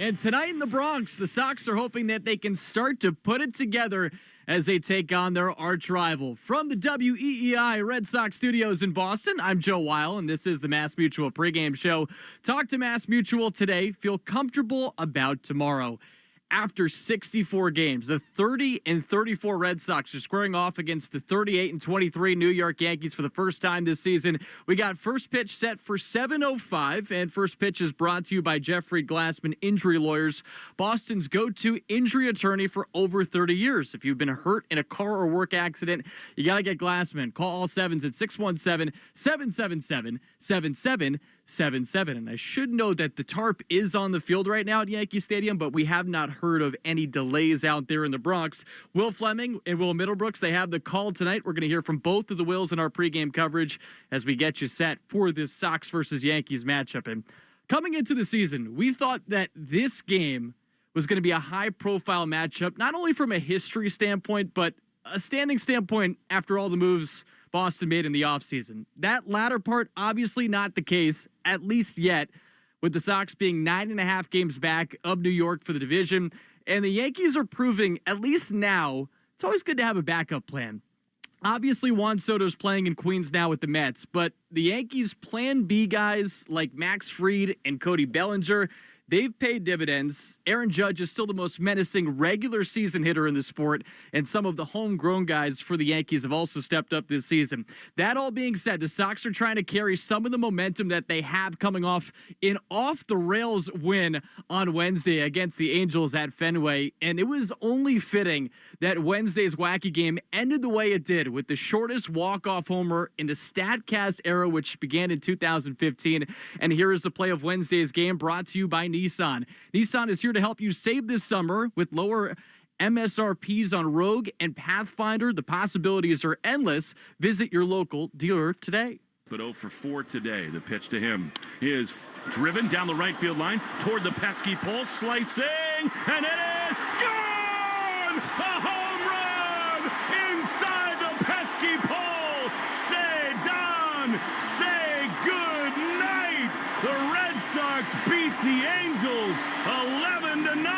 And tonight in the Bronx, the Sox are hoping that they can start to put it together as they take on their arch rival. From the WEEI Red Sox studios in Boston, I'm Joe Weil, and this is the Mass Mutual pregame show. Talk to Mass Mutual today. Feel comfortable about tomorrow. After 64 games, the 30-34 Red Sox are squaring off against the 38-23 New York Yankees for the first time this season. We got first pitch set for 7:05, and first pitch is brought to you by Jeffrey Glassman Injury Lawyers, Boston's go-to injury attorney for over 30 years. If you've been hurt in a car or work accident, you got to get Glassman. Call all sevens at 617-777-7777. And I should note that the tarp is on the field right now at Yankee Stadium, but we have not heard of any delays out there in the Bronx. Will Fleming and Will Middlebrooks, they have the call tonight. We're going to hear from both of the Wills in our pregame coverage as we get you set for this Sox versus Yankees matchup. And coming into the season, we thought that this game was going to be a high-profile matchup, not only from a history standpoint, but a standing standpoint after all the moves Boston made in the offseason. That latter part, obviously not the case, at least yet, with the Sox being 9.5 games back of New York for the division. And the Yankees are proving, at least now, it's always good to have a backup plan. Obviously, Juan Soto's playing in Queens now with the Mets, but the Yankees' plan B guys like Max Fried and Cody Bellinger, they've paid dividends. Aaron Judge is still the most menacing regular season hitter in the sport, and some of the homegrown guys for the Yankees have also stepped up this season. That all being said, the Sox are trying to carry some of the momentum that they have coming off an off-the-rails win on Wednesday against the Angels at Fenway, and it was only fitting that Wednesday's wacky game ended the way it did, with the shortest walk-off homer in the StatCast era, which began in 2015. And here is the play of Wednesday's game, brought to you by Nissan. Nissan is here to help you save this summer with lower MSRPs on Rogue and Pathfinder. The possibilities are endless. Visit your local dealer today. But 0 for 4 today. The pitch to him is driven down the right field line toward the pesky pole, slicing, and it is gone! A home run inside the pesky pole. Say Don, say good night. The Red Sox beat the Angels 11-9.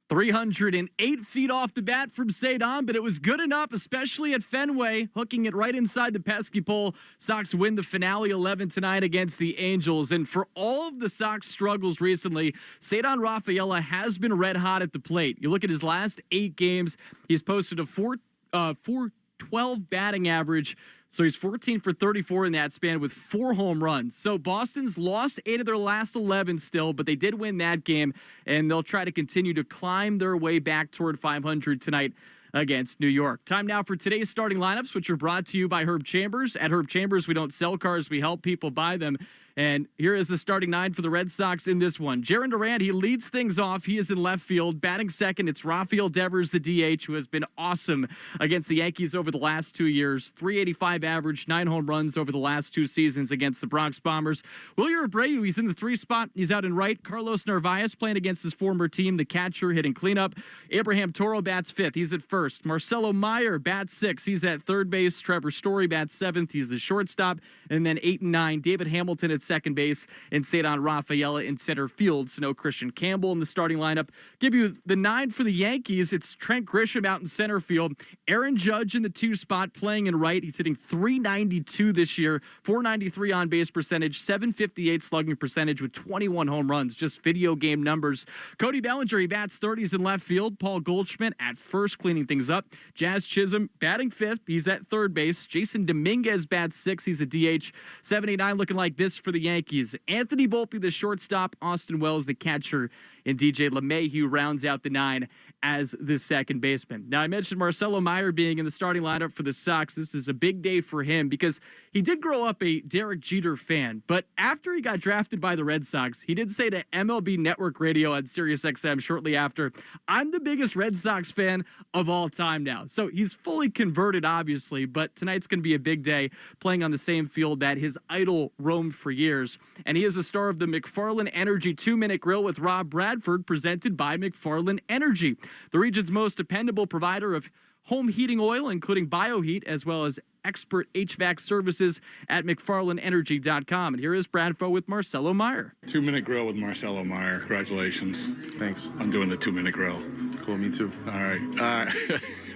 308 feet off the bat from Cedon, but it was good enough, especially at Fenway, hooking it right inside the pesky pole. Sox win the finale 11-9 against the Angels. And for all of the Sox struggles recently, Cedon Rafaela has been red hot at the plate. You look at his last 8 games, he's posted a 4.12 batting average. So he's 14 for 34 in that span with 4 home runs. So Boston's lost 8 of their last 11 still, but they did win that game, and they'll try to continue to climb their way back toward 500 tonight against New York. Time now for today's starting lineups, which are brought to you by Herb Chambers. At Herb Chambers, we don't sell cars, we help people buy them. And here is the starting 9 for the Red Sox in this one. Jarren Duran, he leads things off. He is in left field. Batting second, it's Rafael Devers, the DH, who has been awesome against the Yankees over the last 2 years. 385 average, 9 home runs over the last 2 seasons against the Bronx Bombers. Wilyer Abreu, he's in the 3 spot. He's out in right. Carlos Narvaez playing against his former team, the catcher, hitting cleanup. Abraham Toro bats 5th. He's at first. Marcelo Meyer bats 6th. He's at third base. Trevor Story bats 7th. He's the shortstop. And then 8 and 9, David Hamilton at second base, and Cedon Rafaela in center field. So no Christian Campbell in the starting lineup. Give you the 9 for the Yankees. It's Trent Grisham out in center field. Aaron Judge in the 2 spot, playing in right. He's hitting .392 this year, .493 on base percentage, .758 slugging percentage with 21 home runs. Just video game numbers. Cody Bellinger, he bats 30s in left field. Paul Goldschmidt at first, cleaning things up. Jazz Chisholm batting 5th. He's at third base. Jason Dominguez bats 6th. He's a DH. 79 looking like this for the Yankees. Anthony Volpe, the shortstop, Austin Wells, the catcher, and DJ LeMahieu rounds out the 9 as the second baseman. Now, I mentioned Marcelo Meyer being in the starting lineup for the Sox. This is a big day for him because he did grow up a Derek Jeter fan, but after he got drafted by the Red Sox, he did say to MLB Network Radio on SiriusXM shortly after, "I'm the biggest Red Sox fan of all time now." So he's fully converted, obviously, but tonight's going to be a big day, playing on the same field that his idol roamed for years. And he is a star of the McFarland Energy 2-Minute Grill with Rob Bradford, presented by McFarland Energy, the region's most dependable provider of home heating oil, including BioHeat, as well as expert HVAC services at McFarlandEnergy.com. And here is Bradfo with Marcelo Meyer. 2-minute grill with Marcelo Meyer. Congratulations. Thanks. I'm doing the 2-minute grill. Cool, me too. All right.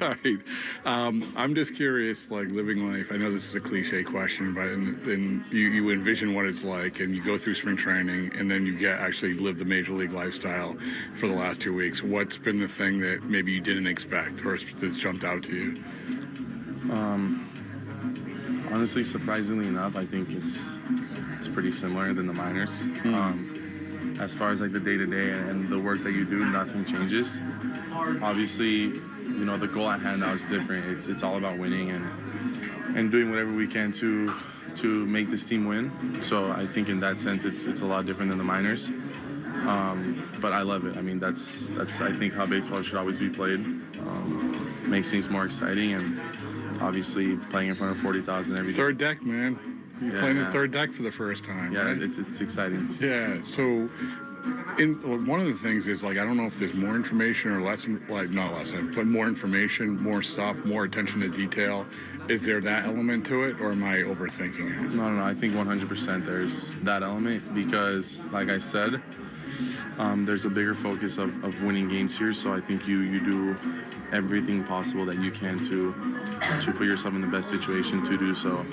All right. I'm just curious, like living life. I know this is a cliche question, but then you envision what it's like, and you go through spring training, and then you actually live the major league lifestyle for the last 2 weeks. What's been the thing that maybe you didn't expect or that's jumped out to you? Honestly, surprisingly enough, I think it's pretty similar than the minors. As far as like the day-to-day and the work that you do, nothing changes. Obviously, you know, the goal at hand now is different. It's all about winning and doing whatever we can to make this team win. So I think in that sense, it's a lot different than the minors. But I love it. I mean, that's I think how baseball should always be played. Makes things more exciting, and obviously playing in front of 40,000 every day. Third deck, man. You're playing the third deck for the first time. Yeah, right? it's exciting. Yeah. So, one of the things is like I don't know if there's more information or not lesson, but more information, more stuff, more attention to detail. Is there that element to it, or am I overthinking it? No. I think 100% there's that element because, like I said, there's a bigger focus of winning games here. So I think you do everything possible that you can to put yourself in the best situation to do so.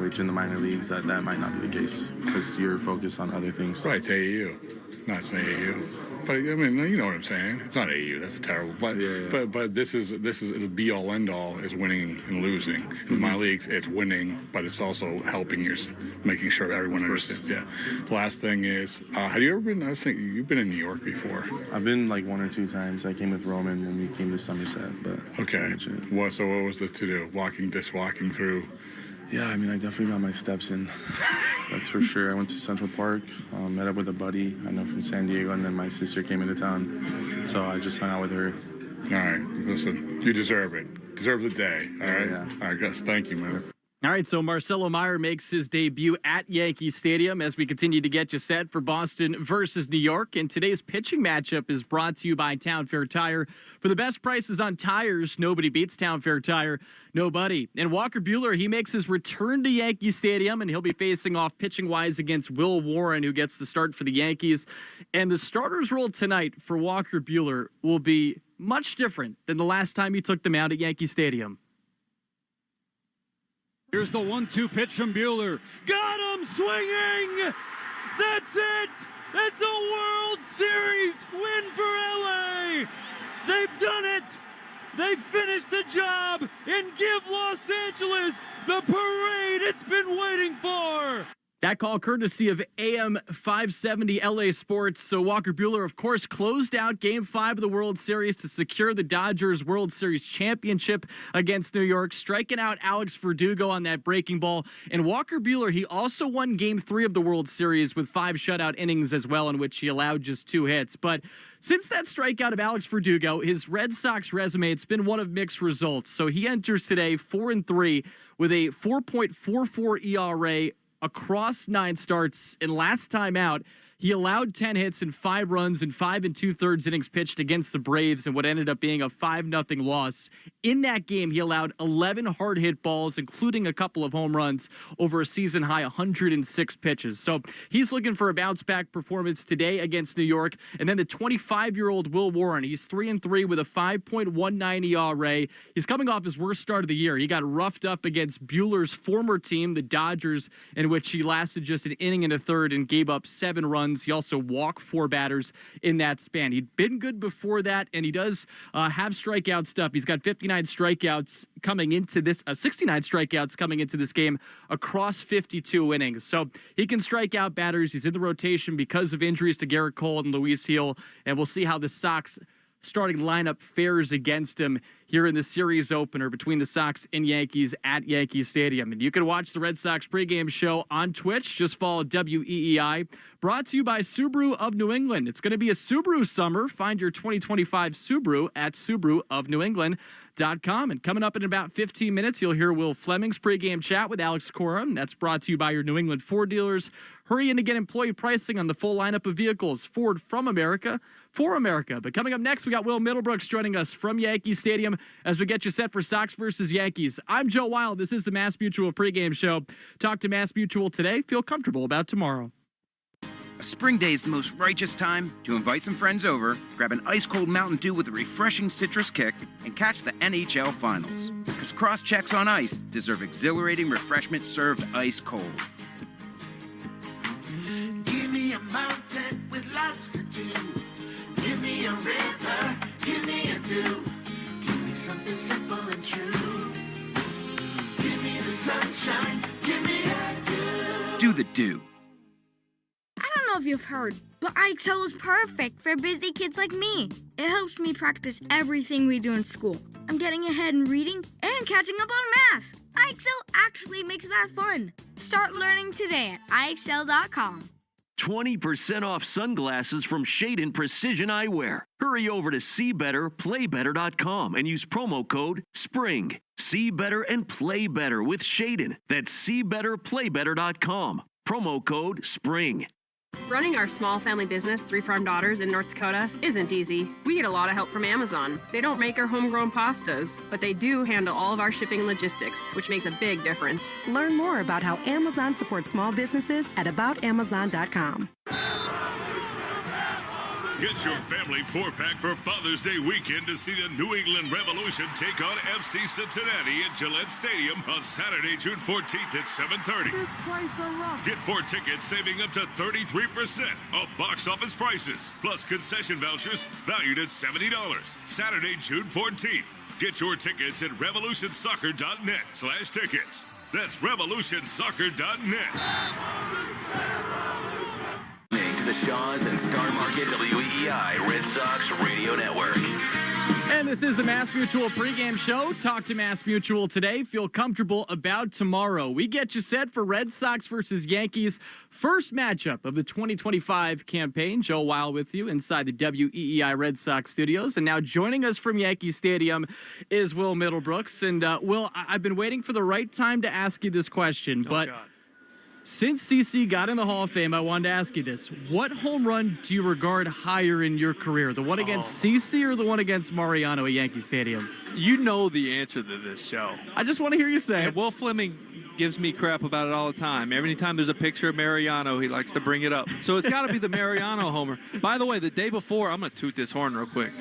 Which in the minor leagues that might not be the case because you're focused on other things. Right, it's AAU, not it's an AAU. But I mean, you know what I'm saying. It's not AAU. That's a terrible. But yeah. but this is the be all end all is winning and losing. In my leagues, it's winning, but it's also helping making sure everyone understands. Yeah. Last thing is, have you ever been? I think you've been in New York before. I've been like 1 or 2 times. I came with Roman when we came to Somerset. But okay. What was it to do? Walking through. Yeah, I mean, I definitely got my steps in. That's for sure. I went to Central Park, met up with a buddy I know from San Diego, and then my sister came into town. So I just hung out with her. All right. Listen, you deserve it. Deserve the day. All right? Yeah. All right, Gus. Thank you, man. All right, so Marcelo Meyer makes his debut at Yankee Stadium as we continue to get you set for Boston versus New York. And today's pitching matchup is brought to you by Town Fair Tire. For the best prices on tires, nobody beats Town Fair Tire. Nobody. And Walker Buehler, he makes his return to Yankee Stadium, and he'll be facing off pitching-wise against Will Warren, who gets the start for the Yankees. And the starter's role tonight for Walker Buehler will be much different than the last time he took them out at Yankee Stadium. Here's the 1-2 pitch from Buehler. Got him swinging! That's it! That's a World Series win for LA! They've done it! They finished the job and give Los Angeles the parade it's been waiting for! That call courtesy of AM 570 LA Sports. So Walker Buehler, of course, closed out Game 5 of the World Series to secure the Dodgers World Series championship against New York, striking out Alex Verdugo on that breaking ball. And Walker Buehler, he also won Game 3 of the World Series with 5 shutout innings as well, in which he allowed just 2 hits. But since that strikeout of Alex Verdugo, his Red Sox resume, it's been one of mixed results. So he enters today 4-3 with a 4.44 ERA across 9 starts, and last time out, he allowed 10 hits and 5 runs in 5 2/3 innings pitched against the Braves in what ended up being a 5-0 loss. In that game, he allowed 11 hard hit balls, including a couple of home runs over a season high 106 pitches. So he's looking for a bounce back performance today against New York. And then the 25-year-old Will Warren, he's 3-3 with a 5.19 ERA. He's coming off his worst start of the year. He got roughed up against Buehler's former team, the Dodgers, in which he lasted just an inning and a third and gave up 7 runs. He also walked 4 batters in that span. He'd been good before that, and he does have strikeout stuff. He's got 59 strikeouts coming into this, 69 strikeouts coming into this game across 52 innings. So he can strike out batters. He's in the rotation because of injuries to Garrett Cole and Luis Gil, and we'll see how the Sox starting lineup fares against him here in the series opener between the Sox and Yankees at Yankee Stadium. And you can watch the Red Sox pregame show on Twitch. Just follow WEEI. Brought to you by Subaru of New England. It's going to be a Subaru summer. Find your 2025 Subaru at SubaruofNewEngland.com. And coming up in about 15 minutes, you'll hear Will Fleming's pregame chat with Alex Cora. That's brought to you by your New England Ford dealers. Hurry in to get employee pricing on the full lineup of vehicles. Ford from America for America. But coming up next, we got Will Middlebrooks joining us from Yankee Stadium. as we get you set for Sox versus Yankees. I'm Joe Wild. This is the Mass Mutual pregame show. Talk to Mass Mutual today. Feel comfortable about tomorrow. A spring day is the most righteous time to invite some friends over, grab an ice-cold Mountain Dew with a refreshing citrus kick, and catch the NHL Finals. Because cross-checks on ice deserve exhilarating refreshment served ice-cold. Give me a mountain with lots to do. Give me a river, give me a dew. Give me something simple and true. Give me the sunshine, give me a dew. Do the Dew. I don't know if you've heard, but IXL is perfect for busy kids like me. It helps me practice everything we do in school. I'm getting ahead in reading and catching up on math. IXL actually makes math fun. Start learning today at IXL.com. 20% off sunglasses from Shadon Precision Eyewear. Hurry over to SeeBetterPlayBetter.com and use promo code SPRING. See better and play better with Shadon. That's SeeBetterPlayBetter.com. Promo code SPRING. Running our small family business, 3 Farm Daughters in North Dakota, isn't easy. We get a lot of help from Amazon. They don't make our homegrown pastas, but they do handle all of our shipping and logistics, which makes a big difference. Learn more about how Amazon supports small businesses at aboutamazon.com. Get your family 4-pack for Father's Day weekend to see the New England Revolution take on FC Cincinnati at Gillette Stadium on Saturday, June 14th at 7:30. Get 4 tickets saving up to 33% of box office prices, plus concession vouchers valued at $70. Saturday, June 14th. Get your tickets at revolutionsoccer.net/tickets. That's revolutionsoccer.net. To the Shaws and Star Market WEI Red Sox Radio Network. And this is the Mass Mutual pregame show. Talk to Mass Mutual today. Feel comfortable about tomorrow. We get you set for Red Sox versus Yankees. First matchup of the 2025 campaign. Joe Wild with you inside the WEEI Red Sox studios. And now joining us from Yankee Stadium is Will Middlebrooks. And Will, I've been waiting for the right time to ask you this question, but since CC got in the Hall of Fame, I wanted to ask you this. What home run do you regard higher in your career? The one against CC or the one against Mariano at Yankee Stadium? You know the answer to this show. I just want to hear you say it. Will Fleming gives me crap about it all the time. Every time there's a picture of Mariano, he likes to bring it up. So it's got to be the Mariano homer. By the way, the day before, I'm going to toot this horn real quick.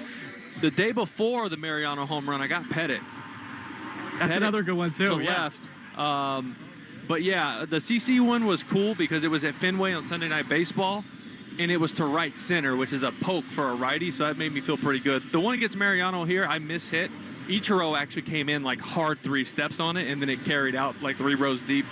The day before the Mariano home run, I got Pettit. That's another good one, too. To left. But yeah, the CC one was cool because it was at Fenway on Sunday Night Baseball, and it was to right center, which is a poke for a righty, so that made me feel pretty good. The one against Mariano here, I mishit. Ichiro actually came in like hard 3 steps on it, and then it carried out like 3 rows deep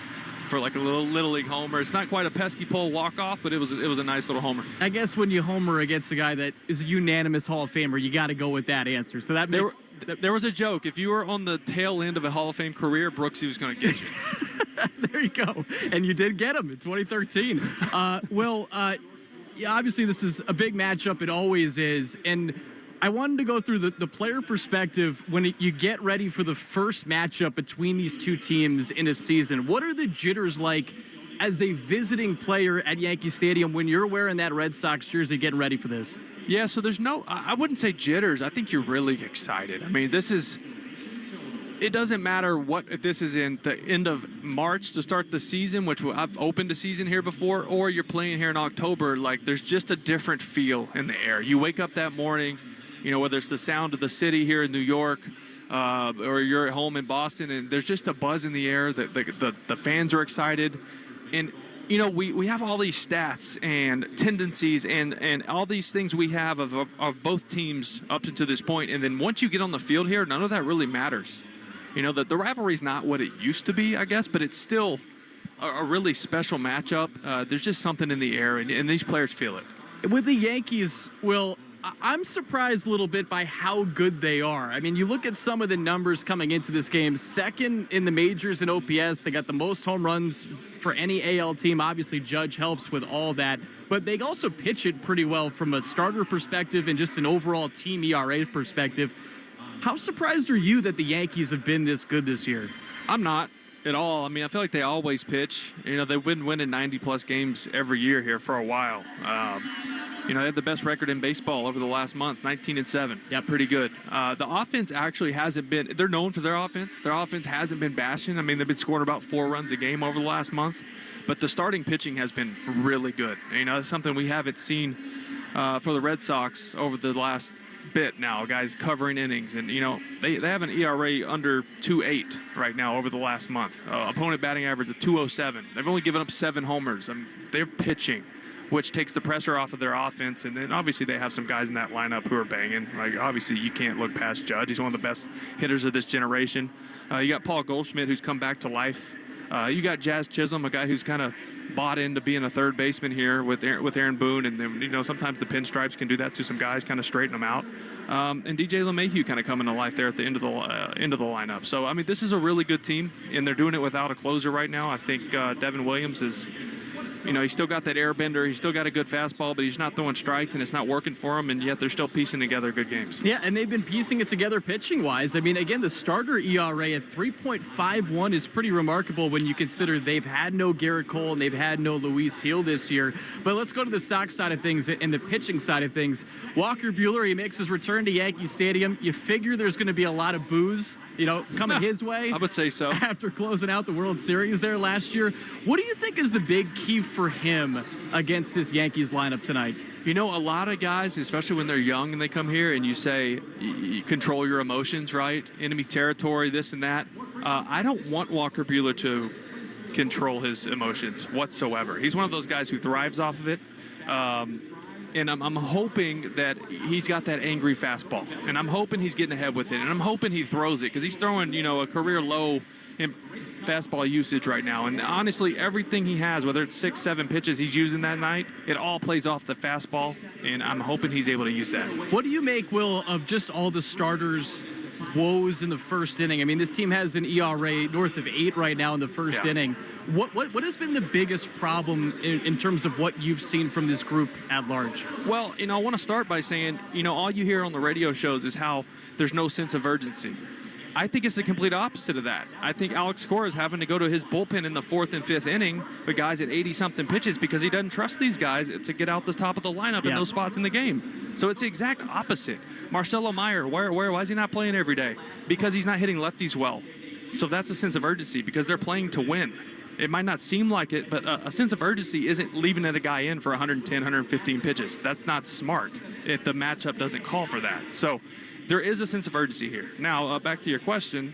for like a little league homer. It's not quite a pesky pole walk-off, but it was a nice little homer. I guess when you homer against a guy that is a unanimous Hall of Famer, you got to go with that answer. So that makes... There was a joke. If you were on the tail end of a Hall of Fame career, Brooksy was going to get you. There you go. And you did get him in 2013. Will, yeah, obviously this is a big matchup. It always is. And I wanted to go through the player perspective when you get ready for the first matchup between these two teams in a season. What are the jitters like as a visiting player at Yankee Stadium when you're wearing that Red Sox jersey getting ready for this? Yeah, so there's I wouldn't say jitters. I think you're really excited. I mean, it doesn't matter if this is in the end of March to start the season, which I've opened a season here before, or you're playing here in October. Like, there's just a different feel in the air. You wake up that morning, you know, whether it's the sound of the city here in New York, or you're at home in Boston, and there's just a buzz in the air. The fans are excited. And you know, we have all these stats and tendencies and all these things we have of both teams up to this point. And then once you get on the field here, none of that really matters. You know, the rivalry's not what it used to be, I guess, but it's still a really special matchup. There's just something in the air, and these players feel it. With the Yankees, Will, I'm surprised a little bit by how good they are. I mean, you look at some of the numbers coming into this game. Second in the majors in OPS. They got the most home runs for any AL team. Obviously, Judge helps with all that. But they also pitch it pretty well from a starter perspective and just an overall team ERA perspective. How surprised are you that the Yankees have been this good this year? I'm not. at all. I mean, I feel like they always pitch. You know, they've been winning 90-plus games every year here for a while. You know, they have the best record in baseball over the last month, 19-7. Yeah, pretty good. The offense actually hasn't been – they're known for their offense. Their offense hasn't been bashing. I mean, they've been scoring about 4 runs a game over the last month. But the starting pitching has been really good. You know, it's something we haven't seen for the Red Sox over the last bit now, guys covering innings. And, you know, they have an ERA under 2.8 right now over the last month. Opponent batting average of 2.07. They've only given up 7 homers. They're pitching, which takes the pressure off of their offense. And then obviously they have some guys in that lineup who are banging. Like, obviously you can't look past Judge. He's one of the best hitters of this generation. You got Paul Goldschmidt, who's come back to life. You got Jazz Chisholm, a guy who's kind of bought into being a third baseman here with Aaron Boone. And then, you know, sometimes the pinstripes can do that to some guys, kind of straighten them out. And DJ LeMahieu kind of coming to life there at the end of the lineup. So, I mean, this is a really good team, and they're doing it without a closer right now. I think Devin Williams is, you know, he's still got that airbender. He's still got a good fastball, but he's not throwing strikes, and it's not working for him, and yet they're still piecing together good games. Yeah, and they've been piecing it together pitching-wise. I mean, again, the starter ERA at 3.51 is pretty remarkable when you consider they've had no Garrett Cole and they've had no Luis Gil this year. But let's go to the Sox side of things and the pitching side of things. Walker Buehler, he makes his return to Yankee Stadium. You figure there's going to be a lot of boos, you know, coming his way. I would say so. After closing out the World Series there last year. What do you think is the big key for him against this Yankees lineup tonight? You know, a lot of guys, especially when they're young and they come here and you say, you control your emotions, right? Enemy territory, this and that. I don't want Walker Buehler to control his emotions whatsoever. He's one of those guys who thrives off of it. And I'm hoping that he's got that angry fastball. And I'm hoping he's getting ahead with it. And I'm hoping he throws it because he's throwing, you know, a career low in fastball usage right now. And honestly, everything he has, whether it's 6-7 pitches he's using that night, it all plays off the fastball. And I'm hoping he's able to use that. What do you make, Will, of just all the starters' woes in the first inning? I mean, this team has an ERA north of 8 right now in the first inning. What has been the biggest problem in terms of what you've seen from this group at large? Well, you know, I want to start by saying, you know, all you hear on the radio shows is how there's no sense of urgency. I think it's the complete opposite of that. I think Alex Cora is having to go to his bullpen in the 4th and 5th inning with guys at 80-something pitches because he doesn't trust these guys to get out the top of the lineup in those spots in the game. So it's the exact opposite. Marcelo Meyer, why is he not playing every day? Because he's not hitting lefties well. So that's a sense of urgency because they're playing to win. It might not seem like it, but a sense of urgency isn't leaving a guy in for 110, 115 pitches. That's not smart if the matchup doesn't call for that. So there is a sense of urgency here. Now, back to your question,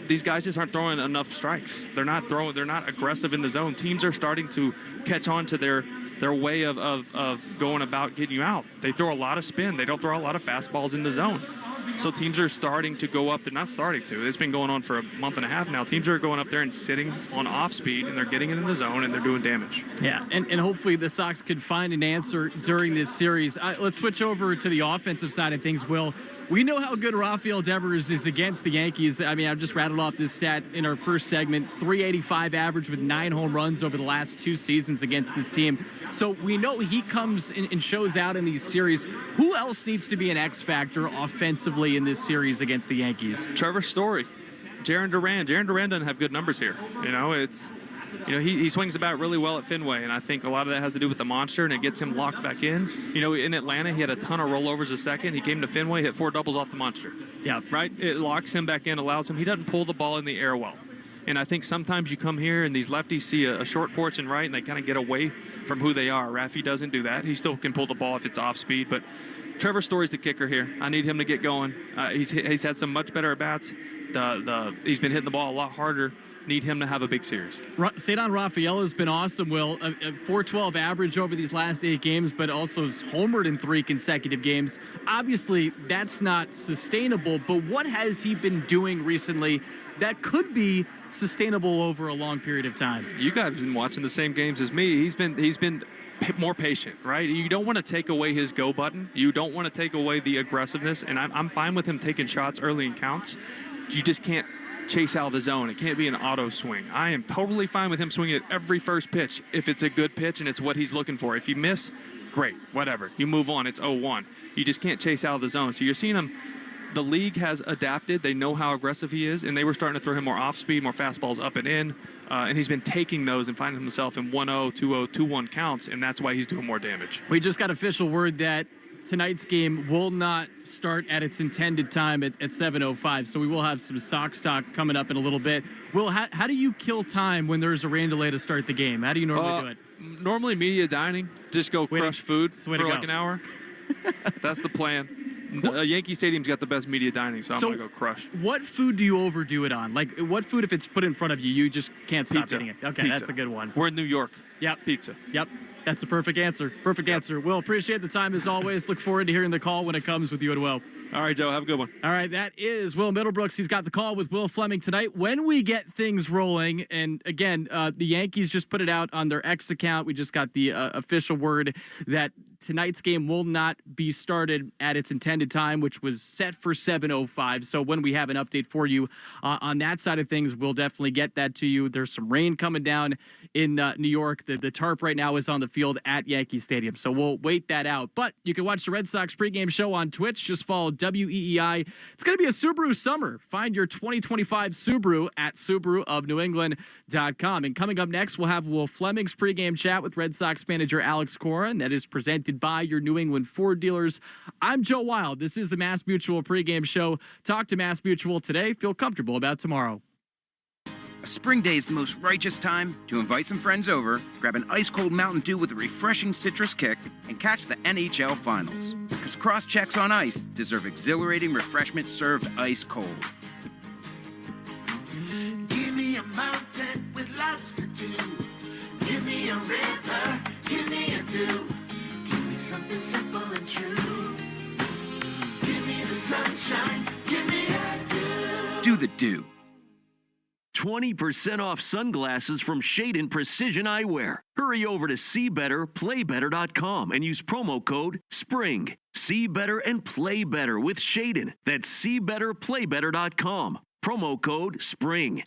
these guys just aren't throwing enough strikes. They're not aggressive in the zone. Teams are starting to catch on to their way of going about getting you out. They throw a lot of spin. They don't throw a lot of fastballs in the zone. So teams are starting to go up. They're not starting to. It's been going on for a month and a half now. Teams are going up there and sitting on off speed, and they're getting it in the zone, and they're doing damage. Yeah, and hopefully the Sox can find an answer during this series. Let's switch over to the offensive side of things, Will. We know how good Rafael Devers is against the Yankees. I mean, I've just rattled off this stat in our first segment. 385 average with 9 home runs over the last 2 seasons against this team. So we know he comes and shows out in these series. Who else needs to be an X factor offensively in this series against the Yankees? Trevor Story, Jarren Duran. Jarren Duran doesn't have good numbers here. You know, he swings the bat really well at Fenway, and I think a lot of that has to do with the monster, and it gets him locked back in. You know, in Atlanta, he had a ton of rollovers a second. He came to Fenway, hit 4 doubles off the monster. Yeah, right? It locks him back in, allows him. He doesn't pull the ball in the air well. And I think sometimes you come here and these lefties see a short porch and right, and they kind of get away from who they are. Raffy doesn't do that. He still can pull the ball if it's off speed, but Trevor Story's the kicker here. I need him to get going. He's had some much better at-bats. He's been hitting the ball a lot harder. Need him to have a big series. Cedar Rafael has been awesome, Will. A 412 average over these last 8 games, but also has homered in 3 consecutive games. Obviously, that's not sustainable, but what has he been doing recently that could be sustainable over a long period of time? You guys have been watching the same games as me. He's been more patient, right? You don't want to take away his go button. You don't want to take away the aggressiveness, and I'm fine with him taking shots early in counts. You just can't chase out of the zone. It can't be an auto swing. I am totally fine with him swinging at every first pitch if it's a good pitch and it's what he's looking for. If you miss, great, whatever. You move on. It's 0-1. You just can't chase out of the zone. So you're seeing him the league has adapted. They know how aggressive he is, and they were starting to throw him more off speed, more fastballs up and in. And he's been taking those and finding himself in 1-0, 2-0, 2-1 counts, and that's why he's doing more damage. We just got official word that tonight's game will not start at its intended time at 7:05, so we will have some Sox talk coming up in a little bit. Will, how do you kill time when there's a rain delay to start the game? How do you normally do it? Normally media dining, just go crush food for like an hour. That's the plan. Yankee Stadium's got the best media dining, so I'm going to go crush. What food do you overdo it on? Like, what food, if it's put in front of you, you just can't stop Pizza. eating it? Okay, Pizza. that's a good one. We're in New York. Yep. Pizza. Yep. That's a perfect answer. Perfect answer. Will, appreciate the time as always. Look forward to hearing the call when it comes with you and Will. All right, Joe. Have a good one. All right, that is Will Middlebrooks. He's got the call with Will Fleming tonight. When we get things rolling, and again, the Yankees just put it out on their X account. We just got the official word that tonight's game will not be started at its intended time, which was set for 7:05. So when we have an update for you on that side of things, we'll definitely get that to you. There's some rain coming down in New York. The tarp right now is on the field at Yankee Stadium, so we'll wait that out. But you can watch the Red Sox pregame show on Twitch. Just follow WEEI. It's going to be a Subaru summer. Find your 2025 Subaru at SubaruofNewEngland.com. And coming up next, we'll have Will Fleming's pregame chat with Red Sox manager Alex Cora, and that is presented by your New England Ford dealers. I'm Joe Wild. This is the Mass Mutual pregame show. Talk to Mass Mutual today. Feel comfortable about tomorrow. A spring day is the most righteous time to invite some friends over, grab an ice-cold Mountain Dew with a refreshing citrus kick, and catch the NHL Finals. Because cross-checks on ice deserve exhilarating refreshment served ice-cold. Give me a mountain with lots to do. Give me a river, give me a dew. Give me something simple and true. Give me the sunshine, give me a dew. Do the dew. 20% off sunglasses from Shadin Precision Eyewear. Hurry over to SeeBetterPlayBetter.com and use promo code SPRING. See better and play better with Shadin. That's SeeBetterPlayBetter.com. Promo code SPRING.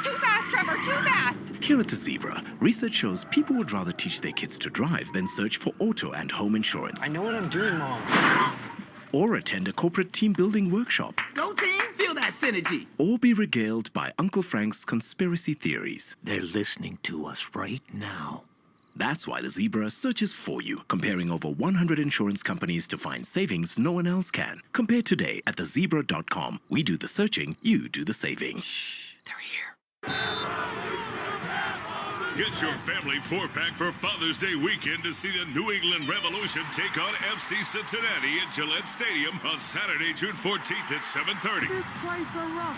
Too fast, Trevor, too fast! Here at the Zebra, research shows people would rather teach their kids to drive than search for auto and home insurance. I know what I'm doing, Mom. Or attend a corporate team building workshop. Go team, feel that synergy. Or be regaled by Uncle Frank's conspiracy theories. They're listening to us right now. That's why the Zebra searches for you, comparing over 100 insurance companies to find savings no one else can. Compare today at thezebra.com. We do the searching, you do the saving. Shh, they're here. Get your family four-pack for Father's Day weekend to see the New England Revolution take on FC Cincinnati at Gillette Stadium on Saturday, June 14th at 7:30.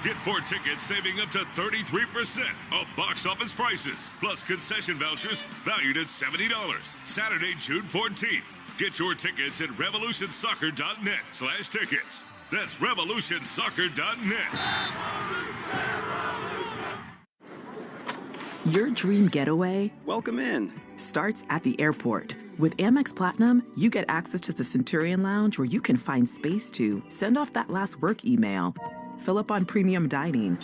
Get 4 tickets saving up to 33% of box office prices, plus concession vouchers valued at $70. Saturday, June 14th. Get your tickets at revolutionsoccer.net/tickets. That's revolutionsoccer.net. Your dream getaway Welcome in. starts at the airport. With Amex Platinum, you get access to the Centurion Lounge where you can find space to send off that last work email, fill up on premium dining,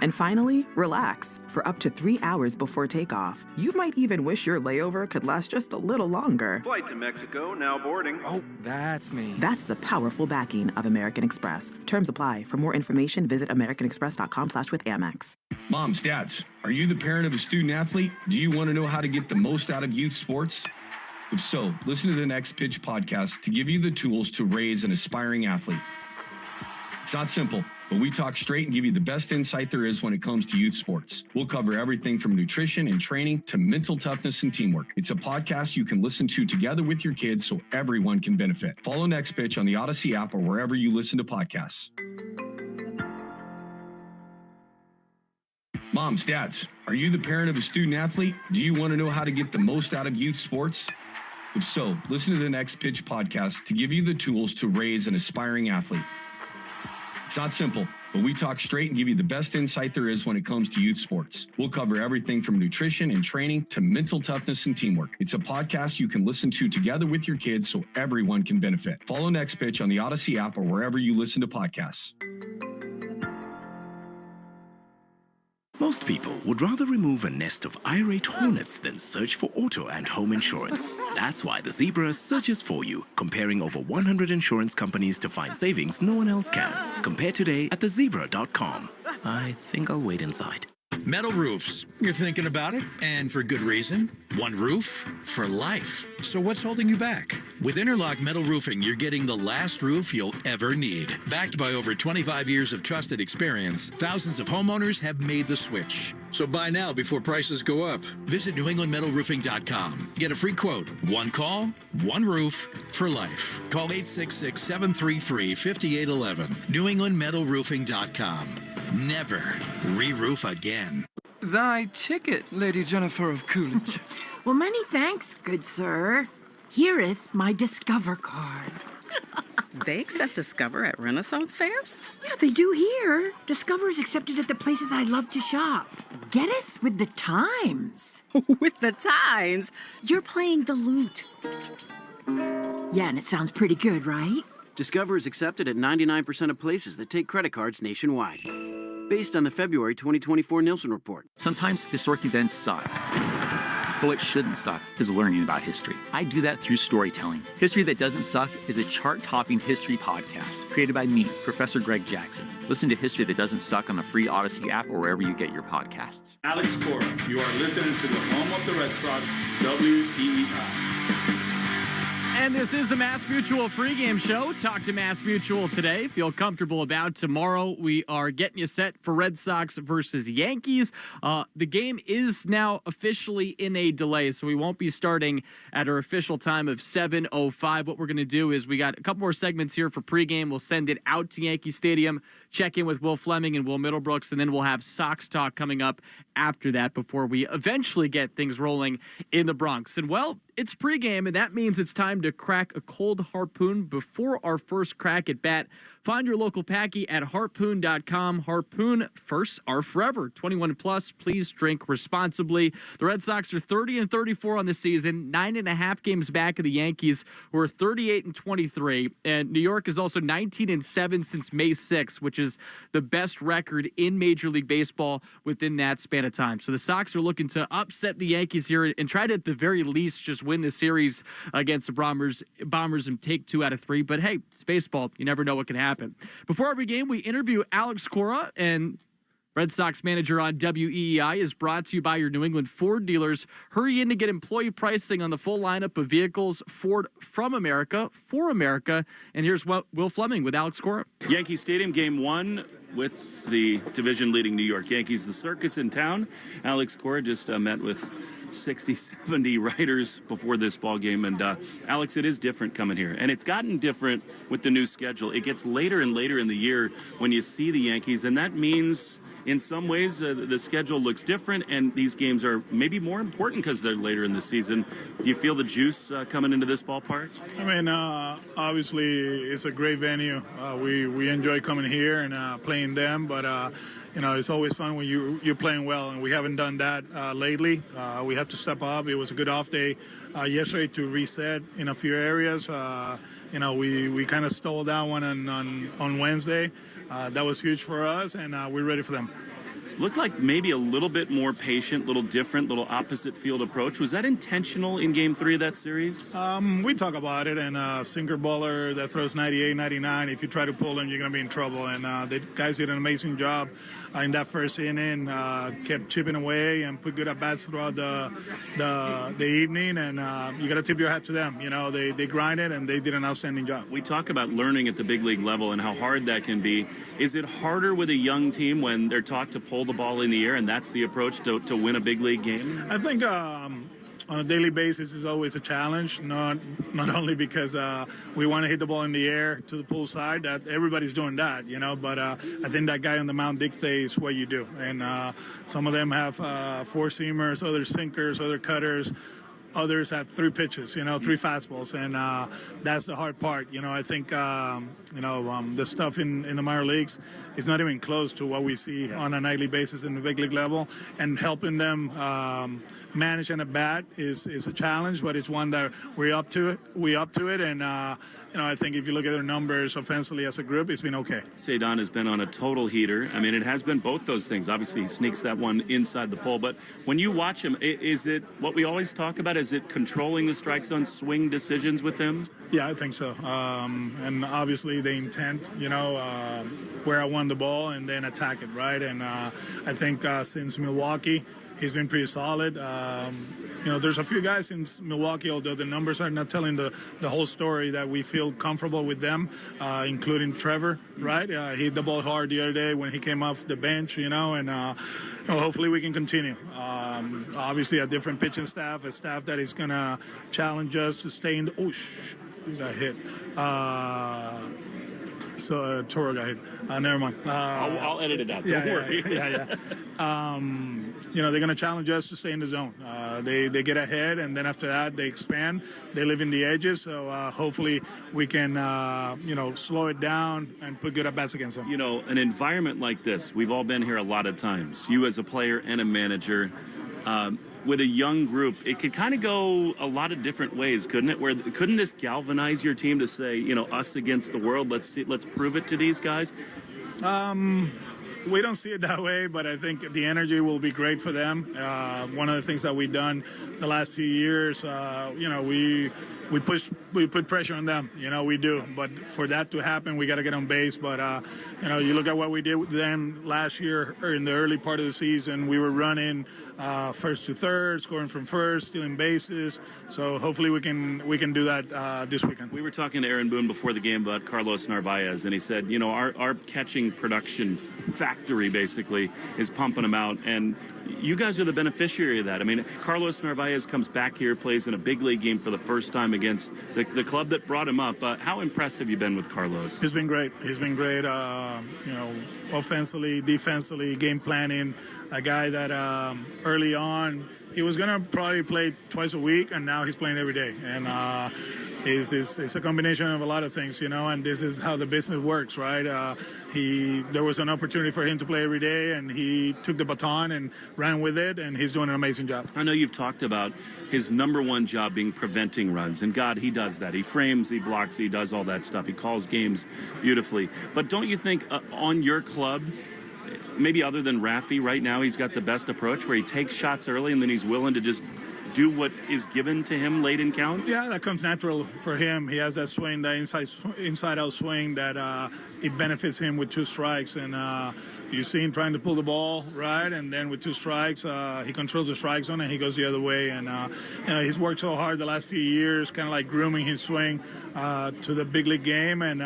and finally, relax for up to 3 hours before takeoff. You might even wish your layover could last just a little longer. Flight to Mexico, now boarding. Oh, that's me. That's the powerful backing of American Express. Terms apply. For more information, visit americanexpress.com/withAmex. Moms, dads, are you the parent of a student athlete? Do you want to know how to get the most out of youth sports? If so, listen to the Next Pitch podcast to give you the tools to raise an aspiring athlete. It's not simple, but we talk straight and give you the best insight there is when it comes to youth sports. We'll cover everything from nutrition and training to mental toughness and teamwork. It's a podcast you can listen to together with your kids so everyone can benefit. Follow Next Pitch on the Odyssey app or wherever you listen to podcasts. Moms, dads, are you the parent of a student athlete? Do you want to know how to get the most out of youth sports? If so, listen to the Next Pitch podcast to give you the tools to raise an aspiring athlete. It's not simple, but we talk straight and give you the best insight there is when it comes to youth sports. We'll cover everything from nutrition and training to mental toughness and teamwork. It's a podcast you can listen to together with your kids so everyone can benefit. Follow Next Pitch on the Odyssey app or wherever you listen to podcasts. Most people would rather remove a nest of irate hornets than search for auto and home insurance. That's why the Zebra searches for you, comparing over 100 insurance companies to find savings no one else can. Compare today at thezebra.com. I think I'll wait inside. Metal roofs. You're thinking about it, and for good reason. One roof for life. So what's holding you back? With Interlock Metal Roofing, you're getting the last roof you'll ever need. Backed by over 25 years of trusted experience, thousands of homeowners have made the switch. So buy now before prices go up. Visit NewEnglandMetalRoofing.com. Get a free quote. One call, one roof for life. Call 866-733-5811. NewEnglandMetalRoofing.com. Never re-roof again. Thy ticket, Lady Jennifer of Coolidge. Well, many thanks, good sir. Here'th my Discover card. They accept Discover at Renaissance fairs? Yeah, they do here. Discover's accepted at the places I love to shop. Getteth with the times. With the times? You're playing the lute. Yeah, and it sounds pretty good, right? Discover is accepted at 99% of places that take credit cards nationwide. Based on the February 2024 Nielsen report. Sometimes historic events suck. But what shouldn't suck is learning about history. I do that through storytelling. History That Doesn't Suck is a chart-topping history podcast created by me, Professor Greg Jackson. Listen to History That Doesn't Suck on the free Odyssey app or wherever you get your podcasts. Alex Cora, you are listening to the home of the Red Sox, WEEI. And this is the Mass Mutual pregame show. Talk to Mass Mutual today. Feel comfortable about tomorrow. We are getting you set for Red Sox versus Yankees. The game is now officially in a delay, so we won't be starting at our official time of 7:05. What we're going to do is we got a couple more segments here for pregame. We'll send it out to Yankee Stadium, check in with Will Fleming and Will Middlebrooks, and then we'll have Sox talk coming up after that before we eventually get things rolling in the Bronx. And, well, it's pregame, and that means it's time to crack a cold harpoon before our first crack at bat. Find your local Packy at harpoon.com. Harpoon, firsts are forever. 21 plus, please drink responsibly. The Red Sox are 30-34 on the season, 9.5 games back of the Yankees, who are 38-23. And New York is also 19-7 since May 6th, which is the best record in Major League Baseball within that span of time. So the Sox are looking to upset the Yankees here and try to, at the very least, just win the series against the Bombers and take 2 out of 3. But hey, it's baseball. You never know what can happen. Before every game, we interview Alex Cora, and Red Sox manager on WEEI is brought to you by your New England Ford dealers. Hurry in to get employee pricing on the full lineup of vehicles Ford from America for America. And here's Will Fleming with Alex Cora. Yankee Stadium, game 1 with the division-leading New York Yankees. The circus in town. Alex Cora just met with 60, 70 writers before this ball game. And Alex, it is different coming here. And it's gotten different with the new schedule. It gets later and later in the year when you see the Yankees. And that means in some ways the schedule looks different. And these games are maybe more important because they're later in the season. Do you feel the juice coming into this ballpark? I mean, obviously, it's a great venue. We enjoy coming here and playing them. But, it's always fun when you're playing well. And we haven't done that lately. We have to step up. It was a good off day yesterday to reset in a few areas. We kind of stole that one on Wednesday. That was huge for us, and we're ready for them. Looked like maybe a little bit more patient, little different, little opposite field approach. Was that intentional in Game 3 of that series? We talk about it, and sinker bowler that throws 98, 99, if you try to pull him, you're going to be in trouble. And the guys did an amazing job in that first inning, kept chipping away and put good at-bats throughout the evening, and you got to tip your hat to them. They grinded, and they did an outstanding job. We talk about learning at the big league level and how hard that can be. Is it harder with a young team when they're taught to pull the ball in the air, and that's the approach to win a big league game? I think on a daily basis is always a challenge, not only because we want to hit the ball in the air to the pull side, that everybody's doing that, but I think that guy on the mound dictates what you do. And some of them have four-seamers, others sinkers, other cutters. Others have 3 pitches, 3 fastballs, and that's the hard part. I think, the stuff in the minor leagues is not even close to what we see on a nightly basis in the big league level, and helping them manage an at-bat is a challenge, but it's one that we're up to it, and I think if you look at their numbers offensively as a group, it's been okay. Cedon has been on a total heater. I mean, it has been both those things. Obviously, he sneaks that one inside the pole. But when you watch him, is it what we always talk about? Is it controlling the strike zone, swing decisions with him? Yeah, I think so. And obviously the intent, where I won the ball and then attack it, right? And I think since Milwaukee, he's been pretty solid. There's a few guys in Milwaukee, although the numbers are not telling the whole story, that we feel comfortable with them, including Trevor, right? He hit the ball hard the other day when he came off the bench, and hopefully we can continue. Obviously, a different pitching staff, a staff that is going to challenge us to stay in the... Who got hit? Toro got hit. Never mind. I'll edit it out. Don't worry. Yeah. They're going to challenge us to stay in the zone. They get ahead, and then after that, they expand. They live in the edges, so hopefully we can, slow it down and put good at-bats against them. An environment like this, we've all been here a lot of times. You as a player and a manager, with a young group, it could kind of go a lot of different ways, couldn't it? Couldn't this galvanize your team to say, us against the world? Let's prove it to these guys. We don't see it that way, but I think the energy will be great for them. One of the things that we've done the last few years, we put pressure on them. We do. But for that to happen, we got to get on base. But you look at what we did with them last year, or in the early part of the season, we were running first to third, scoring from first, stealing bases. So hopefully we can do that this weekend. We were talking to Aaron Boone before the game about Carlos Narvaez, and he said, our catching production factory basically is pumping them out, and you guys are the beneficiary of that. I mean, Carlos Narvaez comes back here, plays in a big league game for the first time against the club that brought him up. How impressed have you been with Carlos? He's been great. Offensively, defensively, game planning. A guy that early on, he was going to probably play twice a week, and now he's playing every day. And it's a combination of a lot of things, and this is how the business works, right? There was an opportunity for him to play every day, and he took the baton and ran with it, and he's doing an amazing job. I know you've talked about his number one job being preventing runs, and God, he does that. He frames, he blocks, he does all that stuff. He calls games beautifully. But don't you think on your club, maybe other than Rafi right now, he's got the best approach where he takes shots early and then he's willing to just do what is given to him late in counts? Yeah, that comes natural for him. He has that swing, that inside-out swing that it benefits him with two strikes. And you see him trying to pull the ball, right? And then with two strikes, he controls the strike zone and he goes the other way. And he's worked so hard the last few years, kind of like grooming his swing to the big league game. And,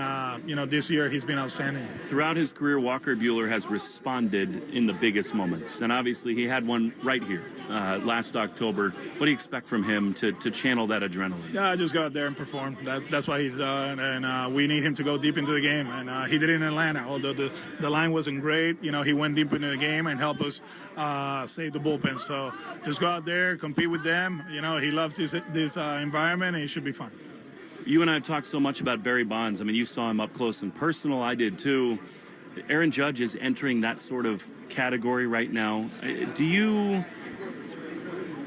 this year he's been outstanding. Throughout his career, Walker Buehler has responded in the biggest moments. And obviously he had one right here last October. What do you expect from him to channel that adrenaline? Yeah, just go out there and perform. That's what he's done. And we need him to go deep into the game. And he did it in Atlanta. Although the line wasn't great, he went deep into the game and helped us save the bullpen. So just go out there, compete with them. He loves this environment, and it should be fun. You and I have talked so much about Barry Bonds. I mean, you saw him up close and personal. I did too. Aaron Judge is entering that sort of category right now. Do you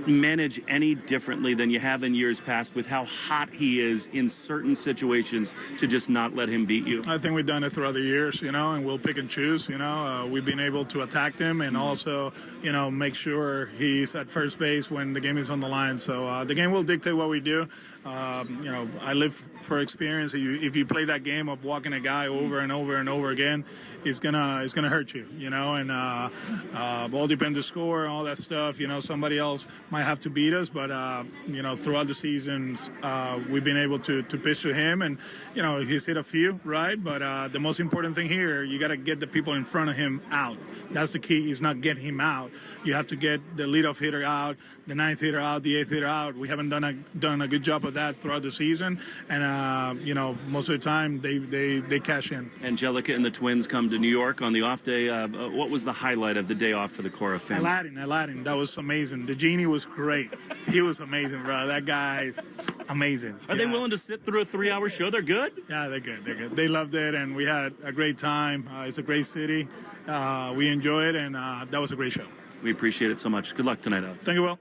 manage any differently than you have in years past with how hot he is in certain situations to just not let him beat you? I think we've done it throughout the years, and we'll pick and choose. We've been able to attack him and also, make sure he's at first base when the game is on the line. So the game will dictate what we do. I live for experience. If you play that game of walking a guy over and over and over again, it's gonna hurt you. And all depends on the score and all that stuff. Somebody else might have to beat us, but throughout the seasons we've been able to pitch to him, and he's hit a few, right? But the most important thing here, you got to get the people in front of him out. That's the key, is not get him out. You have to get the leadoff hitter out, the ninth hitter out, the eighth hitter out. We haven't done a good job of that throughout the season, and most of the time they cash in. Angelica and the Twins come to New York on the off day. What was the highlight of the day off for the Cora family? Aladdin, that was amazing. The genie was great. He was amazing, bro. That guy's amazing. Are they willing to sit through a 3-hour show? They're good? Yeah, they're good. They loved it, and we had a great time. It's a great city. We enjoy it, and that was a great show. We appreciate it so much. Good luck tonight, Alex. Thank you, Will.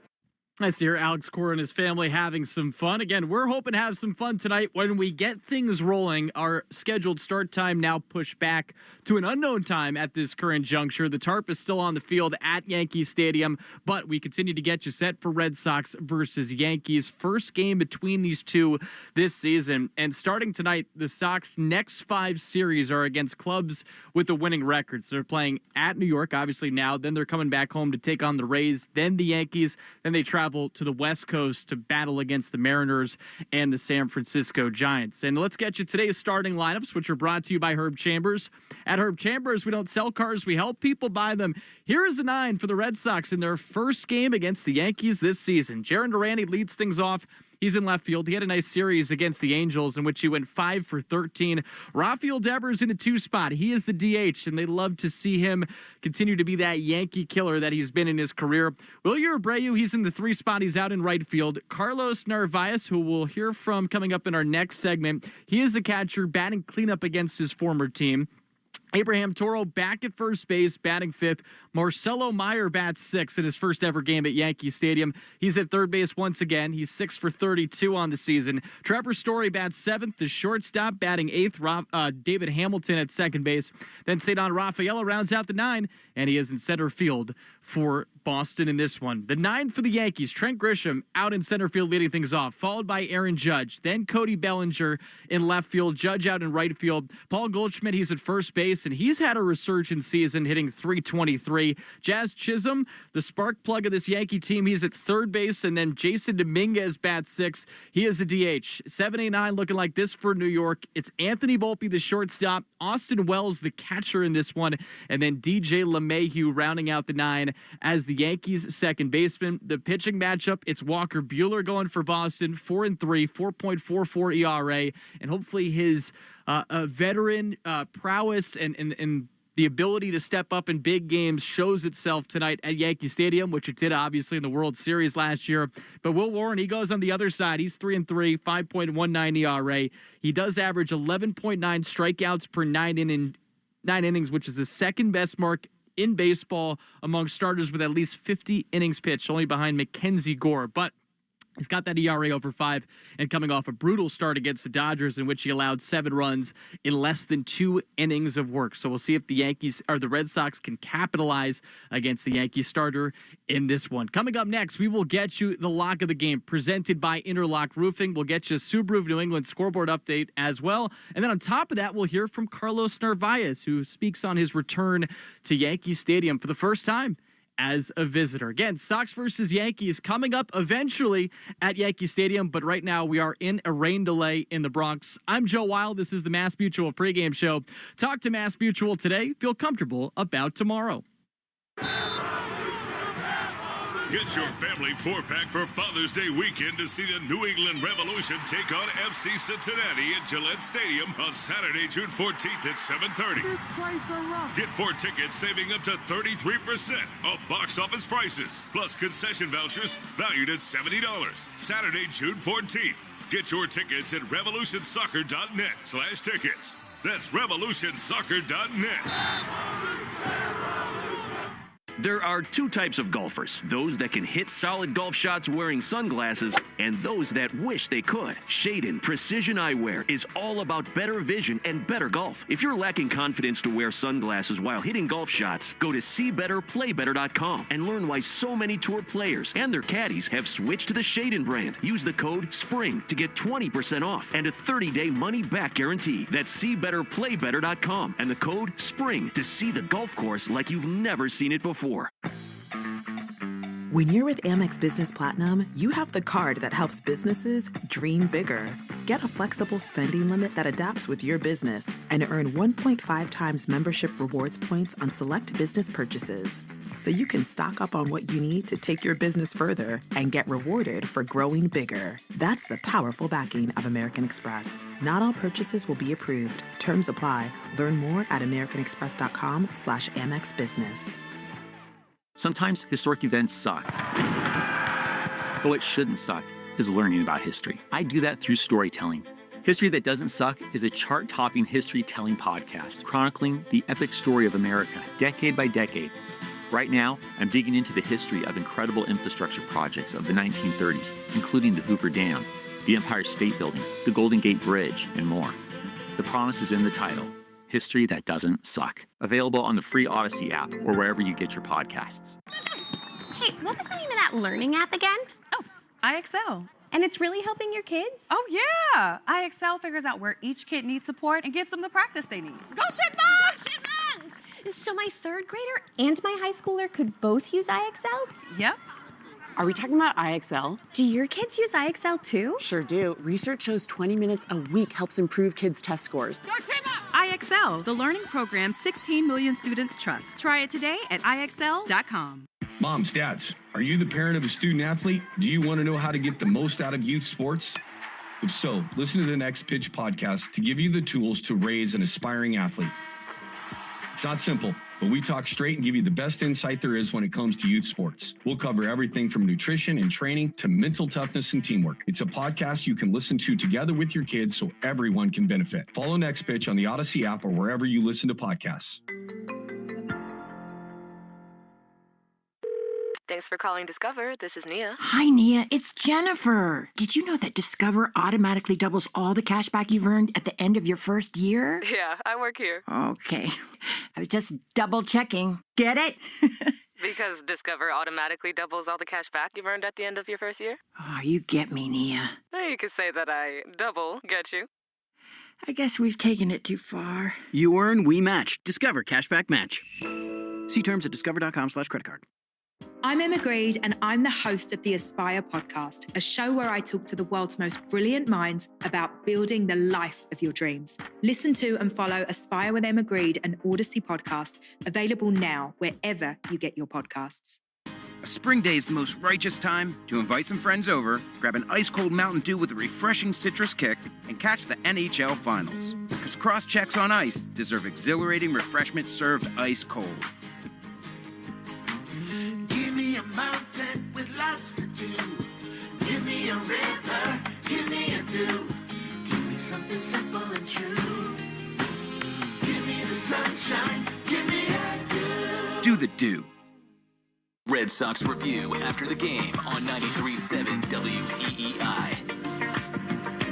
Nice to hear Alex Cora and his family having some fun. Again, we're hoping to have some fun tonight when we get things rolling. Our scheduled start time now pushed back to an unknown time at this current juncture. The tarp is still on the field at Yankee Stadium, but we continue to get you set for Red Sox versus Yankees. First game between these two this season. And starting tonight, the Sox next 5 series are against clubs with a winning record. So they're playing at New York, obviously now. Then they're coming back home to take on the Rays, then the Yankees, then they travel to the West Coast to battle against the Mariners and the San Francisco Giants. And let's get you today's starting lineups, which are brought to you by Herb Chambers. At Herb Chambers, we don't sell cars, we help people buy them. Here is a 9 for the Red Sox in their first game against the Yankees this season. Jaron Durante leads things off. He's in left field. He had a nice series against the Angels in which he went 5 for 13. Rafael Devers in a 2 spot. He is the DH, and they love to see him continue to be that Yankee killer that he's been in his career. Wilyer Abreu, he's in the 3 spot. He's out in right field. Carlos Narvaez, who we'll hear from coming up in our next segment, he is the catcher batting cleanup against his former team. Abraham Toro back at first base, batting 5th. Marcelo Meyer bats 6th in his first ever game at Yankee Stadium. He's at third base once again. He's 6 for 32 on the season. Trevor Story bats 7th. The shortstop batting 8th. David Hamilton at second base. Then Cedon Rafaela rounds out the 9, and he is in center field for Boston in this one. The 9 for the Yankees, Trent Grisham out in center field leading things off, followed by Aaron Judge. Then Cody Bellinger in left field, Judge out in right field. Paul Goldschmidt, he's at first base, and he's had a resurgent season hitting .323. Jazz Chisholm, the spark plug of this Yankee team, he's at third base. And then Jason Dominguez bats 6. He is a DH. 7-8-9 looking like this for New York. It's Anthony Volpe, the shortstop. Austin Wells, the catcher in this one. And then DJ LeMahieu rounding out the 9 as the Yankees second baseman. The pitching matchup, it's Walker Buehler going for Boston, 4-3, 4.44 ERA. And hopefully his veteran prowess and the ability to step up in big games shows itself tonight at Yankee Stadium, which it did obviously in the World Series last year. But Will Warren, he goes on the other side. He's 3-3, 5.19 ERA. He does average 11.9 strikeouts per 9 innings, which is the second best mark in baseball among starters with at least 50 innings pitched, only behind Mackenzie Gore. But he's got that ERA over 5 and coming off a brutal start against the Dodgers in which he allowed 7 runs in less than 2 innings of work. So we'll see if the Red Sox can capitalize against the Yankees starter in this one. Coming up next, we will get you the lock of the game presented by Interlock Roofing. We'll get you a Subaru of New England scoreboard update as well. And then on top of that, we'll hear from Carlos Narvaez, who speaks on his return to Yankee Stadium for the first time as a visitor. Again, Sox versus Yankees coming up eventually at Yankee Stadium, but right now we are in a rain delay in the Bronx. I'm Joe Wild. This is the Mass Mutual pregame show. Talk to Mass Mutual today. Feel comfortable about tomorrow. Get your family 4-pack for Father's Day weekend to see the New England Revolution take on FC Cincinnati at Gillette Stadium on Saturday, June 14th at 7:30. Get 4 tickets saving up to 33% off box office prices, plus concession vouchers valued at $70. Saturday, June 14th. Get your tickets at revolutionsoccer.net/tickets. That's revolutionsoccer.net. There are 2 types of golfers, those that can hit solid golf shots wearing sunglasses and those that wish they could. Shaden Precision Eyewear is all about better vision and better golf. If you're lacking confidence to wear sunglasses while hitting golf shots, go to SeeBetterPlayBetter.com and learn why so many tour players and their caddies have switched to the Shaden brand. Use the code SPRING to get 20% off and a 30-day money-back guarantee. That's SeeBetterPlayBetter.com and the code SPRING to see the golf course like you've never seen it before. When you're with Amex Business Platinum, you have the card that helps businesses dream bigger. Get a flexible spending limit that adapts with your business and earn 1.5 times membership rewards points on select business purchases. So you can stock up on what you need to take your business further and get rewarded for growing bigger. That's the powerful backing of American Express. Not all purchases will be approved. Terms apply. Learn more at americanexpress.com/Amex Business. Sometimes historic events suck. But what shouldn't suck is learning about history. I do that through storytelling. History That Doesn't Suck is a chart-topping history-telling podcast chronicling the epic story of America, decade by decade. Right now, I'm digging into the history of incredible infrastructure projects of the 1930s, including the Hoover Dam, the Empire State Building, the Golden Gate Bridge, and more. The promise is in the title, History That Doesn't Suck. Available on the free Odyssey app or wherever you get your podcasts. Hey, what was the name of that learning app again? Oh, IXL. And it's really helping your kids? Oh, yeah. IXL figures out where each kid needs support and gives them the practice they need. Go Chipmunks! Go Chipmunks! So my third grader and my high schooler could both use IXL? Yep. Are we talking about IXL? Do your kids use IXL too? Sure do. Research shows 20 minutes a week helps improve kids' test scores. Go Chipmunks! IXL, the learning program 16 million students trust. Try it today at IXL.com. Moms, dads, are you the parent of a student athlete? Do you want to know how to get the most out of youth sports? If so, listen to the Next Pitch podcast to give you the tools to raise an aspiring athlete. It's not simple, but we talk straight and give you the best insight there is when it comes to youth sports. We'll cover everything from nutrition and training to mental toughness and teamwork. It's a podcast you can listen to together with your kids so everyone can benefit. Follow Next Pitch on the Odyssey app or wherever you listen to podcasts. Thanks for calling Discover. This is Nia. Hi, Nia. It's Jennifer. Did you know that Discover automatically doubles all the cash back you've earned at the end of your first year? Yeah, I work here. Okay. I was just double checking. Get it? Because Discover automatically doubles all the cash back you've earned at the end of your first year? Oh, you get me, Nia. You could say that I double get you. I guess we've taken it too far. You earn, we match. Discover Cashback Match. See terms at discover.com/creditcard. I'm Emma Greed, and I'm the host of the Aspire podcast, a show where I talk to the world's most brilliant minds about building the life of your dreams. Listen to and follow Aspire with Emma Greed, an Odyssey podcast, available now wherever you get your podcasts. A spring day is the most righteous time to invite some friends over, grab an ice-cold Mountain Dew with a refreshing citrus kick, and catch the NHL Finals. Because cross-checks on ice deserve exhilarating refreshment served ice-cold. Give me a mountain with lots to do. Give me a river, give me a dew. Give me something simple and true. Give me the sunshine, give me a dew. Do the dew. Red Sox Review after the game on 93.7 WEEI.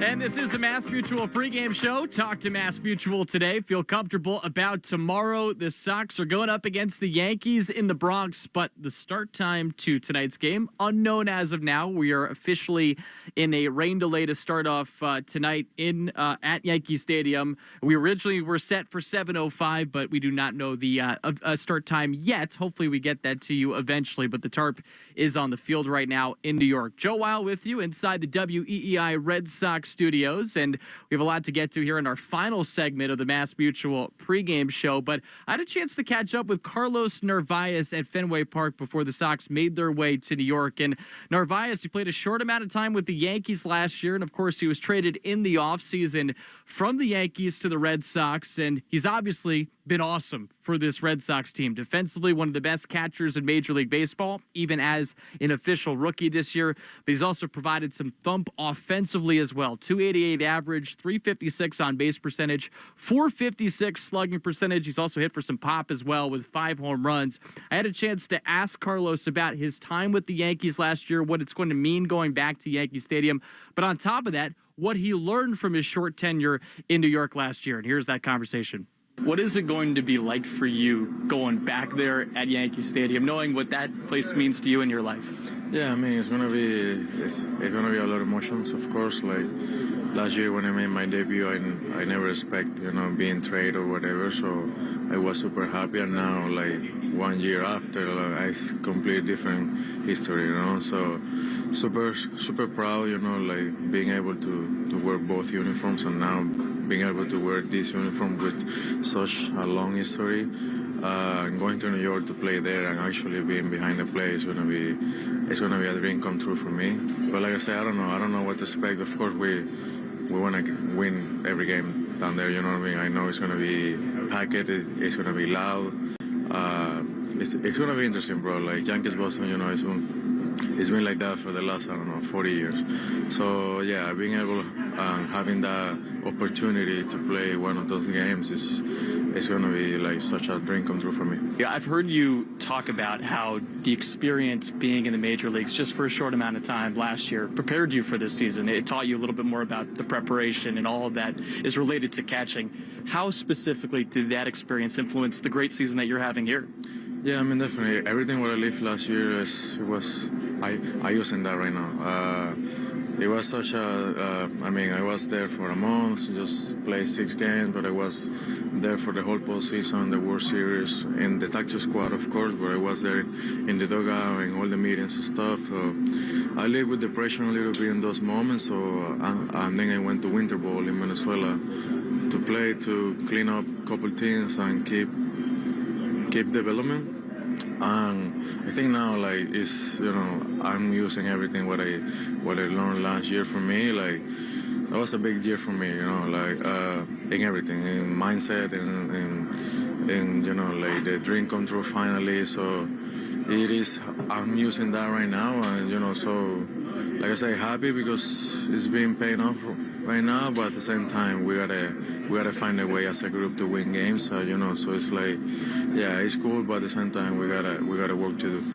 And this is the Mass Mutual pregame show. Talk to Mass Mutual today. Feel comfortable about tomorrow. The Sox are going up against the Yankees in the Bronx, but the start time to tonight's game, unknown as of now. We are officially in a rain delay to start off tonight at Yankee Stadium. We originally were set for 7:05, but we do not know the start time yet. Hopefully we get that to you eventually, but the tarp is on the field right now in New York. Joe Weil with you inside the WEEI Red Sox studios, and we have a lot to get to here in our final segment of the Mass Mutual pregame show. But I had a chance to catch up with Carlos Narvaez at Fenway Park before the Sox made their way to New York. And Narvaez, he played a short amount of time with the Yankees last year, and of course he was traded in the offseason from the Yankees to the Red Sox, and he's obviously been awesome for this Red Sox team. Defensively, one of the best catchers in Major League Baseball, even as an official rookie this year. But he's also provided some thump offensively as well. 288 average, 356 on base percentage, 456 slugging percentage. He's also hit for some pop as well with 5 home runs. I had a chance to ask Carlos about his time with the Yankees last year, what it's going to mean going back to Yankee Stadium. But on top of that, what he learned from his short tenure in New York last year. And here's that conversation. What is it going to be like for you going back there at Yankee Stadium, knowing what that place means to you in your life? Yeah, I mean, it's gonna be a lot of emotions, of course. Like last year when I made my debut, I never expect being traded or whatever. So I was super happy, and now like 1 year after, it's completely different history, So super proud, like being able to wear both uniforms, and now being able to wear this uniform with such a long history. Going to New York to play there and actually being behind the plate is gonna be a dream come true for me. But like I said, I don't know what to expect. Of course, we want to win every game down there. You know what I mean? I know it's gonna be packed. It's gonna be loud. It's gonna be interesting, bro. Like Yankees Boston, it's been like that for the last 40 years. So yeah, being able having that opportunity to play one of those games is going to be like such a dream come true for me. Yeah, I've heard you talk about how the experience being in the major leagues just for a short amount of time last year prepared you for this season. It taught you a little bit more about the preparation and all of that is related to catching. How specifically did that experience influence the great season that you're having here? Yeah, I mean, definitely. Everything what I lived last year I using that right now. It was such I was there for a month, just played 6 games, but I was there for the whole postseason, the World Series, in the taxi squad, of course, but I was there in the dugout and all the meetings and stuff. I lived with depression a little bit in those moments, and then I went to Winter Bowl in Venezuela to play, to clean up a couple things and keep development. And I think now, like, it's, I'm using everything what I learned last year. For me, like, that was a big year for me, in everything, in mindset, and like the dream come true finally. So I'm using that right now, and, so, like I say, happy because it's being paid off right now, but at the same time, we gotta find a way as a group to win games. So it's like, yeah, it's cool, but at the same time, we gotta work to do.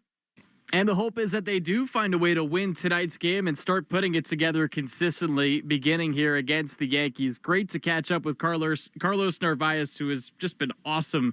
And the hope is that they do find a way to win tonight's game and start putting it together consistently, beginning here against the Yankees. Great to catch up with Carlos Narvaez, who has just been awesome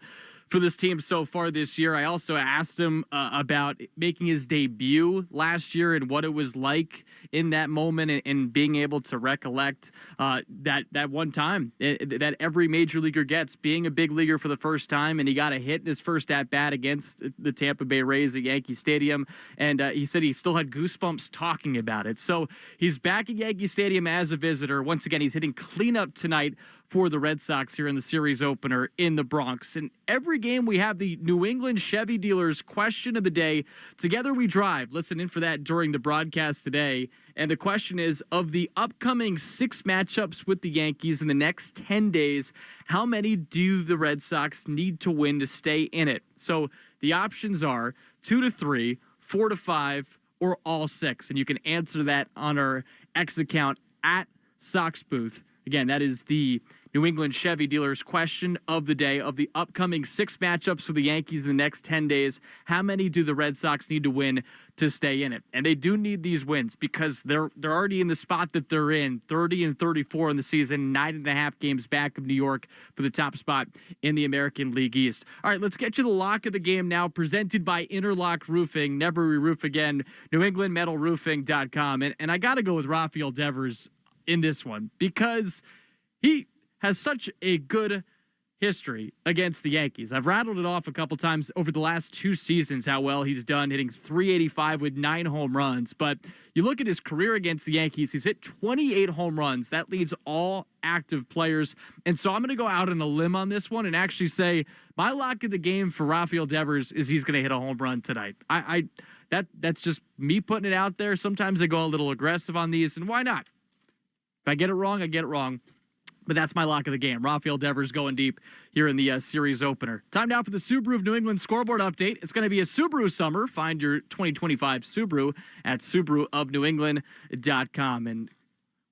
for this team so far this year. I also asked him about making his debut last year and what it was like in that moment, and being able to recollect that one time that every major leaguer gets, being a big leaguer for the first time. And he got a hit in his first at-bat against the Tampa Bay Rays at Yankee Stadium. And he said he still had goosebumps talking about it. So he's back at Yankee Stadium as a visitor. Once again, he's hitting cleanup tonight for the Red Sox here in the series opener in the Bronx. And every game we have the New England Chevy dealers question of the day. Together we drive. Listen in for that during the broadcast today. And the question is, of the upcoming 6 matchups with the Yankees in the next 10 days, how many do the Red Sox need to win to stay in it? So the options are 2-3, 4-5, or all 6. And you can answer that on our X account at Sox Booth. Again, that is the New England Chevy dealers question of the day. Of the upcoming 6 matchups for the Yankees in the next 10 days, how many do the Red Sox need to win to stay in it? And they do need these wins because they're already in the spot that they're in, 30-34 in the season, 9.5 games back of New York for the top spot in the American League East. All right, let's get you the lock of the game now, presented by Interlock Roofing. Never re-roof again. NewEnglandMetalRoofing.com. And I got to go with Rafael Devers in this one because he has such a good history against the Yankees. I've rattled it off a couple times over the last 2 seasons how well he's done, hitting .385 with 9 home runs. But you look at his career against the Yankees, he's hit 28 home runs. That leads all active players. And so I'm going to go out on a limb on this one and actually say my lock of the game for Rafael Devers is he's going to hit a home run tonight. That's just me putting it out there. Sometimes I go a little aggressive on these, and why not? If I get it wrong, I get it wrong. But that's my lock of the game. Rafael Devers going deep here in the series opener. Time now for the Subaru of New England scoreboard update. It's going to be a Subaru summer. Find your 2025 Subaru at SubaruofNewEngland.com. And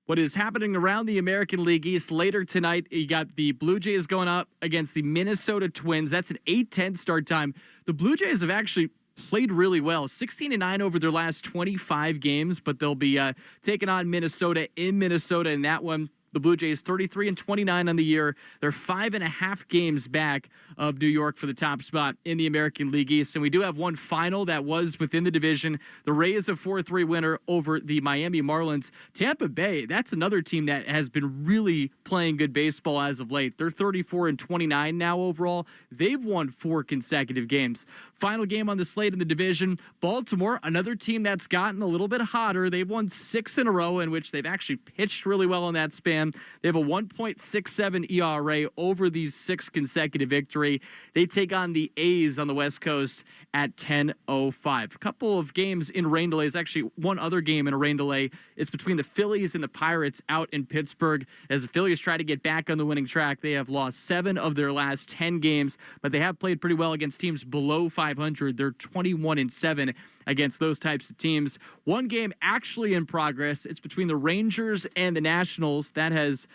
what is happening around the American League East later tonight, you got the Blue Jays going up against the Minnesota Twins. That's an 8:10 start time. The Blue Jays have actually played really well, 16-9 over their last 25 games, but they'll be taking on Minnesota in Minnesota in that one. The Blue Jays 33-29 on the year. They're 5.5 games back of New York for the top spot in the American League East. And we do have one final that was within the division. The Rays a 4-3 winner over the Miami Marlins. Tampa Bay, that's another team that has been really playing good baseball as of late. They're 34-29 now overall. They've won 4 consecutive games. Final game on the slate in the division. Baltimore, another team that's gotten a little bit hotter. They've won 6 in a row in which they've actually pitched really well in that span. fan. They have a 1.67 ERA over these 6 consecutive victory. They take on the A's on the West Coast at 10:05. A couple of games in rain delays. Actually, one other game in a rain delay. It's between the Phillies and the Pirates out in Pittsburgh. As the Phillies try to get back on the winning track, they have lost 7 of their last 10 games, but they have played pretty well against teams below 500. They're 21-7 against those types of teams. One game actually in progress. It's between the Rangers and the Nationals. That has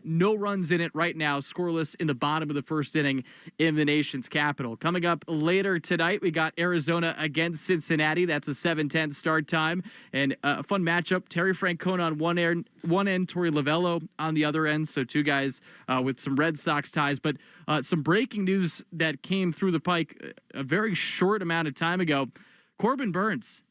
no runs in it right now, scoreless in the bottom of the first inning in the nation's capital. Coming up later tonight, we got Arizona against Cincinnati. That's a 7:10 start time. And a fun matchup. Terry Francona on one end, Torey Lovello on the other end. So 2 guys with some Red Sox ties. But some breaking news that came through the pike a very short amount of time ago. Corbin Burns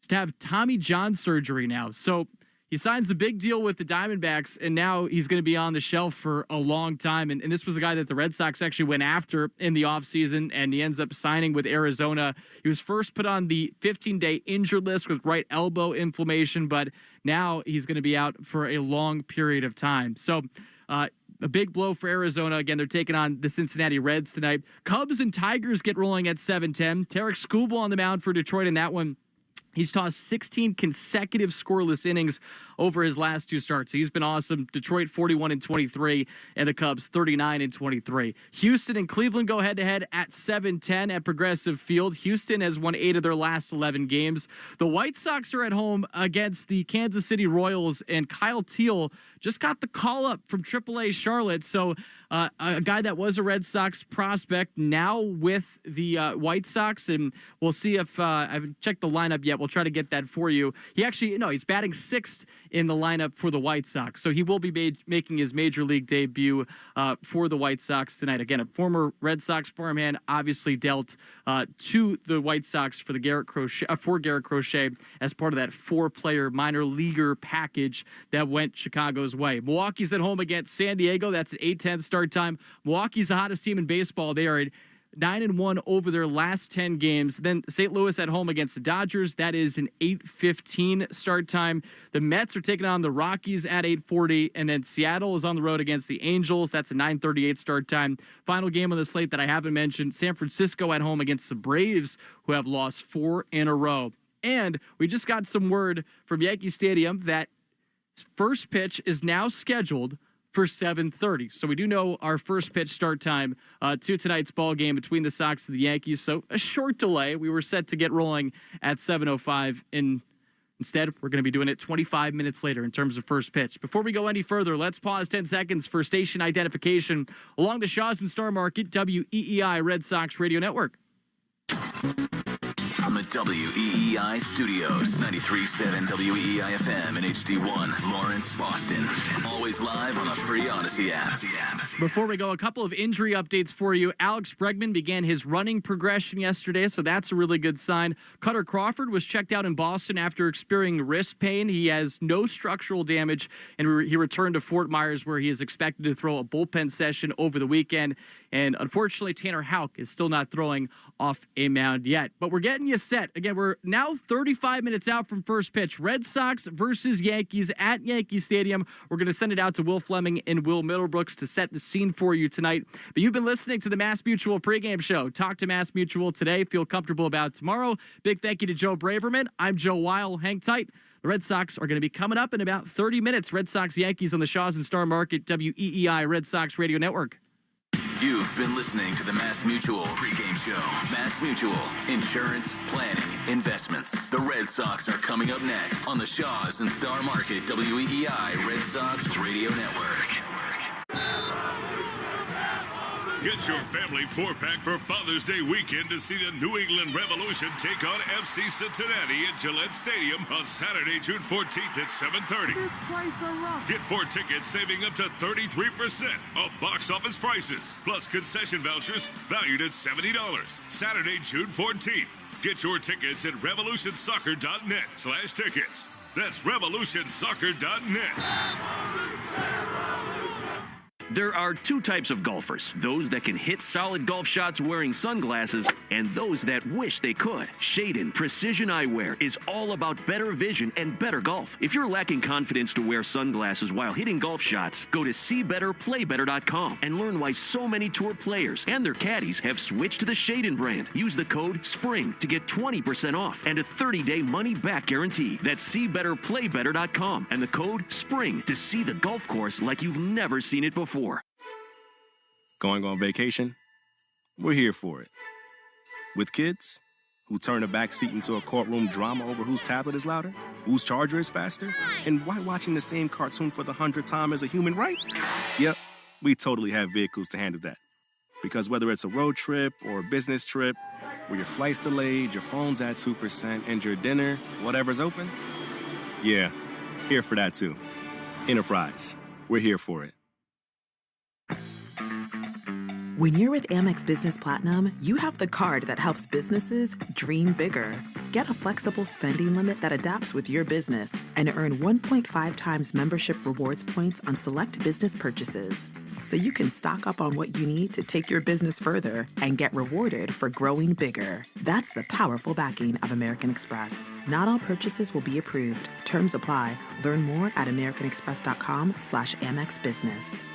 is to have Tommy John surgery now. So he signs a big deal with the Diamondbacks, and now he's going to be on the shelf for a long time. And this was a guy that the Red Sox actually went after in the offseason, and he ends up signing with Arizona. He was first put on the 15-day injured list with right elbow inflammation, but now he's going to be out for a long period of time. So a big blow for Arizona. Again, they're taking on the Cincinnati Reds tonight. Cubs and Tigers get rolling at 7:10. Tarek Skubal on the mound for Detroit in that one. He's tossed 16 consecutive scoreless innings over his last 2 starts. He's been awesome. Detroit 41-23 and the Cubs 39-23. Houston and Cleveland go head-to-head at 7:10 at Progressive Field. Houston has won 8 of their last 11 games. The White Sox are at home against the Kansas City Royals, and Kyle Teal just got the call up from AAA Charlotte. So a guy that was a Red Sox prospect now with the White Sox, and we'll see if I haven't checked the lineup yet. We'll try to get that for you. He's batting 6th in the lineup for the White Sox. So he will be making his major league debut for the White Sox tonight. Again, a former Red Sox farmhand, obviously dealt to the White Sox for Garrett Crochet as part of that 4-player minor leaguer package that went Chicago's way. Milwaukee's at home against San Diego. That's an 8:10 start time. Milwaukee's the hottest team in baseball. They are 9-1 over their last 10 games. Then St. Louis at home against the Dodgers. That is an 8:15 start time. The Mets are taking on the Rockies at 8:40, and then Seattle is on the road against the Angels. That's a 9:38 start time. Final game on the slate that I haven't mentioned, San Francisco at home against the Braves, who have lost 4 in a row. And we just got some word from Yankee Stadium that first pitch is now scheduled for 7:30. So we do know our first pitch start time to tonight's ball game between the Sox and the Yankees. So a short delay. We were set to get rolling at 7:05. Instead, we're going to be doing it 25 minutes later in terms of first pitch. Before we go any further, let's pause 10 seconds for station identification along the Shaws and Star Market, WEEI Red Sox Radio Network. From the WEEI studios, 93.7 WEEI FM and HD1, Lawrence, Boston. Always live on the free Odyssey app. Before we go, a couple of injury updates for you. Alex Bregman began his running progression yesterday, so that's a really good sign. Cutter Crawford was checked out in Boston after experiencing wrist pain. He has no structural damage, and he returned to Fort Myers, where he is expected to throw a bullpen session over the weekend. And unfortunately, Tanner Houck is still not throwing off a mound yet. But we're getting you set. Again, we're now 35 minutes out from first pitch. Red Sox versus Yankees at Yankee Stadium. We're going to send it out to Will Fleming and Will Middlebrooks to set the scene for you tonight. But you've been listening to the Mass Mutual pregame show. Talk to Mass Mutual today. Feel comfortable about tomorrow. Big thank you to Joe Braverman. I'm Joe Weil. Hang tight. The Red Sox are going to be coming up in about 30 minutes. Red Sox Yankees on the Shaws and Star Market, WEEI Red Sox Radio Network. You've been listening to the Mass Mutual pregame show. Mass Mutual, insurance, planning, investments. The Red Sox are coming up next on the Shaws and Star Market, WEEI Red Sox Radio Network. Get your family 4-pack for Father's Day weekend to see the New England Revolution take on FC Cincinnati at Gillette Stadium on Saturday, June 14th at 7:30. Get 4 tickets saving up to 33% of box office prices, plus concession vouchers valued at $70. Saturday, June 14th. Get your tickets at revolutionsoccer.net/tickets. That's revolutionsoccer.net. There are 2 types of golfers, those that can hit solid golf shots wearing sunglasses and those that wish they could. Shadon Precision Eyewear is all about better vision and better golf. If you're lacking confidence to wear sunglasses while hitting golf shots, go to SeeBetterPlayBetter.com and learn why so many tour players and their caddies have switched to the Shadon brand. Use the code SPRING to get 20% off and a 30-day money-back guarantee. That's SeeBetterPlayBetter.com and the code SPRING to see the golf course like you've never seen it before. Going on vacation? We're here for it. With kids who turn a backseat into a courtroom drama over whose tablet is louder, whose charger is faster, and why watching the same cartoon for the 100th time is a human right? Yep, we totally have vehicles to handle that. Because whether it's a road trip or a business trip, where your flight's delayed, your phone's at 2%, and your dinner, whatever's open, yeah, here for that too. Enterprise, we're here for it. When you're with Amex Business Platinum, you have the card that helps businesses dream bigger. Get a flexible spending limit that adapts with your business and earn 1.5 times membership rewards points on select business purchases. So you can stock up on what you need to take your business further and get rewarded for growing bigger. That's the powerful backing of American Express. Not all purchases will be approved. Terms apply. Learn more at americanexpress.com/Amex Business.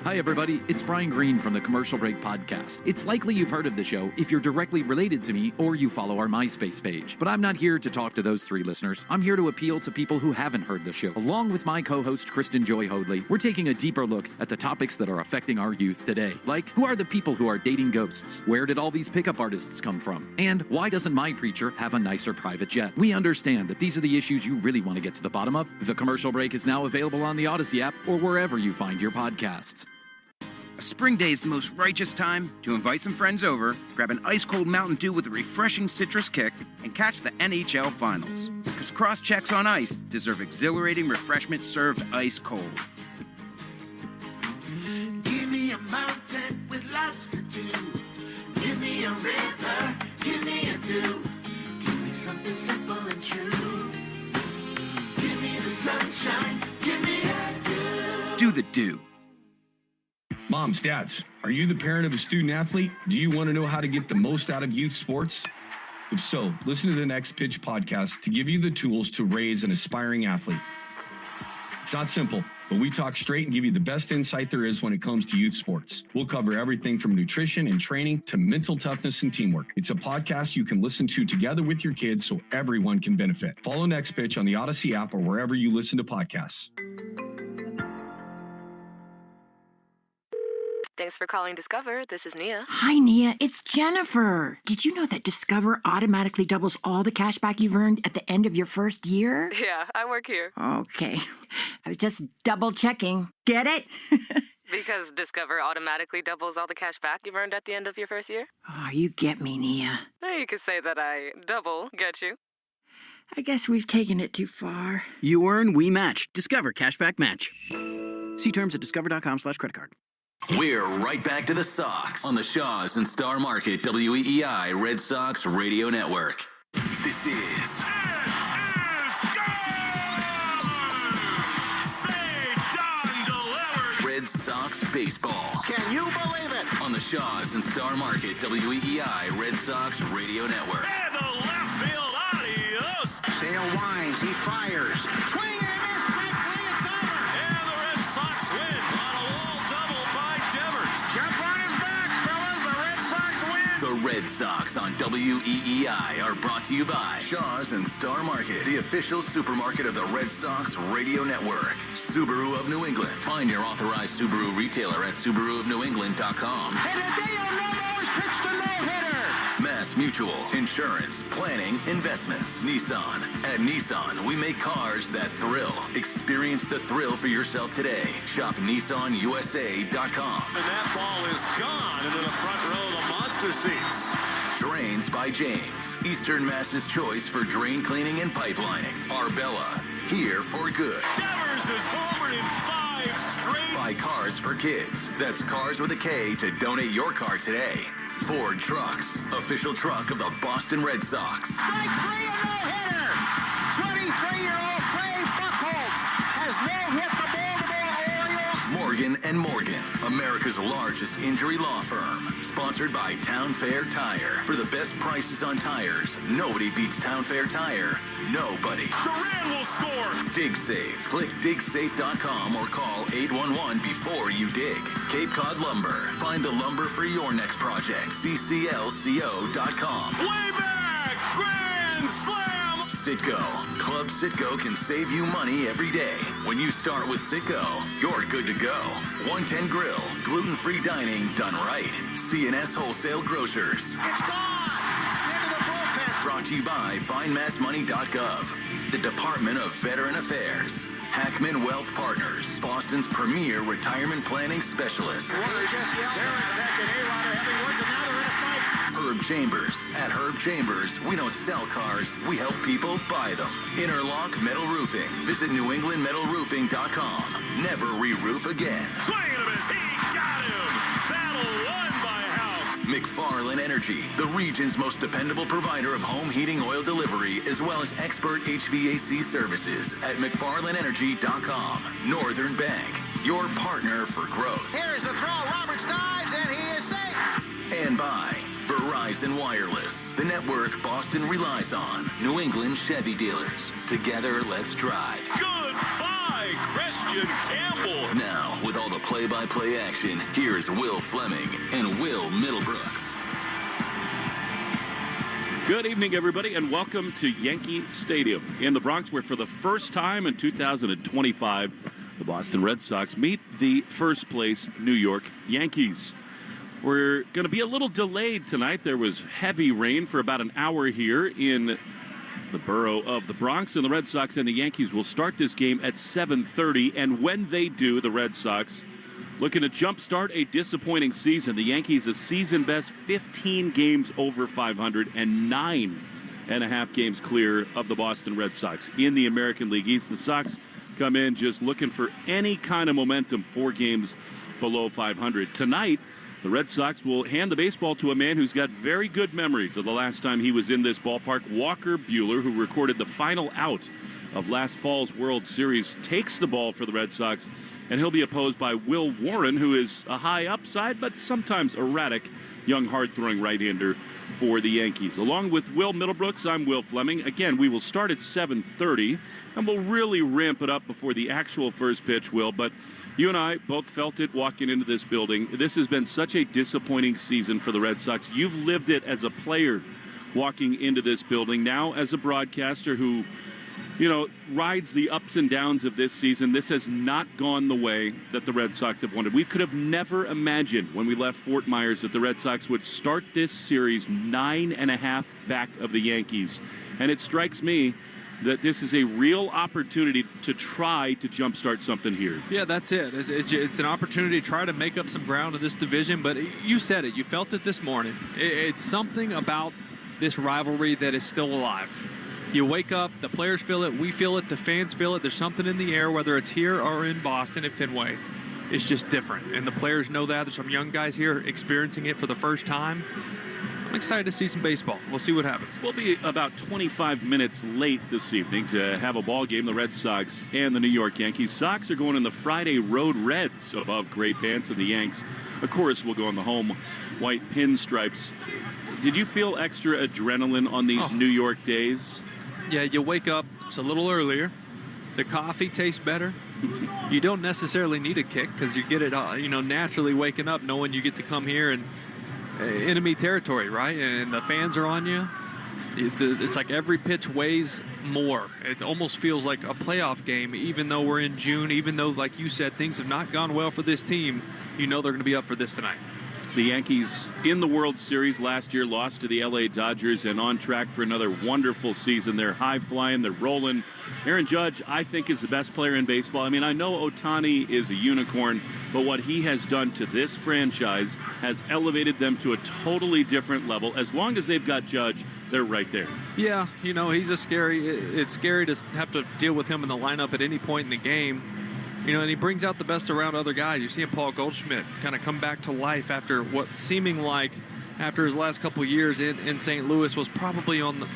Hi, everybody. It's Brian Green from the Commercial Break Podcast. It's likely you've heard of the show if you're directly related to me or you follow our MySpace page. But I'm not here to talk to those three listeners. I'm here to appeal to people who haven't heard the show. Along with my co-host, Kristen Joy Hoadley, we're taking a deeper look at the topics that are affecting our youth today. Like, who are the people who are dating ghosts? Where did all these pickup artists come from? And why doesn't my preacher have a nicer private jet? We understand that these are the issues you really want to get to the bottom of. The Commercial Break is now available on the Odyssey app or wherever you find your podcasts. Spring day is the most righteous time to invite some friends over, grab an ice-cold Mountain Dew with a refreshing citrus kick, and catch the NHL Finals. Because cross-checks on ice deserve exhilarating refreshment served ice-cold. Give me a mountain with lots to do. Give me a river, give me a dew. Give me something simple and true. Give me the sunshine, give me a dew. Do the dew. Moms, dads, are you the parent of a student athlete? Do you want to know how to get the most out of youth sports? If so, listen to the Next Pitch podcast to give you the tools to raise an aspiring athlete. It's not simple, but we talk straight and give you the best insight there is when it comes to youth sports. We'll cover everything from nutrition and training to mental toughness and teamwork. It's a podcast you can listen to together with your kids so everyone can benefit. Follow Next Pitch on the Odyssey app or wherever you listen to podcasts. Thanks for calling Discover. This is Nia. Hi, Nia. It's Jennifer. Did you know that Discover automatically doubles all the cash back you've earned at the end of your first year? Yeah, I work here. Okay. I was just double checking. Get it? Because Discover automatically doubles all the cash back you've earned at the end of your first year? Oh, you get me, Nia. You could say that I double get you. I guess we've taken it too far. You earn, we match. Discover Cashback Match. See terms at discover.com/creditcard. We're right back to the Sox on the Shaws and Star Market WEEI Red Sox Radio Network. This is Red Sox Baseball. Can you believe it? On the Shaws and Star Market WEEI Red Sox Radio Network. And the left field, adios. Sale winds, he fires. Swing and a miss, strike three, it's over. And the Red Sox win on a wall double by Devers. Jump on his back, fellas. The Red Sox win. The Red Sox on WEEI are brought to you by Shaws and Star Market, the official supermarket of the Red Sox Radio Network. Subaru of New England. Find your authorized Subaru retailer at SubaruofNewEngland.com. And Hideo Nomo has pitched a no-hitter. Mass Mutual, insurance, planning, investments. Nissan. At Nissan, we make cars that thrill. Experience the thrill for yourself today. Shop NissanUSA.com. And that ball is gone into the front row of the monster seats. Drains by James. Eastern Mass's choice for drain cleaning and pipelining. Arbella. Here for good. Devers is homered in 5 straight. Buy Cars for Kids. That's Cars with a K to donate your car today. Ford Trucks. Official truck of the Boston Red Sox. Strike three, a no-hitter. 23-year-old Clay Buchholz has no-hit the Baltimore Orioles. More Morgan & Morgan, America's largest injury law firm. Sponsored by Town Fair Tire. For the best prices on tires, nobody beats Town Fair Tire. Nobody. Duran will score. Dig Safe. Click digsafe.com or call 811 before you dig. Cape Cod Lumber. Find the lumber for your next project. cclco.com. Way back. Grand slam. Citgo. Club Citgo can save you money every day. When you start with Citgo, you're good to go. 110 Grill. Gluten-free dining done right. C&S Wholesale Grocers. It's gone! Into the bullpen. Brought to you by findmassmoney.gov. The Department of Veteran Affairs. Hackman Wealth Partners. Boston's premier retirement planning specialist. Warner just yelled. Darren Beck and A-Rod are having words, and now they're in a fight. Herb Chambers. At Herb Chambers, we don't sell cars, we help people buy them. Interlock Metal Roofing. Visit newenglandmetalroofing.com. Never re-roof again. Swing and a miss. He got him. Battle won by House. McFarland Energy, the region's most dependable provider of home heating oil delivery, as well as expert HVAC services at McFarlandEnergy.com. Northern Bank, your partner for growth. Here's the throw. Roberts dives, and he is safe. And by Verizon Wireless, the network Boston relies on. New England Chevy dealers. Together, let's drive. Goodbye, Christian Campbell. Now, with all the play-by-play action, here's Will Fleming and Will Middlebrooks. Good evening, everybody, and welcome to Yankee Stadium in the Bronx, where for the first time in 2025, the Boston Red Sox meet the first-place New York Yankees. We're going to be a little delayed tonight. There was heavy rain for about an hour here in the borough of the Bronx, and the Red Sox and the Yankees will start this game at 7:30, and when they do, the Red Sox looking to jumpstart a disappointing season. The Yankees a season-best 15 games over 500 and 9.5 games clear of the Boston Red Sox in the American League East. The Sox come in just looking for any kind of momentum, 4 games below 500. Tonight, the Red Sox will hand the baseball to a man who's got very good memories of the last time he was in this ballpark. Walker Buehler, who recorded the final out of last fall's World Series, takes the ball for the Red Sox, and he'll be opposed by Will Warren, who is a high upside but sometimes erratic young hard-throwing right-hander for the Yankees. Along with Will Middlebrooks, I'm Will Fleming. Again, we will start at 7:30, and we'll really ramp it up before the actual first pitch, Will, but you and I both felt it walking into this building. This has been such a disappointing season for the Red Sox. You've lived it as a player walking into this building. Now as a broadcaster who, rides the ups and downs of this season, this has not gone the way that the Red Sox have wanted. We could have never imagined when we left Fort Myers that the Red Sox would start this series 9.5 back of the Yankees. And it strikes me that this is a real opportunity to try to jumpstart something here. Yeah, that's it. It's an opportunity to try to make up some ground in this division, but you said it. You felt it this morning. It's something about this rivalry that is still alive. You wake up, the players feel it, we feel it, the fans feel it. There's something in the air, whether it's here or in Boston at Fenway. It's just different, and the players know that. There's some young guys here experiencing it for the first time. I'm excited to see some baseball. We'll see what happens. We'll be about 25 minutes late this evening to have a ball game, the Red Sox and the New York Yankees. Sox are going in the Friday Road Reds above Gray Pants, and the Yanks, of course, will go in the home white pinstripes. Did you feel extra adrenaline on these New York days? Yeah, you wake up just a little earlier. The coffee tastes better. You don't necessarily need a kick because you get it, naturally waking up knowing you get to come here and enemy territory, right? And the fans are on you. It's like every pitch weighs more. It almost feels like a playoff game, even though we're in June, even though, like you said, things have not gone well for this team. You know they're going to be up for this tonight. The Yankees in the World Series last year lost to the L.A. Dodgers and on track for another wonderful season. They're high-flying, they're rolling. Aaron Judge, I think, is the best player in baseball. I mean, I know Ohtani is a unicorn, but what he has done to this franchise has elevated them to a totally different level. As long as they've got Judge, they're right there. Yeah, he's it's scary to have to deal with him in the lineup at any point in the game. And he brings out the best around other guys. You see Paul Goldschmidt kind of come back to life after what seeming like after his last couple of years in St. Louis was probably on,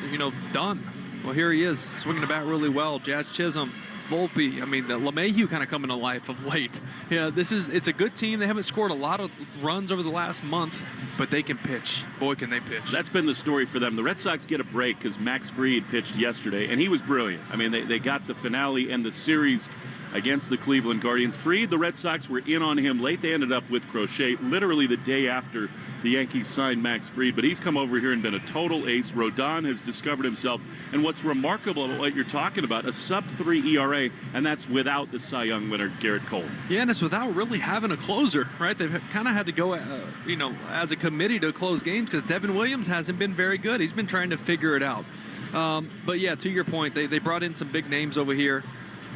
done. Well, here he is swinging the bat really well. Jazz Chisholm Volpe. I mean, the LeMahieu kind of coming to life of late. Yeah, it's a good team. They haven't scored a lot of runs over the last month, but they can pitch. Boy, can they pitch. That's been the story for them. The Red Sox get a break because Max Fried pitched yesterday, and he was brilliant. I mean, they got the finale and the series against the Cleveland Guardians. Fried, the Red Sox were in on him late. They ended up with Crochet literally the day after the Yankees signed Max Fried, but he's come over here and been a total ace. Rodon has discovered himself, and what's remarkable about what you're talking about, a sub-3 ERA, and that's without the Cy Young winner, Garrett Cole. Yeah, and it's without really having a closer, right? They've kind of had to go, as a committee to close games because Devin Williams hasn't been very good. He's been trying to figure it out. But yeah, to your point, they brought in some big names over here.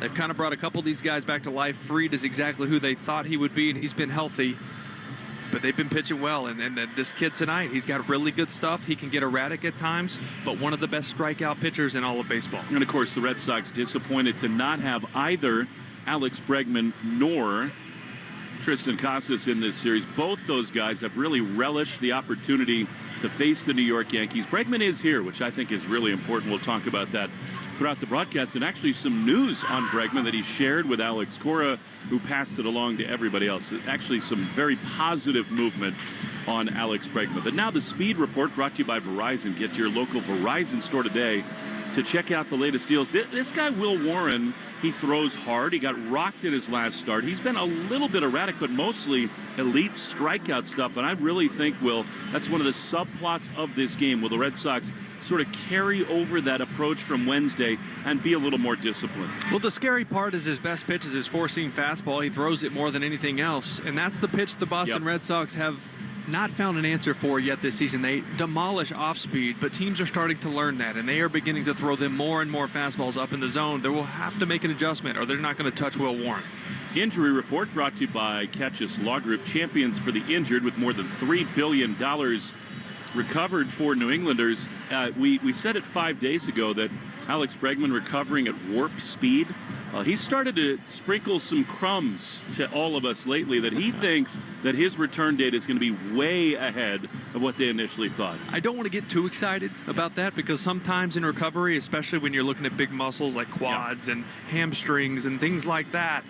They've kind of brought a couple of these guys back to life. Fried is exactly who they thought he would be, and he's been healthy. But they've been pitching well. And this kid tonight, he's got really good stuff. He can get erratic at times, but one of the best strikeout pitchers in all of baseball. And, of course, the Red Sox disappointed to not have either Alex Bregman nor Tristan Casas in this series. Both those guys have really relished the opportunity to face the New York Yankees. Bregman is here, which I think is really important. We'll talk about that throughout the broadcast, and actually some news on Bregman that he shared with Alex Cora, who passed it along to everybody else. Actually some very positive movement on Alex Bregman. But now the Speed Report, brought to you by Verizon. Get to your local Verizon store today to check out the latest deals. This guy, Will Warren, he throws hard. He got rocked in his last start. He's been a little bit erratic, but mostly elite strikeout stuff. And I really think, Will, that's one of the subplots of this game. Will the Red Sox sort of carry over that approach from Wednesday and be a little more disciplined? Well, the scary part is his best pitch is his four-seam fastball. He throws it more than anything else, and that's the pitch the Boston Red Sox have not found an answer for yet this season. They demolish off speed, but teams are starting to learn that, and they are beginning to throw them more and more fastballs up in the zone. They will have to make an adjustment, or they're not going to touch Will Warren. Injury report brought to you by Catchus Law Group, champions for the injured, with more than $3 billion recovered for New Englanders. We said it 5 days ago that Alex Bregman recovering at warp speed. He started to sprinkle some crumbs to all of us lately that he thinks that his return date is going to be way ahead of what they initially thought. I don't want to get too excited about that because sometimes in recovery, especially when you're looking at big muscles like quads and hamstrings and things like that,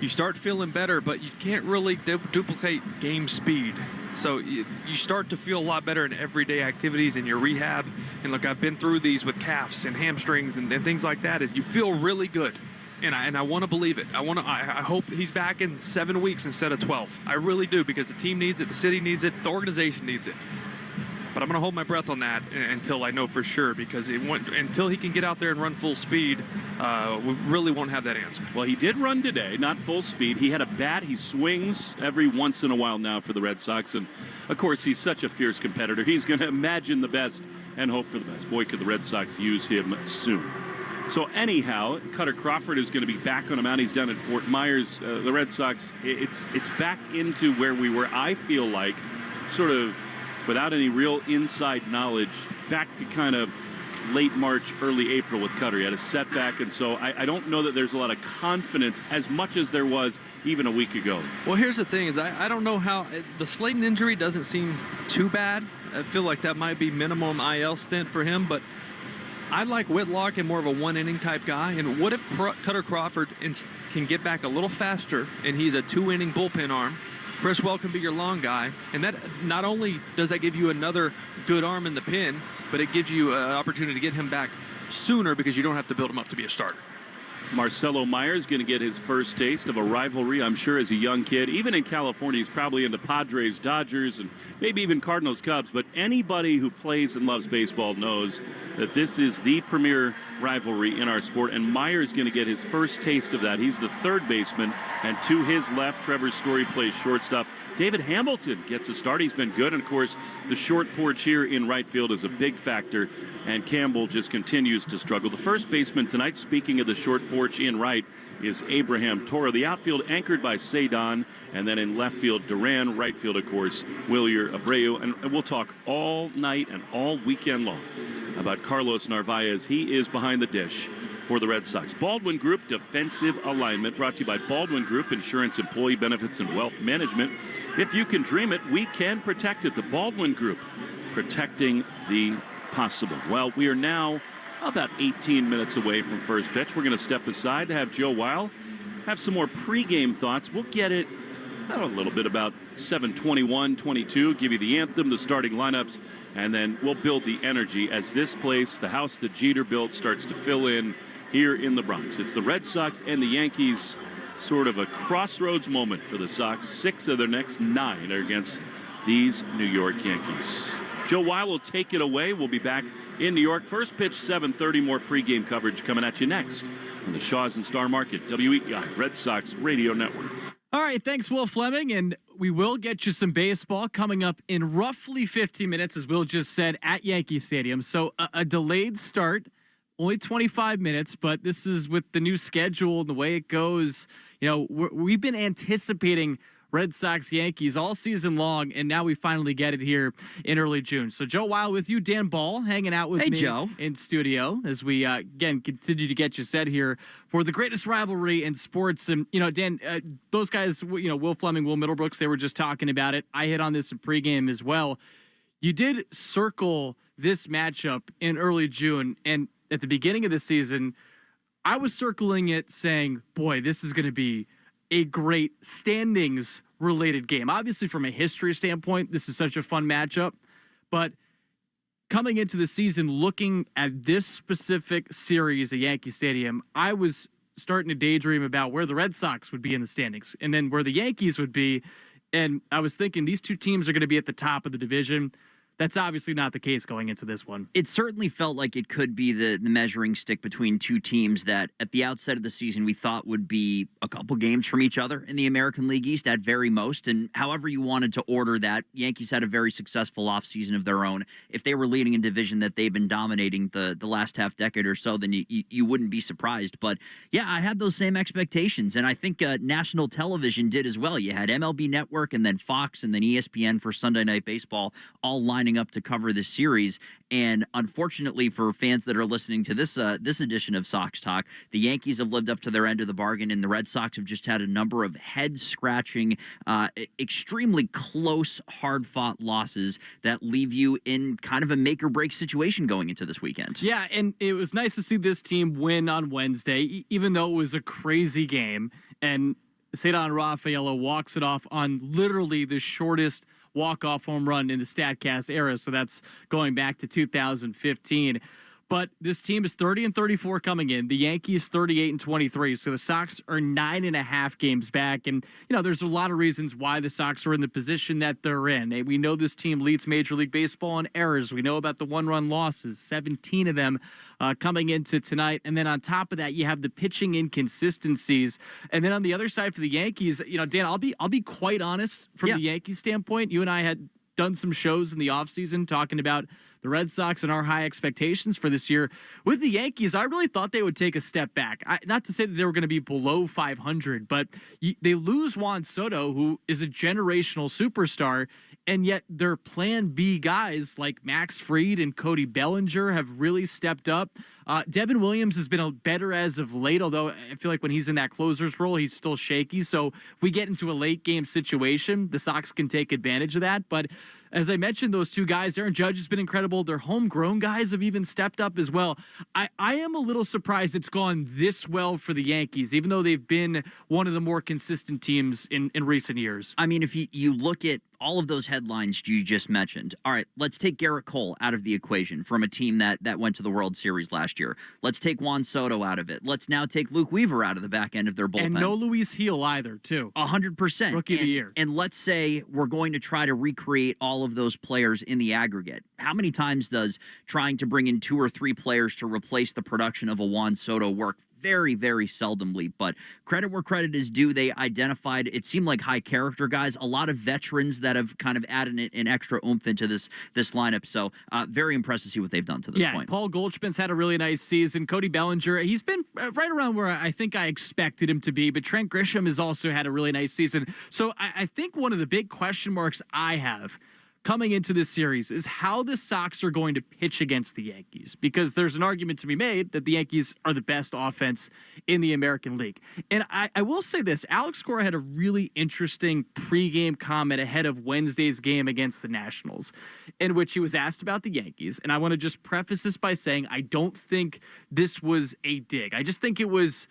you start feeling better, but you can't really duplicate game speed. So you start to feel a lot better in everyday activities in your rehab. And look, I've been through these with calves and hamstrings and things like that. You feel really good. And I want to believe it. I hope he's back in 7 weeks instead of 12. I really do, because the team needs it, the city needs it, the organization needs it. But I'm going to hold my breath on that until I know for sure, because until he can get out there and run full speed, we really won't have that answer. Well, he did run today, not full speed. He had a bat. He swings every once in a while now for the Red Sox. And, of course, he's such a fierce competitor. He's going to imagine the best and hope for the best. Boy, could the Red Sox use him soon. So anyhow, Cutter Crawford is going to be back on a mound. He's down at Fort Myers. The Red Sox, it's back into where we were, I feel like, sort of without any real inside knowledge, back to kind of late March, early April with Cutter. He had a setback, and so I don't know that there's a lot of confidence as much as there was even a week ago. Well, here's the thing is I don't know how the Slayton injury doesn't seem too bad. I feel like that might be minimum IL stint for him, but I like Whitlock and more of a one-inning type guy. And what if Cutter Crawford can get back a little faster and he's a 2-inning bullpen arm? Chris Well can be your long guy. And that not only does that give you another good arm in the pin, but it gives you an opportunity to get him back sooner because you don't have to build him up to be a starter. Marcelo Myers going to get his first taste of a rivalry, I'm sure, as a young kid. Even in California, he's probably into Padres, Dodgers, and maybe even Cardinals, Cubs. But anybody who plays and loves baseball knows that this is the premier rivalry in our sport. And Myers going to get his first taste of that. He's the third baseman. And to his left, Trevor Story plays shortstop. David Hamilton gets a start. He's been good. And, of course, the short porch here in right field is a big factor. And Campbell just continues to struggle. The first baseman tonight, speaking of the short porch in right, is Abraham Toro. The outfield anchored by Cedon. And then in left field, Duran. Right field, of course, Wilyer Abreu. And we'll talk all night and all weekend long about Carlos Narvaez. He is behind the dish for the Red Sox. Baldwin Group Defensive Alignment, brought to you by Baldwin Group Insurance, Employee Benefits, and Wealth Management. If you can dream it, we can protect it. The Baldwin Group, protecting the possible. Well, we are now about 18 minutes away from first pitch. We're going to step aside to have Joe Weil have some more pregame thoughts. We'll get it a little bit about 7:21, 22, give you the anthem, the starting lineups, and then we'll build the energy as this place, the house that Jeter built, starts to fill in here in the Bronx. It's the Red Sox and the Yankees, sort of a crossroads moment for the Sox. 6 of their next 9 are against these New York Yankees. Joe Weil will take it away. We'll be back in New York. First pitch, 7:30. More pregame coverage coming at you next on the Shaws and Star Market, WEI Red Sox Radio Network. All right, thanks, Will Fleming, and we will get you some baseball coming up in roughly 50 minutes, as Will just said, at Yankee Stadium. So a delayed start, only 25 minutes, but this is with the new schedule and the way it goes. You know, we've been anticipating Red Sox Yankees all season long, and now we finally get it here in early June. So Joe Weil with you, Dan Ball hanging out with me Joe. in studio as we again continue to get you set here for the greatest rivalry in sports. And you know, Dan, those guys, you know, Will Fleming, Will Middlebrooks, they were just talking about it. I hit on this in pregame as well. You did circle this matchup in early June, and at the beginning of the season, I was circling it saying, boy, this is going to be a great standings related game. Obviously, from a history standpoint, this is such a fun matchup, but coming into the season, looking at this specific series at Yankee Stadium, I was starting to daydream about where the Red Sox would be in the standings and then where the Yankees would be. And I was thinking these two teams are going to be at the top of the division. That's obviously not the case going into this one. It certainly felt like it could be the measuring stick between two teams that at the outset of the season we thought would be a couple games from each other in the American League East at very most. And however you wanted to order that, Yankees had a very successful offseason of their own. If they were leading a division that they've been dominating the last half decade or so, then you wouldn't be surprised. But yeah, I had those same expectations. And I think national television did as well. You had MLB Network and then Fox and then ESPN for Sunday Night Baseball all lining up to cover this series. And unfortunately for fans that are listening to this edition of Sox Talk, the Yankees have lived up to their end of the bargain, and the Red Sox have just had a number of head-scratching, extremely close, hard-fought losses that leave you in kind of a make-or-break situation going into this weekend. Yeah, and it was nice to see this team win on Wednesday, even though it was a crazy game. And Cedar Rafaela walks it off on literally the shortest walk-off home run in the StatCast era, so that's going back to 2015. But this team is 30-34 coming in. The Yankees 38-23. So the Sox are 9.5 games back. And, you know, there's a lot of reasons why the Sox are in the position that they're in. We know this team leads Major League Baseball in errors. We know about the one-run losses, 17 of them coming into tonight. And then on top of that, you have the pitching inconsistencies. And then on the other side for the Yankees, you know, Dan, I'll be quite honest from the Yankees standpoint. You and I had done some shows in the offseason talking about the Red Sox and our high expectations for this year. With the Yankees, I really thought they would take a step back. Not to say that they were going to be below 500, but they lose Juan Soto, who is a generational superstar, and yet their plan B guys like Max Fried and Cody Bellinger have really stepped up. Devin Williams has been better as of late, although I feel like when he's in that closer's role, he's still shaky. So if we get into a late game situation, the Sox can take advantage of that. But as I mentioned, those two guys, Aaron Judge has been incredible. Their homegrown guys have even stepped up as well. I am a little surprised it's gone this well for the Yankees, even though they've been one of the more consistent teams in recent years. I mean, if you look at all of those headlines you just mentioned, all right, let's take Garrett Cole out of the equation from a team that went to the World Series last year. Let's take Juan Soto out of it. Let's now take Luke Weaver out of the back end of their bullpen. And no Luis Gil either, too. 100%. Rookie of the year. And let's say we're going to try to recreate all of those players in the aggregate. How many times does trying to bring in 2 or 3 players to replace the production of a Juan Soto work? Very, very seldomly, but credit where credit is due. They identified, it seemed like high character guys, a lot of veterans that have kind of added an extra oomph into this lineup. So very impressed to see what they've done to this point. Paul Goldschmidt's had a really nice season. Cody Bellinger, he's been right around where I think I expected him to be, but Trent Grisham has also had a really nice season. So I think one of the big question marks I have coming into this series is how the Sox are going to pitch against the Yankees, because there's an argument to be made that the Yankees are the best offense in the American League. And I will say this, Alex Cora had a really interesting pregame comment ahead of Wednesday's game against the Nationals, in which he was asked about the Yankees. And I want to just preface this by saying I don't think this was a dig. I just think it was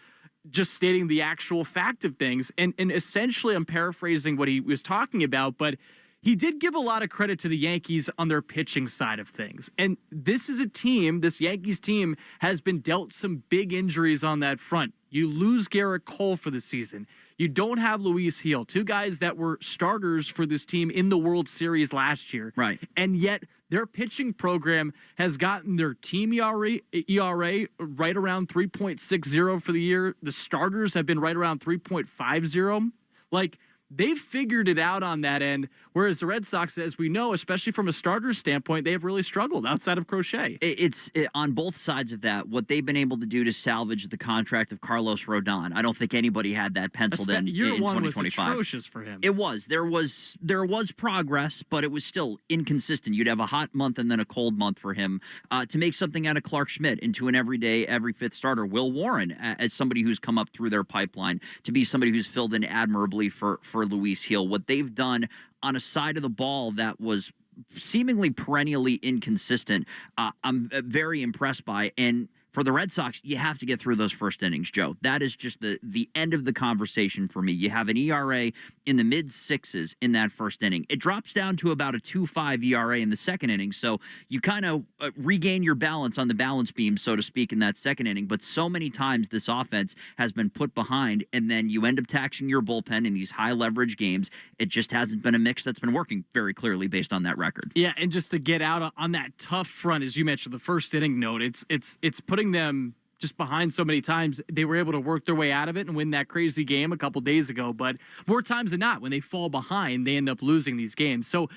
just stating the actual fact of things. And essentially, I'm paraphrasing what he was talking about, but he did give a lot of credit to the Yankees on their pitching side of things. And this is a team, this Yankees team, has been dealt some big injuries on that front. You lose Garrett Cole for the season. You don't have Luis Gil, two guys that were starters for this team in the World Series last year. Right. And yet their pitching program has gotten their team ERA right around 3.60 for the year. The starters have been right around 3.50. Like, they've figured it out on that end, whereas the Red Sox, as we know, especially from a starter standpoint, they have really struggled outside of Crochet. It's on both sides of that, what they've been able to do to salvage the contract of Carlos Rodon. I don't think anybody had that penciled in Year one 2025. was atrocious for him. It was. There was progress, but it was still inconsistent. You'd have a hot month and then a cold month for him. To make something out of Clark Schmidt into an everyday, every fifth starter, Will Warren, as somebody who's come up through their pipeline, to be somebody who's filled in admirably for Luis Gil. What they've done on a side of the ball that was seemingly perennially inconsistent, I'm very impressed by. And for the Red Sox, you have to get through those first innings, Joe. That is just the end of the conversation for me. You have an ERA in the mid-sixes in that first inning. It drops down to about a 2.5 ERA in the second inning, so you kind of regain your balance on the balance beam, so to speak, in that second inning. But so many times this offense has been put behind, and then you end up taxing your bullpen in these high-leverage games. It just hasn't been a mix that's been working very clearly based on that record. Yeah, and just to get out on that tough front, as you mentioned, the first inning note, it's putting them just behind so many times. They were able to work their way out of it and win that crazy game a couple days ago. But more times than not, when they fall behind, they end up losing these games. So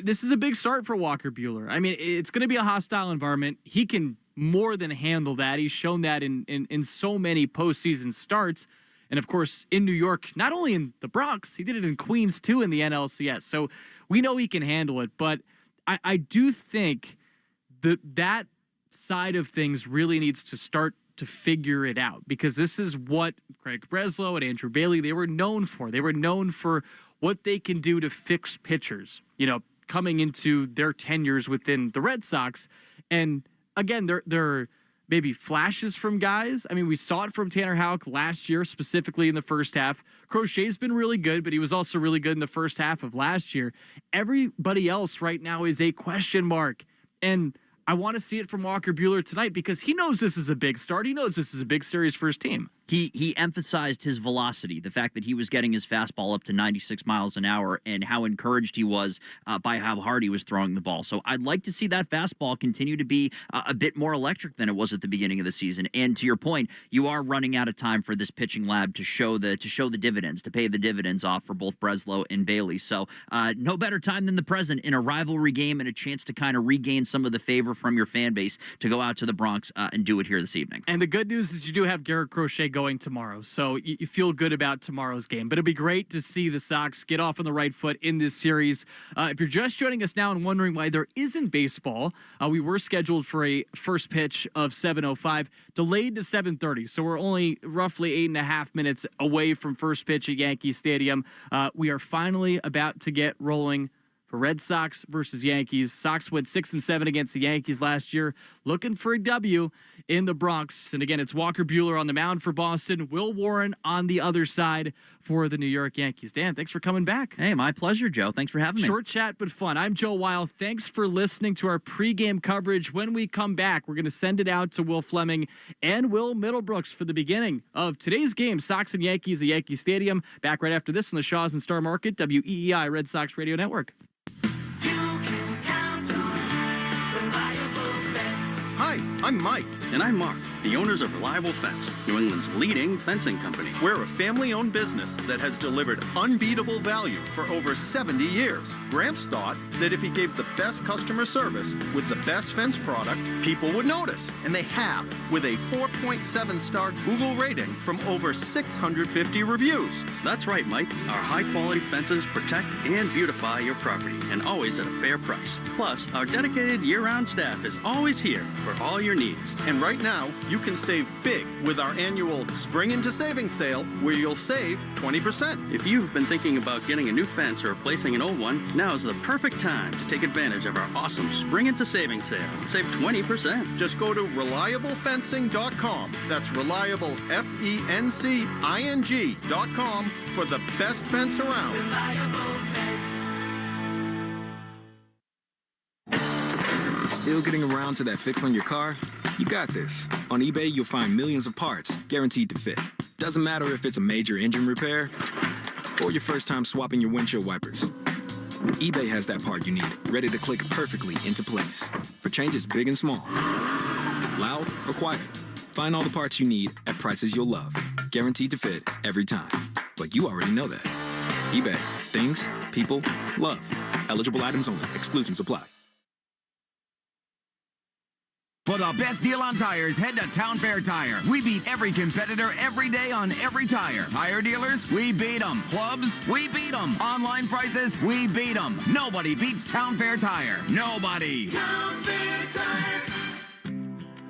this is a big start for Walker Buehler. I mean, it's going to be a hostile environment. He can more than handle that. He's shown that in so many postseason starts. And, of course, in New York, not only in the Bronx, he did it in Queens, too, in the NLCS. So we know he can handle it. But I do think that side of things really needs to start to figure it out, because this is what Craig Breslow and Andrew Bailey, they were known for. They were known for what they can do to fix pitchers, coming into their tenures within the Red Sox. And again, they're maybe flashes from guys. I mean, we saw it from Tanner Houck last year, specifically in the first half. Crochet's been really good, but he was also really good in the first half of last year. Everybody else right now is a question mark. And I want to see it from Walker Buehler tonight, because he knows this is a big start. He knows this is a big series for his team. He emphasized his velocity, the fact that he was getting his fastball up to 96 miles an hour, and how encouraged he was by how hard he was throwing the ball. So I'd like to see that fastball continue to be a bit more electric than it was at the beginning of the season. And to your point, you are running out of time for this pitching lab to show the dividends, to pay the dividends off for both Breslow and Bailey. So no better time than the present in a rivalry game, and a chance to kind of regain some of the favor from your fan base to go out to the Bronx and do it here this evening. And the good news is you do have Garrett Crochet going tomorrow, so you feel good about tomorrow's game. But it'd be great to see the Sox get off on the right foot in this series. If you're just joining us now and wondering why there isn't baseball, we were scheduled for a first pitch of 7:05, delayed to 7:30, so we're only roughly 8.5 minutes away from first pitch at Yankee Stadium. We are finally about to get rolling for Red Sox versus Yankees. Sox went 6-7 against the Yankees last year, looking for a W in the Bronx. And again, it's Walker Buehler on the mound for Boston, Will Warren on the other side for the New York Yankees. Dan, thanks for coming back. Hey, my pleasure, Joe. Thanks for having me. Short chat, but fun. I'm Joe Weil. Thanks for listening to our pregame coverage. When we come back, we're going to send it out to Will Fleming and Will Middlebrooks for the beginning of today's game, Sox and Yankees at Yankee Stadium. Back right after this on the Shaws and Star Market, WEEI Red Sox Radio Network. Hi, I'm Mike. And I'm Mark. the owners of Reliable Fence, New England's leading fencing company. We're a family-owned business that has delivered unbeatable value for over 70 years. Gramps thought that if he gave the best customer service with the best fence product, people would notice. And they have, with a 4.7-star Google rating from over 650 reviews. That's right, Mike. Our high-quality fences protect and beautify your property, and always at a fair price. Plus, our dedicated year-round staff is always here for all your needs. And right now, you can save big with our annual Spring Into Savings sale, where you'll save 20%. If you've been thinking about getting a new fence or replacing an old one, now's the perfect time to take advantage of our awesome Spring Into Savings sale and save 20%. Just go to reliablefencing.com. That's reliable, FENCING.com for the best fence around. Still getting around to that fix on your car? You got this. On eBay, you'll find millions of parts guaranteed to fit. Doesn't matter if it's a major engine repair or your first time swapping your windshield wipers. eBay has that part you need, ready to click perfectly into place for changes big and small. Loud or quiet. Find all the parts you need at prices you'll love. Guaranteed to fit every time. But you already know that. eBay. Things, people, love. Eligible items only. Exclusions apply. For the best deal on tires, head to Town Fair Tire. We beat every competitor every day on every tire. Tire dealers, we beat them. Clubs, we beat them. Online prices, we beat them. Nobody beats Town Fair Tire. Nobody. Town Fair Tire.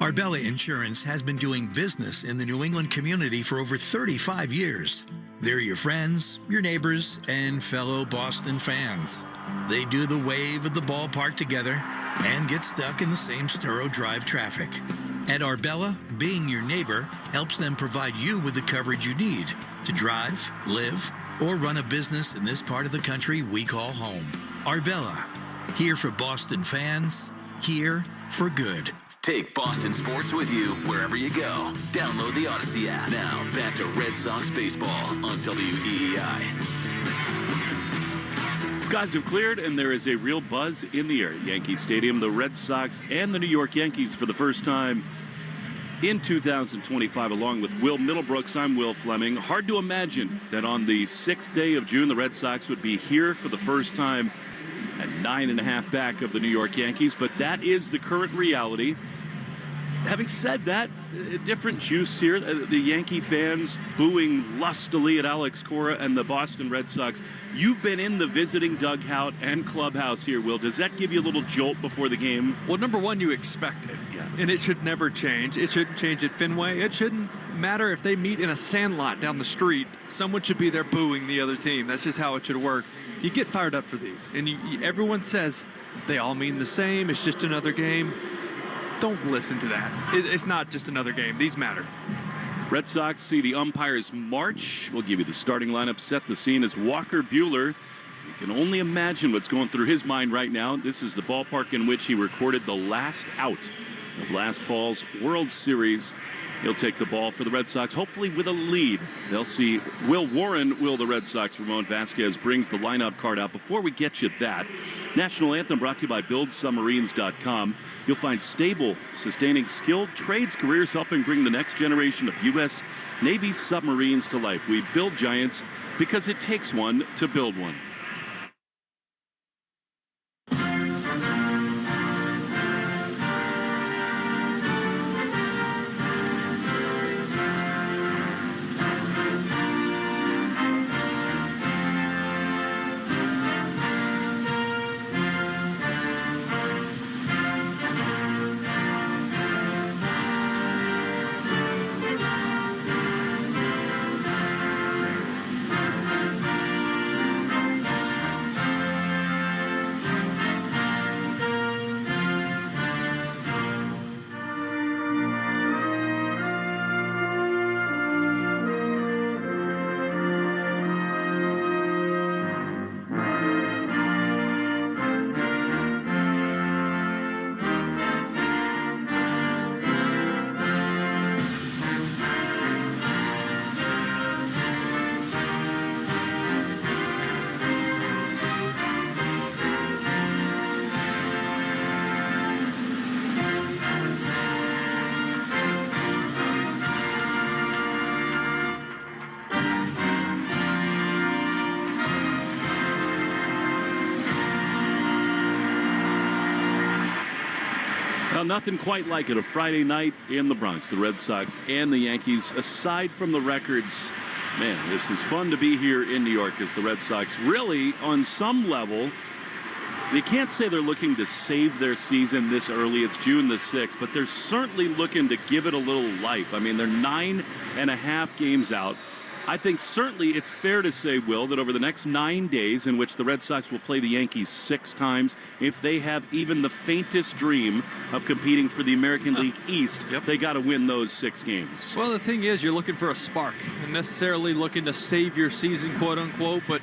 Arbella Insurance has been doing business in the New England community for over 35 years. They're your friends, your neighbors, and fellow Boston fans. They do the wave at the ballpark together and get stuck in the same Storrow Drive traffic. At Arbella, being your neighbor helps them provide you with the coverage you need to drive, live, or run a business in this part of the country we call home. Arbella, here for Boston fans, here for good. Take Boston sports with you wherever you go. Download the Odyssey app. Now, back to Red Sox baseball on WEEI. Skies have cleared, and there is a real buzz in the air at Yankee Stadium. The Red Sox and the New York Yankees for the first time in 2025, along with Will Middlebrooks. I'm Will Fleming. Hard to imagine that on the 6th day of June, the Red Sox would be here for the first time at 9.5 back of the New York Yankees, but that is the current reality. Having said that, a different juice here. The Yankee fans booing lustily at Alex Cora and the Boston Red Sox. You've been in the visiting dugout and clubhouse here, Will. Does that give you a little jolt before the game? Well, number one, you expect it. Yeah. And it should never change. It shouldn't change at Fenway. It shouldn't matter if they meet in a sandlot down the street. Someone should be there booing the other team. That's just how it should work. You get fired up for these. And everyone says they all mean the same. It's just another game. Don't listen to that. It's not just another game. These matter. Red Sox see the umpires march. We'll give you the starting lineup. Set the scene as Walker Buehler. You can only imagine what's going through his mind right now. This is the ballpark in which he recorded the last out of last fall's World Series. He'll take the ball for the Red Sox, hopefully with a lead. They'll see Will Warren will the Red Sox. Ramon Vasquez brings the lineup card out. Before we get you that, National Anthem brought to you by BuildSubmarines.com. You'll find stable, sustaining, skilled trades careers helping bring the next generation of U.S. Navy submarines to life. We build giants because it takes one to build one. Well, nothing quite like it. A Friday night in the Bronx. The Red Sox and the Yankees. Aside from the records, man, this is fun to be here in New York as the Red Sox really, on some level, they can't say they're looking to save their season this early. It's June the 6th, but they're certainly looking to give it a little life. I mean, they're 9.5 games out. I think certainly it's fair to say, Will, that over the next 9 days in which the Red Sox will play the Yankees 6 times, if they have even the faintest dream of competing for the American League East, they got to win those 6 games. Well, the thing is, you're looking for a spark and necessarily looking to save your season, quote unquote. But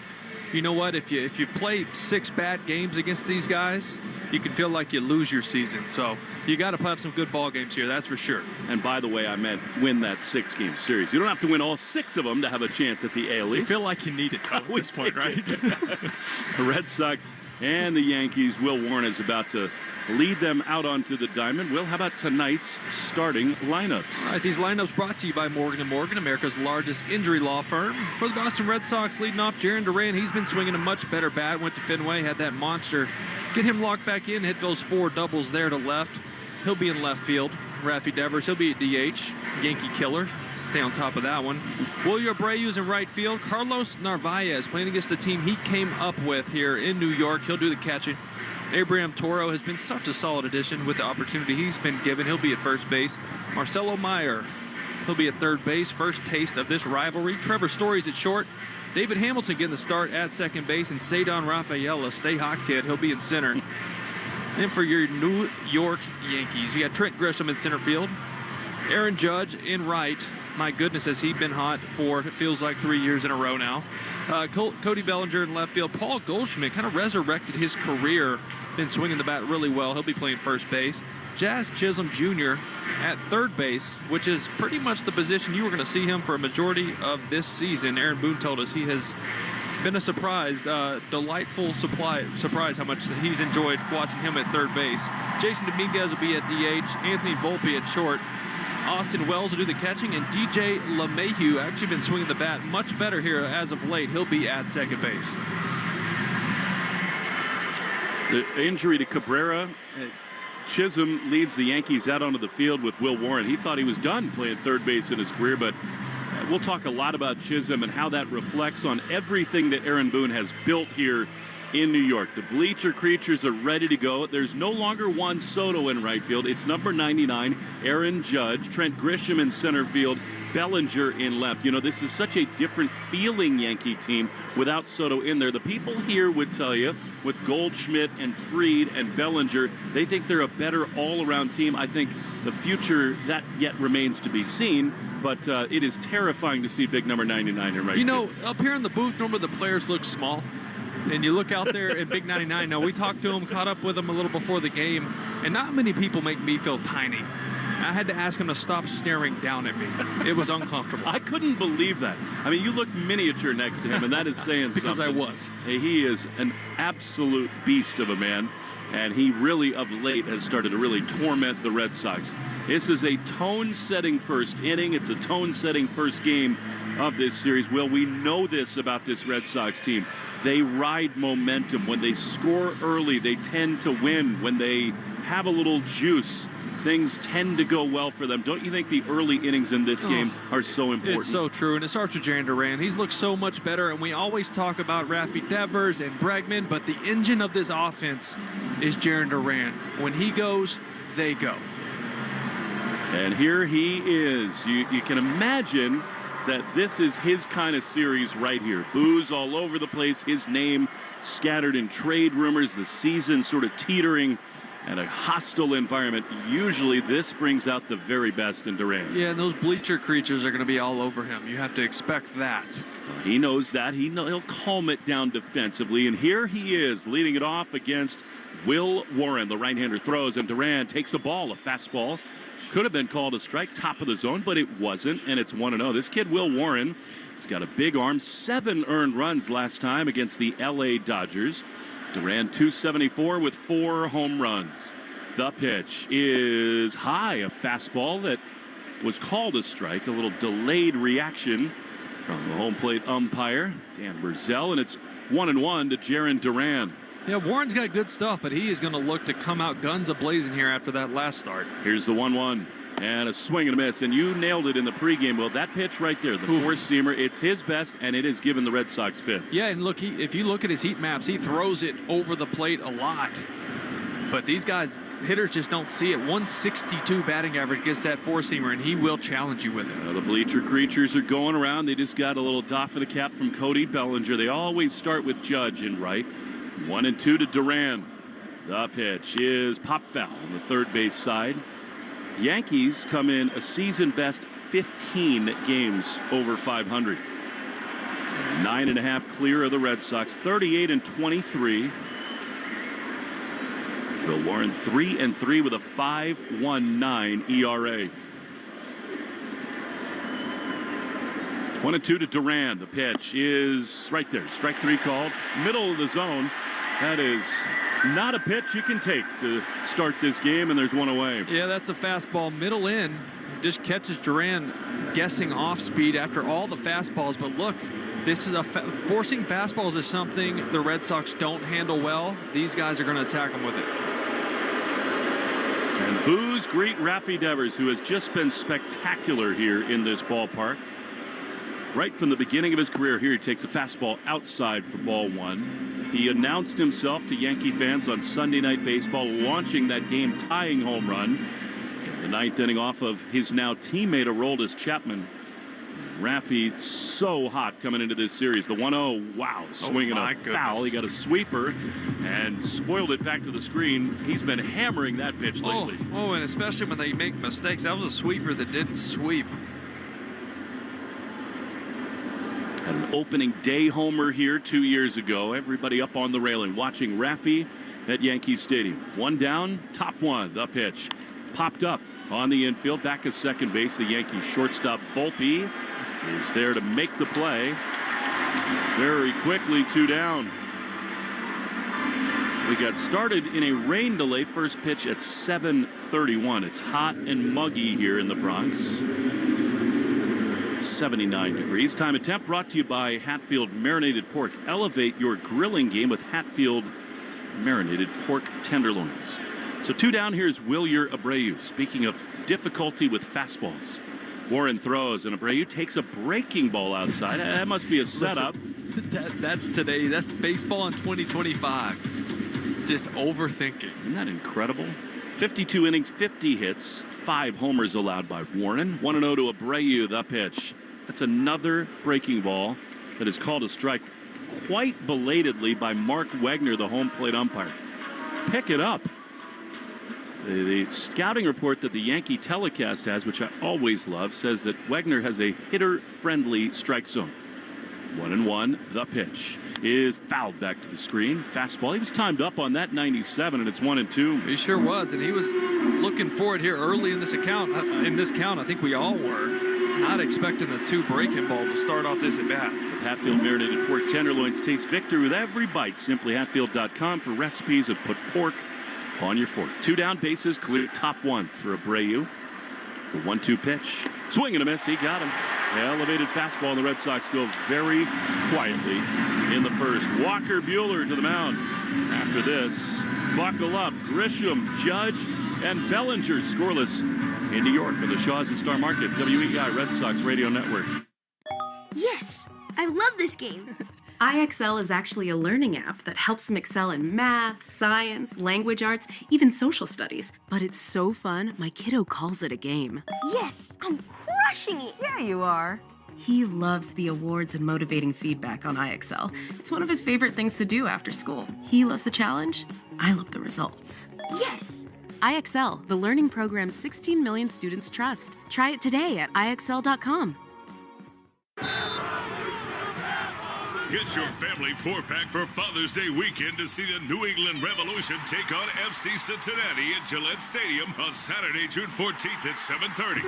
you know what? If you play 6 bad games against these guys, you can feel like you lose your season. So you got to have some good ball games here, that's for sure. And by the way, I meant win that 6-game series. You don't have to win all 6 of them to have a chance at the AL East. You feel like you need it at this point, right? The Red Sox and the Yankees. Will Warren is about to lead them out onto the diamond. Will, how about tonight's starting lineups? All right, these lineups brought to you by Morgan & Morgan, America's largest injury law firm. For the Boston Red Sox, leading off Jarren Duran. He's been swinging a much better bat. Went to Fenway, had that monster. Get him locked back in, hit those 4 doubles there to left. He'll be in left field. Rafi Devers, he'll be at DH. Yankee killer. Stay on top of that one. William Abreu's in right field. Carlos Narvaez playing against the team he came up with here in New York. He'll do the catching. Abraham Toro has been such a solid addition with the opportunity he's been given. He'll be at first base. Marcelo Meyer, he'll be at third base. First taste of this rivalry. Trevor Story's at short. David Hamilton getting the start at second base. And Cedon Rafaela, stay hot kid. He'll be in center. And for your New York Yankees, you got Trent Grisham in center field. Aaron Judge in right. My goodness, has he been hot for, it feels like 3 years in a row now. Cody Bellinger in left field. Paul Goldschmidt kind of resurrected his career. Been swinging the bat really well. He'll be playing first base. Jazz Chisholm Jr. at third base, which is pretty much the position you were going to see him for a majority of this season. Aaron Boone told us he has been a surprise, delightful surprise how much he's enjoyed watching him at third base. Jason Dominguez will be at DH. Anthony Volpe at short. Austin Wells will do the catching, and DJ LeMahieu actually been swinging the bat much better here as of late. He'll be at second base. The injury to Cabrera. Chisholm leads the Yankees out onto the field with Will Warren. He thought he was done playing third base in his career, but we'll talk a lot about Chisholm and how that reflects on everything that Aaron Boone has built here in New York. The bleacher creatures are ready to go. There's no longer Juan Soto in right field. It's number 99, Aaron Judge, Trent Grisham in center field, Bellinger in left. You know, this is such a different feeling Yankee team without Soto in there. The people here would tell you, with Goldschmidt and Fried and Bellinger, they think they're a better all-around team. I think the future, that yet remains to be seen, but it is terrifying to see big number 99 in right field. You know, up here in the booth, normally the players look small. And you look out there at Big 99. Now, we talked to him, caught up with him a little before the game, and not many people make me feel tiny. I had to ask him to stop staring down at me. It was uncomfortable. I couldn't believe that. I mean, you look miniature next to him, and that is saying because something. I was. He is an absolute beast of a man, and he really, of late, has started to really torment the Red Sox. This is a tone-setting first inning. It's a tone-setting first game of this series. Will, we know this about this Red Sox team. They ride momentum. When they score early, they tend to win. When they have a little juice, things tend to go well for them. Don't you think the early innings in this game are so important? It's so true, and it starts with Jarren Duran. He's looked so much better, and we always talk about Rafi Devers and Bregman, but the engine of this offense is Jarren Duran. When he goes, they go. And here he is. You can imagine that this is his kind of series right here. Boos all over the place, his name scattered in trade rumors, the season sort of teetering, and a hostile environment. Usually this brings out the very best in Duran. Yeah, and those bleacher creatures are going to be all over him. You have to expect that. He knows that. He'll calm it down defensively, and here he is leading it off against Will Warren. The right-hander throws, and Duran takes the ball, a fastball. Could have been called a strike, top of the zone, but it wasn't, and it's 1-0. This kid, Will Warren, has got a big arm. 7 earned runs last time against the L.A. Dodgers. Duran, 274 with 4 home runs. The pitch is high, a fastball that was called a strike. A little delayed reaction from the home plate umpire, Dan Burzell, and it's 1-1 to Jarren Duran. Yeah, Warren's got good stuff, but he is going to look to come out guns a-blazing here after that last start. Here's the 1-1. And a swing and a miss. And you nailed it in the pregame. Well, that pitch right there, the four-seamer, it's his best, and it is given the Red Sox fits. Yeah, and look, if you look at his heat maps, he throws it over the plate a lot. But these guys, hitters just don't see it. 162 batting average gets that four-seamer, and he will challenge you with it. The bleacher creatures are going around. They just got a little doff of the cap from Cody Bellinger. They always start with Judge in right. 1-2 to Duran. The pitch is pop foul on the third base side. Yankees come in a season-best 15 games over 500. 9.5 clear of the Red Sox, 38-23. Bill Warren 3-3 with a 5.19 ERA. 1-2 to Duran. The pitch is right there. Strike three called. Middle of the zone. That is not a pitch you can take to start this game, and there's one away. Yeah, that's a fastball middle in. Just catches Duran guessing off speed after all the fastballs. But look, this is forcing fastballs is something the Red Sox don't handle well. These guys are going to attack them with it. And boos greet Rafi Devers, who has just been spectacular here in this ballpark. Right from the beginning of his career here, he takes a fastball outside for ball one. He announced himself to Yankee fans on Sunday Night Baseball, launching that game-tying home run in the ninth inning off of his now teammate Aroldis Chapman. Rafi so hot coming into this series. The 1-0, wow, swinging a foul. He got a sweeper and spoiled it back to the screen. He's been hammering that pitch lately. Oh, and especially when they make mistakes. That was a sweeper that didn't sweep. Had an opening day homer here 2 years ago. Everybody up on the railing watching Rafi at Yankee Stadium. One down, top one. The pitch popped up on the infield. Back at second base, the Yankees shortstop Volpe is there to make the play. Very quickly, two down. We got started in a rain delay. First pitch at 7:31. It's hot and muggy here in the Bronx. 79 degrees. Time and temp brought to you by Hatfield Marinated Pork. Elevate your grilling game with Hatfield Marinated Pork Tenderloins. So two down, here's Wilyer Abreu. Speaking of difficulty with fastballs. Warren throws, and Abreu takes a breaking ball outside. That must be a setup. That's today. That's baseball in 2025. Just overthinking. Isn't that incredible? 52 innings, 50 hits, 5 homers allowed by Warren. 1-0 to Abreu, the pitch. That's another breaking ball that is called a strike quite belatedly by Mark Wegner, the home plate umpire. Pick it up. The scouting report that the Yankee telecast has, which I always love, says that Wegner has a hitter-friendly strike zone. 1-1, the pitch is fouled back to the screen. Fastball. He was timed up on that 97, and it's 1-2. He sure was, and he was looking for it here early in this account. In this count, I think we all were not expecting the two breaking balls to start off this at bat. With Hatfield Marinated Pork Tenderloins, taste victory with every bite. Simply Hatfield.com for recipes of put pork on your fork. Two down, bases clear. Top one for Abreu. The 1-2 pitch. Swing and a miss. He got him. Elevated fastball. The Red Sox go very quietly in the first. Walker Buehler to the mound. After this, buckle up. Grisham, Judge, and Bellinger scoreless in New York on the Shaw's and Star Market. WEI Red Sox Radio Network. Yes, I love this game. IXL is actually a learning app that helps them excel in math, science, language arts, even social studies. But it's so fun, my kiddo calls it a game. Yes, I'm crushing it. Yeah, you are. He loves the awards and motivating feedback on IXL. It's one of his favorite things to do after school. He loves the challenge. I love the results. Yes. IXL, the learning program 16 million students trust. Try it today at IXL.com. Get your family 4-pack for Father's Day weekend to see the New England Revolution take on FC Cincinnati at Gillette Stadium on Saturday, June 14th at 7:30.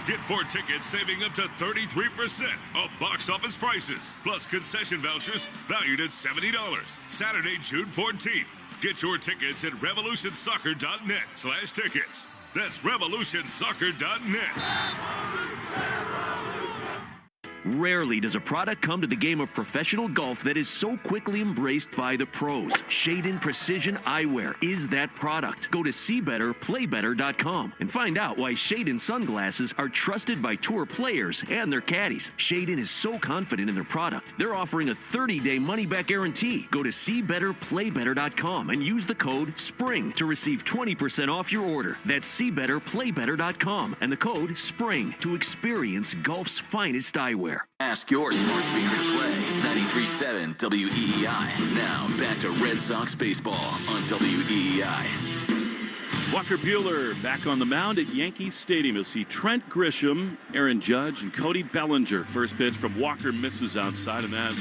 Get 4 tickets saving up to 33% of box office prices, plus concession vouchers valued at $70. Saturday, June 14th. Get your tickets at revolutionsoccer.net/tickets. That's revolutionsoccer.net. Rarely does a product come to the game of professional golf that is so quickly embraced by the pros. Shade-In Precision Eyewear is that product. Go to SeeBetterPlayBetter.com and find out why Shade-In sunglasses are trusted by tour players and their caddies. Shade-In is so confident in their product, they're offering a 30-day money-back guarantee. Go to SeeBetterPlayBetter.com and use the code SPRING to receive 20% off your order. That's SeeBetterPlayBetter.com and the code SPRING to experience golf's finest eyewear. Ask your smart speaker to play 93.7 WEEI. Now back to Red Sox baseball on WEEI. Walker Buehler back on the mound at Yankee Stadium. You'll see Trent Grisham, Aaron Judge, and Cody Bellinger. First pitch from Walker misses outside, and that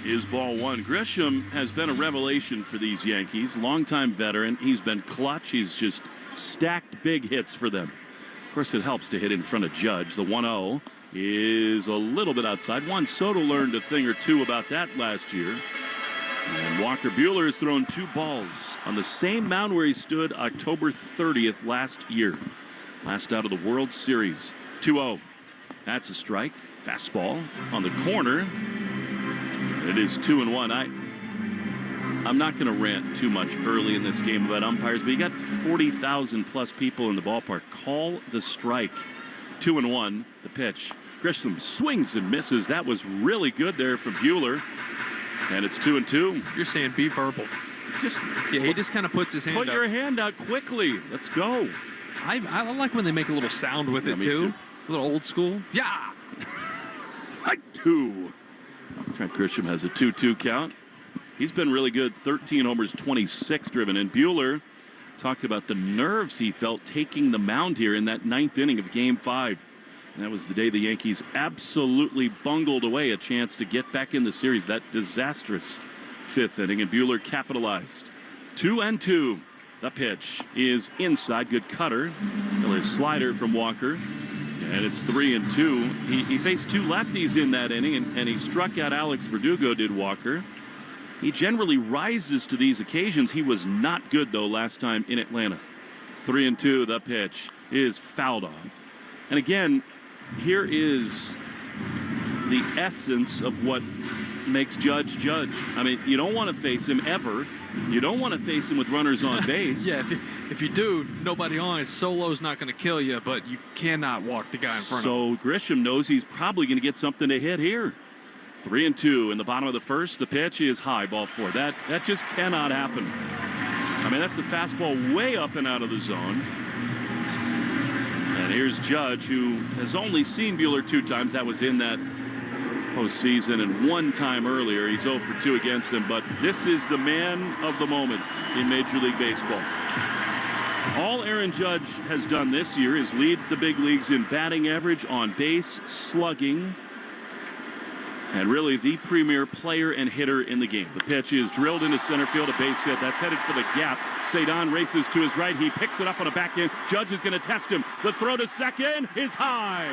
is ball one. Grisham has been a revelation for these Yankees. Longtime veteran. He's been clutch. He's just stacked big hits for them. Of course, it helps to hit in front of Judge. The 1-0 is a little bit outside. Juan Soto learned a thing or two about that last year. And Walker Buehler has thrown 2 balls on the same mound where he stood October 30th last year. Last out of the World Series. 2-0. That's a strike. Fastball on the corner. It is 2-1. I'm not going to rant too much early in this game about umpires, but you got 40,000 plus people in the ballpark. Call the strike. 2-1, the pitch. Grisham swings and misses. That was really good there from Buehler. And it's 2-2. You're saying be verbal. He just kind of puts his hand up. Put your hand out quickly. Let's go. I like when they make a little sound with it, too. A little old school. Yeah. I do. Trent Grisham has a 2-2 count. He's been really good. 13 homers, 26 driven in. Buehler talked about the nerves he felt taking the mound here in that 9th inning of Game 5. And that was the day the Yankees absolutely bungled away a chance to get back in the series. That disastrous 5th inning, and Buehler capitalized. 2-2. The pitch is inside. Good cutter. A slider from Walker. And it's 3-2. He faced 2 lefties in that inning, and he struck out Alex Verdugo, did Walker. He generally rises to these occasions. He was not good, though, last time in Atlanta. 3-2. The pitch is fouled off. And again, here is the essence of what makes Judge Judge. I mean, you don't want to face him ever. You don't want to face him with runners on base. Yeah, if you do, nobody on it. Solo's not going to kill you, but you cannot walk the guy in front of him. So Grisham knows he's probably going to get something to hit here. 3-2 in the bottom of the first. The pitch is high, ball 4. That just cannot happen. I mean, that's a fastball way up and out of the zone. And here's Judge, who has only seen Buehler 2 times. That was in that postseason, and 1 time earlier. He's 0 for 2 against him, but this is the man of the moment in Major League Baseball. All Aaron Judge has done this year is lead the big leagues in batting average, on base, slugging, and really the premier player and hitter in the game. The pitch is drilled into center field, a base hit. That's headed for the gap. Cedon races to his right. He picks it up on a backhand. Judge is going to test him. The throw to second is high.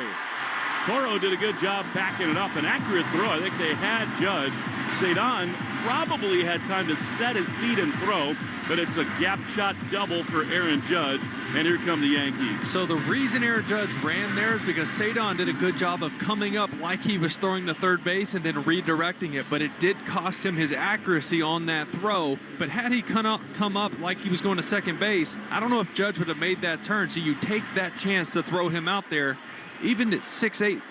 Toro did a good job backing it up. An accurate throw. I think they had Judge. Cedon probably had time to set his feet and throw, but it's a gap shot double for Aaron Judge, and here come the Yankees. So the reason Aaron Judge ran there is because Cedon did a good job of coming up like he was throwing to third base and then redirecting it, but it did cost him his accuracy on that throw. But had he come up like he was going to second base, I don't know if Judge would have made that turn. So you take that chance to throw him out there. Even at 6'8",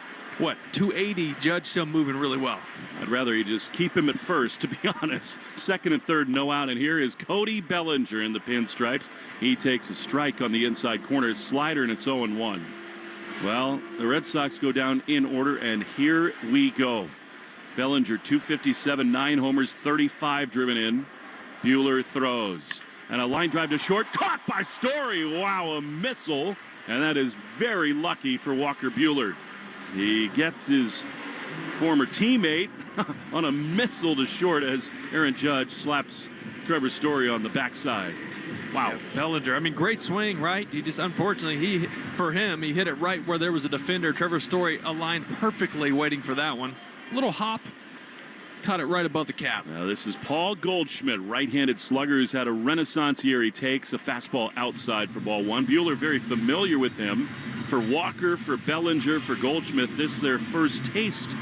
280, Judge still moving really well. I'd rather you just keep him at first, to be honest. Second and third, no out. And here is Cody Bellinger in the pinstripes. He takes a strike on the inside corner, slider, and it's 0-1. Well, the Red Sox go down in order, and here we go. Bellinger, 257, 9 homers, 35 driven in. Buehler throws. And a line drive to short, caught by Story. Wow, a missile. And that is very lucky for Walker Buehler. He gets his former teammate on a missile to short as Aaron Judge slaps Trevor Story on the backside. Wow. Yeah, Bellinger, I mean, great swing, right? He just, unfortunately, he hit it right where there was a defender. Trevor Story aligned perfectly waiting for that one. Little hop. Caught it right above the cap. Now this is Paul Goldschmidt, right-handed slugger who's had a renaissance year. He takes a fastball outside for ball 1. Buehler very familiar with him For Walker, for Bellinger, for Goldschmidt, this is their first taste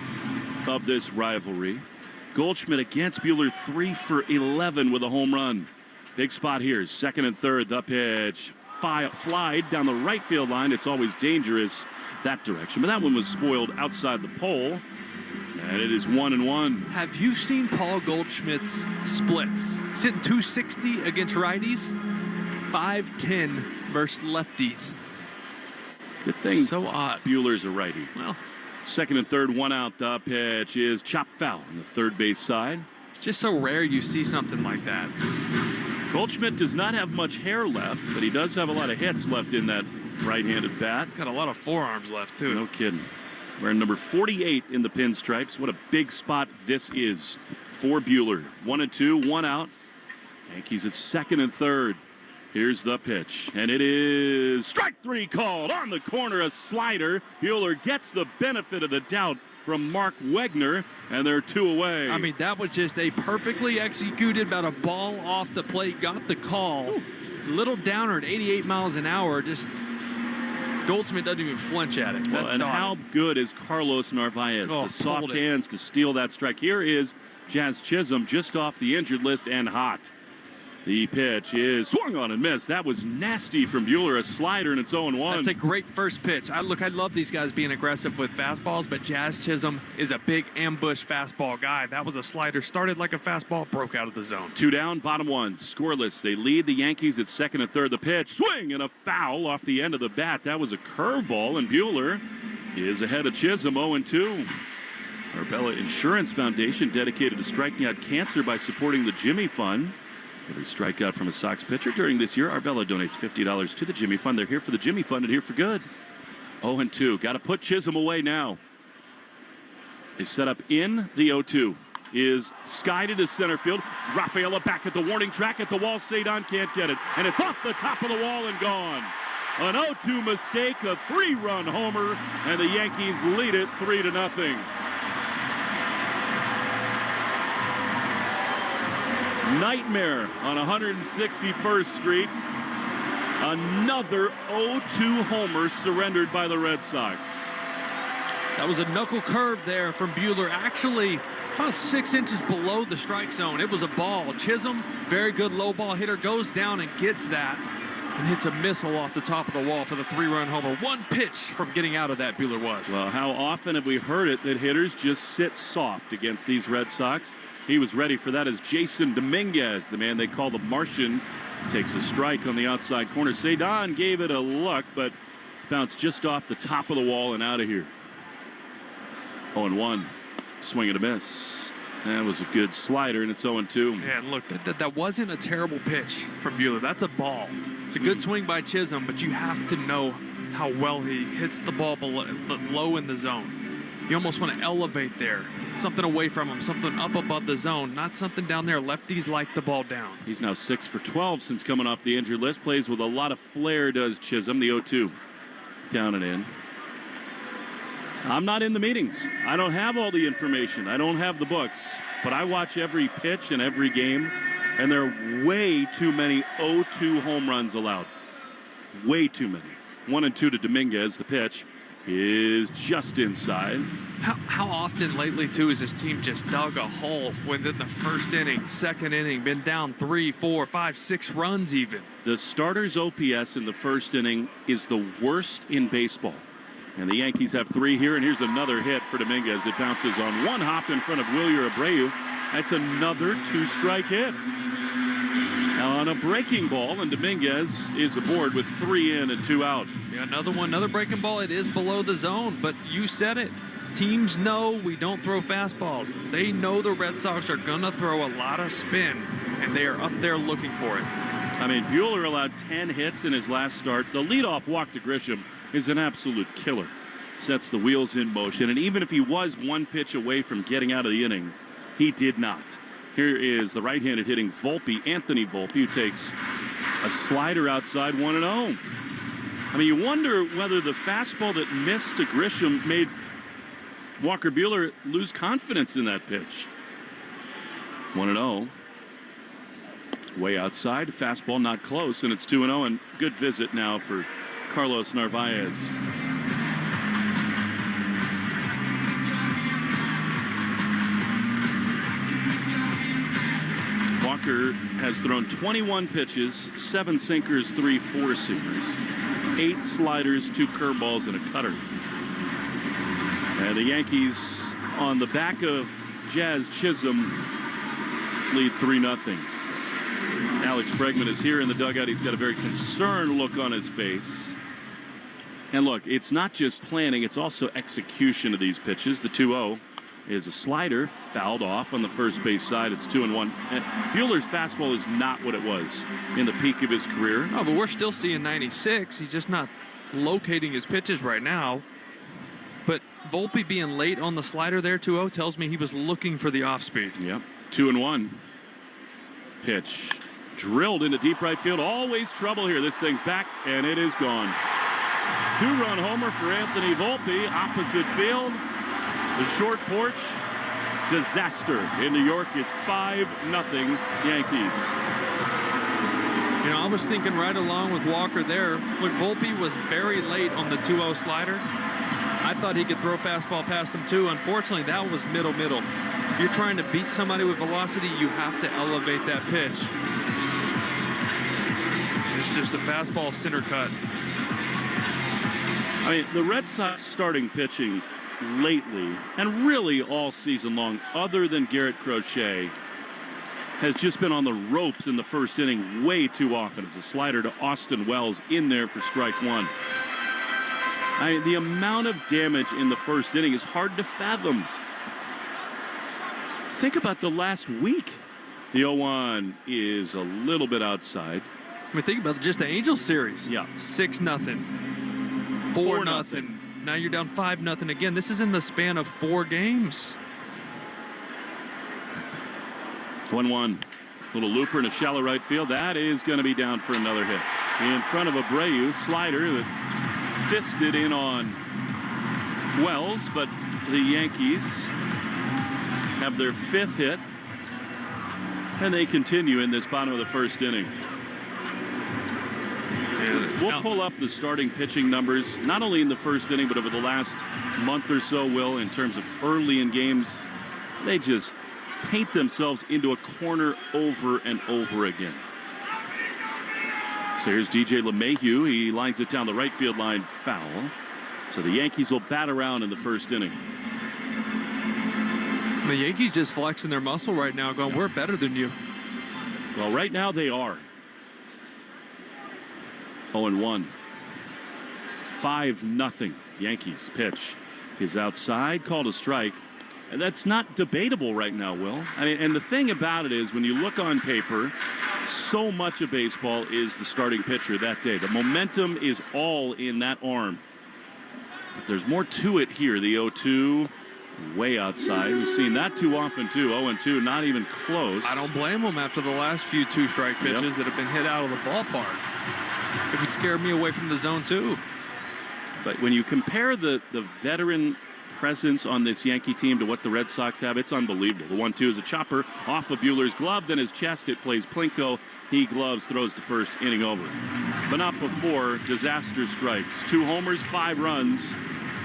of this rivalry. Goldschmidt against Buehler, 3 for 11 with a home run. Big spot here, second and third. The pitch flied down the right field line. It's always dangerous that direction, but that one was spoiled outside the pole, and it is 1-1. Have you seen Paul Goldschmidt's splits? Sitting 260 against righties, 510 versus lefties. Good thing. So odd. Buehler's a righty. Well, second and third, one out. The pitch is chopped foul on the third base side. It's just so rare you see something like that. Goldschmidt does not have much hair left, but he does have a lot of hits left in that right-handed bat. Got a lot of forearms left, too. No kidding. Wearing number 48 in the pinstripes. What a big spot this is for Buehler. 1-2, one out. Yankees at second and third. Here's the pitch, and it is strike three called on the corner, a slider. Buehler gets the benefit of the doubt from Mark Wegner, and they're 2 away. I mean, that was just a perfectly executed, about a ball off the plate, got the call. Ooh. Little downer at 88 miles an hour, just Goldschmidt doesn't even flinch at it. Well, and how good is Carlos Narvaez? The soft hands to steal that strike. Here is Jazz Chisholm just off the injured list and hot. The pitch is swung on and missed. That was nasty from Buehler, a slider, and it's 0-1. That's a great first pitch. I love these guys being aggressive with fastballs, but Jazz Chisholm is a big ambush fastball guy. That was a slider, started like a fastball, broke out of the zone. 2 down, bottom 1, scoreless. They lead the Yankees at second and third. The pitch, swing, and a foul off the end of the bat. That was a curveball, and Buehler is ahead of Chisholm, 0-2. Arbella Insurance Foundation dedicated to striking out cancer by supporting the Jimmy Fund. Every strikeout from a Sox pitcher during this year, Arbella donates $50 to the Jimmy Fund. They're here for the Jimmy Fund and here for good. 0-2. Got to put Chisholm away now. They set up in the 0-2. Is skied to center field. Rafaela back at the warning track at the wall. Cedon can't get it. And it's off the top of the wall and gone. An 0-2 mistake, a 3-run homer, and the Yankees lead it 3-0. Nightmare on 161st Street. Another 0-2 homer surrendered by the Red Sox. That was a knuckle curve there from Buehler. Actually, about 6 inches below the strike zone. It was a ball. Chisholm, very good low ball hitter, goes down and gets that and hits a missile off the top of the wall for the 3-run homer. One pitch from getting out of that, Buehler was. Well, how often have we heard it that hitters just sit soft against these Red Sox? He was ready for that as Jason Dominguez, the man they call the Martian, takes a strike on the outside corner. Cedon gave it a look, but bounced just off the top of the wall and out of here. 0-1. Swing and a miss. That was a good slider, and it's 0-2. Yeah, look, that wasn't a terrible pitch from Buehler. That's a ball. It's a good swing by Chisholm, but you have to know how well he hits the ball low in the zone. You almost want to elevate there. Something away from him, something up above the zone, not something down there. Lefties like the ball down. He's now 6 for 12 since coming off the injured list. Plays with a lot of flair, does Chisholm. The 0-2. Down and in. I'm not in the meetings. I don't have all the information. I don't have the books. But I watch every pitch and every game, and there are way too many 0-2 home runs allowed. Way too many. 1-2 to Dominguez, the pitch is just inside. How often lately, too, has this team just dug a hole within the first inning, second inning, been down 3, 4, 5, 6 runs even? The starter's OPS in the first inning is the worst in baseball. And the Yankees have 3 here, and here's another hit for Dominguez. It bounces on one hop in front of Wilyer Abreu. That's another 2-strike hit. Now on a breaking ball, and Dominguez is aboard with 3 in and 2 out. Yeah, another breaking ball. It is below the zone, but you said it. Teams know we don't throw fastballs. They know the Red Sox are going to throw a lot of spin, and they are up there looking for it. I mean, Buehler allowed 10 hits in his last start. The leadoff walk to Grisham is an absolute killer. Sets the wheels in motion, and even if he was one pitch away from getting out of the inning, he did not. Here is the right-handed hitting Volpe, Anthony Volpe, who takes a slider outside 1-0. I mean, you wonder whether the fastball that missed to Grisham made Walker Buehler lose confidence in that pitch. 1-0. Way outside, fastball not close, and it's 2-0, and good visit now for Carlos Narvaez. Walker has thrown 21 pitches, 7 sinkers, 3 4-seamers, 8 sliders, 2 curveballs, and a cutter. And the Yankees on the back of Jazz Chisholm lead 3-0. Alex Bregman is here in the dugout. He's got a very concerned look on his face. And look, it's not just planning, it's also execution of these pitches. The 2-0 is a slider fouled off on the first base side. It's 2-1. And Buehler's fastball is not what it was in the peak of his career. Oh, but we're still seeing 96. He's just not locating his pitches right now. But Volpe being late on the slider there, 2-0, tells me he was looking for the off speed. Yep. 2-1. Pitch drilled into deep right field. Always trouble here. This thing's back, and it is gone. 2-run homer for Anthony Volpe. Opposite field. The short porch. Disaster in New York. It's 5-0 Yankees. You know, I was thinking right along with Walker there. Look, Volpe was very late on the 2-0 slider. I thought he could throw fastball past him too. Unfortunately, that was middle. You're trying to beat somebody with velocity, you have to elevate that pitch. It's just a fastball center cut. I mean, the Red Sox starting pitching lately, and really all season long, other than Garrett Crochet, has just been on the ropes in the first inning way too often. It's a slider to Austin Wells in there for strike 1. I mean, the amount of damage in the first inning is hard to fathom. Think about the last week. The 0-1 is a little bit outside. I mean, think about just the Angels series. Yeah. 6-0. 4-0. Now you're down 5-0 again. This is in the span of 4 games. 1-1. Little looper in a shallow right field. That is going to be down for another hit. In front of Abreu. Slider that fisted in on Wells, but the Yankees have their 5th hit, and they continue in this bottom of the first inning. We'll pull up the starting pitching numbers, not only in the first inning, but over the last month or so, Will, in terms of early in games. They just paint themselves into a corner over and over again. So here's DJ LeMahieu. He lines it down the right field line, foul. So the Yankees will bat around in the first inning. The Yankees just flexing their muscle right now, going, we're better than you. Well, right now they are. 0-1. 5-0 Yankees. Pitch is outside, called a strike. And that's not debatable right now, Will. I mean, and the thing about it is, when you look on paper, so much of baseball is the starting pitcher that day. The momentum is all in that arm. But there's more to it here. The 0-2 way outside. We've seen that too often too. 0-2, not even close. I don't blame them after the last few 2-strike pitches that have been hit out of the ballpark. It would scare me away from the zone too. But when you compare the veteran presence on this Yankee team to what the Red Sox have, it's unbelievable. The 1-2 is a chopper off of Buehler's glove, then his chest. It plays Plinko. He gloves, throws to first, inning over. But not before disaster strikes. 2 homers, 5 runs.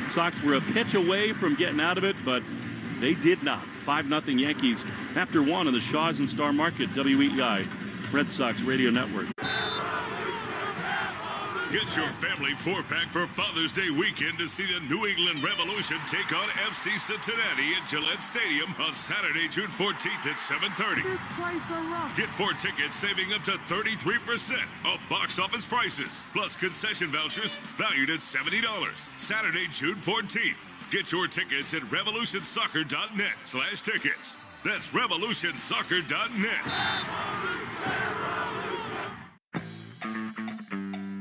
Sox were a pitch away from getting out of it, but they did not. 5-0 Yankees after 1 on the Shaws and Star Market, WEEI, Red Sox Radio Network. Get your family 4-pack for Father's Day weekend to see the New England Revolution take on FC Cincinnati at Gillette Stadium on Saturday, June 14th at 7:30. Get 4 tickets saving up to 33% of box office prices, plus concession vouchers valued at $70. Saturday, June 14th. Get your tickets at revolutionsoccer.net/tickets. That's revolutionsoccer.net.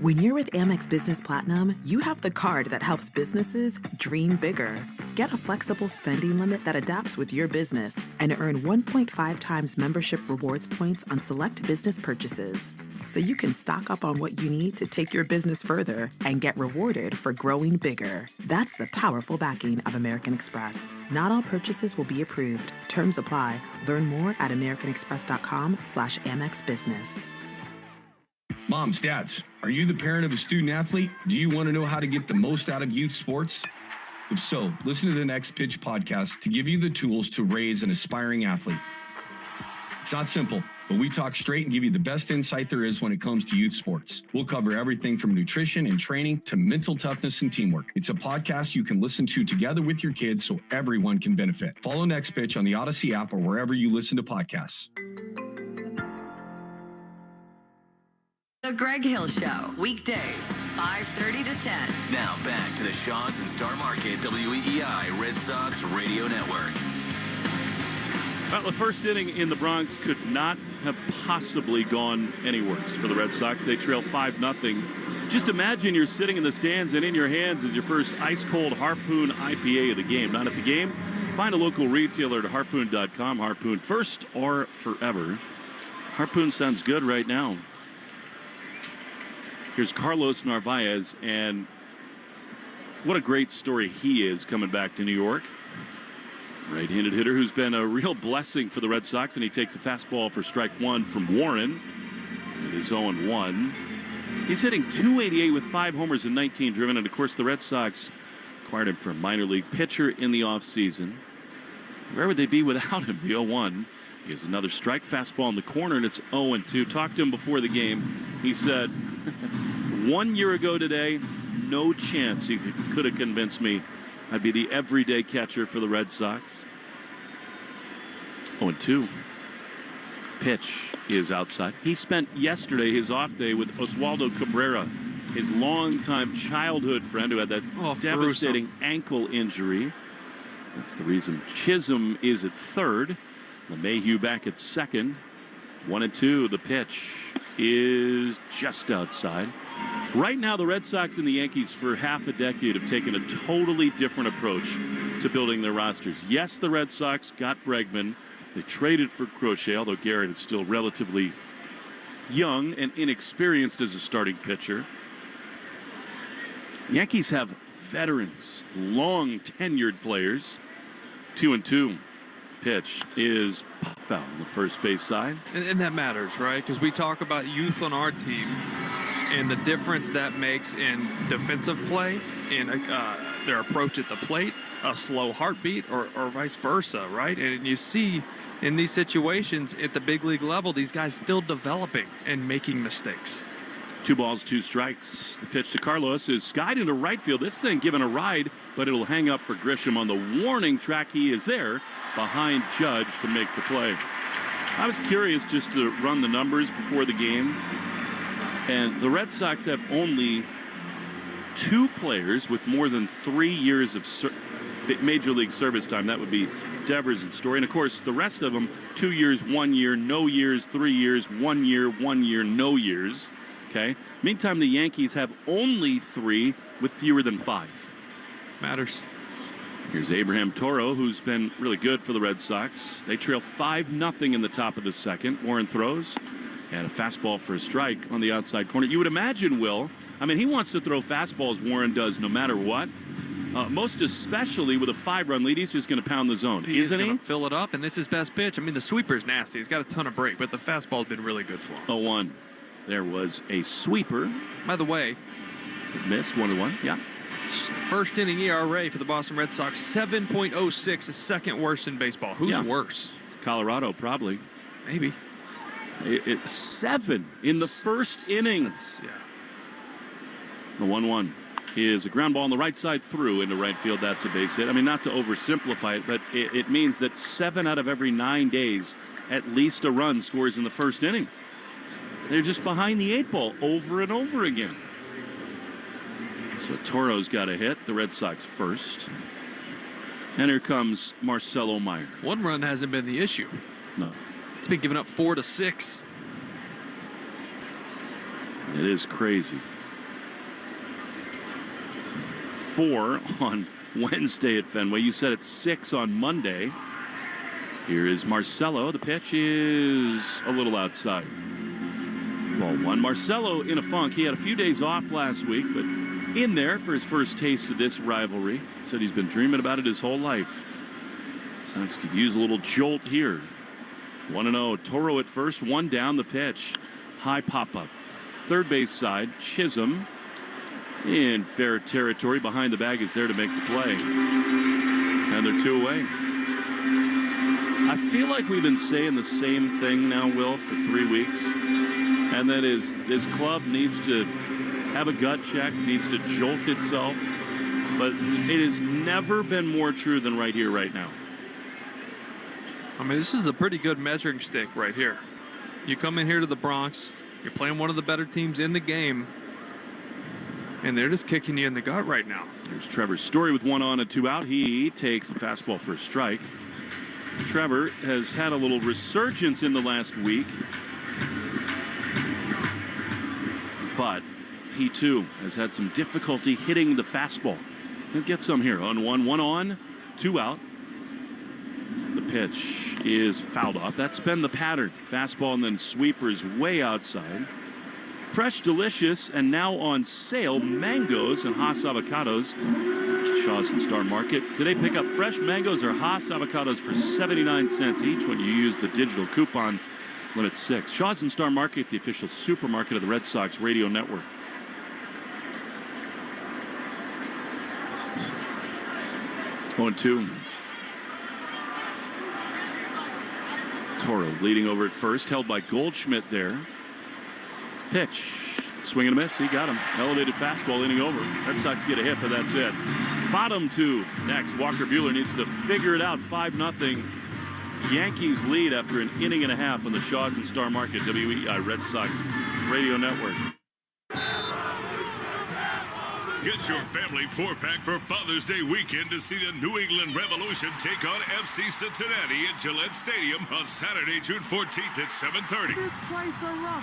When you're with Amex Business Platinum, you have the card that helps businesses dream bigger. Get a flexible spending limit that adapts with your business and earn 1.5 times membership rewards points on select business purchases. So you can stock up on what you need to take your business further and get rewarded for growing bigger. That's the powerful backing of American Express. Not all purchases will be approved. Terms apply. Learn more at americanexpress.com/Amex Business. Moms, dads, are you the parent of a student athlete? Do you want to know how to get the most out of youth sports? If so, listen to the Next Pitch podcast to give you the tools to raise an aspiring athlete. It's not simple. but we talk straight and give you the best insight there is when it comes to youth sports. We'll cover everything from nutrition and training to mental toughness and teamwork. It's a podcast you can listen to together with your kids so everyone can benefit. Follow Next Pitch on the Odyssey app or wherever you listen to podcasts. The Greg Hill Show, weekdays, 5:30 to 10. Now back to the Shaws and Star Market WEEI Red Sox Radio Network. Well, the first inning in the Bronx could not have possibly gone any worse for the Red Sox. They trail 5-0. Just imagine you're sitting in the stands and in your hands is your first ice-cold Harpoon IPA of the game. Not at the game? Find a local retailer at harpoon.com. Harpoon, first or forever. Harpoon sounds good right now. Here's Carlos Narvaez, and what a great story he is coming back to New York. Right-handed hitter who's been a real blessing for the Red Sox, and he takes a fastball for strike one from Warren. It is 0-1. He's hitting .288 with 5 homers and 19 driven, and of course the Red Sox acquired him for a minor league pitcher in the offseason. Where would they be without him? The 0-1. He has another strike fastball in the corner, and it's 0-2. Talked to him before the game. He said, 1 year ago today, no chance he could have convinced me I'd be the everyday catcher for the Red Sox. 0-2. Pitch is outside. He spent yesterday, his off day, with Oswaldo Cabrera, his longtime childhood friend who had that devastating ankle injury. That's the reason Chisholm is at third. LeMahieu back at second. 1-2. The pitch is just outside. Right now, the Red Sox and the Yankees for half a decade have taken a totally different approach to building their rosters. Yes, the Red Sox got Bregman. They traded for Crochet, although Garrett is still relatively young and inexperienced as a starting pitcher. Yankees have veterans, long tenured players. 2-2. Pitch is popped out on the first base side. And that matters, right? Because we talk about youth on our team and the difference that makes in defensive play, in their approach at the plate, a slow heartbeat, or vice versa, right? And you see in these situations at the big league level, these guys still developing and making mistakes. 2 balls, 2 strikes. The pitch to Carlos is skied into right field. This thing given a ride, but it'll hang up for Grisham on the warning track. He is there behind Judge to make the play. I was curious just to run the numbers before the game. And the Red Sox have only 2 players with more than 3 years of major league service time. That would be Devers and Story. And of course, the rest of them, 2 years, 1 year, no years, 3 years, 1 year, 1 year, no years. Okay. Meantime, the Yankees have only 3 with fewer than 5. Matters. Here's Abraham Toro, who's been really good for the Red Sox. They trail 5-0 in the top of the second. Warren throws, and a fastball for a strike on the outside corner. You would imagine, Will, I mean, he wants to throw fastballs, Warren does, no matter what. Most especially with a 5-run lead, he's just going to pound the zone, isn't he? He's going to fill it up, and it's his best pitch. I mean, the sweeper's nasty. He's got a ton of break, but the fastball's been really good for him. 0-1. There was a sweeper. By the way, it missed 1-1. Yeah. First inning ERA for the Boston Red Sox, 7.06, the second worst in baseball. Who's worse? Colorado, probably. Maybe. 7 in the first inning. The 1-1 is a ground ball on the right side through into right field. That's a base hit. I mean, not to oversimplify it, but it means that 7 out of every 9 days, at least a run scores in the first inning. They're just behind the 8 ball over and over again. So Toro's got a hit. The Red Sox first. And here comes Marcelo Meyer. 1 run hasn't been the issue. No. It's been given up 4 to 6. It is crazy. 4 on Wednesday at Fenway. You said it's 6 on Monday. Here is Marcelo. The pitch is a little outside. Ball 1. Marcelo in a funk. He had a few days off last week, but in there for his first taste of this rivalry. Said he's been dreaming about it his whole life. Sox could use a little jolt here. 1-0. Toro at first. 1 down. The pitch. High pop-up. Third base side. Chisholm in fair territory. Behind the bag is there to make the play. And they're 2 away. I feel like we've been saying the same thing now, Will, for 3 weeks. And that is, this club needs to have a gut check, needs to jolt itself. But it has never been more true than right here, right now. I mean, this is a pretty good measuring stick right here. You come in here to the Bronx, you're playing one of the better teams in the game, and they're just kicking you in the gut right now. Here's Trevor Story with 1 on and 2 out. He takes a fastball for a strike. Trevor has had a little resurgence in the last week, but he too has had some difficulty hitting the fastball. He'll get some here on 1 on, 2 out. The pitch is fouled off. That's been the pattern. Fastball and then sweepers way outside. Fresh, delicious, and now on sale, mangoes and Haas avocados. Shaw's and Star Market. Today, pick up fresh mangoes or Haas avocados for 79 cents each when you use the digital coupon. Limit 6. Shaw's and Star Market, the official supermarket of the Red Sox radio network. On 2. Toro leading over at first, held by Goldschmidt there. Pitch, swing and a miss. He got him. Elevated fastball leaning over. Red Sox get a hit, but that's it. Bottom 2 next. Walker Buehler needs to figure it out. 5-0. Yankees lead after an inning and a half on the Shaw's and Star Market WEI Red Sox radio network. Get your family 4-pack for Father's Day weekend to see the New England Revolution take on FC Cincinnati at Gillette Stadium on Saturday, June 14th at 7:30.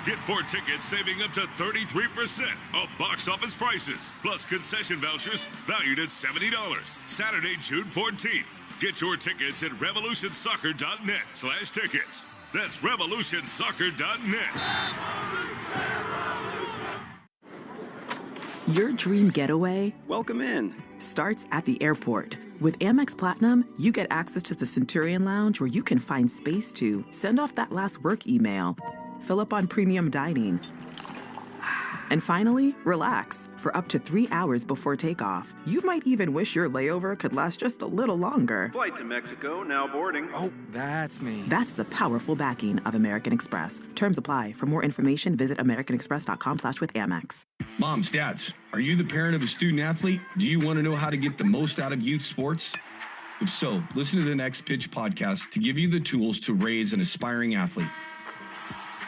Get 4 tickets saving up to 33% off box office prices, plus concession vouchers valued at $70. Saturday, June 14th. Get your tickets at revolutionsoccer.net/tickets. That's revolutionsoccer.net. Your dream getaway Welcome in. starts at the airport. With Amex Platinum, you get access to the Centurion Lounge where you can find space to send off that last work email, fill up on premium dining, and finally, relax for up to 3 hours before takeoff. You might even wish your layover could last just a little longer. Flight to Mexico now boarding. Oh, that's me. That's the powerful backing of American Express. Terms apply. For more information, visit americanexpress.com/withAmex. Moms, dads, are you the parent of a student athlete? Do you want to know how to get the most out of youth sports? If so, listen to the Next Pitch podcast to give you the tools to raise an aspiring athlete.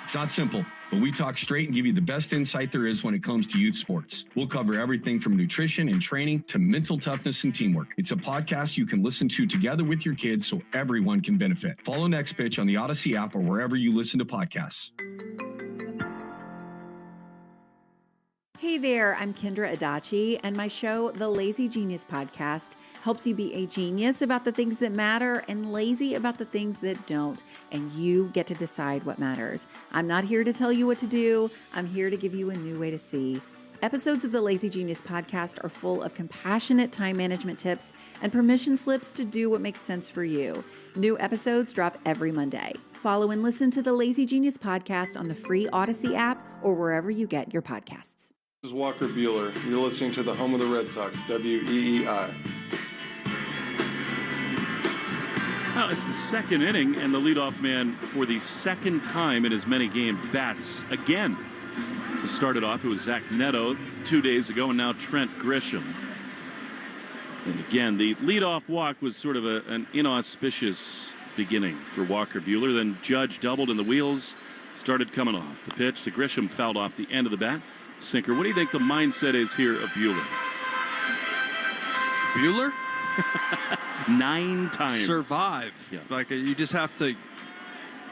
It's not simple, but we talk straight and give you the best insight there is when it comes to youth sports. We'll cover everything from nutrition and training to mental toughness and teamwork. It's a podcast you can listen to together with your kids so everyone can benefit. Follow Next Pitch on the Odyssey app or wherever you listen to podcasts. Hey there, I'm Kendra Adachi, and my show, The Lazy Genius Podcast, helps you be a genius about the things that matter and lazy about the things that don't, and you get to decide what matters. I'm not here to tell you what to do. I'm here to give you a new way to see. Episodes of the Lazy Genius Podcast are full of compassionate time management tips and permission slips to do what makes sense for you. New episodes drop every Monday. Follow and listen to the Lazy Genius Podcast on the free Odyssey app or wherever you get your podcasts. This is Walker Buehler. You're listening to the home of the Red Sox, WEEI. Well, it's the second inning, and the leadoff man, for the second time in as many games, bats again. To start it off, it was Zach Neto 2 days ago, and now Trent Grisham. And again, the leadoff walk was sort of an inauspicious beginning for Walker Buehler. Then Judge doubled, and the wheels started coming off. The pitch to Grisham fouled off the end of the bat. Sinker. What do you think the mindset is here of Buehler? Buehler? 9 times. Survive. Yeah. Like, you just have to,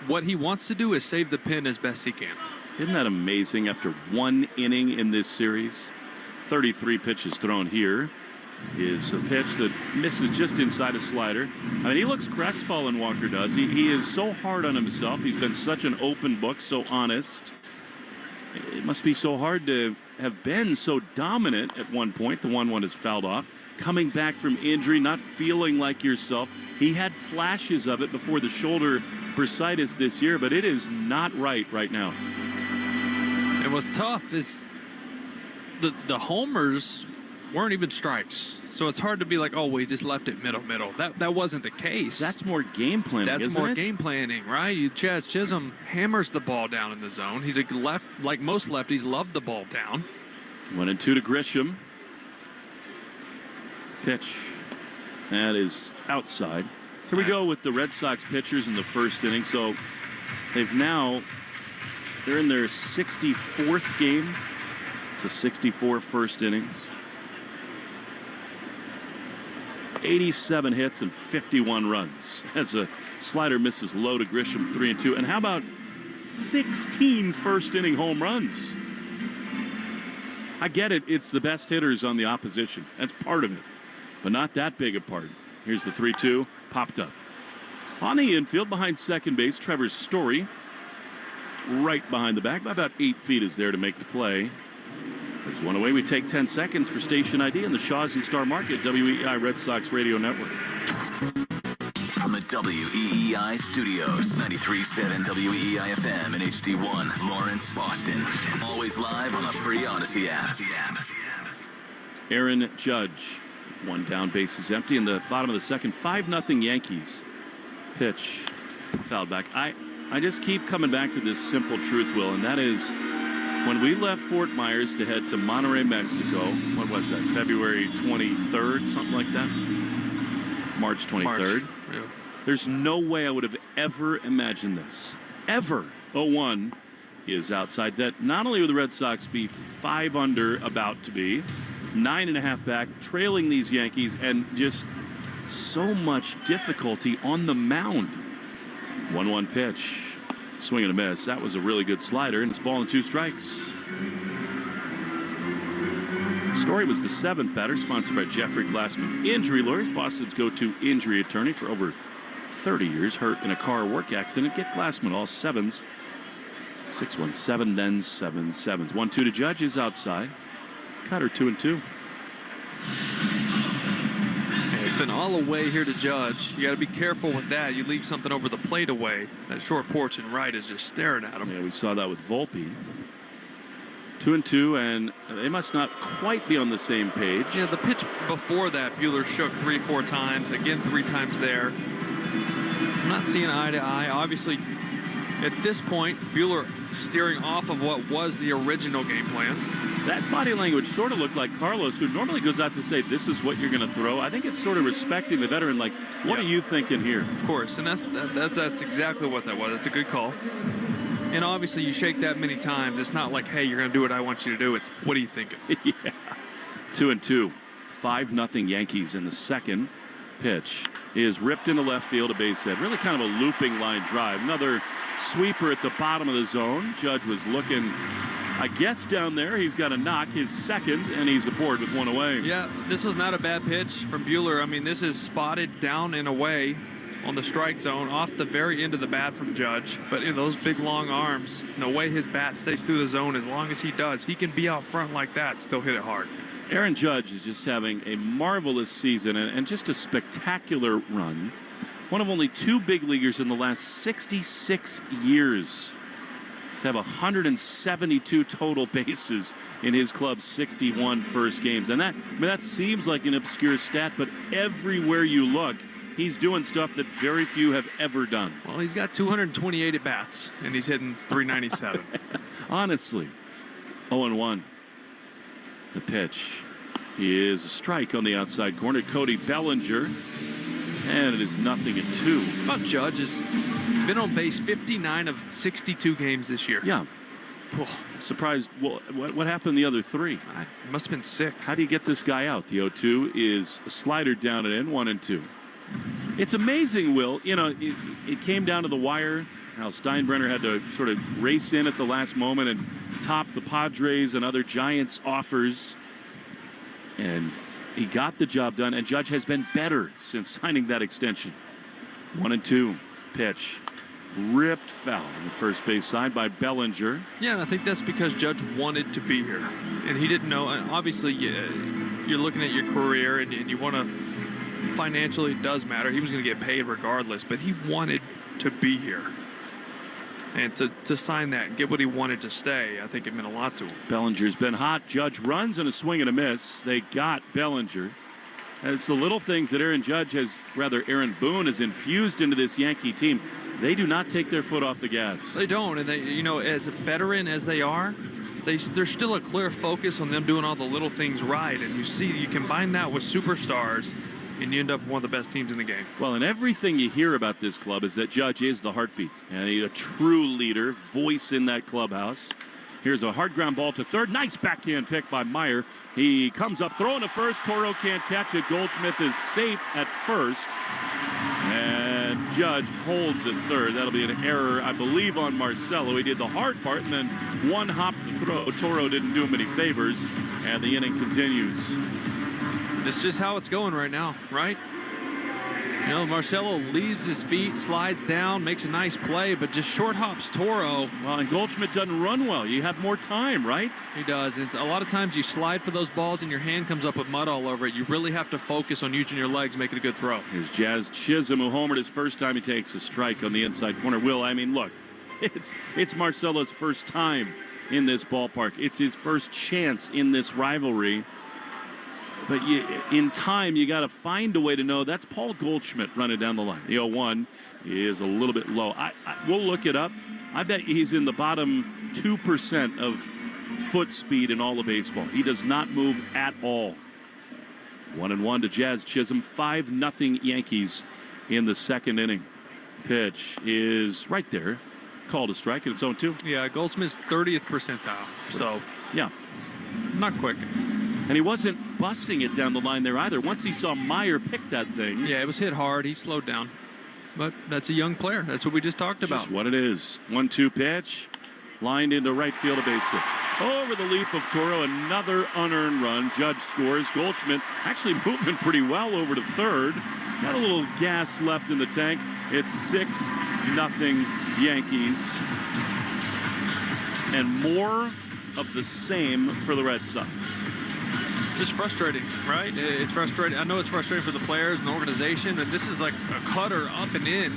what he wants to do is save the pin as best he can. Isn't that amazing? After 1 inning in this series, 33 pitches thrown here. Is a pitch that misses just inside a slider. I mean, he looks crestfallen, Walker does. He is so hard on himself. He's been such an open book, so honest. It must be so hard to have been so dominant at one point. The 1-1 is fouled off. Coming back from injury, not feeling like yourself. He had flashes of it before the shoulder bursitis this year, but it is not right now. And what's tough is the homers weren't even strikes. So it's hard to be like, oh, we just left it middle. That wasn't the case. That's more game planning, That's more game planning, right? Chaz Chisholm hammers the ball down in the zone. He's a like most lefties, love the ball down. 1-2 to Grisham. Pitch. That is outside. Here we go with the Red Sox pitchers in the first inning. So they're in their 64th game. It's a 64 first innings. 87 hits and 51 runs. As a slider misses low to Grisham, 3-2. And how about 16 first inning home runs? I get it. It's the best hitters on the opposition. That's part of it. But not that big a part. Here's the 3-2. Popped up. On the infield, behind second base, Trevor Story. Right behind the back. By about 8 feet is there to make the play. There's one away. We take 10 seconds for station ID in the Shaw's and Star Market, WEEI Red Sox Radio Network. From the WEEI studios, 93.7 WEEI FM and HD1, Lawrence, Boston. Always live on the free Odyssey app. Aaron Judge. One down, base is empty in the bottom of the second. 5-0 Yankees. Pitch. Fouled back. I just keep coming back to this simple truth, Will, and that is when we left Fort Myers to head to Monterrey, Mexico, what was that, February 23rd, something like that? March 23rd. Yeah. There's no way I would have ever imagined this. Ever. 0-1 is outside. That not only would the Red Sox be 5 under, about to be, 9.5 back, trailing these Yankees, and just so much difficulty on the mound. 1-1 pitch. Swing and a miss. That was a really good slider, and it's ball and 2 strikes. Story was the 7th batter, sponsored by Jeffrey Glassman Injury Lawyers, Boston's go-to injury attorney for over 30 years. Hurt in a car work accident. Get Glassman all 7s. 6-1-7, then 7 7s. 1-2 to Judge is outside. Cutter 2-2. It's been all away here to Judge. You got to be careful with that. You leave something over the plate away. That short porch and right is just staring at him. Yeah, we saw that with Volpe. 2-2, and they must not quite be on the same page. Yeah, the pitch before that, Buehler shook 3-4 times. Again, 3 times there. I'm not seeing eye to eye. Obviously, at this point, Buehler steering off of what was the original game plan. That body language sort of looked like Carlos, who normally goes out to say, this is what you're going to throw. I think it's sort of respecting the veteran, like, what are you thinking here? Of course, and that's exactly what that was. That's a good call. And obviously, you shake that many times. It's not like, hey, you're going to do what I want you to do. It's, what are you thinking? Yeah. 2-2. 5-0 Yankees in the second. Pitch is ripped into left field, a base hit. Really kind of a looping line drive. Another sweeper at the bottom of the zone. Judge was looking, I guess, down there. He's got a knock, his second, and he's aboard with 1 away. Yeah, this was not a bad pitch from Buehler. I mean, this is spotted down and away on the strike zone off the very end of the bat from Judge. But you know, those big, long arms, and the way his bat stays through the zone as long as he does, he can be out front like that, still hit it hard. Aaron Judge is just having a marvelous season and just a spectacular run. One of only 2 big leaguers in the last 66 years to have 172 total bases in his club's 61 first games. And that seems like an obscure stat, but everywhere you look, he's doing stuff that very few have ever done. Well, he's got 228 at-bats, and he's hitting 397. Honestly. 0-1. The pitch is a strike on the outside corner. Cody Bellinger. And it is 0-2. About Judge has been on base 59 of 62 games this year. Yeah. Oh, surprised. Well, what happened the other 3? He must have been sick. How do you get this guy out? The 0-2 is a slider down and in, 1-2. It's amazing, Will. You know, it came down to the wire. How Steinbrenner had to sort of race in at the last moment and top the Padres and other Giants offers. And he got the job done, and Judge has been better since signing that extension. 1-2 pitch. Ripped foul on the first base side by Bellinger. Yeah, and I think that's because Judge wanted to be here. And he didn't know. And obviously, you're looking at your career, and you want to, financially, it does matter. He was going to get paid regardless, but he wanted to be here. And to sign that and get what he wanted to stay, I think it meant a lot to him. Bellinger's been hot. Judge runs and a swing and a miss. They got Bellinger. And it's the little things that Aaron Boone has infused into this Yankee team. They do not take their foot off the gas. They don't, and they, as a veteran as they are, there's still a clear focus on them doing all the little things right. And you combine that with superstars, and you end up one of the best teams in the game. Well, and everything you hear about this club is that Judge is the heartbeat, and he's a true leader, voice in that clubhouse. Here's a hard ground ball to third. Nice backhand pick by Meyer. He comes up, throwing to first. Toro can't catch it. Goldschmidt is safe at first. And Judge holds at third. That'll be an error, I believe, on Marcelo. He did the hard part and then one hop to throw. Toro didn't do him any favors, and the inning continues. It's just how it's going right now, right? Marcelo leaves his feet, slides down, makes a nice play, but just short hops Toro. Well, and Goldschmidt doesn't run well. You have more time, right? He does. And a lot of times you slide for those balls and your hand comes up with mud all over it. You really have to focus on using your legs, making a good throw. Here's Jazz Chisholm, who homered his first time he takes a strike on the inside corner. Will, I mean, look, it's Marcelo's first time in this ballpark. It's his first chance in this rivalry. But in time, you got to find a way to know that's Paul Goldschmidt running down the line. The 0-1 is a little bit low. We'll look it up. I bet he's in the bottom 2% of foot speed in all of baseball. He does not move at all. 1-1 to Jazz Chisholm. 5-0 Yankees in the second inning. Pitch is right there. Called a strike, and it's 0-2. Yeah, Goldschmidt's 30th percentile. So, yeah. Not quick. And he wasn't busting it down the line there either. Once he saw Meyer pick that thing. Yeah, it was hit hard. He slowed down. But that's a young player. That's what we just talked about. Just what it is. 1-2 pitch. Lined into right field, a base hit. Over the leap of Toro, another unearned run. Judge scores. Goldschmidt actually moving pretty well over to third. Got a little gas left in the tank. It's 6-0 Yankees. And more of the same for the Red Sox. Just frustrating, right? It's frustrating. I know it's frustrating for the players and the organization, and this is like a cutter up and in.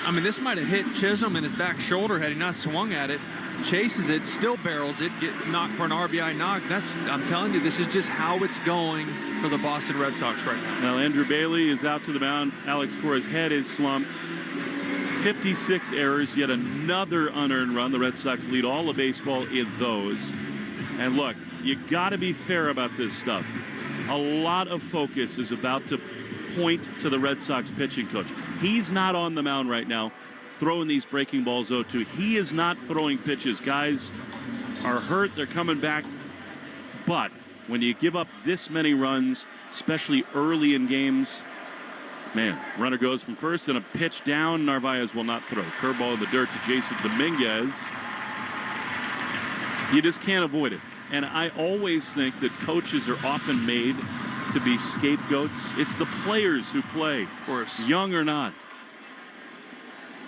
I mean, this might have hit Chisholm in his back shoulder had he not swung at it. Chases it, still barrels it, get knocked for an RBI knock. I'm telling you, this is just how it's going for the Boston Red Sox right now. Now, Andrew Bailey is out to the mound. Alex Cora's head is slumped. 56 errors, yet another unearned run. The Red Sox lead all of baseball in those. And look, you got to be fair about this stuff. A lot of focus is about to point to the Red Sox pitching coach. He's not on the mound right now throwing these breaking balls 0-2. He is not throwing pitches. Guys are hurt. They're coming back. But when you give up this many runs, especially early in games, man, runner goes from first and a pitch down. Narvaez will not throw. Curveball in the dirt to Jason Dominguez. You just can't avoid it. And I always think that coaches are often made to be scapegoats. It's the players who play, of course, young or not.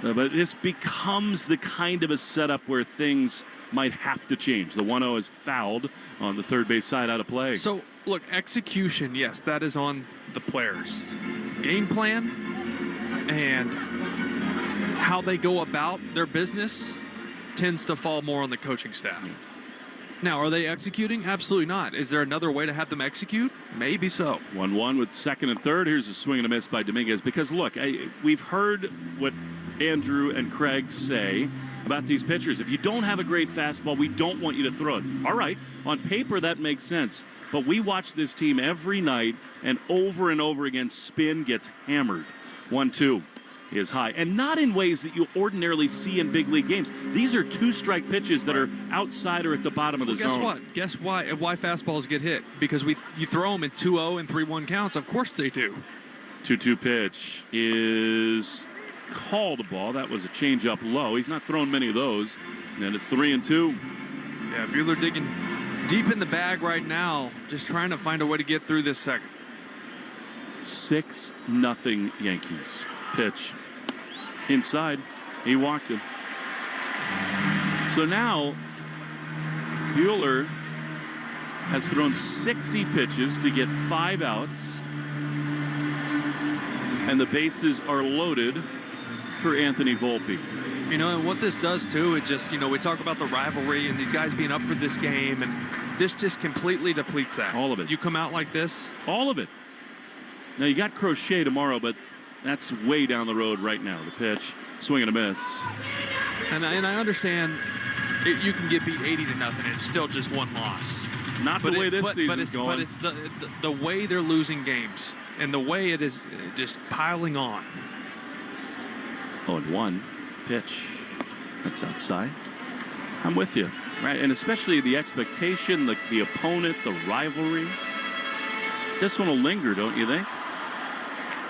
But this becomes the kind of a setup where things might have to change. The 1-0 is fouled on the third base side, out of play. So, look, execution, yes, that is on the players. Game plan and how they go about their business tends to fall more on the coaching staff. Now, are they executing? Absolutely not. Is there another way to have them execute? Maybe so. 1-1 with second and third. Here's a swing and a miss by Dominguez. Because, look, we've heard what Andrew and Craig say about these pitchers. If you don't have a great fastball, we don't want you to throw it. All right, on paper, that makes sense. But we watch this team every night, and over again, spin gets hammered. 1-2 is high, and not in ways that you ordinarily see in big league games. These are two-strike pitches that are outside or at the bottom of the zone. Guess what? Guess why fastballs get hit? Because you throw them in 2-0 and 3-1 counts. Of course they do. 2-2 pitch is called a ball. That was a changeup low. He's not throwing many of those, and it's 3-2. Yeah, Buehler digging deep in the bag right now, just trying to find a way to get through this second. 6-0 Yankees. Pitch inside. He walked him. So now Buehler has thrown 60 pitches to get 5 outs, and the bases are loaded for Anthony Volpe. You know, and what this does, too, it just, you know, we talk about the rivalry and these guys being up for this game, and this just completely depletes that. All of it. You come out like this. All of it. Now, you got Crochet tomorrow, but that's way down the road right now. The pitch, swing and a miss. And I understand you can get beat 80-0, and it's still just one loss. Not the way this season's going. But it's the way they're losing games and the way it is just piling on. 0-1 pitch. That's outside. I'm with you. Right, and especially the expectation, the opponent, the rivalry. This one will linger, don't you think?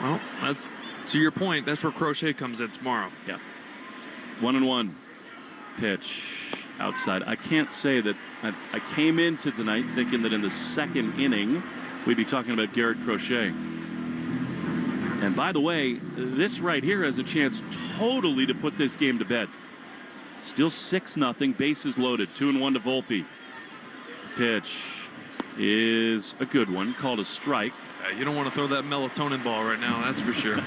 Well, that's to your point. That's where Crochet comes in tomorrow. Yeah. 1-1 pitch outside. I can't say that I came into tonight thinking that in the second inning we'd be talking about Garrett Crochet. And by the way, this right here has a chance totally to put this game to bed. Still 6-0, bases loaded, 2-1 to Volpe. Pitch is a good one, called a strike. You don't want to throw that melatonin ball right now, that's for sure.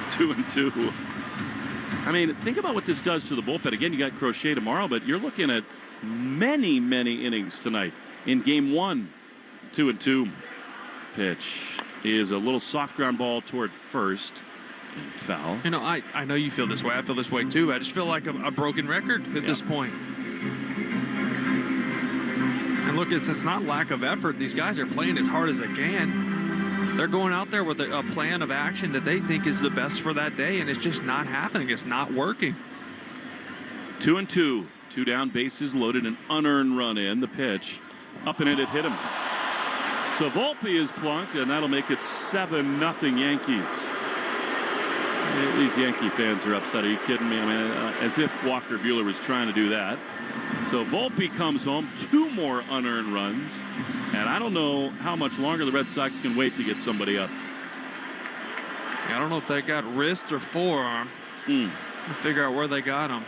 2-2. I mean, think about what this does to the bullpen. Again, you got Crochet tomorrow, but you're looking at many, many innings tonight. In game 1, 2-2. Pitch is a little soft ground ball toward first. And foul. You know, I know you feel this way. I feel this way too. I just feel like a broken record at this point. And look, it's not lack of effort. These guys are playing as hard as they can. They're going out there with a plan of action that they think is the best for that day, and it's just not happening. It's not working. 2-2. 2 down, bases loaded, an unearned run in. The pitch up and in, it hit him. So Volpe is plunked, and that'll make it 7-0 Yankees. These Yankee fans are upset. Are you kidding me? I mean, as if Walker Buehler was trying to do that. So Volpe comes home, 2 more unearned runs, and I don't know how much longer the Red Sox can wait to get somebody up. I don't know if they got wrist or forearm. To figure out where they got him.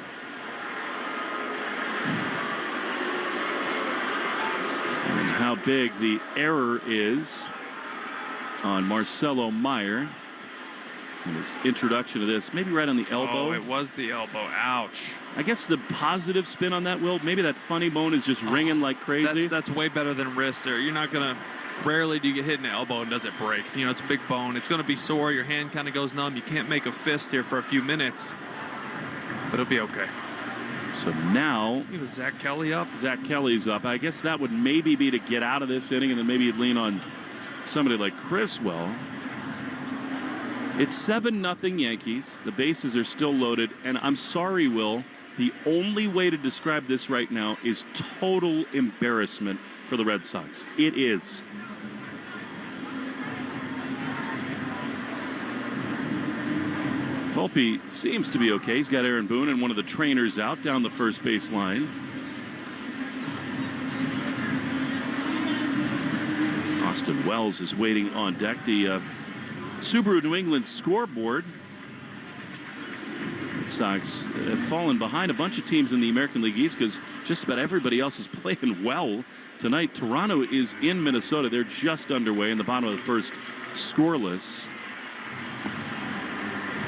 And how big the error is on Marcelo Meyer. In his introduction to this, maybe right on the elbow. Oh, it was the elbow. Ouch. I guess the positive spin on that, Will, maybe that funny bone is just ringing like crazy. That's way better than wrist there. You're not going to, rarely do you get hit in the elbow and does it break. You know, it's a big bone. It's going to be sore. Your hand kind of goes numb. You can't make a fist here for a few minutes, but it'll be okay. So now. Was Zach Kelly up? Zach Kelly's up. I guess that would maybe be to get out of this inning, and then maybe you'd lean on somebody like Criswell. It's 7-0 Yankees. The bases are still loaded. And I'm sorry, Will, the only way to describe this right now is total embarrassment for the Red Sox. It is. Volpe seems to be okay. He's got Aaron Boone and one of the trainers out down the first base line. Austin Wells is waiting on deck. The Subaru New England scoreboard. Red Sox have fallen behind a bunch of teams in the American League East because just about everybody else is playing well tonight. Toronto is in Minnesota. They're just underway in the bottom of the first, scoreless.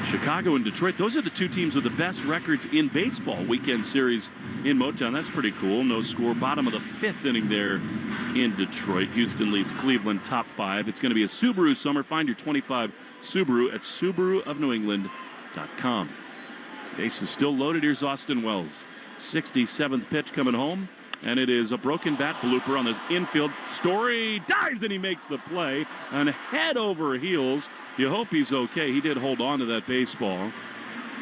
Chicago and Detroit, those are the 2 teams with the best records in baseball. Weekend series in Motown. That's pretty cool. No score. Bottom of the 5th inning there in Detroit. Houston leads Cleveland top 5. It's going to be a Subaru summer. Find your 25 Subaru at SubaruofNewEngland.com. Base is still loaded. Here's Austin Wells. 67th pitch coming home. And it is a broken bat blooper on this infield. Story dives and he makes the play. And head over heels. You hope he's okay. He did hold on to that baseball.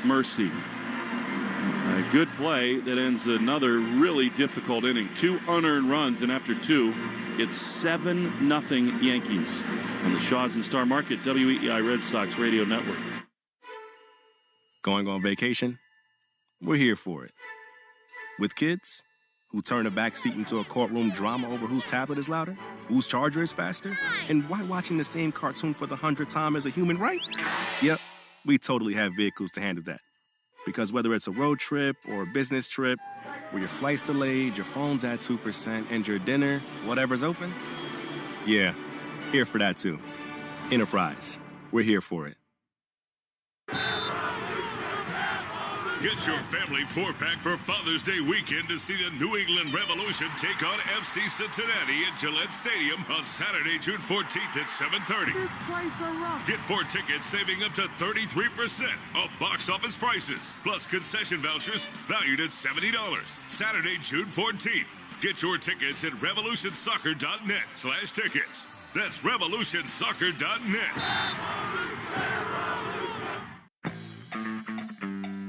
Mercy. A good play that ends another really difficult inning. 2 unearned runs, and after 2, it's 7-0 Yankees on the Shaws and Star Market WEEI Red Sox Radio Network. Going on vacation? We're here for it. With kids who turn a backseat into a courtroom drama over whose tablet is louder, whose charger is faster, and why watching the same cartoon for the 100th time is a human right? Yep, we totally have vehicles to handle that. Because whether it's a road trip or a business trip, where your flight's delayed, your phone's at 2%, and your dinner, whatever's open, yeah, here for that too. Enterprise, we're here for it. Get your family 4-pack for Father's Day weekend to see the New England Revolution take on FC Cincinnati at Gillette Stadium on Saturday, June 14th at 7:30. Get 4 tickets saving up to 33% off box office prices, plus concession vouchers valued at $70. Saturday, June 14th. Get your tickets at revolutionsoccer.net/tickets. That's revolutionsoccer.net.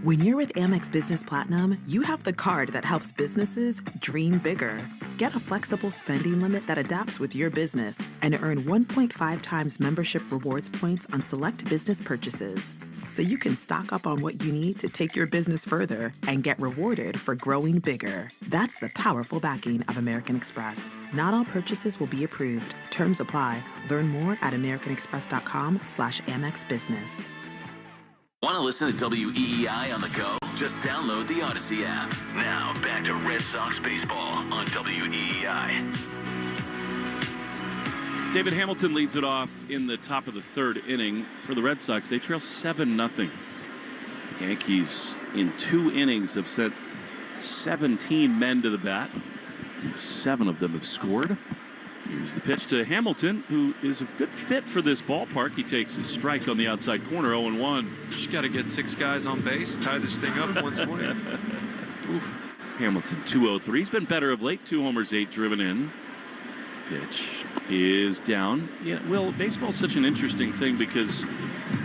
When you're with Amex Business Platinum, you have the card that helps businesses dream bigger. Get a flexible spending limit that adapts with your business and earn 1.5 times membership rewards points on select business purchases. So you can stock up on what you need to take your business further and get rewarded for growing bigger. That's the powerful backing of American Express. Not all purchases will be approved. Terms apply. Learn more at americanexpress.com/Amex Business. Want to listen to WEEI on the go? Just download the Odyssey app. Now, back to Red Sox baseball on WEEI. David Hamilton leads it off in the top of the third inning for the Red Sox. They trail 7-0. Yankees in 2 innings have sent 17 men to the bat. 7 of them have scored. Here's the pitch to Hamilton, who is a good fit for this ballpark. He takes a strike on the outside corner, 0-1. Just got to get 6 guys on base, tie this thing up, one swing. Oof. Hamilton, 203. He's been better of late. 2 homers, 8 driven in. Pitch is down. Yeah, well, baseball's such an interesting thing because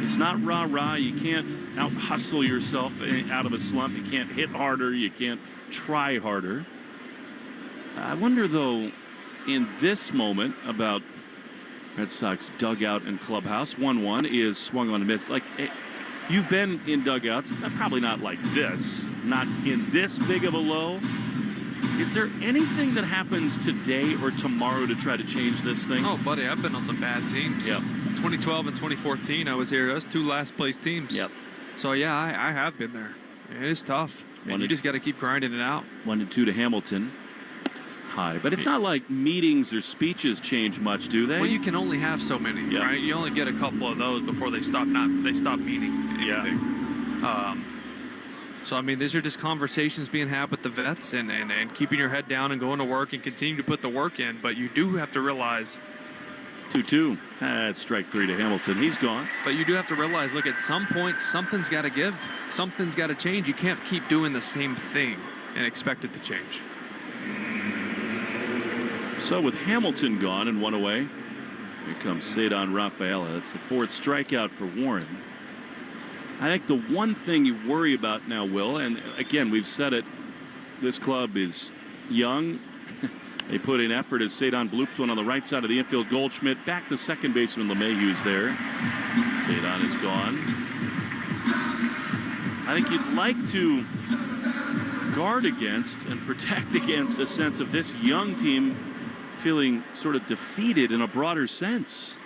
it's not rah-rah. You can't out-hustle yourself out of a slump. You can't hit harder. You can't try harder. I wonder, though, in this moment about Red Sox dugout and clubhouse. 1-1 is swung on and missed. Like, you've been in dugouts, probably not like this, not in this big of a low. Is there anything that happens today or tomorrow to try to change this thing? Oh, buddy, I've been on some bad teams. Yep. 2012 and 2014, I was here. That's 2 last place teams. Yep. So, yeah, I have been there. It is tough. And you just got to keep grinding it out. 1-2 to Hamilton. High, but it's not like meetings or speeches change much, do they? Well, you can only have so many, right? You only get a couple of those before they stop meaning anything. So, I mean, these are just conversations being had with the vets and keeping your head down and going to work and continuing to put the work in. But you do have to realize 2-2. That's strike 3 to Hamilton. He's gone. But you do have to realize, look, at some point, something's got to give. Something's got to change. You can't keep doing the same thing and expect it to change. So with Hamilton gone and 1 away, here comes Cedar Rafaela. That's the 4th strikeout for Warren. I think the one thing you worry about now, Will, and again, we've said it, this club is young. They put in effort as Cedar bloops one on the right side of the infield. Goldschmidt back to second baseman LeMahieu's there. Cedar is gone. I think you'd like to guard against and protect against a sense of this young team feeling sort of defeated in a broader sense.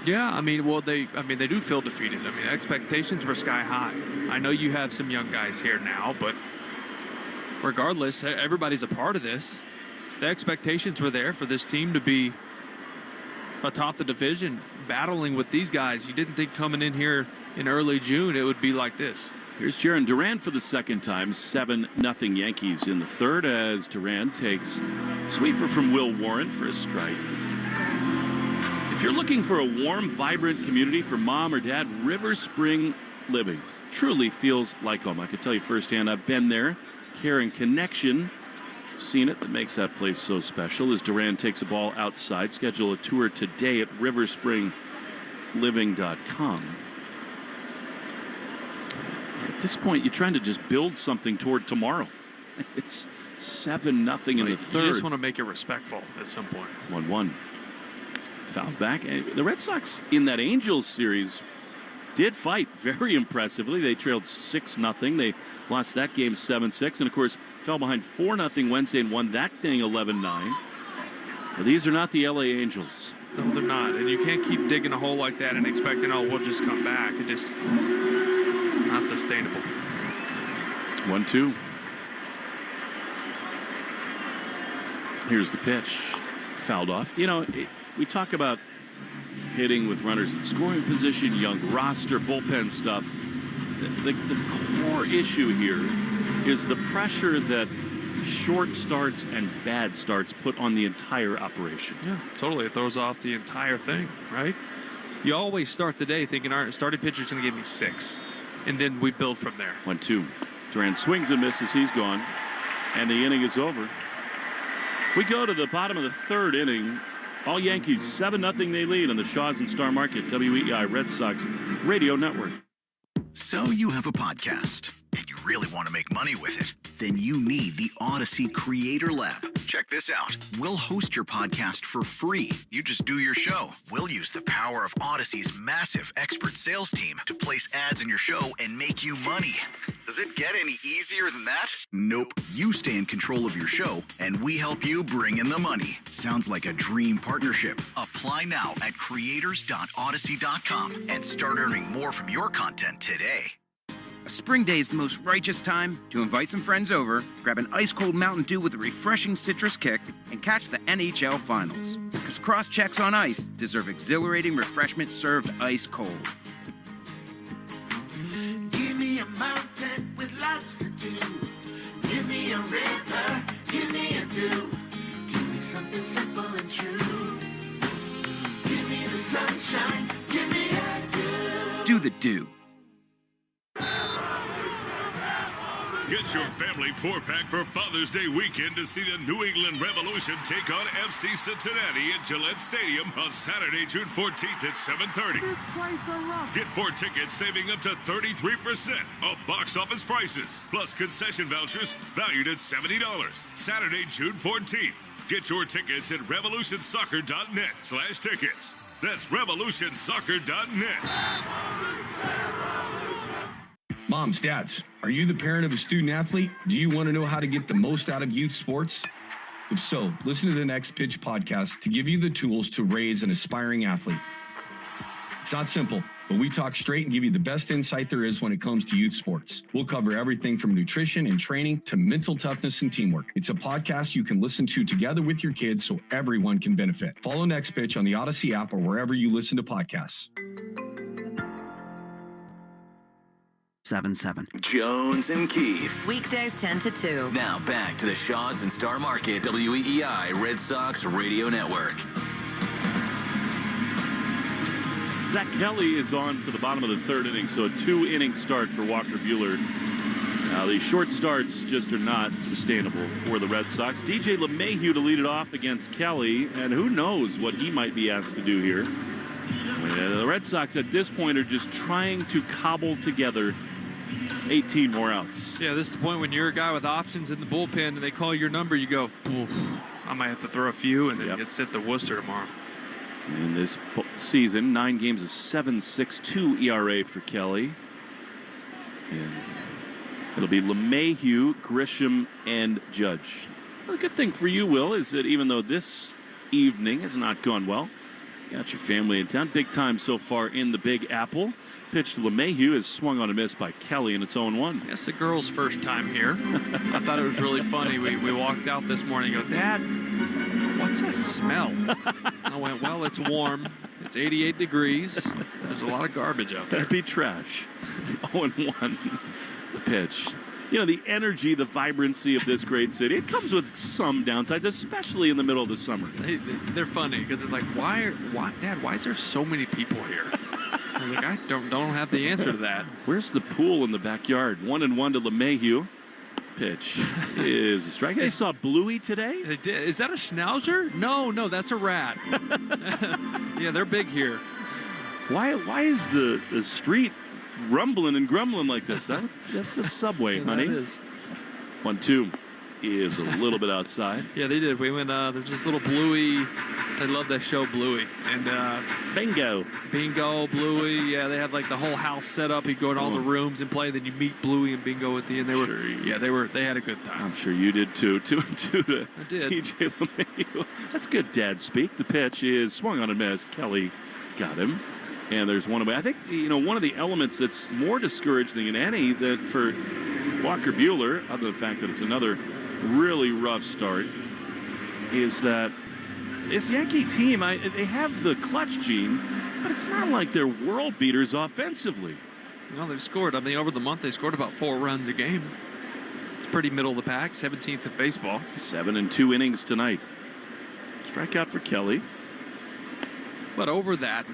Yeah, I mean, they do feel defeated. I mean, expectations were sky high. I know you have some young guys here now, but regardless, everybody's a part of this. The expectations were there for this team to be atop the division, battling with these guys. You didn't think coming in here in early June it would be like this. Here's Jaron Duran for the second time. 7-0 Yankees in the third as Duran takes sweeper from Will Warren for a strike. If you're looking for a warm, vibrant community for mom or dad, River Spring Living truly feels like home. I can tell you firsthand, I've been there. Care and connection. Seen it. That makes that place so special. As Duran takes a ball outside, schedule a tour today at riverspringliving.com. At this point, you're trying to just build something toward tomorrow. It's 7-0 in the third. You just want to make it respectful at some point. 1-1. Fouled back. The Red Sox in that Angels series did fight very impressively. They trailed 6-0. They lost that game 7-6. And, of course, fell behind 4-0 Wednesday and won that thing 11-9. But these are not the L.A. Angels. No, they're not. And you can't keep digging a hole like that and expecting, we'll just come back. It's not sustainable. 1-2. Here's the pitch. Fouled off. You know, we talk about hitting with runners in scoring position, young roster, bullpen stuff. the core issue here is the pressure that short starts and bad starts put on the entire operation. Yeah, totally. It throws off the entire thing, right? You always start the day thinking, all right, starting pitcher's going to give me 6. And then we build from there. 1-2. Duran swings and misses. He's gone. And the inning is over. We go to the bottom of the third inning. All Yankees 7-0 they lead on the Shaw's and Star Market WEI Red Sox Radio Network. So you have a podcast and you really want to make money with it? Then you need the Odyssey Creator Lab. Check this out. We'll host your podcast for free. You just do your show. We'll use the power of Odyssey's massive expert sales team to place ads in your show and make you money. Does it get any easier than that? Nope. You stay in control of your show, and we help you bring in the money. Sounds like a dream partnership. Apply now at creators.odyssey.com and start earning more from your content today. Spring day is the most righteous time to invite some friends over, grab an ice-cold Mountain Dew with a refreshing citrus kick, and catch the NHL Finals. Because cross-checks on ice deserve exhilarating refreshment served ice-cold. Give me a mountain with lots to do. Give me a river, give me a dew. Give me something simple and true. Give me the sunshine, give me a dew. Do the dew. Get your family 4-pack for Father's Day weekend to see the New England Revolution take on FC Cincinnati at Gillette Stadium on Saturday, June 14th at 7:30. Get 4 tickets saving up to 33% of box office prices, plus concession vouchers valued at $70. Saturday, June 14th. Get your tickets at revolutionsoccer.net/tickets. That's revolutionsoccer.net. Moms, dads, are you the parent of a student athlete? Do you want to know how to get the most out of youth sports? If so, listen to the Next Pitch podcast to give you the tools to raise an aspiring athlete. It's not simple, but we talk straight and give you the best insight there is when it comes to youth sports. We'll cover everything from nutrition and training to mental toughness and teamwork. It's a podcast you can listen to together with your kids so everyone can benefit. Follow Next Pitch on the Odyssey app or wherever you listen to podcasts. 7-7. Jones and Keefe. Weekdays 10 to 2. Now back to the Shaw's and Star Market WEI Red Sox Radio Network. Zach Kelly is on for the bottom of the third inning, so a 2-inning start for Walker Buehler. Now, the short starts just are not sustainable for the Red Sox. DJ LeMahieu to lead it off against Kelly, and who knows what he might be asked to do here. The Red Sox at this point are just trying to cobble together 18 more outs. Yeah, this is the point when you're a guy with options in the bullpen and they call your number, you go, I might have to throw a few and then get sent to Worcester tomorrow. In this season, 9 games, a 7.62 ERA for Kelly. And it'll be LeMahieu, Grisham, and Judge. Well, the good thing for you, Will, is that even though this evening has not gone well, you got your family in town. Big time so far in the Big Apple. Pitch to LeMahieu is swung on a miss by Kelly in its own 1. It's the girl's first time here. I thought it was really funny. We walked out this morning and go, Dad, what's that smell? I went, well, it's warm. It's 88 degrees. There's a lot of garbage out there. That'd be trash. 0-1. The pitch. You know, the energy, the vibrancy of this great city, it comes with some downsides, especially in the middle of the summer. They're funny because they're like, Dad, why is there so many people here? I was like, I don't have the answer to that. Where's the pool in the backyard? 1-1 to LeMahieu. Pitch is a strike. They saw Bluey today? They did. Is that a schnauzer? No, that's a rat. Yeah, they're big here. Why is the street rumbling and grumbling like this? That's the subway, honey. That is. 1-2 is a little bit outside. Yeah, they did. We went, there's this little Bluey. I love that show, Bluey. And Bingo, Bluey. Yeah, they have like the whole house set up. You go in all the rooms and play. Then you meet Bluey and Bingo at the end. They had a good time. I'm sure you did too. 2-2 to I did. DJ LeMahieu. That's good dad speak. The pitch is swung on and missed. Kelly got him. And there's one away. I think, one of the elements that's more discouraging than any that for Walker Buehler, other than the fact that it's another really rough start, is that this Yankee team, they have the clutch gene, but it's not like they're world beaters offensively. Well, they've scored. I mean, over the month, they scored about 4 runs a game. It's pretty middle of the pack, 17th in baseball. 7 and 2 innings tonight. Strikeout for Kelly. But over that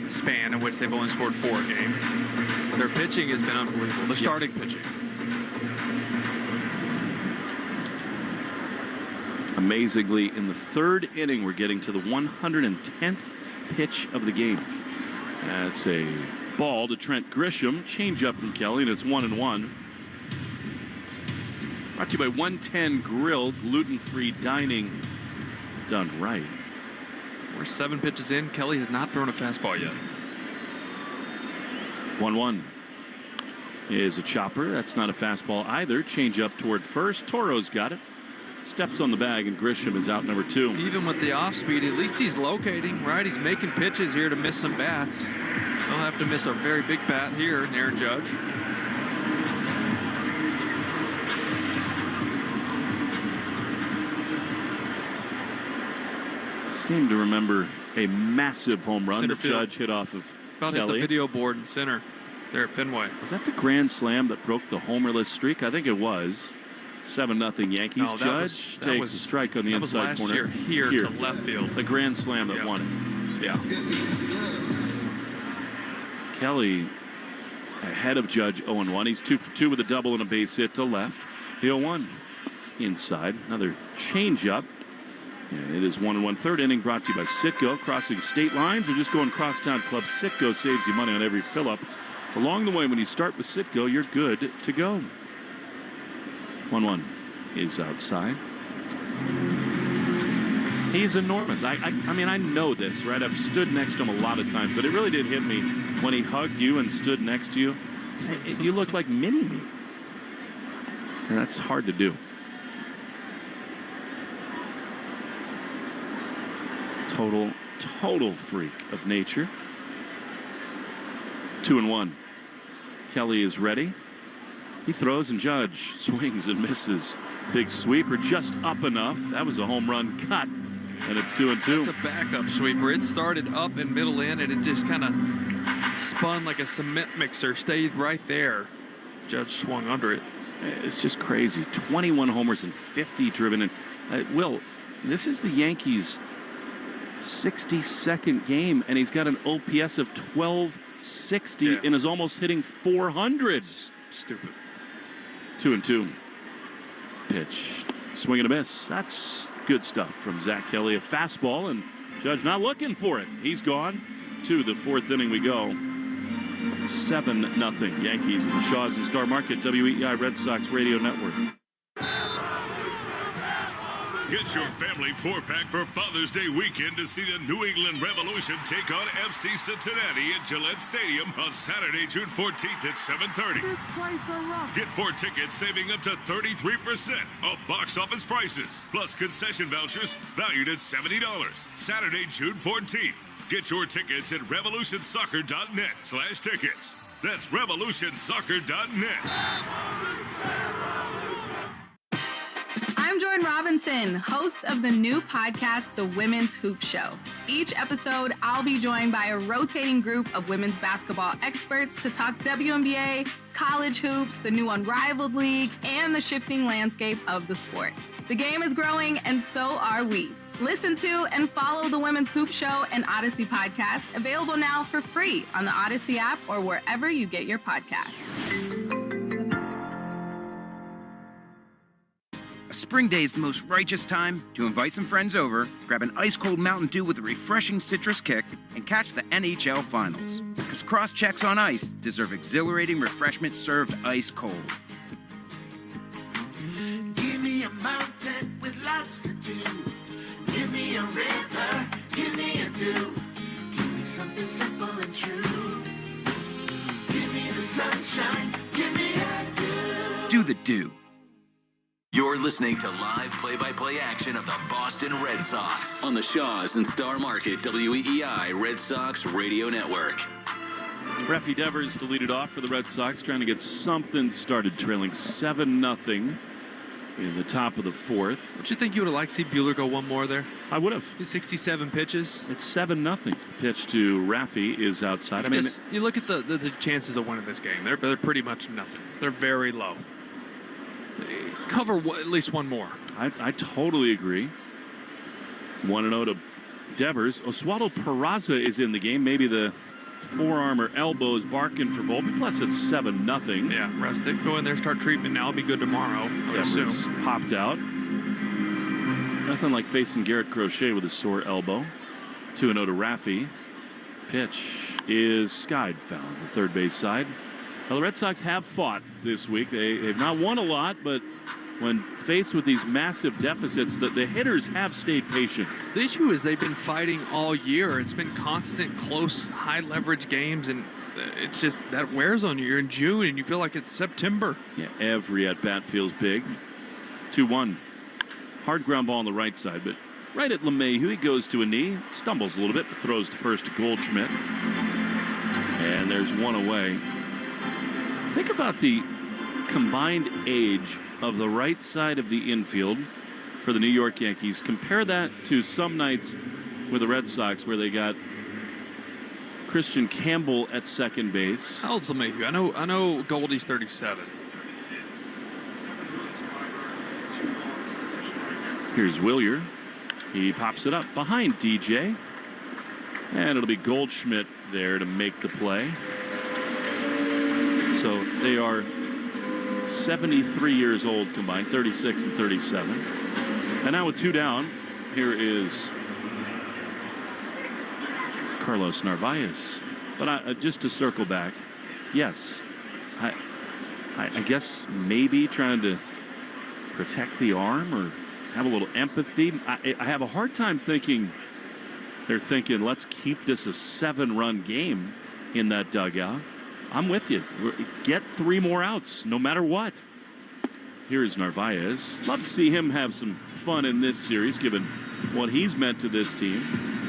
span in which they've only scored 4 a game, their pitching has been unbelievable. The starting pitching. Amazingly, in the 3rd inning, we're getting to the 110th pitch of the game. That's a ball to Trent Grisham. Change up from Kelly, and it's 1-1. Brought to you by 110 Grill, gluten-free dining done right. We're 7 pitches in. Kelly has not thrown a fastball yet. 1-1 is a chopper. That's not a fastball either. Change up toward first. Toro's got it. Steps on the bag, and Grisham is out number 2. Even with the off speed, at least he's locating, right? He's making pitches here to miss some bats. He'll have to miss a very big bat here, Aaron Judge. I seem to remember a massive home run that Judge hit off of About Kelly. hit the video board in center there at Fenway. Was that the grand slam that broke the homerless streak? I think it was. 7-0 Yankees. No, Judge takes a strike on the inside corner. That was last year here to left field. The grand slam that won it. Yeah. Kelly ahead of Judge 0-1. He's 2 for 2 with a double and a base hit to left. The 0-1 inside. Another changeup. And it is 1-1. 3rd inning brought to you by Citgo. Crossing state lines or just going crosstown club. Citgo saves you money on every fill-up. Along the way, when you start with Citgo, you're good to go. 1-1 is outside. He's enormous. I mean, I know this, right? I've stood next to him a lot of times, but it really did hit me when he hugged you and stood next to you. You look like mini-me. And that's hard to do. Total freak of nature. 2-1. Kelly is ready. He throws and Judge swings and misses. Big sweeper just up enough. That was a home run cut, and it's 2-2. It's a backup sweeper. It started up and middle in, and it just kind of spun like a cement mixer, stayed right there. Judge swung under it. It's just crazy. 21 homers and 50 driven in. Will, this is the Yankees' 62nd game, and he's got an OPS of 1260 and is almost hitting 400. Stupid. 2-2. Pitch. Swing and a miss. That's good stuff from Zach Kelly. A fastball, and Judge not looking for it. He's gone. To the 4th inning we go. 7-0 Yankees in the Shaws and Star Market, WEI Red Sox Radio Network. Get your family 4-pack for Father's Day weekend to see the New England Revolution take on FC Cincinnati at Gillette Stadium on Saturday, June 14th at 7:30. Get 4 tickets saving up to 33% off box office prices, plus concession vouchers valued at $70. Saturday, June 14th. Get your tickets at revolutionsoccer.net/tickets. That's revolutionsoccer.net. I'm Jordan Robinson, host of the new podcast, The Women's Hoop Show. Each episode, I'll be joined by a rotating group of women's basketball experts to talk WNBA, college hoops, the new Unrivaled League, and the shifting landscape of the sport. The game is growing, and so are we. Listen to and follow The Women's Hoop Show and Odyssey podcast, available now for free on the Odyssey app or wherever you get your podcasts. A spring day is the most righteous time to invite some friends over, grab an ice-cold Mountain Dew with a refreshing citrus kick, and catch the NHL Finals. Because cross-checks on ice deserve exhilarating refreshment served ice-cold. Give me a mountain with lots to do. Give me a river, give me a dew. Give me something simple and true. Give me the sunshine, give me a dew. Do the Dew. You're listening to live play-by-play action of the Boston Red Sox on the Shaws and Star Market WEI Red Sox Radio Network. Reffy Devers to lead it off for the Red Sox, trying to get something started, trailing 7-0. in the top of the fourth. Don't you think you would have liked to see Buehler go one more there? I would have. 67 pitches. It's 7-0. Pitch to Raffi is outside. I mean, you look at the chances of winning this game. They're pretty much nothing. They're very low. Cover at least one more. I totally agree. 1-0 to Devers. Oswaldo Peraza is in the game. Maybe the forearm or elbow is barking for Volpe. Plus, it's 7-0. Yeah, rest it. Go in there, start treatment now. Be good tomorrow, I would assume. Popped out. Nothing like facing Garrett Crochet with a sore elbow. 2-0 to Raffi. Pitch is skied foul on the third base side. Well, the Red Sox have fought this week. They've not won a lot, but when faced with these massive deficits, the hitters have stayed patient. The issue is they've been fighting all year. It's been constant, close, high-leverage games, and it's just that wears on you. You're in June, and you feel like it's September. Yeah, every at-bat feels big. 2-1. Hard ground ball on the right side, but right at LeMahieu, he goes to a knee, stumbles a little bit, throws to first to Goldschmidt. And there's one away. Think about the combined age of the right side of the infield for the New York Yankees. Compare that to some nights with the Red Sox where they got Christian Campbell at second base. How old's LeMahieu? I know Goldie's 37. Here's Willier. He pops it up behind DJ. And it'll be Goldschmidt there to make the play. So they are 73 years old combined, 36 and 37. And now with two down, here is Carlos Narvaez. But just to circle back, yes, I guess maybe trying to protect the arm or have a little empathy. I have a hard time thinking they're thinking, let's keep this a 7-run game in that dugout. I'm with you. Get 3 more outs, no matter what. Here is Narvaez. Love to see him have some fun in this series, given what he's meant to this team.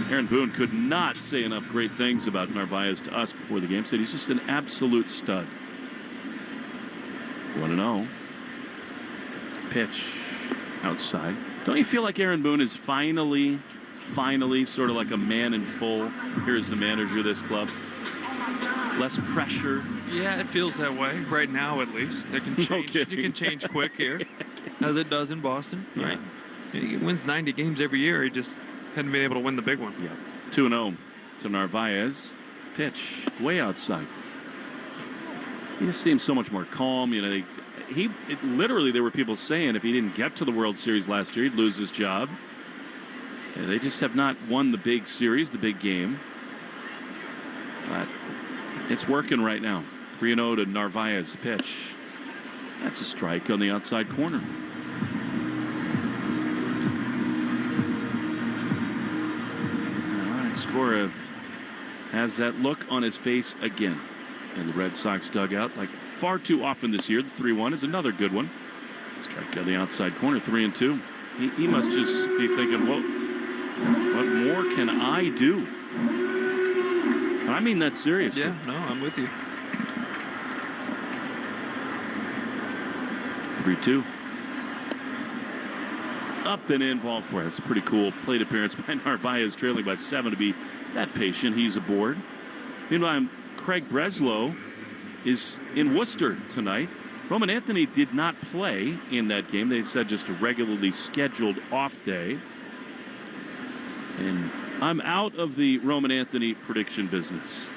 Aaron Boone could not say enough great things about Narvaez to us before the game. Said he's just an absolute stud. 1-0. Pitch outside. Don't you feel like Aaron Boone is finally sort of like a man in full? Here's the manager of this club. Less pressure. Yeah, it feels that way right now, at least. They can change. Okay. You can change quick here, as it does in Boston. Right? He wins 90 games every year. He just hadn't been able to win the big one. Yeah. 2-0 to Narvaez. Pitch way outside. He just seems so much more calm. You know, literally there were people saying if he didn't get to the World Series last year, he'd lose his job. And they just have not won the big series, the big game. But it's working right now. 3-0 to Narvaez. Pitch. That's a strike on the outside corner. All right, Skora has that look on his face again in the Red Sox dugout. Like far too often this year. The 3-1 is another good one. Strike on the outside corner. 3-2. He must just be thinking, what more can I do? I mean that seriously. Yeah, no, I'm with you. 3-2. Up and in, ball four. That's a pretty cool plate appearance by Narvaez, trailing by 7 to be that patient. He's aboard. Meanwhile, Craig Breslow is in Worcester tonight. Roman Anthony did not play in that game. They said just a regularly scheduled off day. And I'm out of the Roman Anthony prediction business.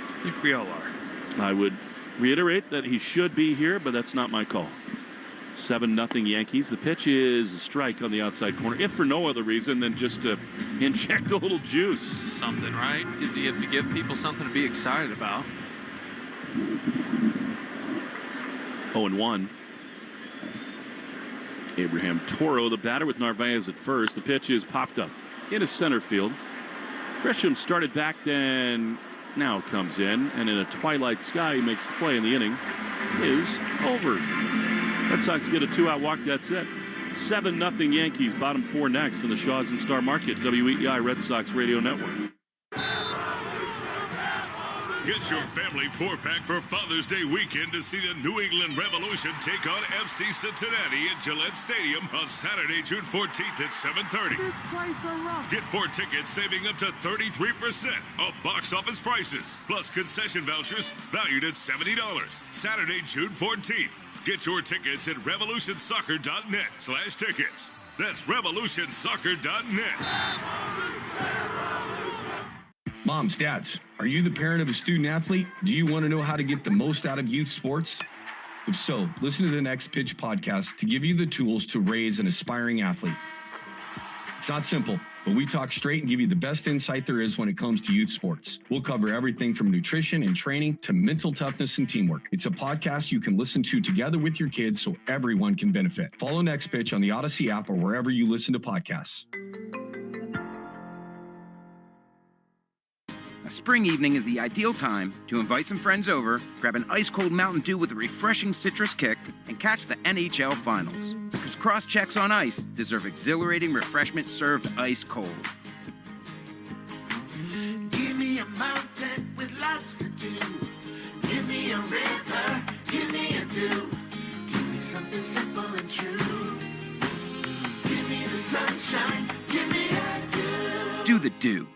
I think we all are. I would reiterate that he should be here, but that's not my call. 7-0 Yankees. The pitch is a strike on the outside corner, if for no other reason than just to inject a little juice. Something, right? You have to give people something to be excited about. 0-1. Abraham Toro, the batter, with Narvaez at first. The pitch is popped up into center field. Grisham started back, then now comes in, and in a twilight sky, he makes the play, in the inning is over. Red Sox get a 2-out walk. That's it. 7-0 Yankees. Bottom 4 next on the Shaws and Star Market. WEEI Red Sox Radio Network. Get your family 4-pack for Father's Day weekend to see the New England Revolution take on FC Cincinnati at Gillette Stadium on Saturday, June 14th at 7:30. Get 4 tickets saving up to 33% off box office prices, plus concession vouchers valued at $70. Saturday, June 14th. Get your tickets at revolutionsoccer.net/tickets. That's revolutionsoccer.net. Moms, dads, are you the parent of a student athlete? Do you want to know how to get the most out of youth sports? If so, listen to the Next Pitch podcast to give you the tools to raise an aspiring athlete. It's not simple, but we talk straight and give you the best insight there is when it comes to youth sports. We'll cover everything from nutrition and training to mental toughness and teamwork. It's a podcast you can listen to together with your kids so everyone can benefit. Follow Next Pitch on the Odyssey app or wherever you listen to podcasts. A spring evening is the ideal time to invite some friends over, grab an ice-cold Mountain Dew with a refreshing citrus kick, and catch the NHL Finals. Because cross-checks on ice deserve exhilarating refreshment served ice-cold. Give me a mountain with lots to do. Give me a river, give me a dew. Give me something simple and true. Give me the sunshine, give me a dew. Do the Dew.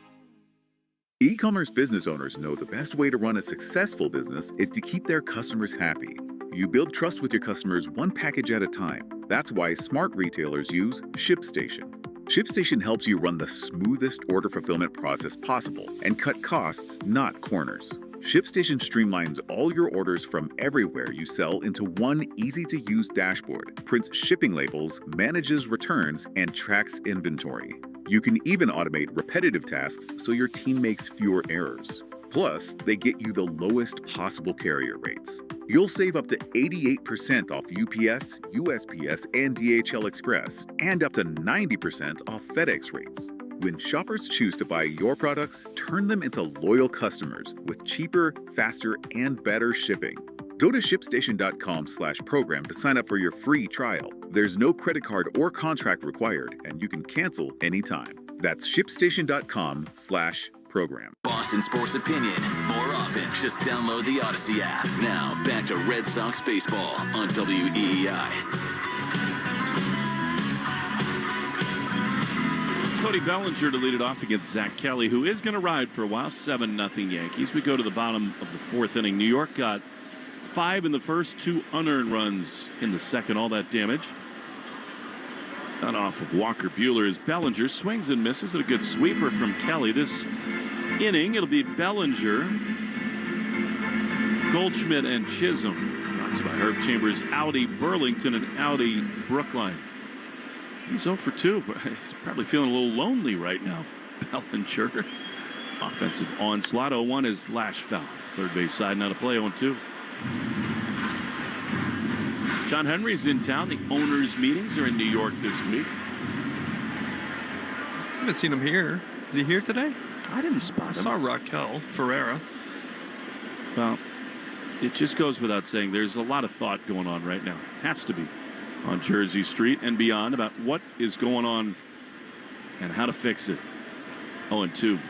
E-commerce business owners know the best way to run a successful business is to keep their customers happy. You build trust with your customers one package at a time. That's why smart retailers use ShipStation. ShipStation helps you run the smoothest order fulfillment process possible and cut costs, not corners. ShipStation streamlines all your orders from everywhere you sell into one easy-to-use dashboard, prints shipping labels, manages returns, and tracks inventory. You can even automate repetitive tasks so your team makes fewer errors. Plus, they get you the lowest possible carrier rates. You'll save up to 88% off UPS, USPS, and DHL Express, and up to 90% off FedEx rates. When shoppers choose to buy your products, turn them into loyal customers with cheaper, faster, and better shipping. Go to ShipStation.com/program to sign up for your free trial. There's no credit card or contract required, and you can cancel anytime. That's ShipStation.com/program. Boston sports opinion more often. Just download the Odyssey app. Now back to Red Sox baseball on WEEI. Cody Bellinger to lead it off against Zach Kelly, who is going to ride for a while. 7-0 Yankees. We go to the bottom of the 4th inning. New York got 5 in the first, 2 unearned runs in the second. All that damage done off of Walker Buehler as Bellinger swings and misses at a good sweeper from Kelly. This inning, it'll be Bellinger, Goldschmidt, and Chisholm. Brought to you by Herb Chambers, Audi Burlington, and Audi Brookline. He's 0 for 2, but he's probably feeling a little lonely right now. Bellinger. Offensive onslaught. 0-1 is Lash foul. Third base side, not a play. 0-2. John Henry's in town. The owners' meetings are in New York this week. I haven't seen him here. Is he here today? I didn't spot him. I saw Raquel Ferreira. Well, it just goes without saying there's a lot of thought going on right now. Has to be on Jersey Street and beyond about what is going on and how to fix it. 0-2.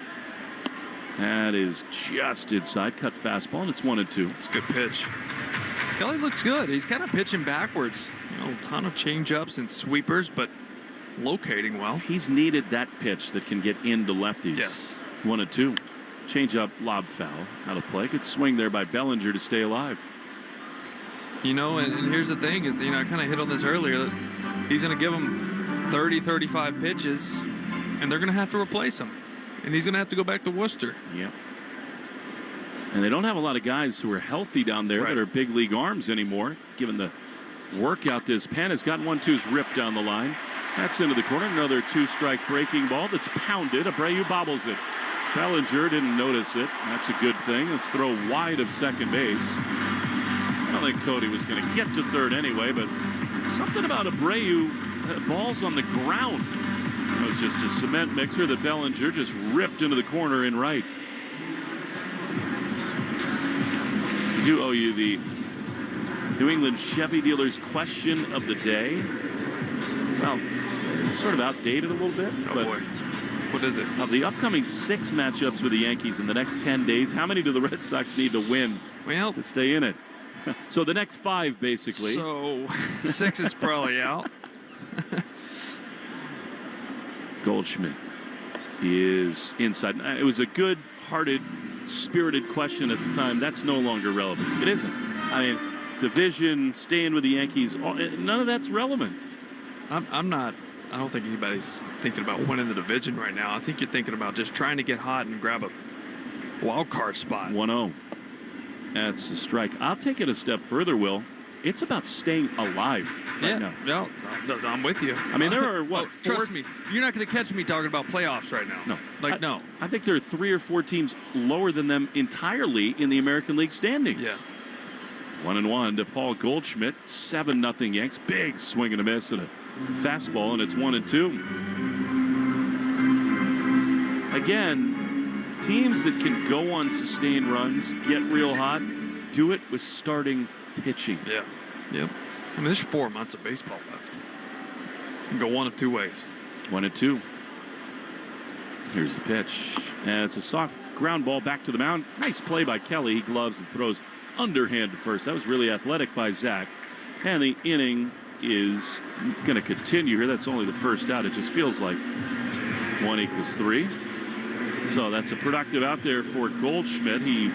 That is just inside. Cut fastball, and it's 1-2. It's a good pitch. Kelly looks good. He's kind of pitching backwards. A ton of change-ups and sweepers, but locating well. He's needed that pitch that can get into lefties. Yes. 1-2. Change-up, lob foul. Out of play. Good swing there by Bellinger to stay alive. You know, and here's the thing is, I kind of hit on this earlier. That he's going to give him 30, 35 pitches, and they're going to have to replace him. And he's going to have to go back to Worcester. Yeah. And they don't have a lot of guys who are healthy down there that are big league arms anymore, given the workout this Penn has gotten. 1-2's ripped down the line. That's into the corner. Another 2-strike breaking ball that's pounded. Abreu bobbles it. Bellinger didn't notice it. That's a good thing. Let's throw wide of second base. I don't think Cody was going to get to third anyway, but something about Abreu, balls on the ground. It was just a cement mixer that Bellinger just ripped into the corner in right. I do owe you the New England Chevy dealers question of the day. Well, it's sort of outdated a little bit. Oh but boy. What What is it? Of the upcoming 6 matchups with the Yankees in the next 10 days, how many do the Red Sox need to win to stay in it? So the next 5, basically. So 6 is probably out. Goldschmidt is inside. It was a good-hearted, spirited question at the time. That's no longer relevant. It isn't. I mean, division, staying with the Yankees, none of that's relevant. I'm not. I don't think anybody's thinking about winning the division right now. I think you're thinking about just trying to get hot and grab a wild card spot. 1-0. That's a strike. I'll take it a step further, Will. It's about staying alive right now. No, I'm with you. I mean, there are, what, trust me, you're not going to catch me talking about playoffs right now. No. No. I think there are 3 or 4 teams lower than them entirely in the American League standings. Yeah. 1-1 to Paul Goldschmidt. 7-0 Yanks. Big swing and a miss and a fastball, and it's 1-2. Again, teams that can go on sustained runs, get real hot, do it with starting pitching. Yeah. Yep. I mean, there's 4 months of baseball left. You can go one of 2 ways. 1-2. Here's the pitch. And it's a soft ground ball back to the mound. Nice play by Kelly. He gloves and throws underhand to first. That was really athletic by Zach. And the inning is going to continue here. That's only the first out. It just feels like 1 = 3. So that's a productive out there for Goldschmidt. He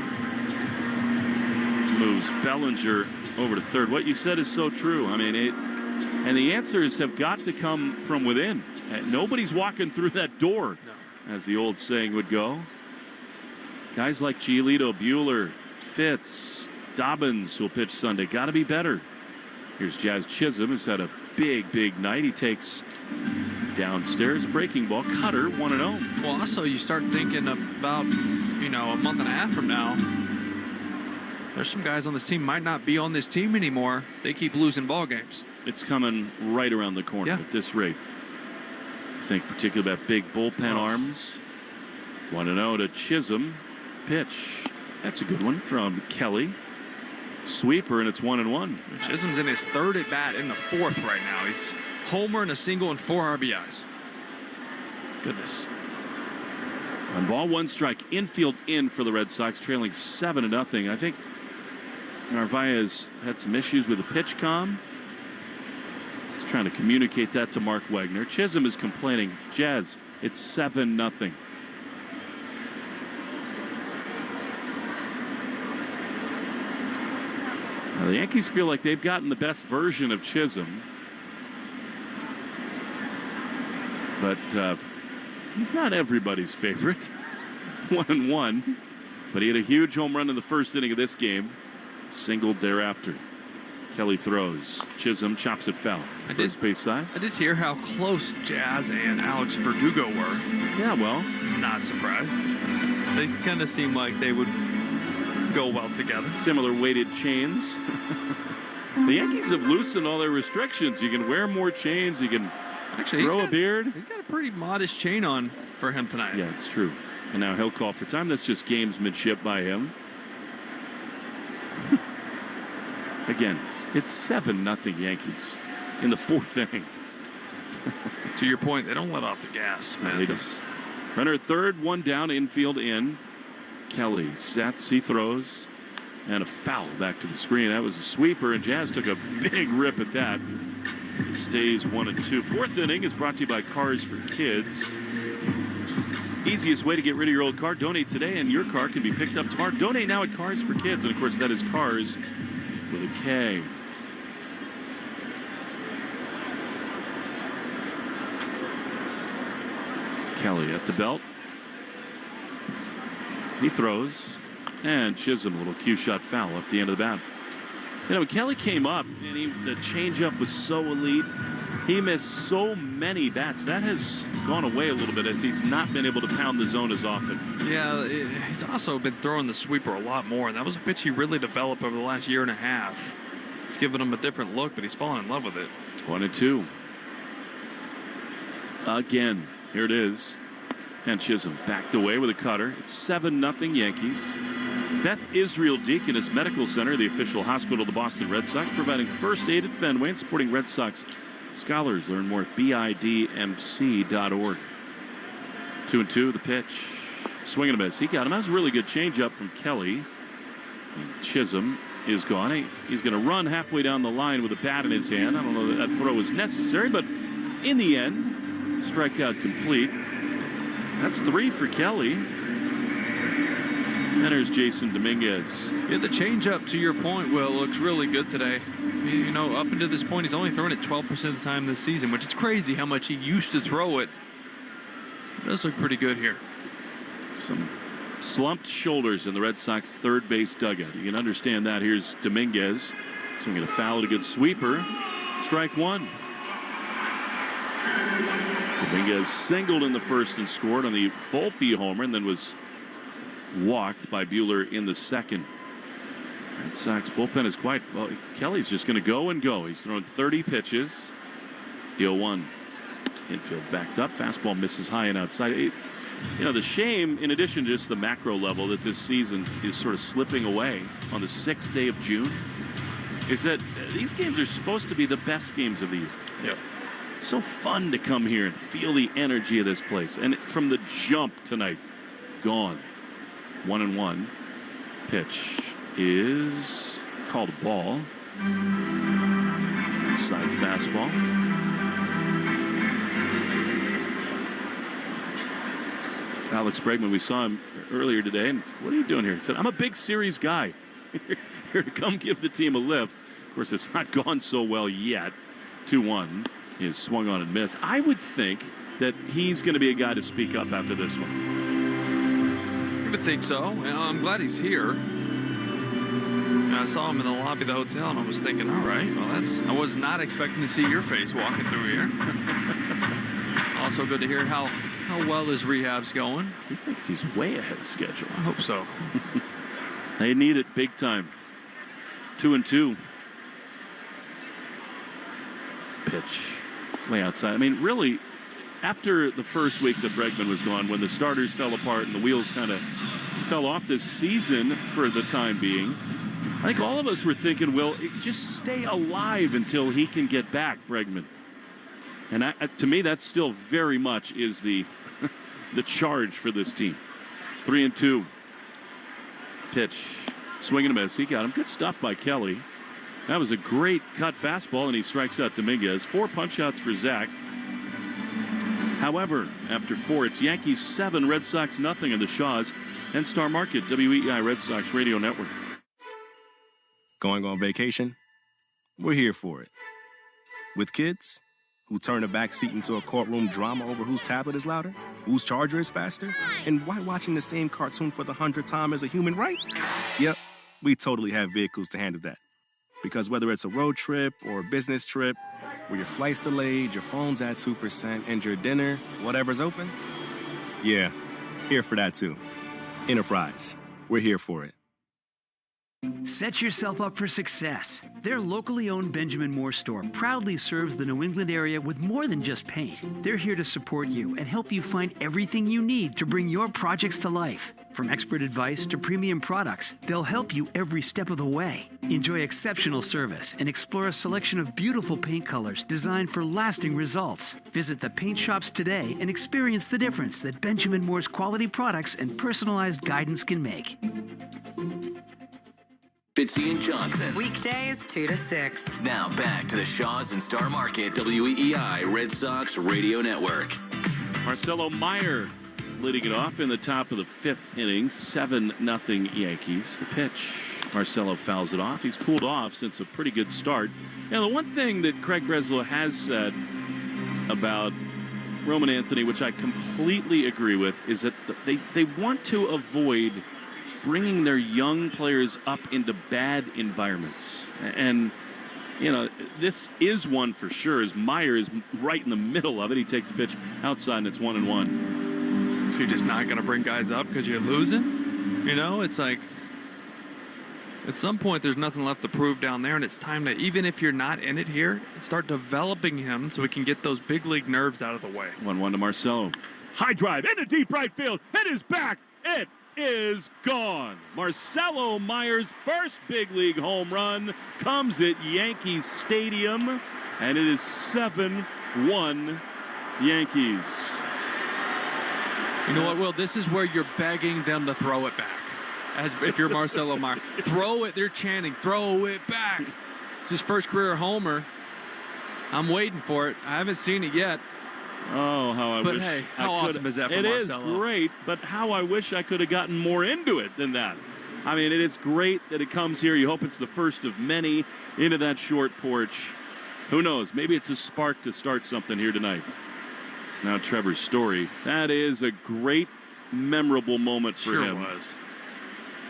moves Bellinger over to third. What you said is so true. I mean, and the answers have got to come from within. Nobody's walking through that door, as the old saying would go. Guys like Giolito, Buehler, Fitz, Dobbins will pitch Sunday. Got to be better. Here's Jazz Chisholm, who's had a big night. He takes downstairs, breaking ball, cutter, 1-0. Well, also you start thinking about, a month and a half from now, there's some guys on this team might not be on this team anymore. They keep losing ball games. It's coming right around the corner at this rate. Think particularly about big bullpen arms. 1-0 to Chisholm. Pitch. That's a good one from Kelly. Sweeper, and it's 1-1. Chisholm's in his 3rd at bat in the 4th right now. He's homer and a single and 4 RBIs. Goodness. 1 ball, 1 strike. Infield in for the Red Sox, trailing 7-0. I think Narvaez had some issues with the pitch comm. He's trying to communicate that to Mark Wagner. Chisholm is complaining. Jazz, it's 7-0. Now, the Yankees feel like they've gotten the best version of Chisholm. But he's not everybody's favorite. 1-1. But he had a huge home run in the 1st inning of this game. Singled thereafter. Kelly throws. Chisholm chops it foul. First base side. I did hear how close Jazz and Alex Verdugo were. Yeah, well. Not surprised. They kind of seem like they would go well together. Similar weighted chains. The Yankees have loosened all their restrictions. You can wear more chains. You can grow a beard. He's got a pretty modest chain on for him tonight. Yeah, it's true. And now he'll call for time. That's just gamesmanship by him. Again, it's 7-0 Yankees in the 4th inning. To your point, they don't let off the gas, man. They don't. Runner at third, 1 down, infield in. Kelly sets, he throws, and a foul back to the screen. That was a sweeper, and Jazz took a big rip at that. It stays 1-2. 4th inning is brought to you by Cars for Kids. Easiest way to get rid of your old car. Donate today, and your car can be picked up tomorrow. Donate now at Cars for Kids, and of course that is Cars with a K. Kelly at the belt. He throws, and Chisholm, a little cue shot foul off the end of the bat. When Kelly came up, and the changeup was so elite, he missed so many bats. That has gone away a little bit as he's not been able to pound the zone as often. Yeah, he's also been throwing the sweeper a lot more, and that was a pitch he really developed over the last year and a half. It's given him a different look, but he's fallen in love with it. 1-2. Again, here it is. And Chisholm backed away with a cutter. It's 7-0 Yankees. Beth Israel Deaconess Medical Center, the official hospital of the Boston Red Sox, providing first aid at Fenway and supporting Red Sox scholars. Learn more at bidmc.org. 2-2, the pitch. Swing and a miss. He got him. That was a really good changeup from Kelly. And Chisholm is gone. He's going to run halfway down the line with a bat in his hand. I don't know that throw was necessary, but in the end, strikeout complete. That's 3 for Kelly. And there's Jason Dominguez. Yeah, the changeup, to your point, Will, looks really good today. You know, up until this point, he's only thrown it 12% of the time this season, which is crazy how much he used to throw it. It does look pretty good here. Some slumped shoulders in the Red Sox third base dugout. You can understand that. Here's Dominguez. Swinging a foul at a good sweeper. Strike one. Dominguez singled in the first and scored on the Volpe homer and then was walked by Buehler in the second. Red Sox bullpen is quite well. Kelly's just going to go and go. He's thrown 30 pitches. The 0-1. Infield backed up. Fastball misses high and outside. You know, the shame, in addition to just the macro level, that this season is sort of slipping away on the 6th day of June, is that these games are supposed to be the best games of the year. Yep. So fun to come here and feel the energy of this place. And from the jump tonight, gone. 1-1. Pitch is called a ball. Inside fastball. Alex Bregman, we saw him earlier today, and said, what are you doing here? He said, I'm a big series guy. Here to come give the team a lift. Of course, it's not gone so well yet. 2-1 is swung on and missed. I would think that he's going to be a guy to speak up after this one. I would think so. I'm glad he's here. I saw him in the lobby of the hotel, and I was thinking, all right, well, I was not expecting to see your face walking through here. Also good to hear how well his rehab's going. He thinks he's way ahead of schedule. I hope so. They need it big time. 2-2. Pitch. Way outside. I mean, really, after the first week that Bregman was gone, when the starters fell apart and the wheels kind of fell off this season for the time being, I think all of us were thinking, well, just stay alive until he can get back, Bregman. And to me, that still very much is the charge for this team. 3-2. Pitch. Swing and a miss. He got him. Good stuff by Kelly. That was a great cut fastball, and he strikes out Dominguez. 4 punch-outs for Zach. However, after 4, it's Yankees 7, Red Sox nothing in the Shaws and Star Market, WEI Red Sox Radio Network. Going on vacation? We're here for it. With kids who turn the back seat into a courtroom drama over whose tablet is louder, whose charger is faster, and why watching the same cartoon for the 100th time is a human right? Yep, we totally have vehicles to handle that. Because whether it's a road trip or a business trip, where your flight's delayed, your phone's at 2%, and your dinner, whatever's open, yeah, here for that too. Enterprise, we're here for it. Set yourself up for success. Their locally owned Benjamin Moore store proudly serves the New England area with more than just paint. They're here to support you and help you find everything you need to bring your projects to life. From expert advice to premium products, they'll help you every step of the way. Enjoy exceptional service and explore a selection of beautiful paint colors designed for lasting results. Visit the paint shops today and experience the difference that Benjamin Moore's quality products and personalized guidance can make. Fitzy and Johnson. Weekdays 2 to 6. Now back to the Shaws and Star Market WEEI Red Sox Radio Network. Marcelo Meyer leading it off in the top of the 5th inning. 7-0 Yankees. The pitch. Marcelo fouls it off. He's cooled off since a pretty good start. Now, the one thing that Craig Breslow has said about Roman Anthony, which I completely agree with, is that they want to avoid bringing their young players up into bad environments. And, you know, this is one for sure, as Meyer is right in the middle of it. He takes a pitch outside, and it's 1-1. So you're just not going to bring guys up because you're losing? You know, it's like, at some point, there's nothing left to prove down there, and it's time to, even if you're not in it here, start developing him so we can get those big league nerves out of the way. 1-1 to Marcelo. High drive into deep right field. It is back. It is gone. Marcelo Meyer's first big league home run comes at Yankee Stadium, and it is 7-1 Yankees. You know what, Will? This is where you're begging them to throw it back. As if you're Marcelo Meyer. Throw it. They're chanting, throw it back. It's his first career homer. I'm waiting for it. I haven't seen it yet. Oh, how I wish. But hey, how awesome is that for Marcelo? It is great, but how I wish I could have gotten more into it than that. I mean, it is great that it comes here. You hope it's the first of many into that short porch. Who knows? Maybe it's a spark to start something here tonight. Now Trevor's Story. That is a great, memorable moment for him. Sure was.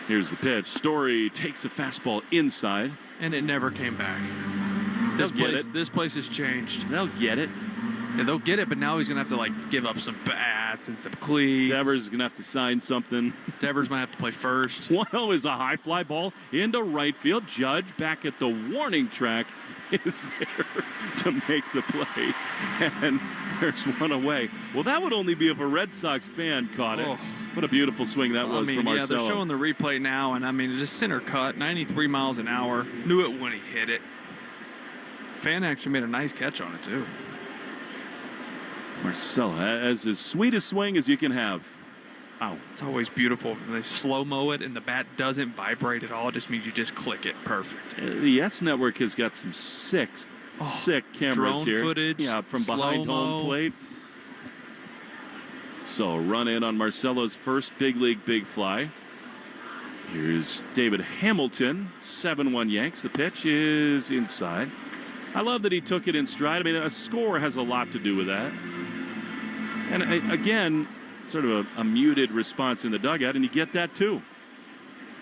Here's the pitch. Story takes a fastball inside. And it never came back. This place has changed. They'll get it. Yeah, they'll get it, but now he's going to have to give up some bats and some cleats. Devers is going to have to sign something. Devers might have to play first. 1-0 is a high fly ball into right field. Judge back at the warning track is there to make the play. And there's one away. Well, that would only be if a Red Sox fan caught it. What a beautiful swing that was from Marcelo. Yeah, they're showing the replay now, and just center cut, 93 miles an hour. Knew it when he hit it. Fan actually made a nice catch on it, too. Marcelo has as sweet a swing as you can have. Wow. It's always beautiful. They slow-mo it, and the bat doesn't vibrate at all. It just means you just click it. Perfect. The YES Network has got some sick cameras drone here. Footage. Yeah, from behind home plate. So run in on Marcelo's first big league big fly. Here's David Hamilton, 7-1 Yanks. The pitch is inside. I love that he took it in stride. I mean, a score has a lot to do with that. And again, sort of a muted response in the dugout, and you get that too.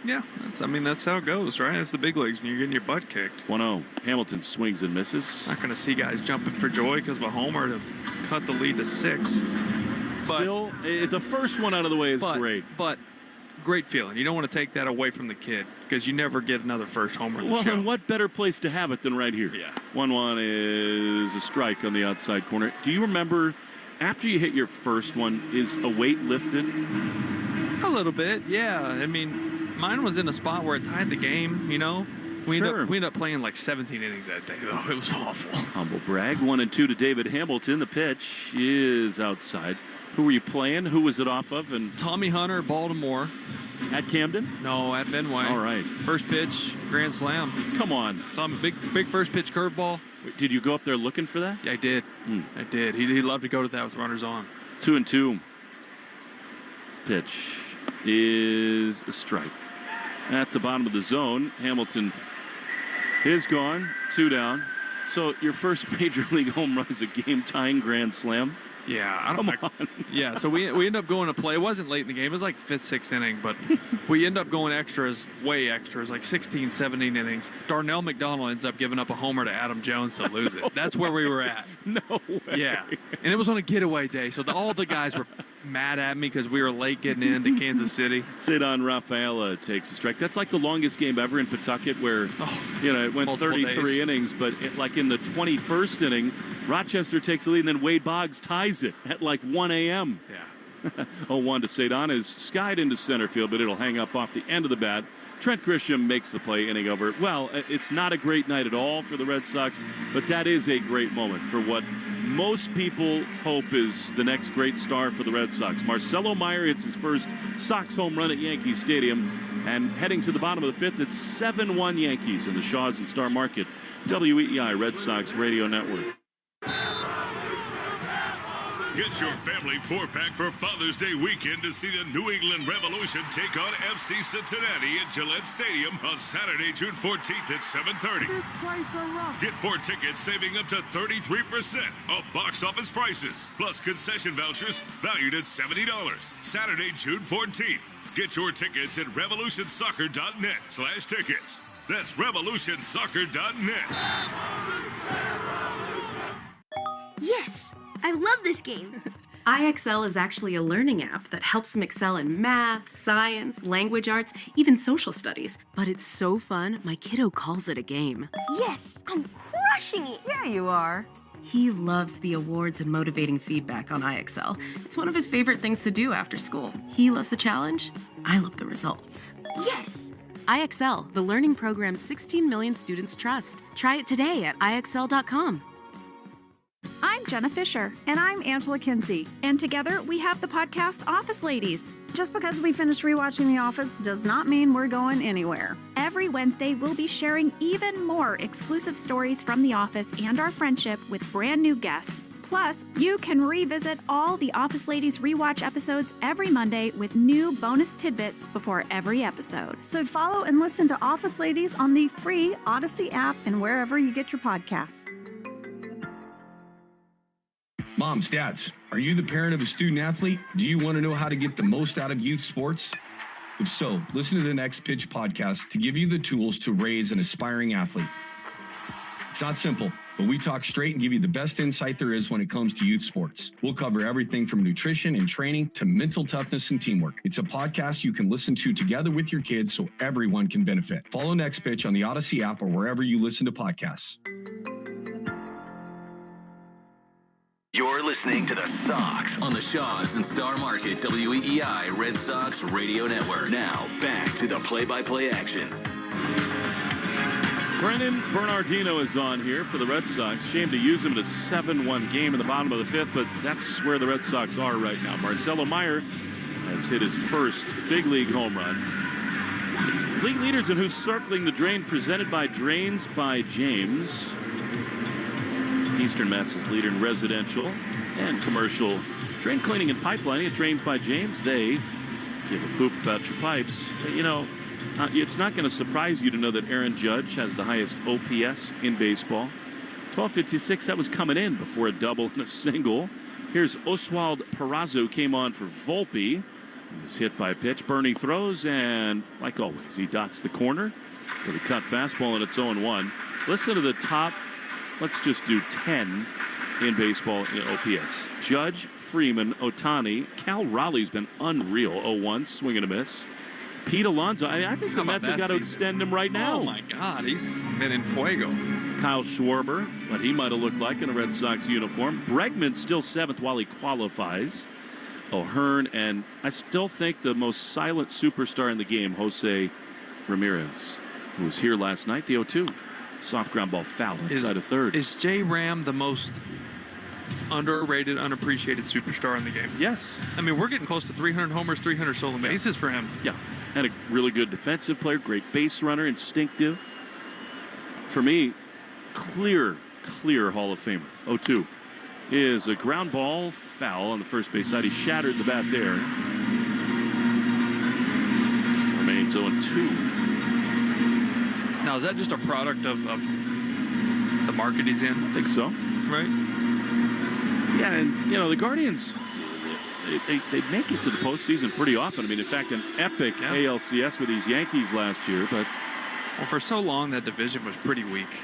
Yeah, that's how it goes, right? It's the big leagues when you're getting your butt kicked. 1-0. Hamilton swings and misses. Not going to see guys jumping for joy because of a homer to cut the lead to 6. Still, the first one out of the way is great. But great feeling. You don't want to take that away from the kid because you never get another first homer in the show. And what better place to have it than right here? Yeah. 1-1 is a strike on the outside corner. Do you remember, after you hit your first one, is a weight lifted? A little bit, yeah. I mean, mine was in a spot where it tied the game, you know. We ended up playing like 17 innings that day, though. It was awful. Humble brag. 1-2 to David Hamilton. The pitch is outside. Who were you playing? Who was it off of? And Tommy Hunter, Baltimore. At Camden? No, at Fenway. All right. First pitch, grand slam. Come on. Tommy, big first pitch curveball. Did you go up there looking for that? Yeah, I did. I did. He loved to go to that with runners on. 2-2. Pitch is a strike. At the bottom of the zone, Hamilton is gone. 2 down. So your first major league home run is a game-tying grand slam. Yeah, Come on. Yeah, so we end up going to play. It wasn't late in the game. It was like 5th, 6th inning, but we end up going extras, way extras, like 16, 17 innings. Darnell McDonald ends up giving up a homer to Adam Jones to lose it. That's where we were at. No way. Yeah, and it was on a getaway day, so all the guys were mad at me because we were late getting into Kansas City. Sidon Rafaela takes a strike. That's like the longest game ever in Pawtucket where, it went 33 innings, but like in the 21st inning, Rochester takes the lead, and then Wade Boggs ties it at like 1 a.m. Yeah. 0-1 to Sidon is skied into center field, but it'll hang up off the end of the bat. Trent Grisham makes the play, inning over. Well, it's not a great night at all for the Red Sox, but that is a great moment for what most people hope is the next great star for the Red Sox. Marcelo Meyer hits his first Sox home run at Yankee Stadium, and heading to the bottom of the 5th, it's 7-1 Yankees in the Shaws and Star Market WEEI Red Sox Radio Network. Get your family 4-pack for Father's Day weekend to see the New England Revolution take on FC Cincinnati at Gillette Stadium on Saturday, June 14th at 7:30. Get 4 tickets saving up to 33% of box office prices, plus concession vouchers valued at $70. Saturday, June 14th. Get your tickets at revolutionsoccer.net/tickets. That's revolutionsoccer.net. Yes! I love this game. IXL is actually a learning app that helps them excel in math, science, language arts, even social studies. But it's so fun, my kiddo calls it a game. Yes, I'm crushing it. Yeah, you are. He loves the awards and motivating feedback on IXL. It's one of his favorite things to do after school. He loves the challenge. I love the results. Yes. IXL, the learning program 16 million students trust. Try it today at IXL.com. I'm Jenna Fisher. And I'm Angela Kinsey. And together we have the podcast Office Ladies. Just because we finished rewatching The Office does not mean we're going anywhere. Every Wednesday, we'll be sharing even more exclusive stories from The Office and our friendship with brand new guests. Plus, you can revisit all the Office Ladies rewatch episodes every Monday with new bonus tidbits before every episode. So follow and listen to Office Ladies on the free Odyssey app and wherever you get your podcasts. Moms, dads, are you the parent of a student athlete? Do you want to know how to get the most out of youth sports? If so, listen to the Next Pitch podcast to give you the tools to raise an aspiring athlete. It's not simple, but we talk straight and give you the best insight there is when it comes to youth sports. We'll cover everything from nutrition and training to mental toughness and teamwork. It's a podcast you can listen to together with your kids so everyone can benefit. Follow Next Pitch on the Odyssey app or wherever you listen to podcasts. You're listening to the Sox on the Shaws and Star Market WEEI Red Sox Radio Network. Now, back to the play-by-play action. Brennan Bernardino is on here for the Red Sox. Shame to use him in a 7-1 game in the bottom of the fifth, but that's where the Red Sox are right now. Marcelo Meyer has hit his first big league home run. League leaders in Who's Circling the Drain, presented by Drains by James. Eastern Mass's leader in residential and commercial drain cleaning and pipelining at Drains by James. They give a poop about your pipes. You know, it's not going to surprise you to know that Aaron Judge has the highest OPS in baseball. 1256, that was coming in before a double and a single. Here's Oswald Peraza, came on for Volpe. He was hit by a pitch. Bernie throws, and like always, he dots the corner with a cut fastball, and it's 0-1. Listen to the top. Let's just do 10 in baseball in OPS. Judge, Freeman, Ohtani, Cal Raleigh's been unreal. 0-1, swing and a miss. Pete Alonso, I think the Mets have got to extend him right now. Oh, my God, he's been in fuego. Kyle Schwarber, what he might have looked like in a Red Sox uniform. Bregman still 7th while he qualifies. O'Hearn, and I still think the most silent superstar in the game, Jose Ramirez, who was here last night, the 0-2. Soft ground ball foul inside of third. Is J. Ram the most underrated, unappreciated superstar in the game? Yes. I mean, we're getting close to 300 homers, 300 stolen bases for him. Yeah. And a really good defensive player, great base runner, instinctive. For me, clear Hall of Famer. 0-2 is a ground ball foul on the first base side. He shattered the bat there. Remains 0-2. Now, is that just a product of the market he's in? I think so. Right? Yeah, and, you know, the Guardians, they make it to the postseason pretty often. I mean, in fact, an epic ALCS with these Yankees last year. But well, for so long, that division was pretty weak,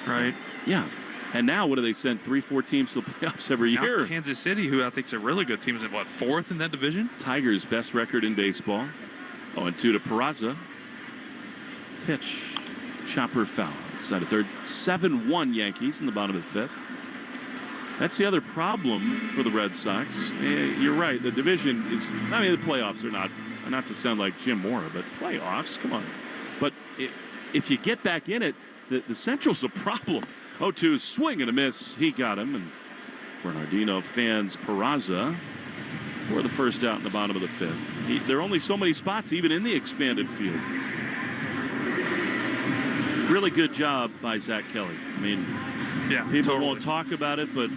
right? Yeah. And now, what do they send? 3-4 teams to the playoffs every year? Now Kansas City, who I think is a really good team, is what, 4th in that division? Tigers' best record in baseball. 0-2 to Peraza. Pitch. Chopper foul inside of third. 7-1 Yankees in the bottom of the fifth. That's the other problem for the Red Sox. You're right. The division is, I mean, the playoffs are not to sound like Jim Mora, but playoffs, come on. But if you get back in it, the Central's a problem. 0-2, swing and a miss. He got him. And Bernardino fans Peraza for the first out in the bottom of the fifth. There are only so many spots, even in the expanded field. Really good job by Zach Kelly. I mean, yeah, people won't talk about it, but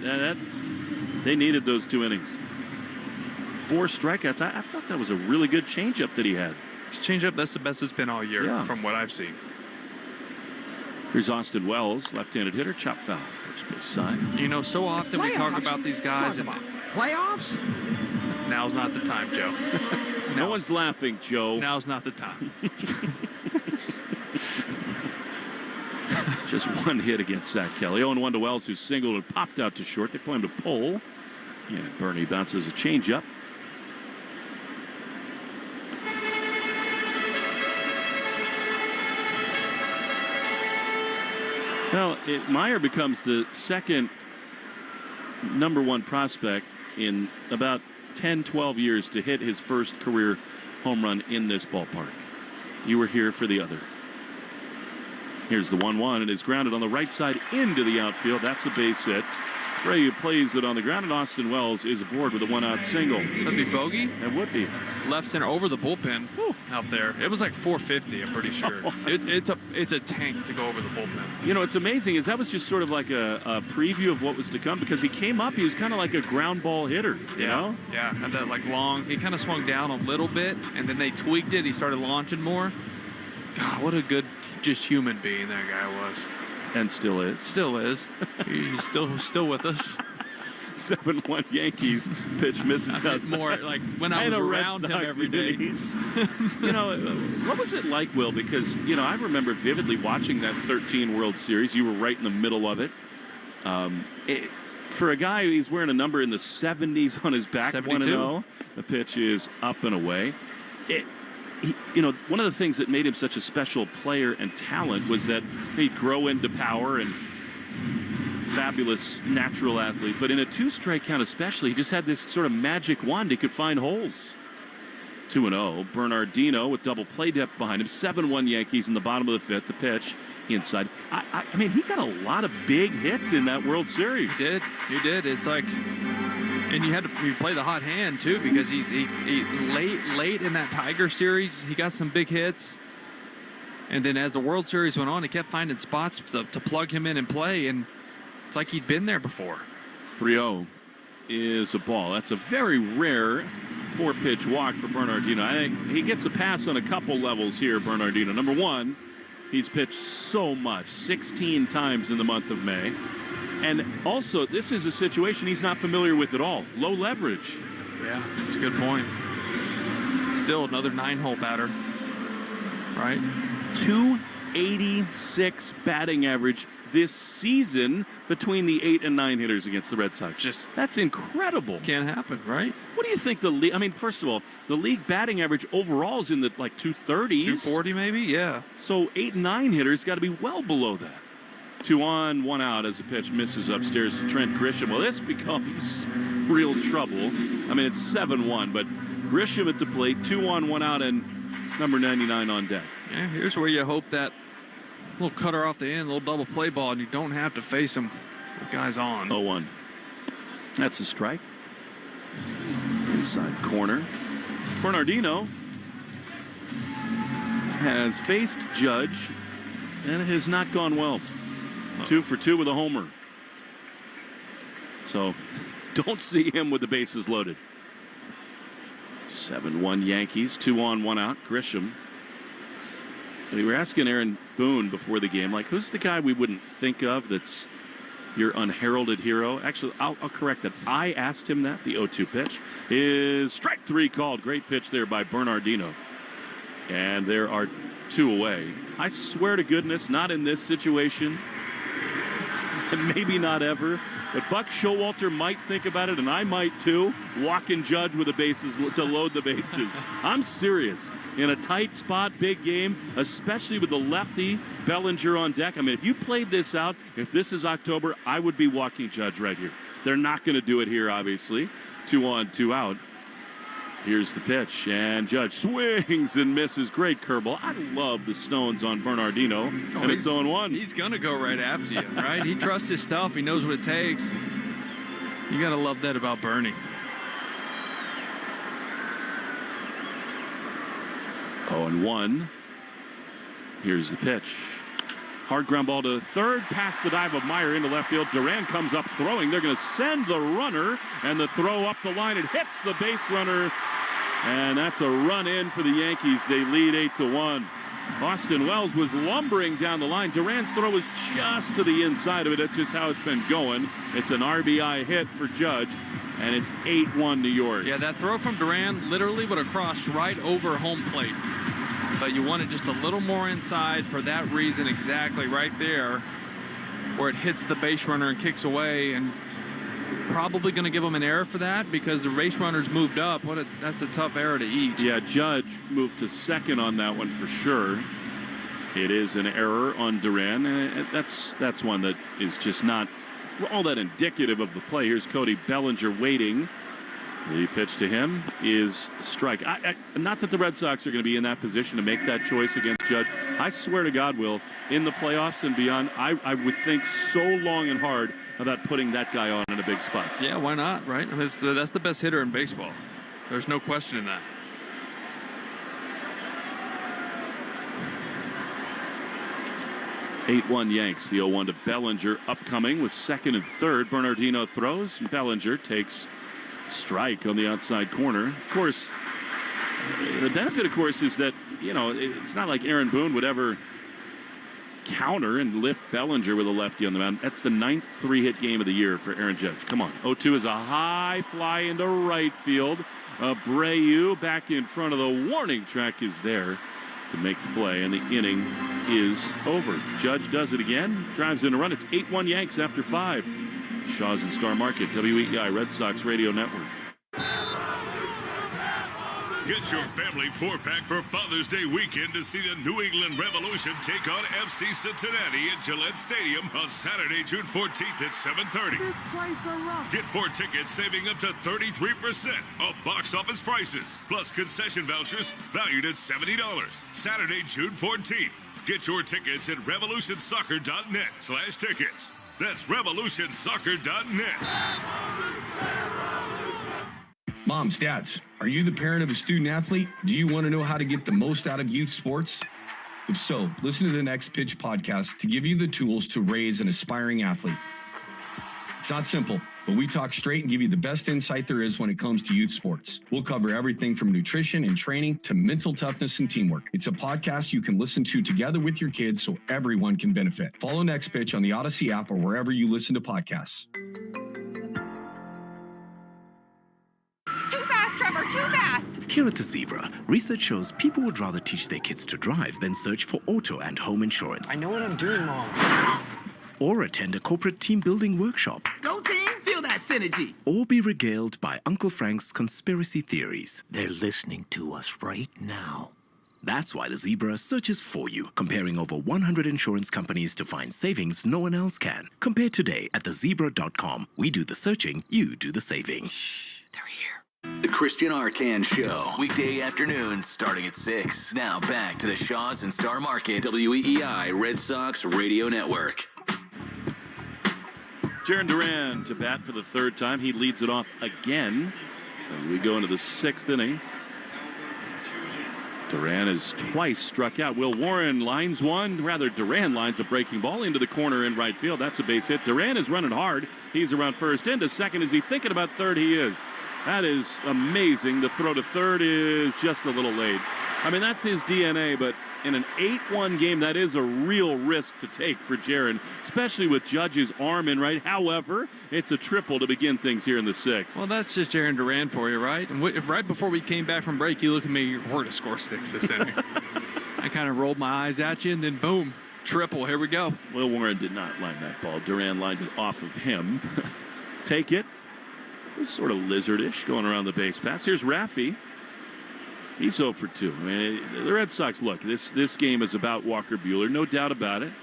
they needed those 2 innings. 4 strikeouts. I thought that was a really good changeup that he had. His changeup, that's the best it's been all year from what I've seen. Here's Austin Wells, left-handed hitter, chop foul, first base side. You know, so often we talk about these guys. And playoffs? Now's not the time, Joe. No one's laughing, Joe. Now's not the time. Just 1 hit against Zach Kelly. 0-1 to Wells, who singled and popped out to short. They play him to pull. And Bernie bounces a changeup. Well, Meyer becomes the second #1 prospect in about 10, 12 years to hit his first career home run in this ballpark. You were here for the other. Here's the 1-1, and is grounded on the right side into the outfield. That's a base hit. Ray plays it on the ground, and Austin Wells is aboard with a one-out single. That'd be bogey? It would be. Left center over the bullpen out there. It was like 450, I'm pretty sure. It's a tank to go over the bullpen. You know, it's amazing is that was just sort of like a preview of what was to come because he came up, he was kind of like a ground ball hitter, you know? Yeah, had that like long, he kind of swung down a little bit, and then they tweaked it. He started launching more. God, what a good, just human being that guy was. And still is. Still is. He's still with us. 7-1 Yankees. Pitch misses outside. More like when I was around him every day. You know, what was it like, Will? Because, you know, I remember vividly watching that 13 World Series. You were right in the middle of it. For a guy, he's wearing a number in the 70s on his back. 1-0. The pitch is up and away. You know, one of the things that made him such a special player and talent was that he'd grow into power and fabulous natural athlete. But in a two-strike count especially, he just had this sort of magic wand. He could find holes. 2-0. Bernardino with double play depth behind him. 7-1 Yankees in the bottom of the fifth. The pitch inside. I mean, he got a lot of big hits in that World Series. He did. It's like... And you play the hot hand too because he late in that Tiger series he got some big hits, and then as the World Series went on he kept finding spots to plug him in and play, and it's like he'd been there before. 3-0 is a ball. That's a very rare 4-pitch walk for Bernardino. I think he gets a pass on a couple levels here, Bernardino. Number one, he's pitched so much, 16 times in the month of May. And also, this is a situation he's not familiar with at all. Low leverage. Yeah, that's a good point. Still another 9-hole batter, right? 286 batting average this season between the 8 and 9 hitters against the Red Sox. That's incredible. Can't happen, right? What do you think the league? I mean, first of all, the league batting average overall is in the like 230s, 240 maybe. Yeah. So 8 and 9 hitters got to be well below that. 2 on, 1 out as the pitch misses upstairs to Trent Grisham. Well, this becomes real trouble. I mean, it's 7-1, but Grisham at the plate, 2 on, 1 out, and number 99 on deck. Yeah, here's where you hope that little cutter off the end, little double play ball, and you don't have to face him with guys on. 0-1. That's a strike. Inside corner. Bernardino has faced Judge, and it has not gone well. 2 for 2 with a homer. So don't see him with the bases loaded. 7-1 Yankees, 2 on, 1 out. Grisham. And we were asking Aaron Boone before the game, like, who's the guy we wouldn't think of that's your unheralded hero? Actually, I'll correct that. I asked him that. The 0-2 pitch is strike 3 called. Great pitch there by Bernardino. And there are 2 away. I swear to goodness, not in this situation. And maybe not ever, but Buck Showalter might think about it, and I might too. Walking Judge with the bases to load the bases. I'm serious. In a tight spot, big game, especially with the lefty Bellinger on deck. I mean, if you played this out, if this is October, I would be walking Judge right here. They're not going to do it here, obviously. 2 on, 2 out. Here's the pitch, and Judge swings and misses. Great curveball. I love the stones on Bernardino, and it's 0-1. He's going to go right after you, right? He trusts his stuff. He knows what it takes. You got to love that about Bernie. 0-1. Here's the pitch. Hard ground ball to third, past the dive of Meyer into left field. Duran comes up throwing. They're going to send the runner, and the throw up the line. It hits the base runner, and that's a run in for the Yankees. They lead 8-1. Austin Wells was lumbering down the line. Duran's throw was just to the inside of it. That's just how it's been going. It's an RBI hit for Judge, and it's 8-1 New York. Yeah, that throw from Duran literally would have crossed right over home plate. But you want it just a little more inside for that reason, exactly right there, where it hits the base runner and kicks away, and probably going to give him an error for that because the base runner's moved up. That's a tough error to eat. Yeah, Judge moved to second on that one for sure. It is an error on Duran, and that's one that is just not all that indicative of the play. Here's Cody Bellinger waiting. The pitch to him is a strike. Not that the Red Sox are going to be in that position to make that choice against Judge. I swear to God, Will, in the playoffs and beyond, I would think so long and hard about putting that guy on in a big spot. Yeah, why not, right? I mean, that's the best hitter in baseball. There's no question in that. (8-1) Yanks. The 0-1 to Bellinger upcoming with second and third. Bernardino throws. Bellinger takes strike on the outside corner. Of course, the benefit, of course, is that, you know, it's not like Aaron Boone would ever counter and lift Bellinger with a lefty on the mound. That's the 9th 3-hit game of the year for Aaron Judge. Come on. 0-2 is a high fly into right field. Abreu back in front of the warning track is there to make the play, and the inning is over. Judge does it again, drives in a run. It's 8-1 Yanks after 5. Shaw's and Star Market, WEEI Red Sox Radio Network. Get your family 4-pack for Father's Day weekend to see the New England Revolution take on FC Cincinnati at Gillette Stadium on Saturday, June 14th at 7:30. Get 4 tickets saving up to 33% off box office prices, plus concession vouchers valued at $70. Saturday, June 14th. Get your tickets at revolutionsoccer.net/tickets. That's revolutionsoccer.net. Moms, dads, are you the parent of a student athlete? Do you want to know how to get the most out of youth sports? If so, listen to the Next Pitch podcast to give you the tools to raise an aspiring athlete. It's not simple, but we talk straight and give you the best insight there is when it comes to youth sports. We'll cover everything from nutrition and training to mental toughness and teamwork. It's a podcast you can listen to together with your kids so everyone can benefit. Follow Next Pitch on the Odyssey app or wherever you listen to podcasts. Trevor, too fast! Here at the Zebra, research shows people would rather teach their kids to drive than search for auto and home insurance. I know what I'm doing, Mom. Or attend a corporate team building workshop. Go team, feel that synergy. Or be regaled by Uncle Frank's conspiracy theories. They're listening to us right now. That's why the Zebra searches for you, comparing over 100 insurance companies to find savings no one else can. Compare today at thezebra.com. We do the searching, you do the saving. Shh, they're here. The Christian Arcan Show, weekday afternoons starting at 6. Now back to the Shaw's and Star Market, WEEI Red Sox Radio Network. Jarren Duran to bat for the 3rd time. He leads it off again as we go into the 6th inning. Duran has twice struck out. Will Warren lines one. Duran lines a breaking ball into the corner in right field. That's a base hit. Duran is running hard. He's around first. Into second. Is he thinking about third? He is. That is amazing. The throw to third is just a little late. I mean, that's his DNA, but in an 8-1 game, that is a real risk to take for Jarren, especially with Judge's arm in right. However, it's a triple to begin things here in the 6th. Well, that's just Jarren Duran for you, right? And right before we came back from break, you look at me, we're going to score 6 this inning. I kind of rolled my eyes at you, and then boom, triple. Here we go. Will Warren did not line that ball. Duran lined it off of him. Take it. It's sort of lizardish going around the base paths. Here's Raffy. He's 0 for 2. I mean, the Red Sox, look, this game is about Walker Buehler, no doubt about it.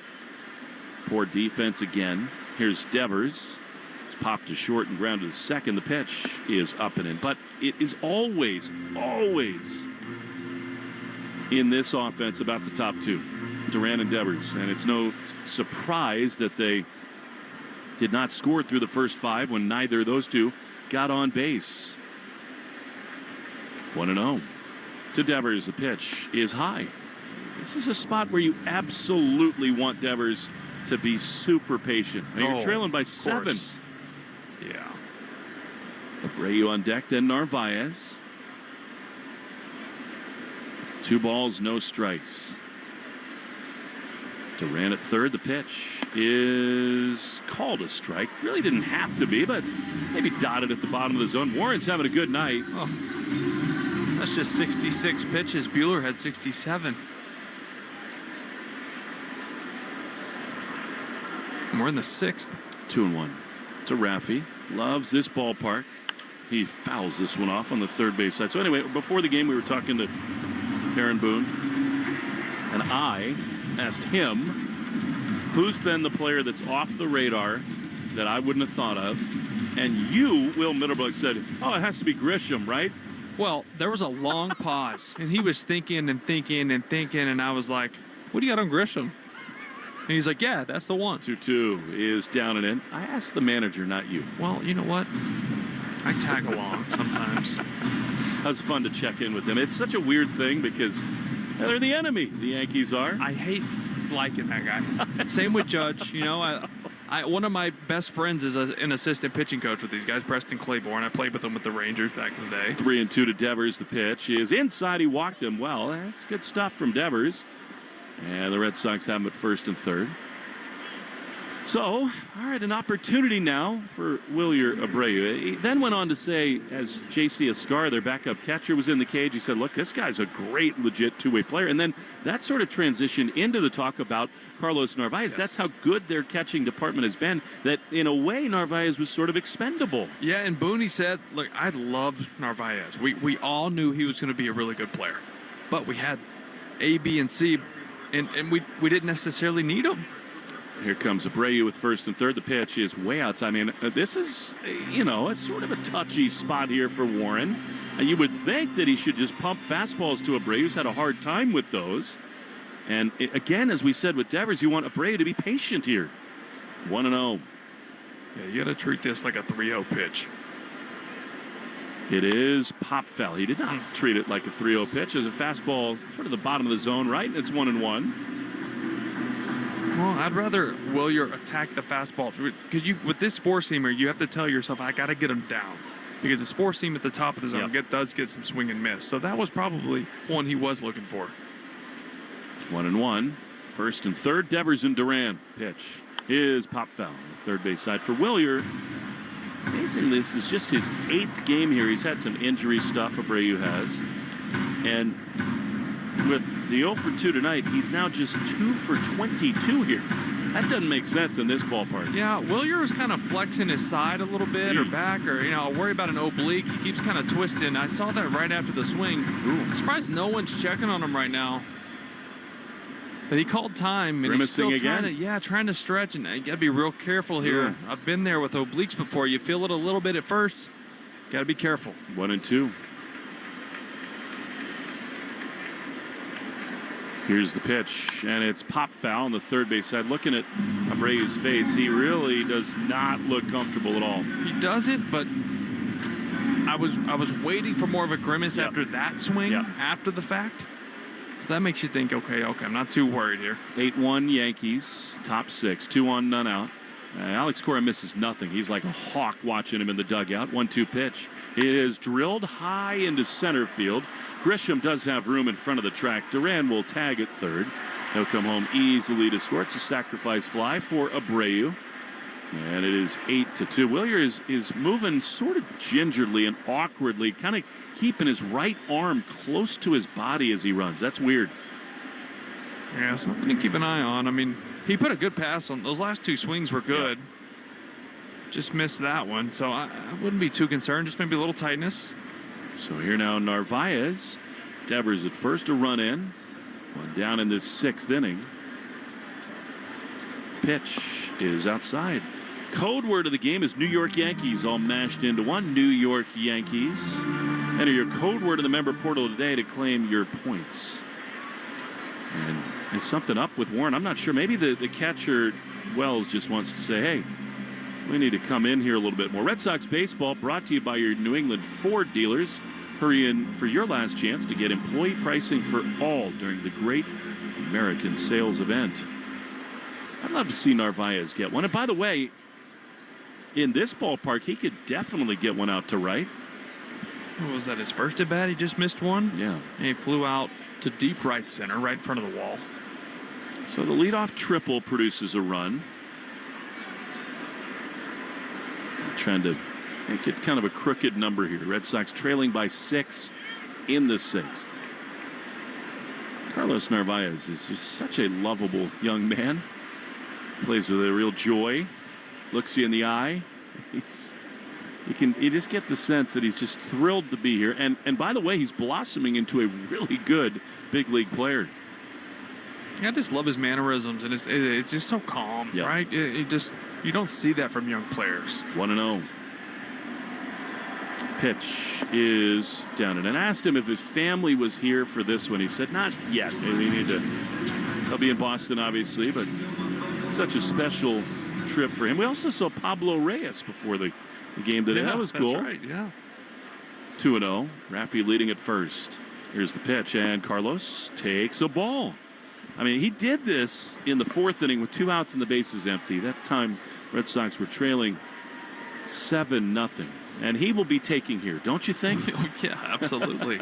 Poor defense again. Here's Devers. It's popped to short and grounded to second. The pitch is up and in. But it is always in this offense about the top two, Duran and Devers. And it's no surprise that they did not score through the first 5 when neither of those two got on base. 1-0 to Devers. The pitch is high. This is a spot where you absolutely want Devers to be super patient. Now, you're trailing by 7. Yeah. Abreu on deck, then Narvaez. 2 balls, no strikes. Duran at third. The pitch is called a strike. Really didn't have to be, but maybe dotted at the bottom of the zone. Warren's having a good night. Oh, that's just 66 pitches. Buehler had 67. And we're in the 6th. 2-1 to Raffy. Loves this ballpark. He fouls this one off on the third base side. So anyway, before the game, we were talking to Aaron Boone, and I asked him who's been the player that's off the radar that I wouldn't have thought of And you, Will Middlebrook, said, oh, it has to be Grisham, right? Well, there was a long pause, and he was thinking, and I was like, what do you got on Grisham? And he's like, yeah, that's the one. 2-2 is down and in. I asked the manager, not you. Well, you know what? I tag along sometimes. That was fun to check in with him. It's such a weird thing because they're the enemy. The Yankees are. I hate liking that guy. Same with Judge. You know, one of my best friends is an assistant pitching coach with these guys, Preston Claiborne. I played with him with the Rangers back in the day. 3-2 to Devers. The pitch is inside. He walked him well. That's good stuff from Devers. And the Red Sox have him at first and third. So, all right, an opportunity now for Wilyer Abreu. He then went on to say, as J.C. Escar, their backup catcher, was in the cage, he said, look, this guy's a great, legit two-way player. And then that sort of transitioned into the talk about Carlos Narvaez. Yes. That's how good their catching department has been, that in a way Narvaez was sort of expendable. Yeah, and Booney said, look, I loved Narvaez. We all knew he was going to be a really good player. But we had A, B, and C, and we didn't necessarily need them. Here comes Abreu with first and third. The pitch is way outside. I mean, this is, it's sort of a touchy spot here for Warren. You would think that he should just pump fastballs to Abreu, who's had a hard time with those. And again, as we said with Devers, you want Abreu to be patient here. 1-0. Yeah, you got to treat this like a 3-0 pitch. It is pop foul. He did not treat it like a 3-0 pitch. As a fastball sort of the bottom of the zone, right? And it's 1-1. Well, I'd rather Wilyer attack the fastball because with this four-seamer, you have to tell yourself, I got to get him down because his four-seam at the top of the zone does get some swing and miss. So that was probably one he was looking for. 1-1. First and third, Devers and Duran. Pitch is pop foul. Third base side for Wilyer. Amazingly, this is just his 8th game here. He's had some injury stuff, Abreu has. And with the 0 for 2 tonight, he's now just 2 for 22 here. That doesn't make sense in this ballpark. Yeah, Wilyer was kind of flexing his side a little bit or back, or, I'll worry about an oblique. He keeps kind of twisting. I saw that right after the swing. I'm surprised no one's checking on him right now. But he called time, and he's still trying to stretch, and you got to be real careful here. Yeah. I've been there with obliques before. You feel it a little bit at first. Got to be careful. 1-2. Here's the pitch, and it's pop foul on the third base side. Looking at Abreu's face, he really does not look comfortable at all. He doesn't, but I was waiting for more of a grimace after that swing, after the fact. So that makes you think, okay, I'm not too worried here. 8-1 Yankees, top 6, 2 on, none out. Alex Cora misses nothing. He's like a hawk watching him in the dugout. 1-2 pitch. It is drilled high into center field. Grisham does have room in front of the track. Duran will tag at third. He'll come home easily to score. It's a sacrifice fly for Abreu. And it is 8-2. Wilyer is moving sort of gingerly and awkwardly, kind of keeping his right arm close to his body as he runs. That's weird. Yeah, something to keep an eye on. I mean, he put a good pass on. Those last 2 swings were good. Just missed that one. So I wouldn't be too concerned. Just maybe a little tightness. So here now Narvaez. Devers at first, a run in. One down in this 6th inning. Pitch is outside. Code word of the game is New York Yankees, all mashed into one. New York Yankees. Enter your code word in the member portal today to claim your points. And is something up with Warren? I'm not sure. Maybe the catcher, Wells, just wants to say, hey, we need to come in here a little bit more. Red Sox baseball brought to you by your New England Ford dealers. Hurry in for your last chance to get employee pricing for all during the Great American Sales Event. I'd love to see Narvaez get one. And by the way, in this ballpark, he could definitely get one out to right. Was that his first at bat? He just missed one? Yeah. And he flew out to deep right center, right in front of the wall. So the leadoff triple produces a run. Trying to make it kind of a crooked number here. Red Sox trailing by 6 in the 6th. Carlos Narvaez is just such a lovable young man. Plays with a real joy. Looks you in the eye. You just get the sense that he's just thrilled to be here. And by the way, he's blossoming into a really good big league player. I just love his mannerisms, and it's just so calm, right? You don't see that from young players. 1-0. Pitch is down. And I asked him if his family was here for this one. He said, not yet. They'll be in Boston, obviously, but such a special trip for him. We also saw Pablo Reyes before the game today. Yeah, that was cool. That's right, yeah. 2-0. Rafi leading at first. Here's the pitch, and Carlos takes a ball. I mean, he did this in the fourth inning with 2 outs and the bases empty. That time, Red Sox were trailing 7-0. And he will be taking here, don't you think? Yeah, absolutely.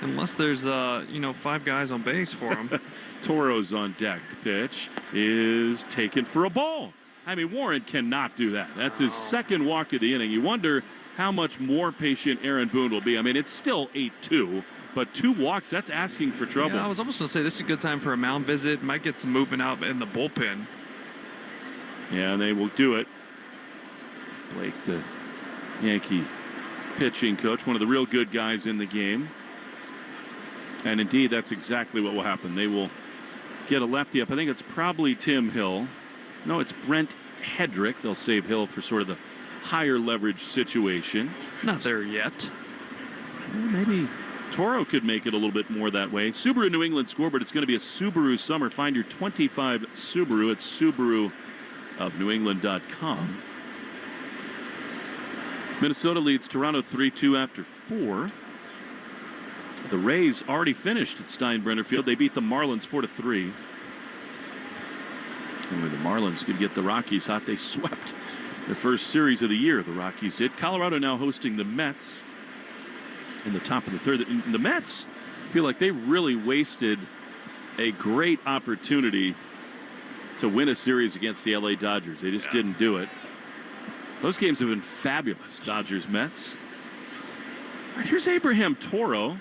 Unless there's, 5 guys on base for him. Toro's on deck. The pitch is taken for a ball. I mean, Warren cannot do that. That's his second walk of the inning. You wonder how much more patient Aaron Boone will be. I mean, it's still 8-2, but 2 walks, that's asking for trouble. Yeah, I was almost going to say this is a good time for a mound visit. Might get some movement out in the bullpen. Yeah, and they will do it. Blake, the Yankee pitching coach, one of the real good guys in the game. And indeed, that's exactly what will happen. They will get a lefty up. I think it's probably Tim Hill. No, it's Brent Hedrick. They'll save Hill for sort of the higher leverage situation. Not there yet. Well, maybe Toro could make it a little bit more that way. Subaru New England scoreboard. It's going to be a Subaru summer. Find your 25 Subaru at SubaruofNewEngland.com. Minnesota leads Toronto 3-2 after 4. The Rays already finished at Steinbrenner Field. They beat the Marlins 4-3. And when the Marlins could get the Rockies hot, they swept their first series of the year. The Rockies did. Colorado now hosting the Mets in the top of the third. And the Mets feel like they really wasted a great opportunity to win a series against the LA Dodgers. They just didn't do it. Those games have been fabulous, Dodgers-Mets. All right, here's Abraham Toro,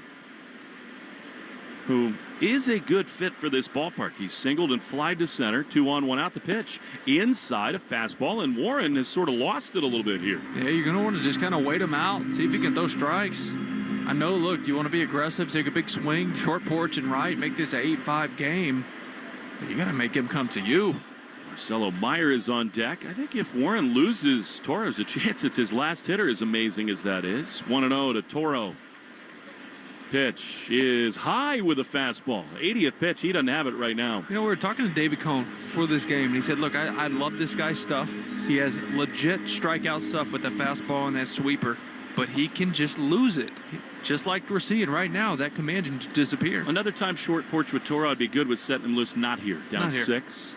who is a good fit for this ballpark. He's singled and flied to center, 2 on, 1 out. The pitch inside, a fastball, and Warren has sort of lost it a little bit here. Yeah, you're going to want to just kind of wait him out, see if he can throw strikes. I know, look, you want to be aggressive, take a big swing, short porch and right, make this an 8-5 game, but you got to make him come to you. Marcelo Meyer is on deck. I think if Warren loses, Toro's a chance. It's his last hitter, as amazing as that is. 1-0 to Toro. Pitch is high with a fastball. 80th pitch. He doesn't have it right now. You know, we were talking to David Cohn for this game, and he said, look, I love this guy's stuff. He has legit strikeout stuff with the fastball and that sweeper, but he can just lose it. Just like we're seeing right now, that command can disappear. Another time short porch with Toro I'd be good with setting him loose. Not here. Down 6.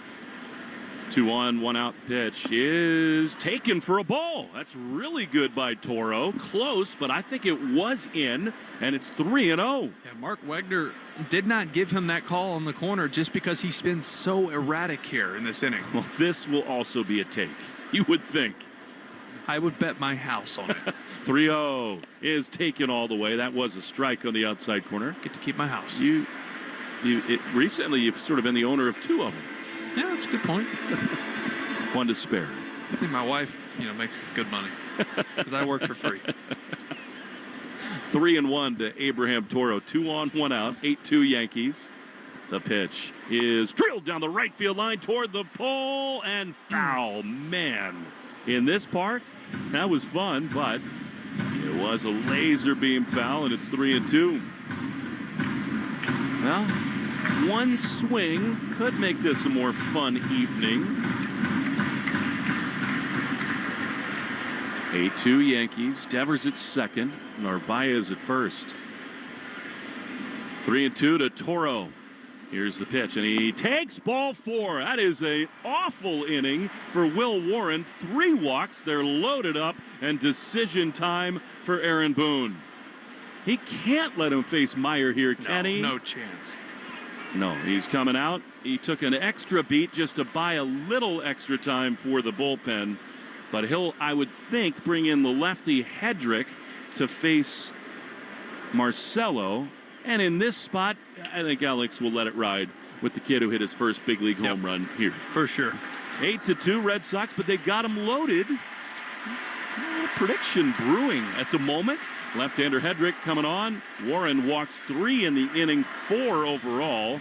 2 on, 1 out. Pitch is taken for a ball. That's really good by Toro. Close, but I think it was in, and it's 3-0. Yeah, Mark Wegner did not give him that call on the corner just because he's been so erratic here in this inning. Well, this will also be a take, you would think. I would bet my house on it. 3-0 is taken all the way. That was a strike on the outside corner. Get to keep my house. Recently, you've sort of been the owner of 2 of them. Yeah, that's a good point. 1 to spare. I think my wife, makes good money because I work for free. 3-1 to Abraham Toro. 2 on, 1 out. 8-2 Yankees. The pitch is drilled down the right field line toward the pole and foul. Man, in this park, that was fun, but it was a laser beam foul, and it's 3-2. Well, 1 swing could make this a more fun evening. 8-2 Yankees. Devers at second. Narvaez at first. 3-2 to Toro. Here's the pitch, and he takes ball 4. That is an awful inning for Will Warren. 3 walks. They're loaded up, and decision time for Aaron Boone. He can't let him face Meyer here, can he? No chance. No, he's coming out. He took an extra beat just to buy a little extra time for the bullpen. But he'll, I would think, bring in the lefty Hedrick to face Marcelo. And in this spot, I think Alex will let it ride with the kid who hit his first big league home run here. For sure. 8-2 Red Sox, but they got him loaded. Prediction brewing at the moment. Left-hander Hedrick coming on. Warren walks 3 in the inning, 4 overall.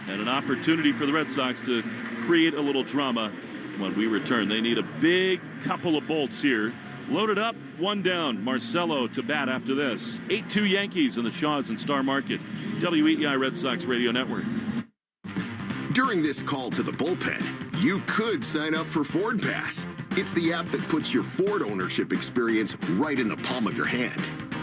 And an opportunity for the Red Sox to create a little drama when we return. They need a big couple of bolts here Loaded up, one down. Marcelo to bat after this. 8-2 Yankees in the Shaws and Star Market. WEEI Red Sox Radio Network. During this call to the bullpen, you could sign up for Ford Pass. It's the app that puts your Ford ownership experience right in the palm of your hand.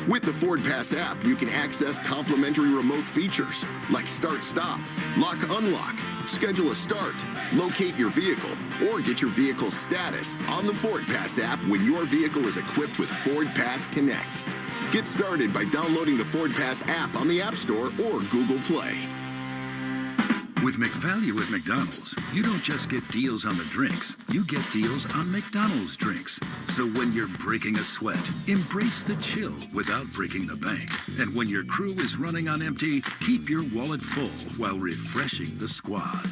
With the Ford Pass app, you can access complimentary remote features like start-stop, lock-unlock, schedule a start, locate your vehicle, or get your vehicle's status on the Ford Pass app when your vehicle is equipped with Ford Pass Connect. Get started by downloading the Ford Pass app on the App Store or Google Play. With McValue at McDonald's, you don't just get deals on the drinks, you get deals on McDonald's drinks. So when you're breaking a sweat, embrace the chill without breaking the bank. And when your crew is running on empty, keep your wallet full while refreshing the squad.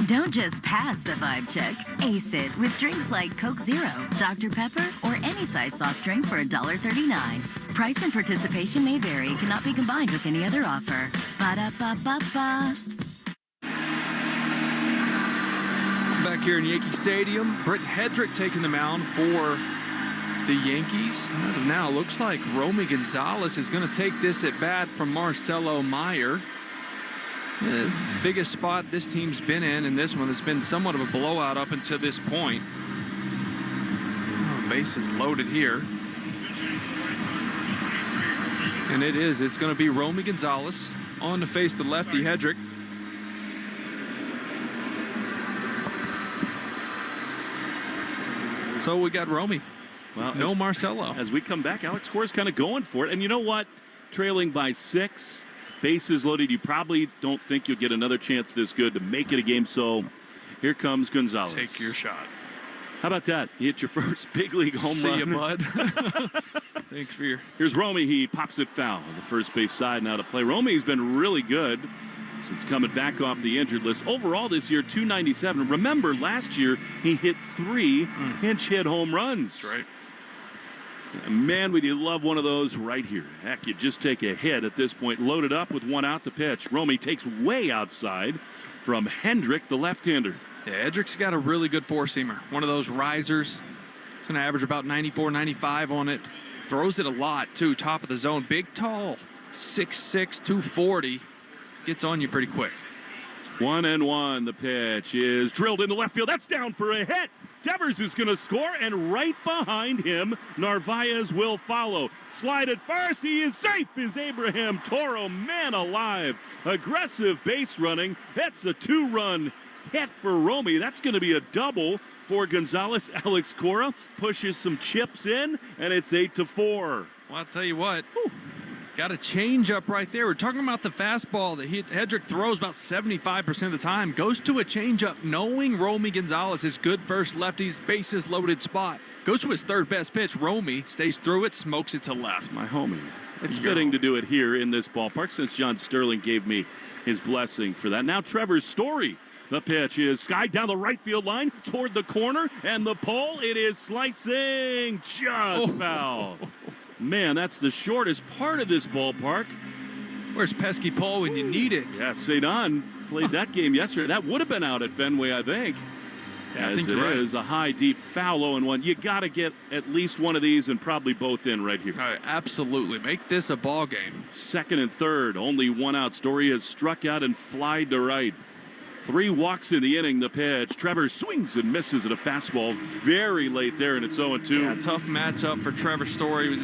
Don't just pass the vibe check. Ace it with drinks like Coke Zero, Dr. Pepper, or any size soft drink for $1.39. Price and participation may vary. Cannot be combined with any other offer. Ba-da-ba-ba-ba. Back here in Yankee Stadium, Britt Hedrick taking the mound for the Yankees. As of now, looks like Romy Gonzalez is going to take this at bat from Marcelo Meyer. The biggest spot this team's been in this one. It's been somewhat of a blowout up until this point. Oh, base is loaded here. And it's going to be Romy Gonzalez on to face the lefty Hedrick. So we got Romy. Well, no Marcelo. As we come back, Alex Cora's kind of going for it. And you know what? Trailing by 6, bases loaded. You probably don't think you'll get another chance this good to make it a game. So here comes Gonzalez. Take your shot. How about that? You hit your first big league home run. See you, bud. Thanks for your... Here's Romy. He pops it foul on the first base side now to play. Romy's been really good since coming back off the injured list. Overall this year, 297. Remember, last year he hit 3 pinch hit home runs. That's right. Man, would you love one of those right here. Heck, you just take a hit at this point. Loaded up with one out to pitch. Romy takes way outside from Hendrick, the left-hander. Yeah, Hendrick's got a really good four-seamer. One of those risers. He's going to average about 94, 95 on it. Throws it a lot, too. Top of the zone. Big, tall. 6'6", 240. Gets on you pretty quick. 1-1. The pitch is drilled into left field. That's down for a hit. Devers is going to score, and right behind him, Narvaez will follow. Slide at first. He is safe. Is Abraham Toro, man alive. Aggressive base running. That's a 2-run hit for Romy. That's going to be a double for Gonzalez. Alex Cora pushes some chips in, and it's 8-4. Well, I'll tell you what. Got a change up right there. We're talking about the fastball that Hedrick throws about 75% of the time. Goes to a change up knowing Romy Gonzalez is good versus lefties, bases loaded spot. Goes to his third best pitch. Romy stays through it, smokes it to left. My homie. It's fitting to do it here in this ballpark since John Sterling gave me his blessing for that. Now Trevor Story. The pitch is skied down the right field line toward the corner, and the pole, it is slicing just foul. Man, that's the shortest part of this ballpark. Where's pesky pole when you need it? Yeah, Cedon played that game yesterday. That would have been out at Fenway, I think. Yeah, As it is a high, deep foul, 0-1. You got to get at least one of these and probably both in right here. Absolutely. Make this a ball game. Second and third, only one out. Story has struck out and flied to right. 3 walks in the inning, the pitch. Trevor swings and misses at a fastball very late there, and it's 0-2. Yeah, tough matchup for Trevor Story with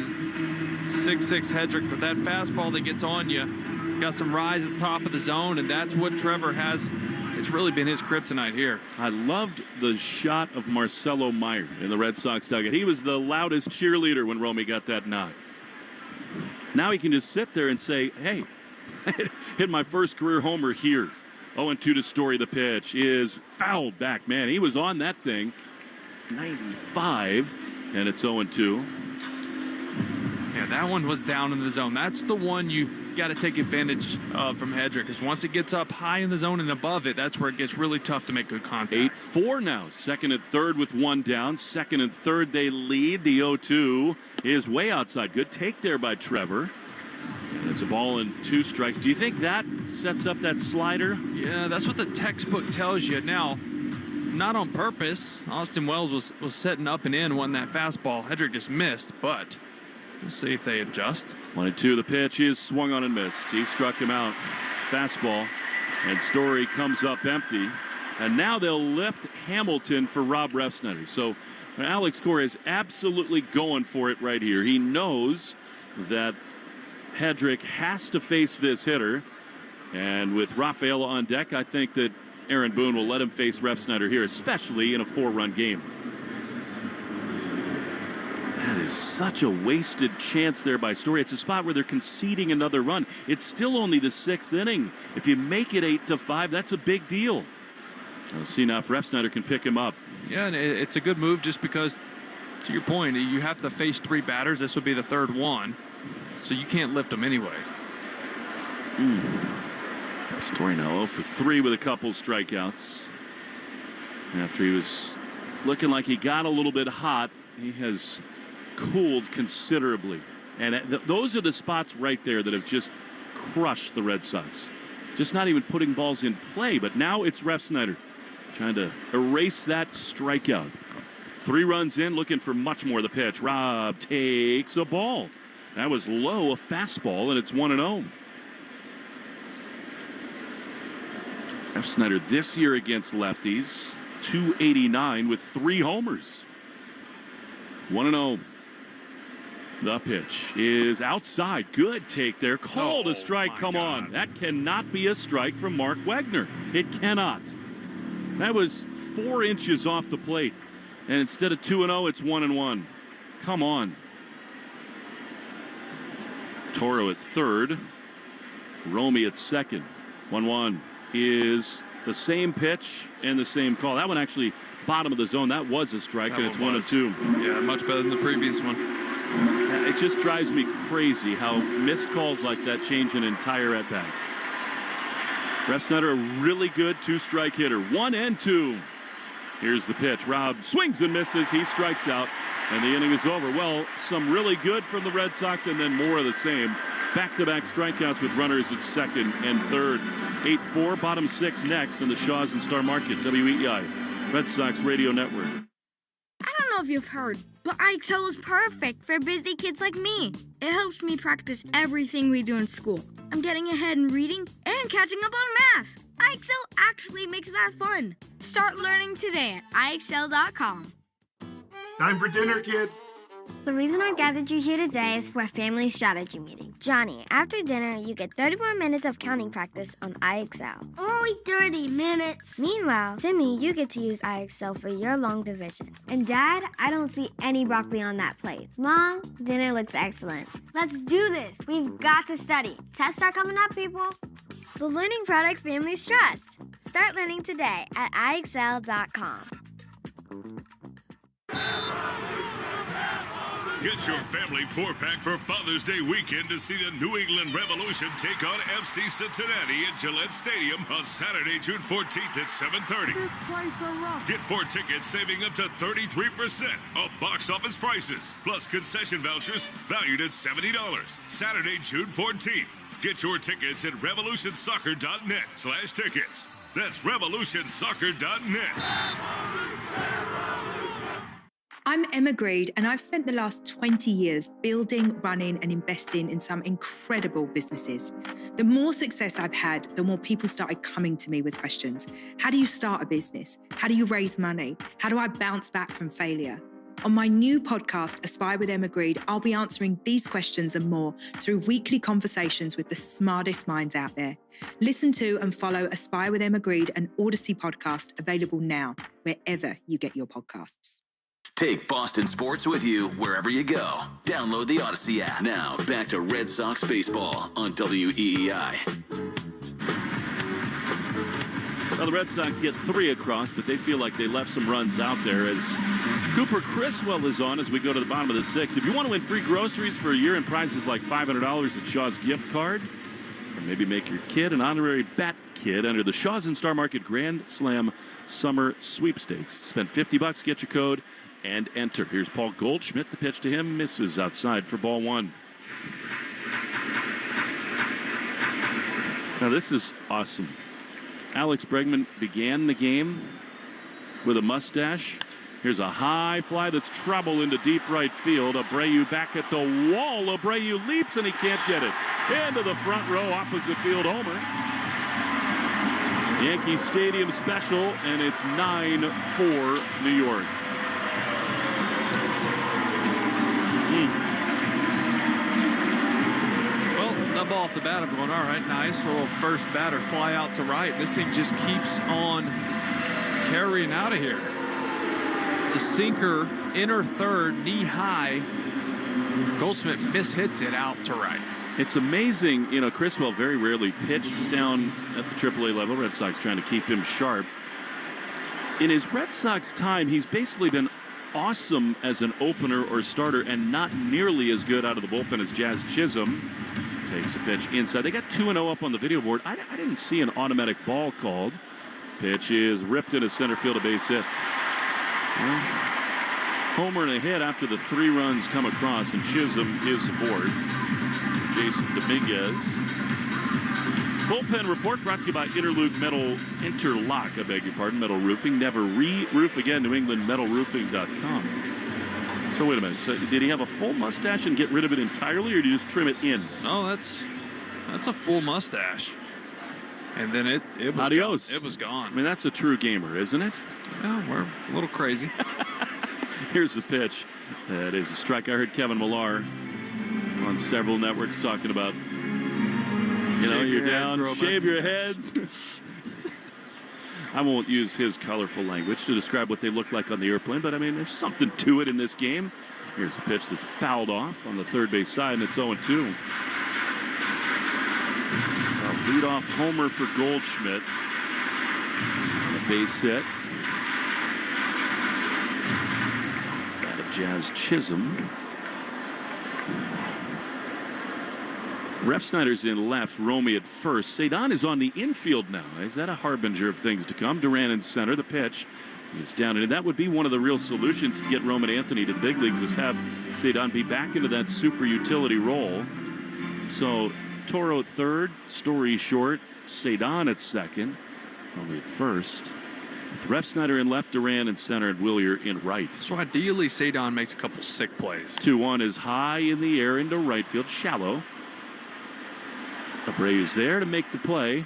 6'6" Hedrick, but that fastball that gets on you. Got some rise at the top of the zone, and that's what Trevor has. It's really been his kryptonite here. I loved the shot of Marcelo Meyer in the Red Sox dugout. He was the loudest cheerleader when Romy got that knock. Now he can just sit there and say, hey, hit my first career homer here. 0-2 to Story. The pitch is fouled back. Man, he was on that thing. 95, and it's 0-2. Yeah, that one was down in the zone. That's the one you got to take advantage of from Hedrick, because once it gets up high in the zone and above it, that's where it gets really tough to make good contact. 8-4 now. Second and third with one down. Second and third they lead. The 0-2 is way outside. Good take there by Trevor. And it's a ball and 2 strikes. Do you think that sets up that slider? Yeah, that's what the textbook tells you. Now, not on purpose. Austin Wells was setting up and in when that fastball. Hedrick just missed, but we'll see if they adjust. 1-2, the pitch is swung on and missed. He struck him out. Fastball, and Story comes up empty. And now they'll lift Hamilton for Rob Refsnyder. So Alex Cora is absolutely going for it right here. He knows that Hedrick has to face this hitter. And with Rafaela on deck, I think that Aaron Boone will let him face Refsnyder here, especially in a 4-run game. That is such a wasted chance there by Story. It's a spot where they're conceding another run. It's still only the 6th inning. If you make it 8-5, that's a big deal. We'll see now if Refsnyder can pick him up. Yeah, and it's a good move just because, to your point, you have to face 3 batters. This would be the 3rd one, so you can't lift them anyways. Story now 0 for 3 with a couple strikeouts. After he was looking like he got a little bit hot, he has cooled considerably. And those are the spots right there that have just crushed the Red Sox. Just not even putting balls in play, but now it's Refsnyder trying to erase that strikeout. 3 runs in, looking for much more. The pitch. Rob takes a ball. That was low, a fastball, and it's 1-0. Refsnyder this year against lefties, .289 with 3 homers. 1-0. The pitch is outside. Good take there. Called a strike. Come on. That cannot be a strike from Mark Wegner. It cannot. That was 4 inches off the plate. And instead of 2-0, it's 1-1. Come on. Toro at 3rd. Romy at 2nd. 1-1 is the same pitch and the same call. That one actually bottom of the zone. That was a strike, and it's 1-2. Yeah, much better than the previous one. It just drives me crazy how missed calls like that change an entire at-bat. Refsnyder, a really good 2-strike hitter. 1-2. Here's the pitch. Rob swings and misses. He strikes out, and the inning is over. Well, some really good from the Red Sox, and then more of the same. Back-to-back strikeouts with runners at 2nd and 3rd. 8-4, bottom 6 next on the Shaws and Star Market, WEEI, Red Sox Radio Network. I don't know if you've heard, but IXL is perfect for busy kids like me. It helps me practice everything we do in school. I'm getting ahead in reading and catching up on math. IXL actually makes math fun. Start learning today at IXL.com. Time for dinner, kids. The reason I gathered you here today is for a family strategy meeting. Johnny, after dinner, you get 30 more minutes of counting practice on IXL. Only 30 minutes. Meanwhile, Timmy, you get to use IXL for your long division. And Dad, I don't see any broccoli on that plate. Mom, dinner looks excellent. Let's do this. We've got to study. Tests are coming up, people. The learning product families trust. Start learning today at IXL.com. Get your family 4-pack for Father's Day weekend to see the New England Revolution take on FC Cincinnati at Gillette Stadium on Saturday, June 14th at 7:30. Get 4 tickets saving up to 33% of box office prices, plus concession vouchers valued at $70. Saturday, June 14th. Get your tickets at revolutionsoccer.net/tickets. That's revolutionsoccer.net. I'm Emma Greed, and I've spent the last 20 years building, running, and investing in some incredible businesses. The more success I've had, the more people started coming to me with questions. How do you start a business? How do you raise money? How do I bounce back from failure? On my new podcast, Aspire with Emma Greed, I'll be answering these questions and more through weekly conversations with the smartest minds out there. Listen to and follow Aspire with Emma Greed, an Odyssey podcast, available now, wherever you get your podcasts. Take Boston sports with you wherever you go. Download the Odyssey app. Now, back to Red Sox baseball on WEEI. Well, the Red Sox get 3 across, but they feel like they left some runs out there as Cooper Criswell is on as we go to the bottom of the 6th. If you want to win free groceries for a year and prizes like $500 at Shaw's gift card, or maybe make your kid an honorary Bat Kid under the Shaw's and Star Market Grand Slam Summer Sweepstakes. Spend $50, get your code, and enter. Here's Paul Goldschmidt. The pitch to him misses outside for ball 1. Now this is awesome. Alex Bregman began the game with a mustache. Here's a high fly that's trouble into deep right field. Abreu back at the wall. Abreu leaps and he can't get it. Into the front row, opposite field homer. Yankee Stadium special, and it's 9-4 New York. Well, that ball off the bat, I'm going, all right, nice. Little first batter fly out to right. This thing just keeps on carrying out of here. It's a sinker, inner third, knee high. Goldschmidt mishits it out to right. It's amazing, Criswell very rarely pitched down at the AAA level. Red Sox trying to keep him sharp. In his Red Sox time, he's basically been awesome as an opener or starter and not nearly as good out of the bullpen as Jazz Chisholm. Takes a pitch inside. They got 2-0 up on the video board. I didn't see an automatic ball called. Pitch is ripped into center field, a base hit. Homer and a hit after the 3 runs come across, and Chisholm is aboard. Jason Dominguez. Bullpen report brought to you by Interlock Metal Metal Roofing. Never re-roof again. NewEnglandMetalRoofing.com. So wait a minute. So did he have a full mustache and get rid of it entirely, or did you just trim it in? No, that's a full mustache. And then it was Adios. Gone. It was gone. I mean, that's a true gamer, isn't it? Yeah, we're a little crazy. Here's the pitch. That is a strike. I heard Kevin Millar on several networks talking about, you're down, shave your heads. I won't use his colorful language to describe what they look like on the airplane, but I mean, there's something to it in this game. Here's a pitch that's fouled off on the third base side, and it's 0-2. So leadoff homer for Goldschmidt. A base hit. That of Jazz Chisholm. Refsnyder's in left, Romy at first. Cedon is on the infield now. Is that a harbinger of things to come? Duran in center. The pitch is down. And that would be one of the real solutions to get Roman Anthony to the big leagues, is have Cedon be back into that super utility role. So Toro at third, Story short, Cedon at second, Romy at first. With Refsnyder in left, Duran in center, and Willier in right. So ideally, Cedon makes a couple sick plays. 2-1 is high in the air into right field, shallow. Abreu's there to make the play.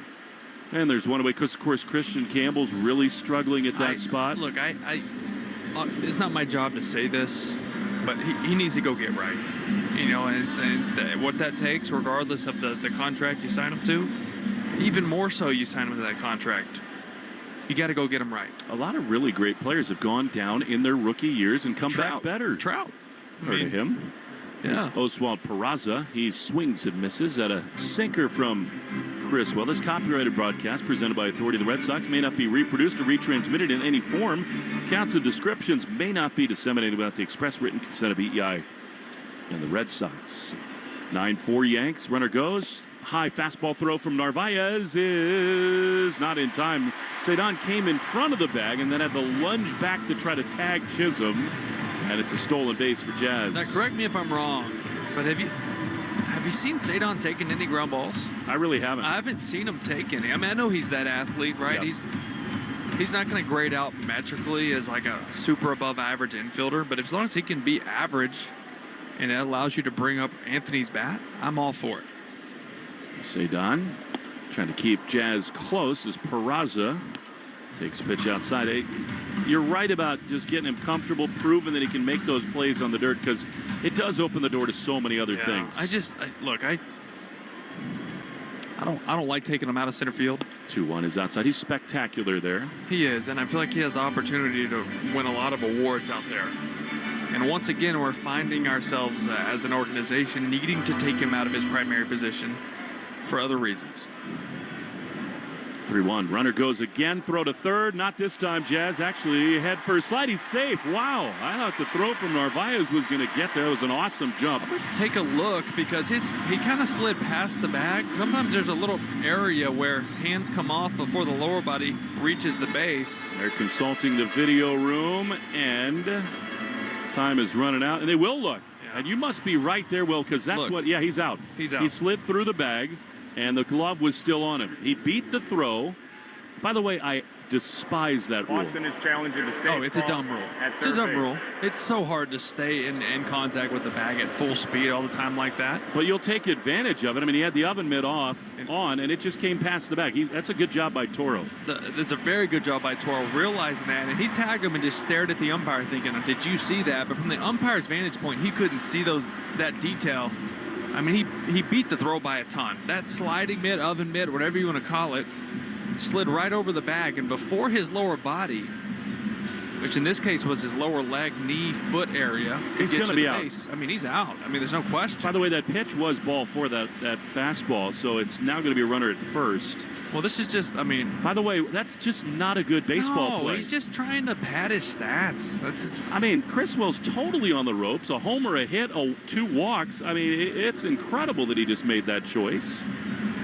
And there's one away because, of course, Christian Campbell's really struggling at that spot. Look, it's not my job to say this, but he needs to go get right. And what that takes, regardless of the contract you sign him to, even more so you sign him to that contract. You got to go get him right. A lot of really great players have gone down in their rookie years and come back better. Trout. Heard of him. Yeah. Oswald Peraza. He swings and misses at a sinker from Criswell. This copyrighted broadcast presented by authority of the Red Sox may not be reproduced or retransmitted in any form. Counts and descriptions may not be disseminated without the express written consent of EEI and the Red Sox. 9-4 Yanks. Runner goes. High fastball throw from Narvaez is not in time. Cedon came in front of the bag and then had to lunge back to try to tag Chisholm. And it's a stolen base for Jazz. Now, correct me if I'm wrong, but have you seen Cedon taking any ground balls? I really haven't. I haven't seen him take any. I mean, I know he's that athlete, right? Yep. He's not going to grade out metrically as like a super above average infielder, but as long as he can be average and it allows you to bring up Anthony's bat, I'm all for it. Cedon trying to keep Jazz close as Peraza takes a pitch outside. You're right about just getting him comfortable, proving that he can make those plays on the dirt, because it does open the door to so many other things. I don't like taking him out of center field. 2-1 is outside. He's spectacular there. He is, and I feel like he has the opportunity to win a lot of awards out there. And once again, we're finding ourselves as an organization needing to take him out of his primary position for other reasons. 3-1. Runner goes again. Throw to third. Not this time, Jazz. Actually, head first slide. He's safe. Wow. I thought the throw from Narvaez was going to get there. It was an awesome jump. Take a look, because he kind of slid past the bag. Sometimes there's a little area where hands come off before the lower body reaches the base. They're consulting the video room, and time is running out. And they will look. Yeah. And you must be right there, Will, because that's he's out. He's out. He slid through the bag. And the glove was still on him. He beat the throw. By the way, despise that rule. Boston is challenging the safe. Oh, it's a dumb rule. It's a dumb rule. It's so hard to stay in contact with the bag at full speed all the time like that. But you'll take advantage of it. I mean, he had the oven mitt on, and it just came past the bag. That's a good job by Toro. It's a very good job by Toro realizing that, and he tagged him and just stared at the umpire thinking, did you see that? But from the umpire's vantage point, he couldn't see that detail. I mean, he beat the throw by a ton. That sliding mitt, oven mitt, whatever you want to call it, slid right over the bag, and before his lower body, which in this case was his lower leg, knee, foot area, he's going to be out. Base. I mean, he's out. I mean, there's no question. By the way, that pitch was ball four, that fastball, so it's now going to be a runner at first. Well, this is just, I mean... By the way, that's just not a good baseball play. He's just trying to pad his stats. I mean, Criswell's totally on the ropes. A homer, a hit, 2 walks. I mean, it's incredible that he just made that choice.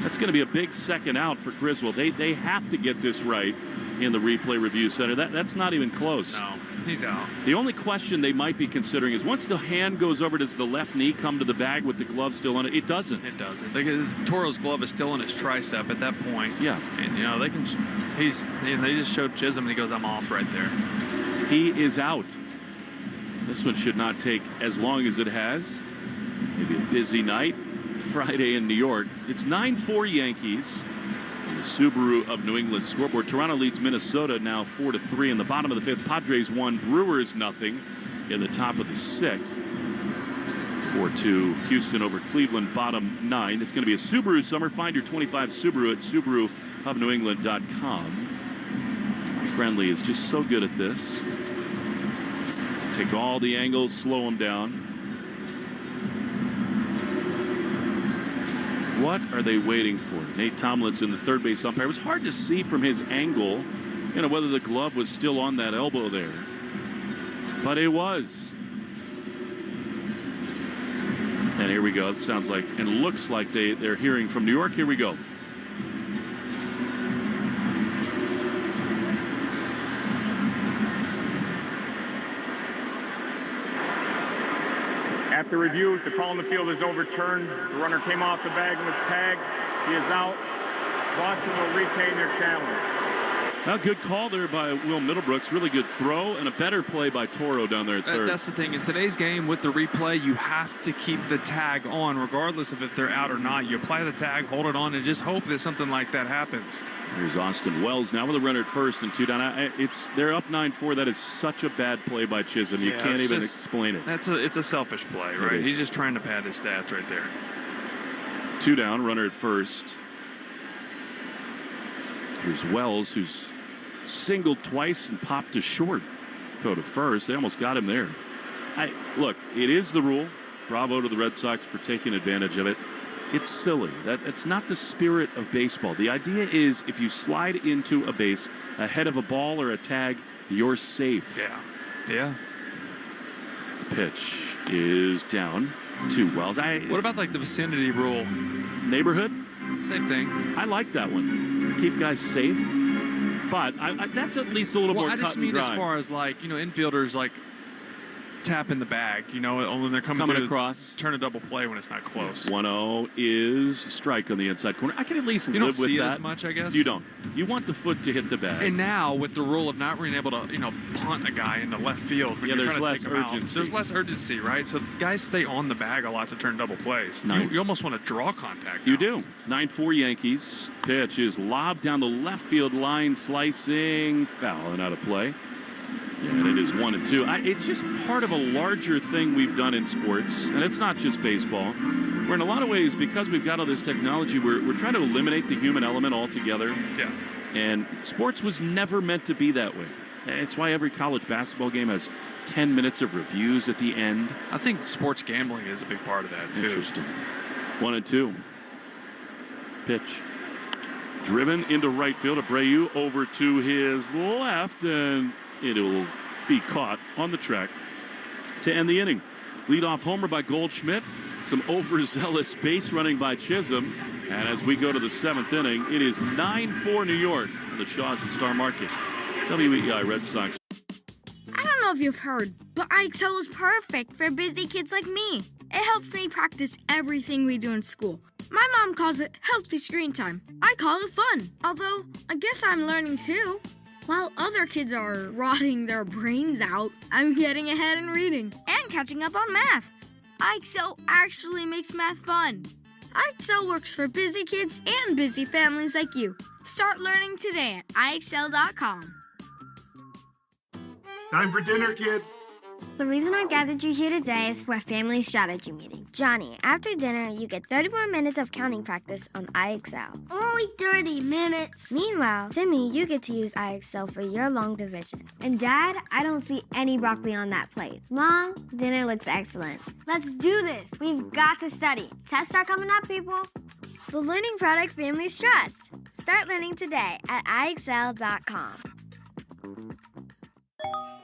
That's going to be a big second out for Criswell. They have to get this right in the replay review center. That's not even close. No, he's out. The only question they might be considering is once the hand goes over, does the left knee come to the bag with the glove still on it? It doesn't. It doesn't. Toro's glove is still on his tricep at that point. Yeah. And, they can... They just showed Chisholm, and he goes, I'm off right there. He is out. This one should not take as long as it has. Maybe a busy night. Friday in New York. It's 9-4 Yankees. The Subaru of New England scoreboard. Toronto leads Minnesota now 4-3 in the bottom of the 5th. Padres 1, Brewers nothing in the top of the 6th. 4-2 Houston over Cleveland, bottom 9. It's going to be a Subaru summer. Find your 25 Subaru at SubaruofNewEngland.com. Mike Brenly is just so good at this. Take all the angles, slow them down. What are they waiting for? Nate Tomlinson, the third base umpire. It was hard to see from his angle, whether the glove was still on that elbow there. But it was. And here we go. It sounds like, and looks like they're hearing from New York. Here we go. After review, the call in the field is overturned. The runner came off the bag and was tagged. He is out. Boston will retain their challenge. Now, good call there by Will Middlebrooks. Really good throw and a better play by Toro down there at third. That's the thing. In today's game with the replay, you have to keep the tag on regardless of if they're out or not. You apply the tag, hold it on, and just hope that something like that happens. Here's Austin Wells now with a runner at first and 2 down. They're up 9-4. That is such a bad play by Chisholm. You can't even explain it. It's a selfish play, right? He's just trying to pad his stats right there. 2 down, runner at first. Here's Wells, who's singled twice and popped to short. Throw to first. They almost got him there. Look, it is the rule. Bravo to the Red Sox for taking advantage of it. It's silly. It's not the spirit of baseball. The idea is if you slide into a base ahead of a ball or a tag, you're safe. Yeah. The pitch is down to Wells. What about like the vicinity rule? Neighborhood? Same thing. I like that one. Keep guys safe. But that's at least a little more cut and dry. I just mean as far as infielders tapping the bag, when they're coming across. Turn a double play when it's not close. 1-0 is strike on the inside corner. I can at least live with that. You don't see it as much, I guess. You don't. You want the foot to hit the bag. And now with the rule of not being able to, punt a guy into left field when you're trying to take him out, there's less urgency, right? So guys stay on the bag a lot to turn double plays. You almost want to draw contact now. You do. 9-4 Yankees. Pitch is lobbed down the left field line, slicing, foul and out of play. And it is 1-2. It's just part of a larger thing we've done in sports, and it's not just baseball. Where in a lot of ways, because we've got all this technology, we're trying to eliminate the human element altogether. Yeah. And sports was never meant to be that way. It's why every college basketball game has 10 minutes of reviews at the end. I think sports gambling is a big part of that, too. Interesting. 1-2. Pitch. Driven into right field. Abreu over to his left, and it will be caught on the track to end the inning. Leadoff homer by Goldschmidt. Some overzealous base running by Chisholm. And as we go to the 7th inning, it is 9-4 New York on the Shaws and Star Market. WEI Red Sox. I don't know if you've heard, but IXL is perfect for busy kids like me. It helps me practice everything we do in school. My mom calls it healthy screen time. I call it fun. Although, I guess I'm learning too. While other kids are rotting their brains out, I'm getting ahead in reading and catching up on math. iExcel actually makes math fun. iExcel works for busy kids and busy families like you. Start learning today at iExcel.com. Time for dinner, kids. The reason I gathered you here today is for a family strategy meeting. Johnny, after dinner, you get 30 more minutes of counting practice on iExcel. Only 30 minutes. Meanwhile, Timmy, you get to use iExcel for your long division. And Dad, I don't see any broccoli on that plate. Mom, dinner looks excellent. Let's do this. We've got to study. Tests are coming up, people. The learning product families trust. Start learning today at iExcel.com.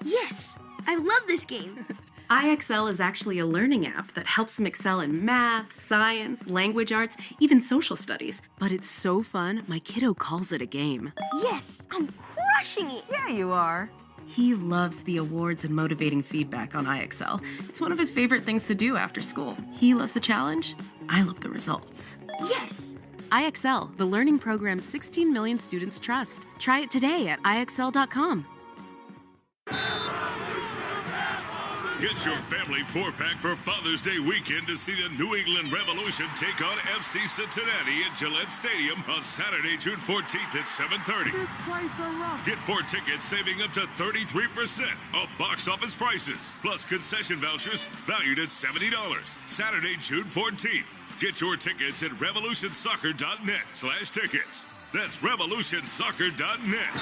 Yes! I love this game. iExcel is actually a learning app that helps them excel in math, science, language arts, even social studies. But it's so fun, my kiddo calls it a game. Yes, I'm crushing it. Yeah, you are. He loves the awards and motivating feedback on iExcel. It's one of his favorite things to do after school. He loves the challenge. I love the results. Yes. iExcel, the learning program 16 million students trust. Try it today at iExcel.com. Get your family 4-pack for Father's Day weekend to see the New England Revolution take on FC Cincinnati at Gillette Stadium on Saturday, June 14th at 7:30. Get 4 tickets saving up to 33% of box office prices, plus concession vouchers valued at $70. Saturday, June 14th. Get your tickets at revolutionsoccer.net/tickets. That's revolutionsoccer.net.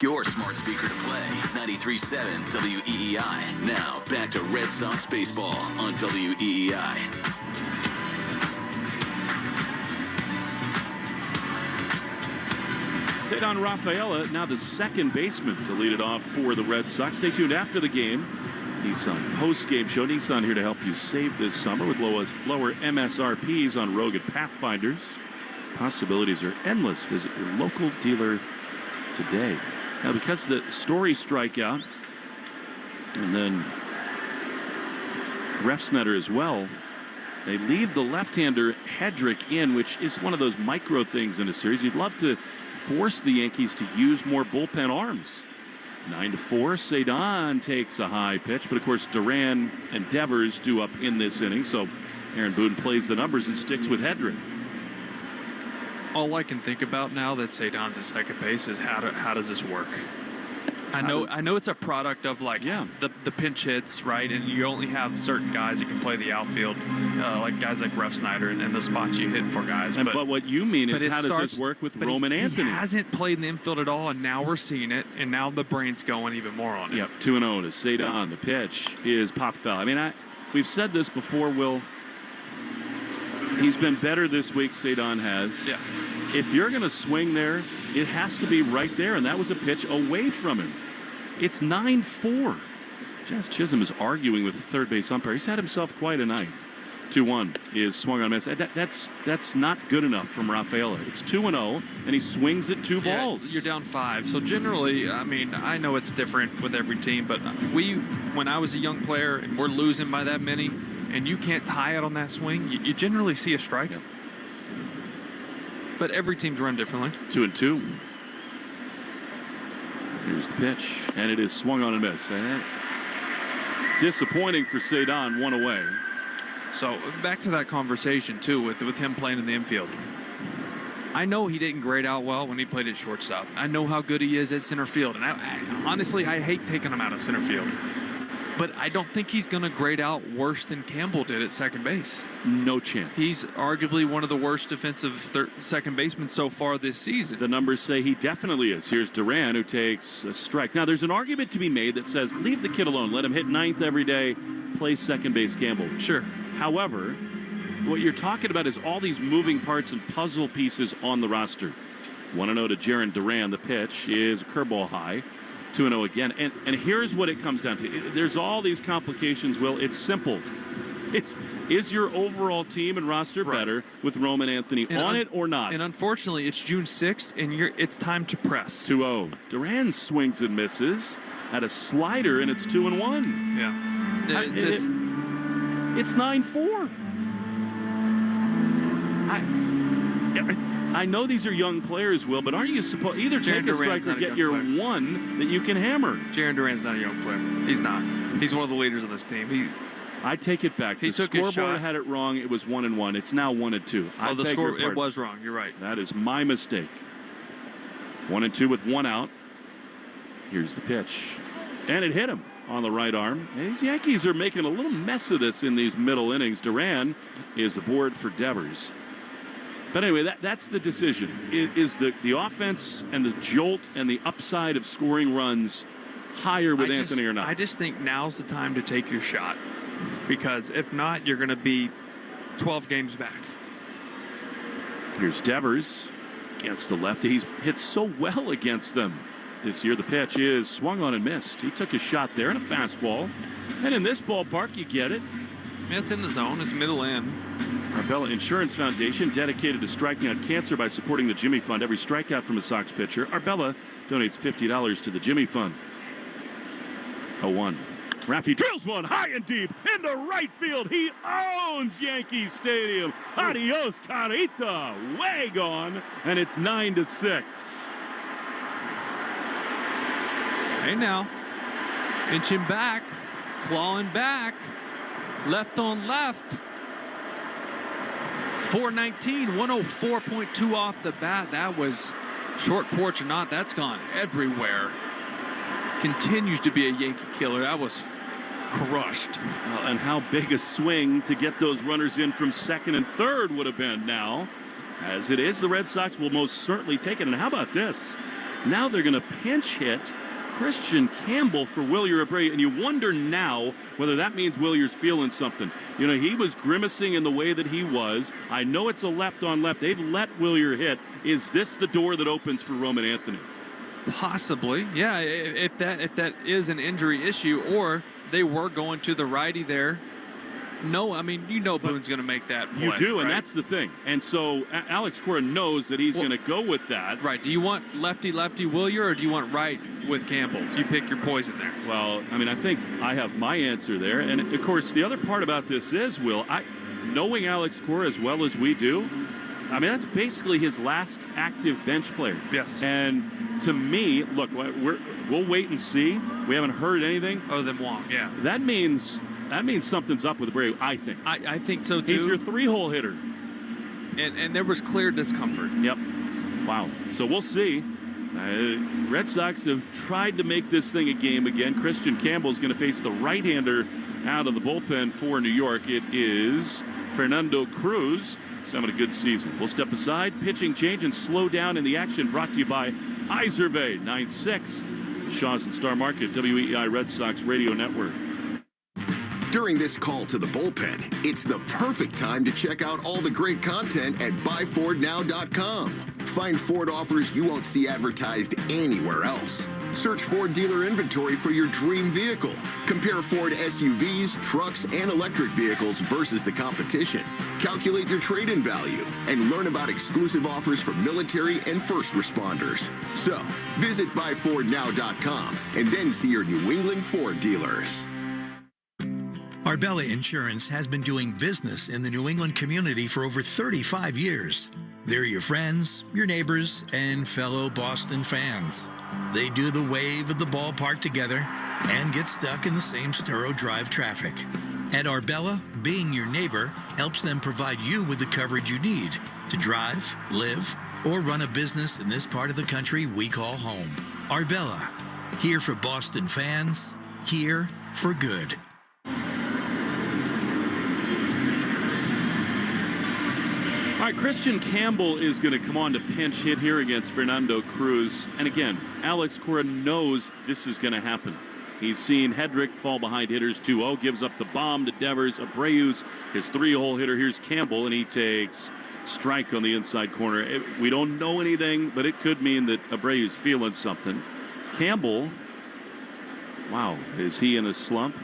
Your smart speaker to play, 93.7 WEEI. Now, back to Red Sox baseball on WEEI. Cedar Rafaela, now the second baseman to lead it off for the Red Sox. Stay tuned after the game. Nissan post-game show. Nissan here to help you save this summer with lower MSRPs on Rogue and Pathfinders. Possibilities are endless. Visit your local dealer today. Now, because the Story strikeout and then Refsnyder as well, they leave the left-hander Hedrick in, which is one of those micro things in a series. You'd love to force the Yankees to use more bullpen arms. 9-4, Cedar takes a high pitch, but of course Duran and Devers do up in this inning, so Aaron Boone plays the numbers and sticks with Hedrick. All I can think about now that Cedon's at second base is how does this work? I know it's a product of the pinch hits, right? And you only have certain guys that can play the outfield, like guys like Refsnyder and the spots you hit for guys. But what you mean is how does this work with Roman Anthony? He hasn't played in the infield at all, and now we're seeing it, and now the brain's going even more on it. Yep, 2-0 to Cedon. The pitch is pop foul. I mean, we've said this before, Will. He's been better this week, Cedon has. Yeah. If you're going to swing there, it has to be right there, and that was a pitch away from him. It's 9-4. Jazz Chisholm is arguing with the third base umpire. He's had himself quite a night. 2-1 is swung on miss. That's not good enough from Rafaela. It's 2-0, and he swings at 2 balls. You're down 5. So generally, I mean, I know it's different with every team, but when I was a young player and we're losing by that many, and you can't tie it on that swing, you generally see a strikeout. But every team's run differently. 2-2. Here's the pitch, and it is swung on and missed. Disappointing for Cedon, 1 away. So back to that conversation too with him playing in the infield. I know he didn't grade out well when he played at shortstop. I know how good he is at center field, and honestly, I hate taking him out of center field. But I don't think he's going to grade out worse than Campbell did at second base. No chance. He's arguably one of the worst defensive second basemen so far this season. The numbers say he definitely is. Here's Duran, who takes a strike. Now, there's an argument to be made that says, leave the kid alone. Let him hit ninth every day, play second base Campbell. Sure. However, what you're talking about is all these moving parts and puzzle pieces on the roster. 1-0 to Jarren Duran. The pitch is a curveball high. 2-0 again. And here's what it comes down to. There's all these complications, Will. It's simple. Is your overall team and roster better with Roman Anthony on it or not? And unfortunately, it's June 6th, and it's time to press. 2-0. Duran swings and misses at a slider, and it's 2-1. Yeah. It's 9-4. I know these are young players, Will, but aren't you supposed either take a strike or get your one that you can hammer? Jaron Duran's not a young player. He's not. He's one of the leaders on this team. I take it back. He the took his scoreboard shot. Had it wrong. It was 1-1. It's now 1-2. Oh, the score, it was wrong. You're right. That is my mistake. 1-2 with one out. Here's the pitch. And it hit him on the right arm. And these Yankees are making a little mess of this in these middle innings. Duran is aboard for Devers. But anyway, that's the decision. Is the offense and the jolt and the upside of scoring runs higher with Anthony or not? I just think now's the time to take your shot. Because if not, you're going to be 12 games back. Here's Devers against the lefty. He's hit so well against them this year. The pitch is swung on and missed. He took a shot there in a fastball. And in this ballpark, you get it. Yeah, it's in the zone. It's middle in. Arbella Insurance Foundation, dedicated to striking out cancer by supporting the Jimmy Fund. Every strikeout from a Sox pitcher, Arbella donates $50 to the Jimmy Fund. 0-1. Raffy drills one high and deep into right field. He owns Yankee Stadium. Adios, Carita. Way gone. And it's 9-6. Hey now. Inching back. Clawing back. Left on left. 419, 104.2 off the bat. That was short porch or not. That's gone everywhere. Continues to be a Yankee killer. That was crushed. And how big a swing to get those runners in from second and third would have been now. As it is, the Red Sox will most certainly take it. And how about this? Now they're going to pinch hit Christian Campbell for Wilyer Abreu, and you wonder now whether that means Willier's feeling something. You know, he was grimacing in the way that he was. I know it's a left on left. They've let Wilyer hit. Is this the door that opens for Roman Anthony? Possibly, yeah. If that is an injury issue, or they were going to the righty there. No, I mean, you know Boone's going to make that play. You do, and right? that's the thing. And so Alex Cora knows that he's going to go with that. Right. Do you want lefty Wilyer, or do you want right with Campbell? You pick your poison there. Well, I mean, I think I have my answer there. And, of course, the other part about this is, Will, knowing Alex Cora as well as we do, I mean, that's basically his last active bench player. Yes. And to me, look, we'll wait and see. We haven't heard anything. Other than Wong, yeah. That means something's up with Abreu, I think. I think so, too. He's your three-hole hitter. And there was clear discomfort. Yep. Wow. So we'll see. Red Sox have tried to make this thing a game again. Christian Campbell's going to face the right-hander out of the bullpen for New York. It is Fernando Cruz. He's having a good season. We'll step aside, pitching change, and slow down in the action. Brought to you by Iservay 9-6. Shaw's and Star Market, WEI Red Sox Radio Network. During this call to the bullpen, it's the perfect time to check out all the great content at buyfordnow.com. Find Ford offers you won't see advertised anywhere else. Search Ford dealer inventory for your dream vehicle. Compare Ford SUVs, trucks, and electric vehicles versus the competition. Calculate your trade-in value and learn about exclusive offers for military and first responders. So, visit buyfordnow.com and then see your New England Ford dealers. Arbella Insurance has been doing business in the New England community for over 35 years. They're your friends, your neighbors, and fellow Boston fans. They do the wave at the ballpark together and get stuck in the same Sturo Drive traffic. At Arbella, being your neighbor helps them provide you with the coverage you need to drive, live, or run a business in this part of the country we call home. Arbella, here for Boston fans, here for good. All right, Christian Campbell is going to come on to pinch hit here against Fernando Cruz. And again, Alex Cora knows this is going to happen. He's seen Hedrick fall behind hitters 2-0, gives up the bomb to Devers. Abreu's his three-hole hitter. Here's Campbell, and he takes strike on the inside corner. We don't know anything, but it could mean that Abreu's feeling something. Campbell, wow, is he in a slump?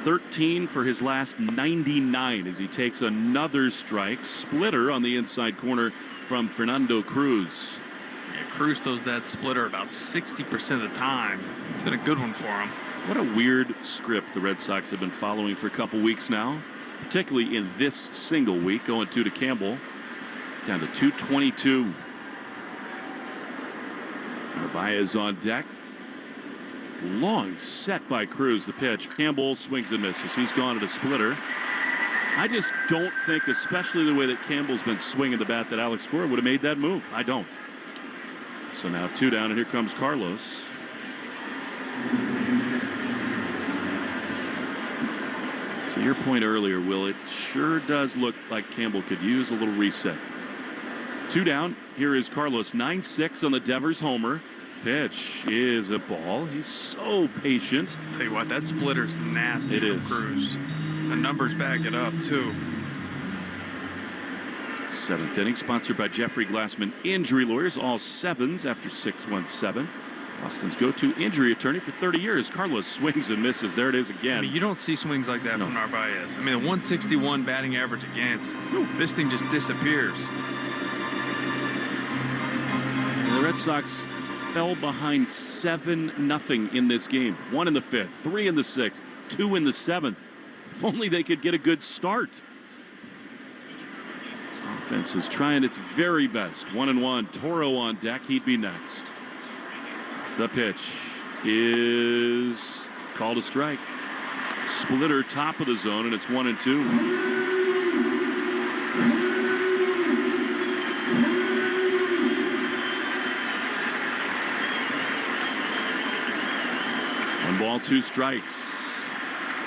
13 for his last 99 as he takes another strike. Splitter on the inside corner from Fernando Cruz. Yeah, Cruz throws that splitter about 60% of the time. It's been a good one for him. What a weird script the Red Sox have been following for a couple weeks now, particularly in this single week. 0-2 to Campbell. Down to 2:22. Narvaez on deck. Long set by Cruz. The pitch. Campbell swings and misses. He's gone at a splitter. I just don't think, especially the way that Campbell's been swinging the bat, that Alex Cora would have made that move. I don't. So now 2 down, and here comes Carlos. To your point earlier, Will, it sure does look like Campbell could use a little reset. 2 down. Here is Carlos. 9-6 on the Devers homer. Pitch is a ball. He's so patient. Tell you what, that splitter's nasty. It is. Cruz. The numbers back it up, too. 7th inning, sponsored by Jeffrey Glassman Injury Lawyers. All 7s after 617. Boston's go-to injury attorney for 30 years. Carlos swings and misses. There it is again. I mean, you don't see swings like that from Narvaez. I mean, a 161 batting average against. This thing just disappears. And the Red Sox fell behind 7-0 in this game. 1 in the 5th, 3 in the 6th, 2 in the 7th. If only they could get a good start. Offense is trying its very best. 1-1. Toro on deck. He'd be next. The pitch is called a strike. Splitter top of the zone, and it's 1-2. One ball, 2 strikes.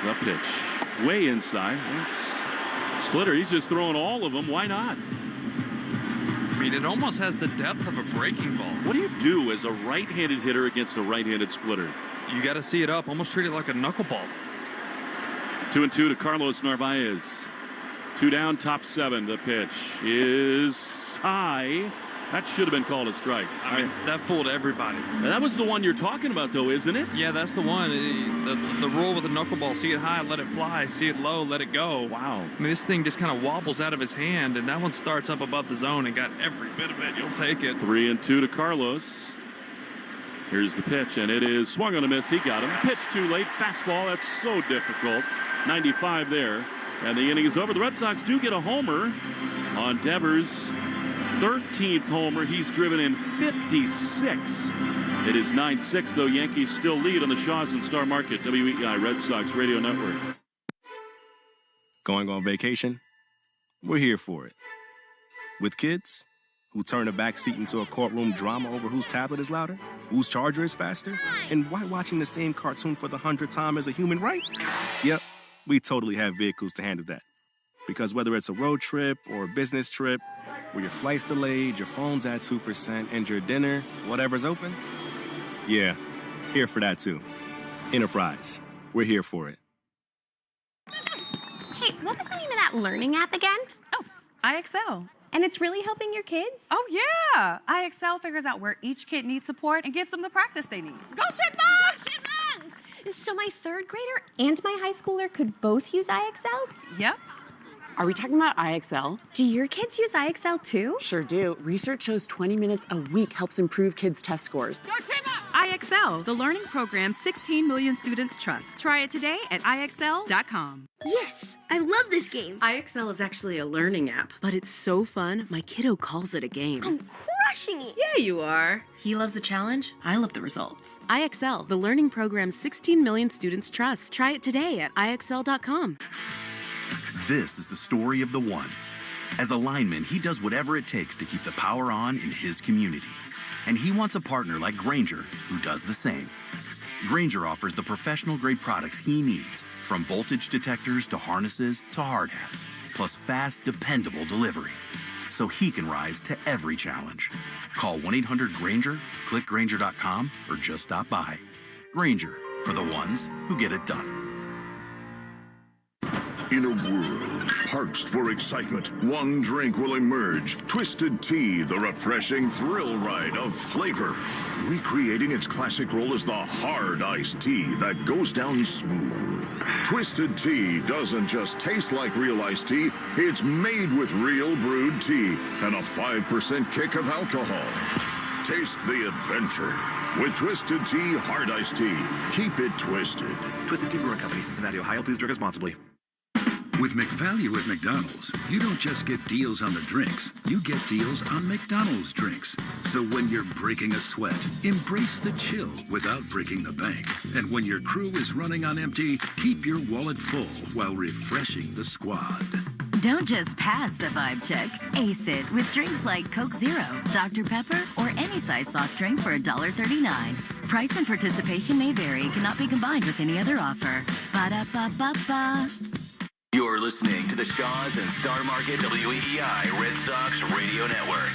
The pitch way inside. That's Splitter. He's just throwing all of them. Why not? I mean, it almost has the depth of a breaking ball. What do you do as a right-handed hitter against a right-handed splitter? You got to see it up. Almost treat it like a knuckleball. 2-2 to Carlos Narvaez. 2 down, top 7. The pitch is high. That should have been called a strike. I mean, that fooled everybody. That was the one you're talking about, though, isn't it? Yeah, that's the one. The rule with the knuckleball: see it high, let it fly; see it low, let it go. Wow. I mean, this thing just kind of wobbles out of his hand, and that one starts up above the zone and got every bit of it. You'll take it. 3-2 to Carlos. Here's the pitch, and it is swung on a miss. He got him. Pitch too late. Fastball. That's so difficult. 95 there, and the inning is over. The Red Sox do get a homer on Devers. 13th homer. He's driven in 56. It is 9-6, though. Yankees still lead on the Shaws and Star Market WEI Red Sox Radio Network. Going on vacation? We're here for it. With kids who turn a backseat into a courtroom drama over whose tablet is louder, whose charger is faster, and why watching the same cartoon for the 100th time is a human right? Yep, we totally have vehicles to handle that. Because whether it's a road trip or a business trip, where your flight's delayed, your phone's at 2%, and your dinner, whatever's open, yeah, here for that too. Enterprise, we're here for it. Hey, what was the name of that learning app again? Oh, IXL. And it's really helping your kids? Oh, yeah. IXL figures out where each kid needs support and gives them the practice they need. Go Chipmunks! Go Chipmunks! So my 3rd grader and my high schooler could both use IXL? Yep. Are we talking about IXL? Do your kids use IXL too? Sure do. Research shows 20 minutes a week helps improve kids' test scores. Go IXL, the learning program 16 million students trust. Try it today at IXL.com. Yes, I love this game. IXL is actually a learning app, but it's so fun, my kiddo calls it a game. I'm crushing it. Yeah, you are. He loves the challenge. I love the results. IXL, the learning program 16 million students trust. Try it today at IXL.com. This is the story of the one. As a lineman, he does whatever it takes to keep the power on in his community. And he wants a partner like Grainger who does the same. Grainger offers the professional-grade products he needs, from voltage detectors to harnesses to hard hats, plus fast, dependable delivery, so he can rise to every challenge. Call 1-800-GRAINGER, click Grainger.com, or just stop by. Grainger, for the ones who get it done. In a world parched for excitement, one drink will emerge. Twisted Tea, the refreshing thrill ride of flavor. Recreating its classic role as the hard iced tea that goes down smooth. Twisted Tea doesn't just taste like real iced tea, it's made with real brewed tea and a 5% kick of alcohol. Taste the adventure with Twisted Tea Hard Iced Tea. Keep it twisted. Twisted Tea Brewing Company, Cincinnati, Ohio. Please drink responsibly. With McValue at McDonald's, you don't just get deals on the drinks, you get deals on McDonald's drinks. So when you're breaking a sweat, embrace the chill without breaking the bank. And when your crew is running on empty, keep your wallet full while refreshing the squad. Don't just pass the vibe check. Ace it with drinks like Coke Zero, Dr. Pepper, or any size soft drink for $1.39. Price and participation may vary. Cannot be combined with any other offer. Ba-da-ba-ba-ba. You're listening to the Shaws and Star Market WEEI Red Sox Radio Network.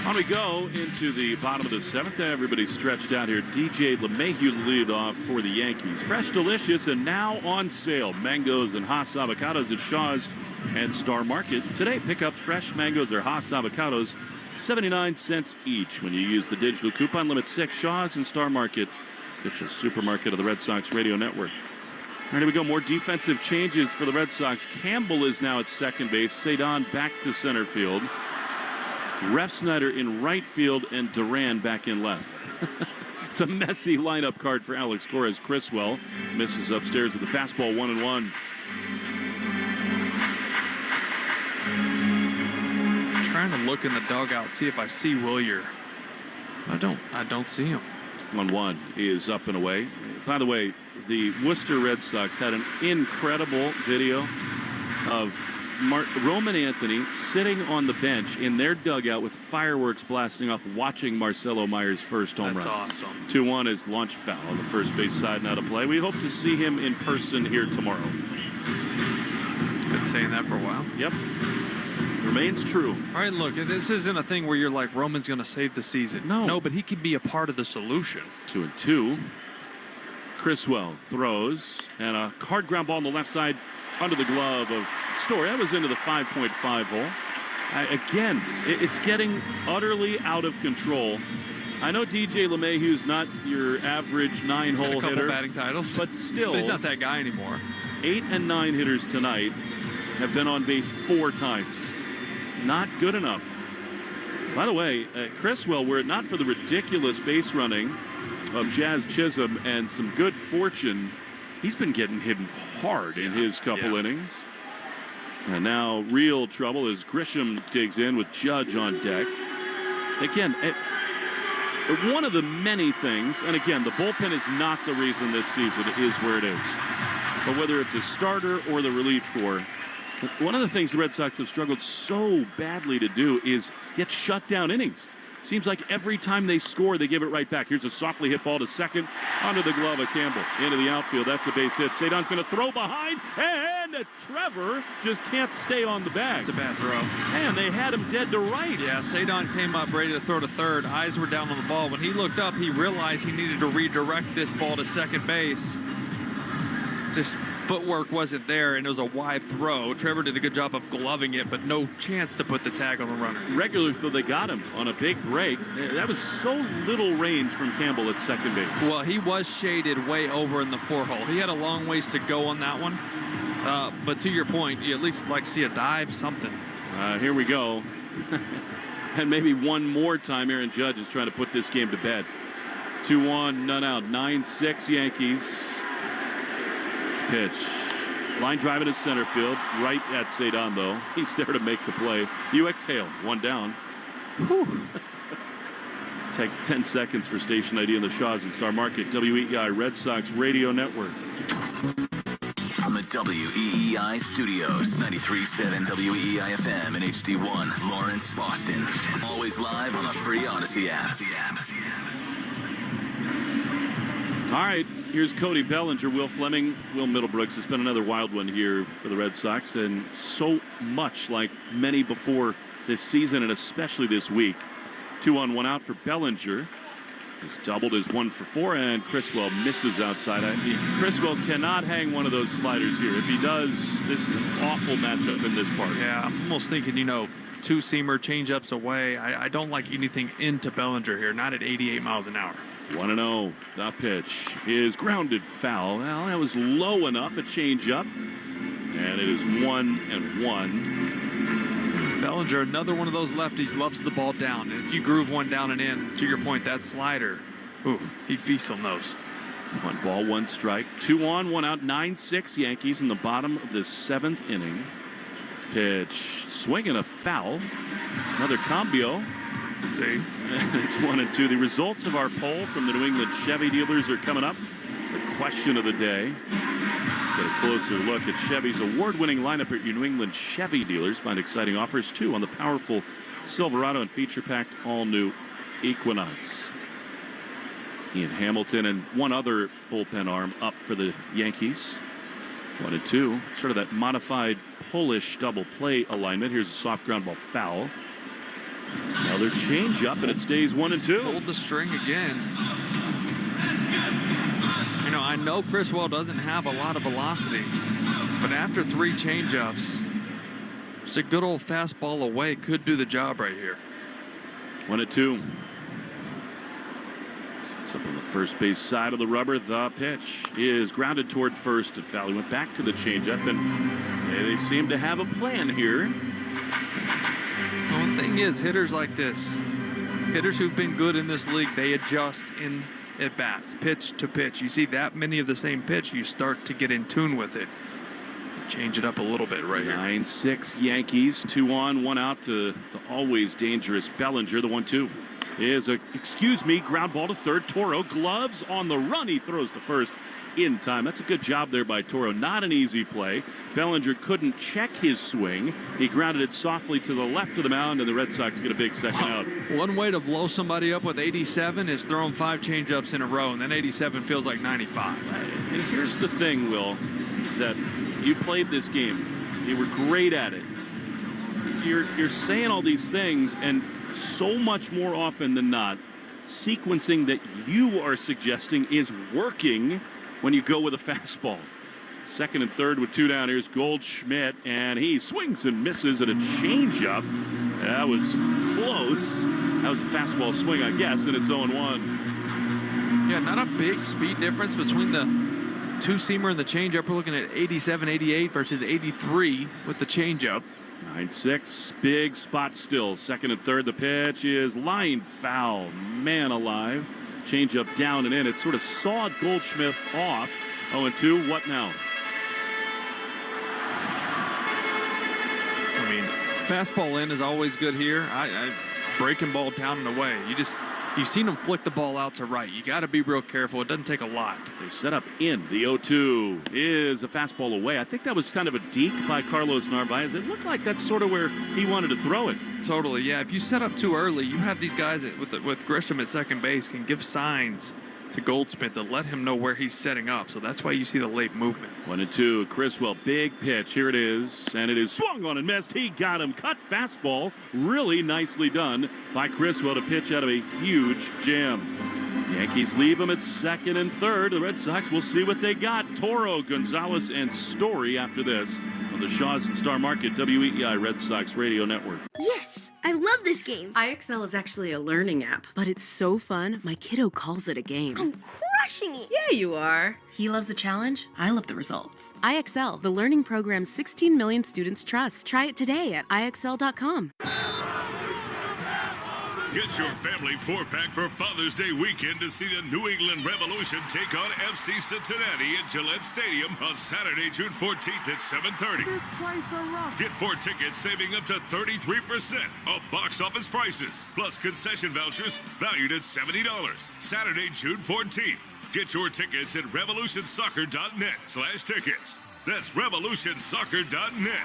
On we go into the bottom of the seventh. Everybody's stretched out here. DJ LeMahieu lead off for the Yankees. Fresh, delicious, and now on sale. Mangoes and Haas avocados at Shaw's and Star Market. Today, pick up fresh mangoes or Haas avocados, 79 cents each. When you use the digital coupon, limit 6. Shaw's and Star Market, official supermarket of the Red Sox Radio Network. All right, here we go. More defensive changes for the Red Sox. Campbell is now at second base. Cedon back to center field. Refsnyder in right field and Duran back in left. It's a messy lineup card for Alex Cora as Criswell misses upstairs with a fastball 1-1. Trying to look in the dugout, see if I see Willier. I don't see him. 1-1. He is up and away. By the way, the Worcester Red Sox had an incredible video of Roman Anthony sitting on the bench in their dugout with fireworks blasting off, watching Marcelo Meyer's first home run. That's awesome. 2-1 is launch foul on the first base side, now to play. We hope to see him in person here tomorrow. Been saying that for a while. Yep. Remains true. All right, look, this isn't a thing where you're like, Roman's going to save the season. No, but he can be a part of the solution. 2-2. Criswell throws, and a hard ground ball on the left side under the glove of Story. That was into the 5.5 hole. Again, it's getting utterly out of control. I know DJ LeMahieu's not your average 9-hole hitter. A couple batting titles. But still. But he's not that guy anymore. 8 and 9 hitters tonight have been on base 4 times. Not good enough. By the way, Criswell, were it not for the ridiculous base running of Jazz Chisholm and some good fortune, he's been getting hit hard in his couple innings. And now real trouble as Grisham digs in with Judge on deck. Again, one of the many things, and again, the bullpen is not the reason this season is where it is. But whether it's a starter or the relief corps, one of the things the Red Sox have struggled so badly to do is get shutdown innings. Seems like every time they score, they give it right back. Here's a softly hit ball to second, under the glove of Campbell. Into the outfield, that's a base hit. Cedon's going to throw behind, and Trevor just can't stay on the bag. It's a bad throw. Man, they had him dead to rights. Yeah, Cedon came up ready to throw to third. Eyes were down on the ball. When he looked up, he realized he needed to redirect this ball to second base. Just footwork wasn't there, and it was a wide throw. Trevor did a good job of gloving it, but no chance to put the tag on the runner. Regular field, they got him on a big break. That was so little range from Campbell at second base. Well, he was shaded way over in the 4-hole. He had a long ways to go on that one. But to your point, you at least like to see a dive, something. Here we go. And maybe one more time, Aaron Judge is trying to put this game to bed. 2-1, none out. 9-6 Yankees. Pitch. Line drive into center field. Right at Cedon, though. He's there to make the play. You exhale. 1 down. Whew. Take 10 seconds for station ID in the Shaws and Star Market. WEEI Red Sox Radio Network. From the WEEI studios, 93.7 WEEI FM and HD1, Lawrence, Boston. Always live on the free Odyssey app. All right, here's Cody Bellinger, Will Fleming, Will Middlebrooks. It's been another wild one here for the Red Sox, and so much like many before this season, and especially this week. 2 on 1 out for Bellinger. He's doubled his 1 for 4, and Criswell misses outside. Criswell cannot hang one of those sliders here. If he does, this is an awful matchup in this park. Yeah, I'm almost thinking, two-seamer change-ups away. I don't like anything into Bellinger here, not at 88 miles an hour. 1-0. The pitch is grounded foul. Well, that was low enough. A change-up. And it is 1-1. Bellinger, another one of those lefties, loves the ball down. And if you groove one down and in, to your point, that slider, ooh, he feasts on those. 1 ball, 1 strike. 2 on, 1 out. 9-6 Yankees in the bottom of the 7th inning. Pitch, swing and a foul. Another cambio. See? It's 1-2. The results of our poll from the New England Chevy dealers are coming up. The question of the day. Get a closer look at Chevy's award-winning lineup at your New England Chevy dealers. Find exciting offers, too, on the powerful Silverado and feature-packed all-new Equinox. Ian Hamilton and one other bullpen arm up for the Yankees. 1-2. Sort of that modified Polish double play alignment. Here's a soft ground ball foul. Another change up, and it stays 1-2. Hold the string again. You know, I know Criswell doesn't have a lot of velocity, but after 3 changeups, just a good old fastball away could do the job right here. 1-2. Sets up on the first base side of the rubber. The pitch is grounded toward first. It foul. He went back to the changeup, and they seem to have a plan here. Well, the thing is, hitters like this, hitters who've been good in this league, they adjust in at bats, pitch to pitch. You see that many of the same pitch, you start to get in tune with it. Change it up a little bit right here. 9-6 Yankees. 2 on, 1 out to the always dangerous Bellinger. The 1-2 is a, ground ball to third. Toro, gloves on the run. He throws to first in time. That's a good job there by Toro. Not an easy play. Bellinger couldn't check his swing. He grounded it softly to the left of the mound, and the Red Sox get a big second out. One way to blow somebody up with 87 is throw them 5 changeups in a row, and then 87 feels like 95. And here's the thing, Will, that you played this game. You were great at it. You're saying all these things, and so much more often than not, sequencing that you are suggesting is working when you go with a fastball. Second and third with 2 down. Here's Goldschmidt, and he swings and misses at a changeup. That was close. That was a fastball swing, I guess, and it's 0-1. Yeah, not a big speed difference between the 2-seamer and the changeup. We're looking at 87, 88 versus 83 with the changeup. 9-6, big spot still. Second and third, the pitch is line foul. Man alive. Changeup down and in. It sort of sawed Goldschmidt off. 0-2, what now? I mean, fastball in is always good here. I breaking ball down and away. You've seen him flick the ball out to right. You got to be real careful. It doesn't take a lot. They set up in. The 0-2 is a fastball away. I think that was kind of a deke by Carlos Narvaez. It looked like that's sort of where he wanted to throw it. Totally, yeah. If you set up too early, you have these guys with Grisham at second base can give signs to Goldschmidt to let him know where he's setting up. So that's why you see the late movement. 1-2. Criswell, big pitch. Here it is. And it is swung on and missed. He got him. Cut fastball. Really nicely done by Criswell to pitch out of a huge jam. Yankees leave him at second and third. The Red Sox will see what they got. Toro, Gonzalez, and Story after this on the Shaws and Star Market WEEI Red Sox Radio Network. Yes, I love this game. IXL is actually a learning app, but it's so fun, my kiddo calls it a game. I'm crushing it. Yeah, you are. He loves the challenge. I love the results. IXL, the learning program 16 million students trust. Try it today at IXL.com. Get your family 4-pack for Father's Day weekend to see the New England Revolution take on FC Cincinnati at Gillette Stadium on Saturday, June 14th at 7:30. Get 4 tickets saving up to 33% off box office prices, plus concession vouchers valued at $70. Saturday, June 14th. Get your tickets at revolutionsoccer.net/tickets. That's revolutionsoccer.net.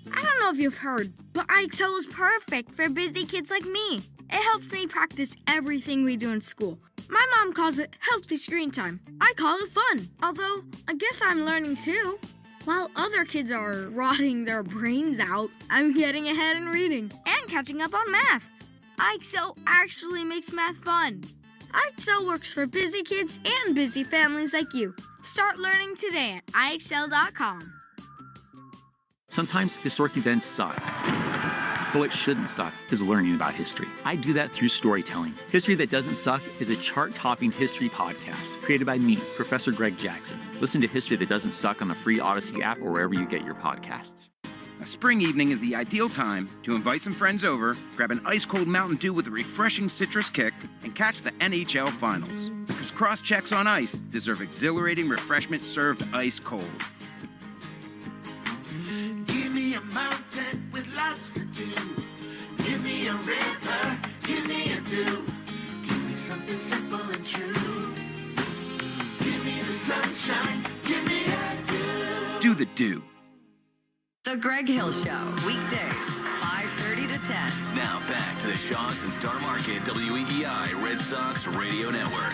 I don't know if you've heard, but IXL is perfect for busy kids like me. It helps me practice everything we do in school. My mom calls it healthy screen time. I call it fun. Although, I guess I'm learning too. While other kids are rotting their brains out, I'm getting ahead in reading and catching up on math. IXL actually makes math fun. IXL works for busy kids and busy families like you. Start learning today at IXL.com. Sometimes historic events suck. But what shouldn't suck is learning about history. I do that through storytelling. History That Doesn't Suck is a chart-topping history podcast created by me, Professor Greg Jackson. Listen to History That Doesn't Suck on the free Odyssey app or wherever you get your podcasts. A spring evening is the ideal time to invite some friends over, grab an ice-cold Mountain Dew with a refreshing citrus kick, and catch the NHL Finals. Because cross-checks on ice deserve exhilarating refreshment served ice-cold. Give me a mountain with lots to do. Give me a river, give me a dew. Give me something simple and true. Give me the sunshine, give me a dew. Do the dew. The Greg Hill Show, weekdays, 5:30 to 10. Now back to the Shaws and Star Market WEEI Red Sox Radio Network.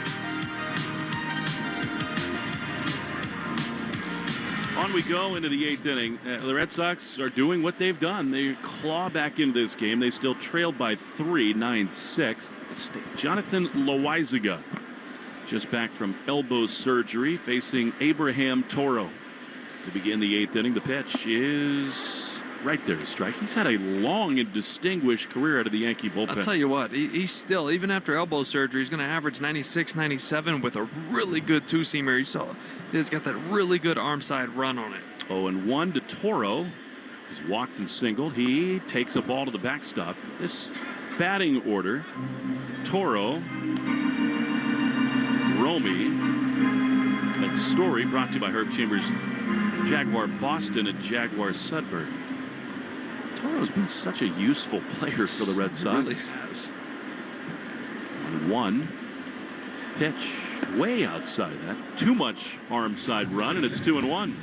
On we go into the 8th inning. The Red Sox are doing what they've done. They claw back into this game. They still trailed by 3, 9-6. Jonathan Loaizaga, just back from elbow surgery, facing Abraham Toro. To begin the 8th inning, the pitch is right there to strike. He's had a long and distinguished career out of the Yankee bullpen. I'll tell you what, he's still, even after elbow surgery, he's going to average 96, 97 with a really good two-seamer. You saw he's got that really good arm side run on it. 0-1 to Toro. He's walked and singled. He takes a ball to the backstop. This batting order, Toro, Romy, and Story, brought to you by Herb Chambers, Jaguar Boston, and Jaguar Sudbury. Toro's been such a useful player for the Red Sox. Really has. 1-1. Pitch way outside that. Too much arm side run, and it's 2-1.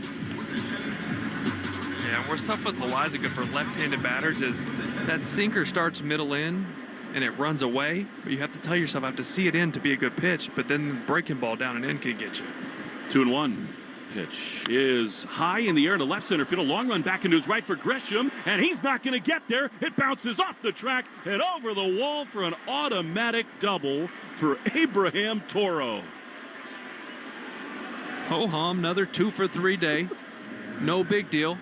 Yeah, what's tough with Loaizaga for left-handed batters is that sinker starts middle in and it runs away, but you have to tell yourself, I have to see it in to be a good pitch, but then the breaking ball down and in can get you. 2-1. Pitch is high in the air to left center field. A long run back into his right for Grisham, and he's not going to get there. It bounces off the track and over the wall for an automatic double for Abraham Toro. Ho-hum, another 2-for-3 day. No big deal.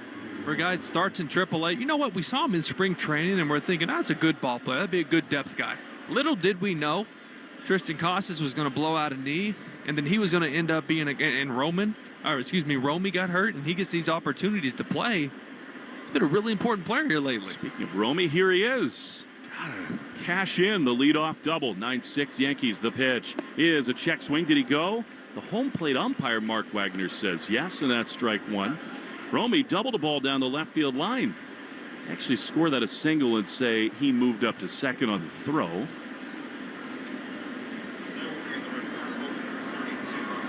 For a guy that starts in AAA. You know what? We saw him in spring training, and we're thinking, it's a good ball player. That'd be a good depth guy. Little did we know Tristan Casas was going to blow out a knee, and then he was going to end up being Romy got hurt, and he gets these opportunities to play. He's been a really important player here lately. Speaking of Romy, here he is. Gotta cash in the leadoff double. 9-6 Yankees. The pitch is a check swing. Did he go? The home plate umpire, Mark Wagner, says yes, and that's strike one. Romy doubled the ball down the left field line. Actually score that a single and say he moved up to second on the throw.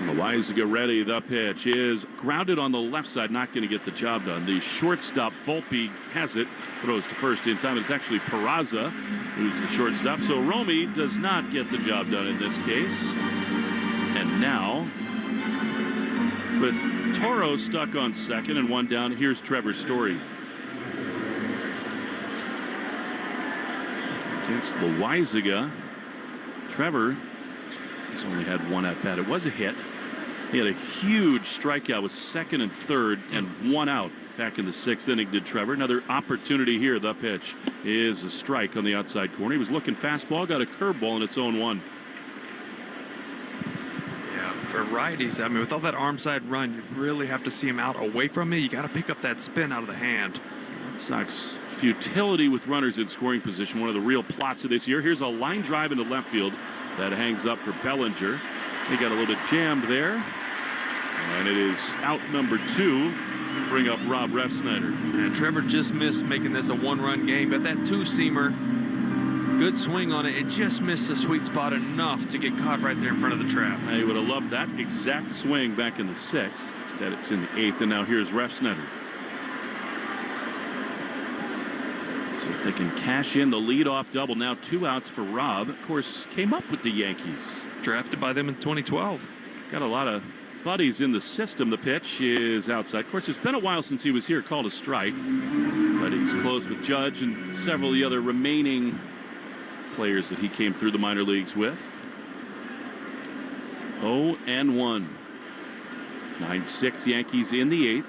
Loaizaga ready. The pitch is grounded on the left side. Not going to get the job done. The shortstop, Volpe, has it. Throws to first in time. It's actually Peraza who's the shortstop. So Romy does not get the job done in this case. And now, with Toro stuck on second and one down, here's Trevor Story. Against Loaizaga, Trevor has only had one at bat. It was a hit. He had a huge strikeout with second and third and one out back in the 6th inning, did Trevor. Another opportunity here. The pitch is a strike on the outside corner. He was looking fastball, got a curveball, and it's 0-1. Yeah, for righties, I mean, with all that arm side run, you really have to see him out away from you. You got to pick up that spin out of the hand. Red Sox futility with runners in scoring position, one of the real plots of this year. Here's a line drive into left field that hangs up for Bellinger. He got a little bit jammed there. And it is out number 2. Bring up Rob Refsnyder. And Trevor just missed making this a one-run game. Got that two-seamer. Good swing on it. It just missed the sweet spot enough to get caught right there in front of the trap. He would have loved that exact swing back in the 6th. Instead, it's in the 8th. And now here's Refsnyder. See if they can cash in the leadoff double. Now 2 outs for Rob. Of course, came up with the Yankees. Drafted by them in 2012. He's got a lot of buddies in the system. The pitch is outside. Of course, it's been a while since he was here. Called a strike. But he's close with Judge and several of the other remaining players that he came through the minor leagues with. 0-1. 9-6 Yankees in the 8th.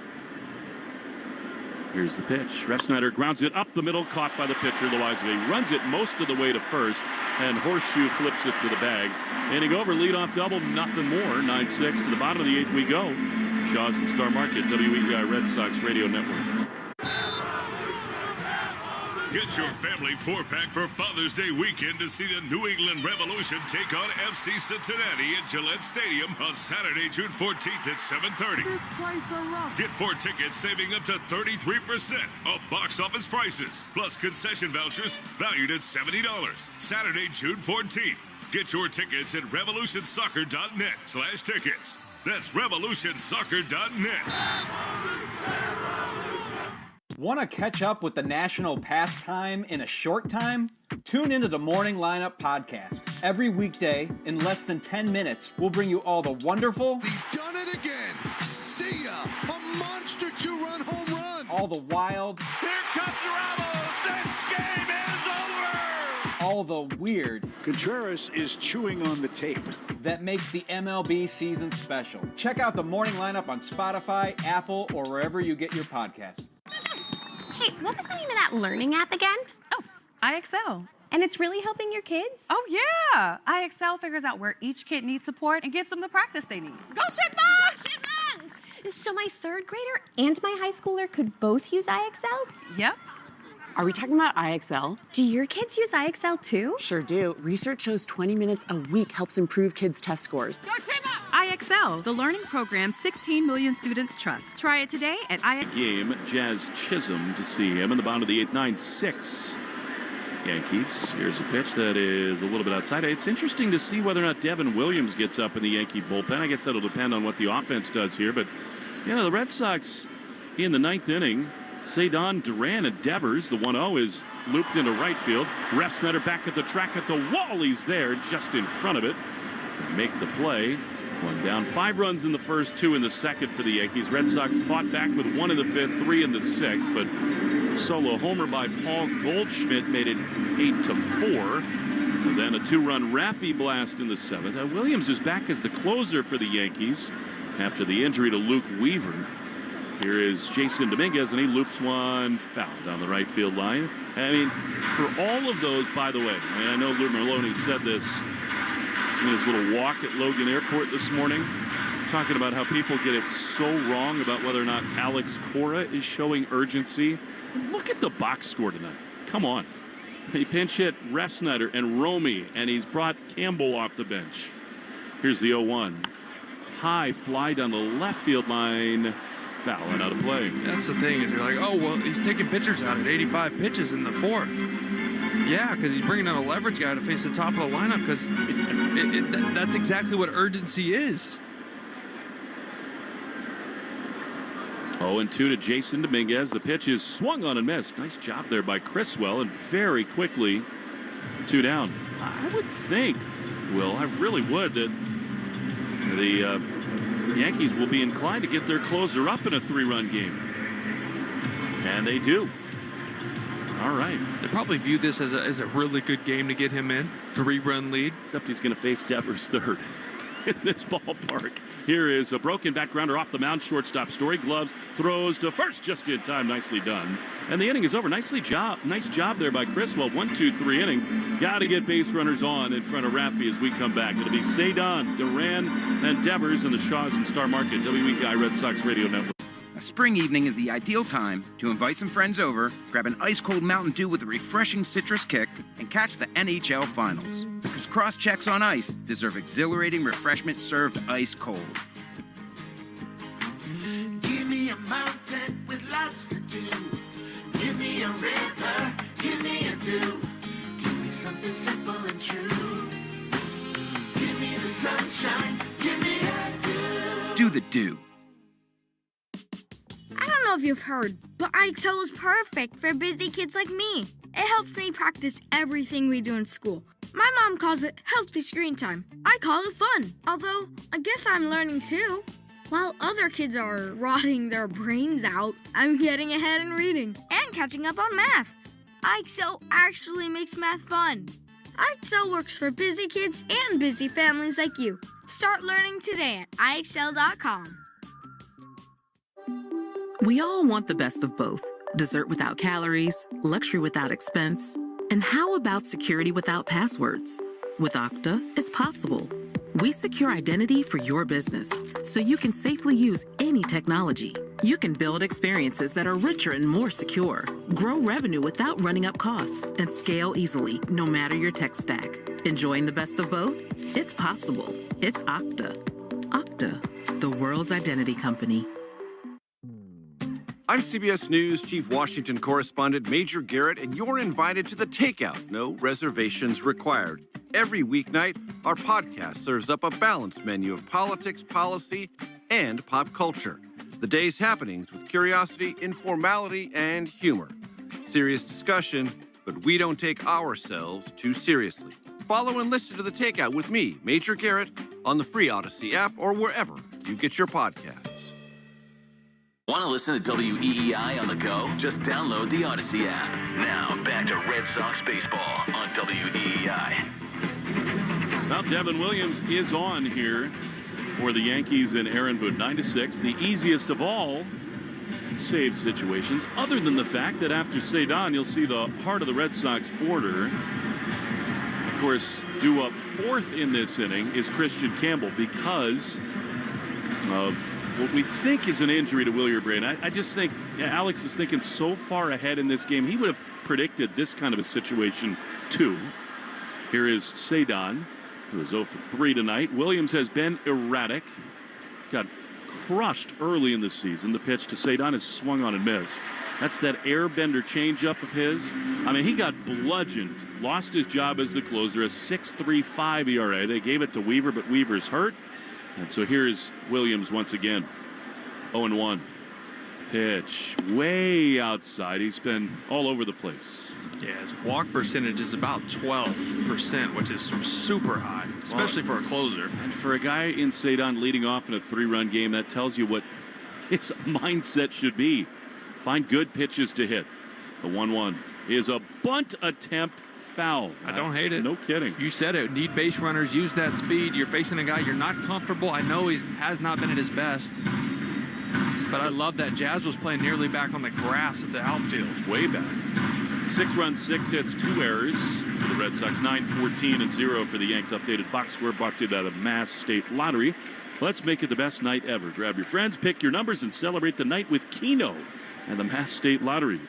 Here's the pitch. Refsnyder grounds it up the middle, caught by the pitcher, Loizaga. He runs it most of the way to first, and Horseshoe flips it to the bag. Inning over, leadoff double, nothing more. 9-6 to the bottom of the 8th we go. Shaw's and Star Market, WEEI Red Sox Radio Network. Get your family 4-pack for Father's Day weekend to see the New England Revolution take on FC Cincinnati at Gillette Stadium on Saturday, June 14th at 7:30. Get 4 tickets saving up to 33% of box office prices, plus concession vouchers valued at $70. Saturday, June 14th. Get your tickets at revolutionsoccer.net/tickets. That's revolutionsoccer.net. Want to catch up with the national pastime in a short time? Tune into the Morning Lineup podcast. Every weekday, in less than 10 minutes, we'll bring you all the wonderful... He's done it again! See ya! A monster 2-run home run! All the wild... Here comes Ramos! This game is over! All the weird... Contreras is chewing on the tape. That makes the MLB season special. Check out the Morning Lineup on Spotify, Apple, or wherever you get your podcasts. Hey, what was the name of that learning app again? Oh, IXL. And it's really helping your kids? Oh, yeah. IXL figures out where each kid needs support and gives them the practice they need. Go Chipmunks! Chipmunks! So my 3rd grader and my high schooler could both use IXL? Yep. Are we talking about IXL? Do your kids use IXL too? Sure do. Research shows 20 minutes a week helps improve kids' test scores. Go Chipmunks! IXL, the learning program 16 million students trust. Try it today at IXL. Game, Jazz Chisholm to see him in the bottom of the 8th, 9-6. Yankees. Here's a pitch that is a little bit outside. It's interesting to see whether or not Devin Williams gets up in the Yankee bullpen. I guess that'll depend on what the offense does here. But, you know, the Red Sox in the 9th inning, Cedon, Duran, and Devers. The 1-0 is looped into right field. Refsnyder back at the track at the wall. He's there just in front of it to make the play. 1 down, 5 runs in the first, 2 in the second for the Yankees. Red Sox fought back with 1 in the 5th, 3 in the 6th, but solo homer by Paul Goldschmidt made it 8-4. And then a 2-run Raffy blast in the 7th. Williams is back as the closer for the Yankees after the injury to Luke Weaver. Here is Jason Dominguez, and he loops one foul down the right field line. I mean, for all of those, by the way, I know Lou Merlone said this in his little walk at Logan Airport this morning, talking about how people get it so wrong about whether or not Alex Cora is showing urgency. And look at the box score tonight. Come on. He pinch hit Refsnyder and Romy, and he's brought Campbell off the bench. Here's the 0-1. High fly down the left field line. Foul and out of play. That's the thing, is you're like, oh, well, he's taking pitchers out at 85 pitches in the 4th. Yeah, because he's bringing out a leverage guy to face the top of the lineup, because that's exactly what urgency is. 0-2 to Jason Dominguez. The pitch is swung on and missed. Nice job there by Criswell, and very quickly 2 down. I would think, Will, I really would, that the Yankees will be inclined to get their closer up in a 3-run game. And they do. All right. They probably view this as a really good game to get him in. 3-run lead. Except he's going to face Devers 3rd in this ballpark. Here is a broken backgrounder off the mound. Shortstop Story. Gloves. Throws to first just in time. Nicely done. And the inning is over. Nice job there by Criswell. 1-2-3 inning. Got to get base runners on in front of Raffy as we come back. It'll be Cedon, Duran, and Devers in the Shaw's and Star Market. WEEI Red Sox Radio Network. A spring evening is the ideal time to invite some friends over, grab an ice-cold Mountain Dew with a refreshing citrus kick, and catch the NHL Finals. Because cross-checks on ice deserve exhilarating refreshment served ice-cold. Give me a mountain with lots to do. Give me a river, give me a dew. Give me something simple and true. Give me the sunshine, give me a dew. Do the dew. I don't know if you've heard, but IXL is perfect for busy kids like me. It helps me practice everything we do in school. My mom calls it healthy screen time. I call it fun. Although, I guess I'm learning too. While other kids are rotting their brains out, I'm getting ahead in reading and catching up on math. IXL actually makes math fun. IXL works for busy kids and busy families like you. Start learning today at IXL.com. We all want the best of both. Dessert without calories, luxury without expense. And how about security without passwords? With Okta, it's possible. We secure identity for your business, so you can safely use any technology. You can build experiences that are richer and more secure, grow revenue without running up costs, and scale easily, no matter your tech stack. Enjoying the best of both? It's possible. It's Okta. Okta, the world's identity company. I'm CBS News Chief Washington Correspondent Major Garrett, and you're invited to The Takeout. No reservations required. Every weeknight, our podcast serves up a balanced menu of politics, policy, and pop culture. The day's happenings with curiosity, informality, and humor. Serious discussion, but we don't take ourselves too seriously. Follow and listen to The Takeout with me, Major Garrett, on the free Odyssey app or wherever you get your podcasts. Want to listen to WEEI on the go? Just download the Odyssey app. Now, back to Red Sox baseball on WEEI. Well, Devin Williams is on here for the Yankees and Aaron Boone. 9-6, the easiest of all save situations, other than the fact that after Cedon, you'll see the heart of the Red Sox order. Of course, due up fourth in this inning is Christian Campbell because of what we think is an injury to Willier Brain. I just think Alex is thinking so far ahead in this game. He would have predicted this kind of a situation too. Here is Cedon, who is 0 for 3 tonight. Williams has been erratic. Got crushed early in the season. The pitch to Cedon is swung on and missed. That's that airbender changeup of his. I mean, he got bludgeoned. Lost his job as the closer. A 6.35 ERA. They gave it to Weaver, but Weaver's hurt. And so here's Williams once again. 0-1. Pitch way outside. He's been all over the place. Yeah, his walk percentage is about 12%, which is super high, especially for a closer. And for a guy in Cedon leading off in a 3-run game, that tells you what his mindset should be. Find good pitches to hit. The 1-1 is a bunt attempt. Foul. I don't hate it. No kidding. You said it. Need base runners. Use that speed. You're facing a guy you're not comfortable. I know he has not been at his best. But I love that Jazz was playing nearly back on the grass at the outfield. Way back. 6 runs, 6 hits, 2 errors for the Red Sox. 9-14-0 for the Yanks. Updated box score brought to you by the Mass State Lottery. Let's make it the best night ever. Grab your friends, pick your numbers, and celebrate the night with Keno and the Mass State Lottery.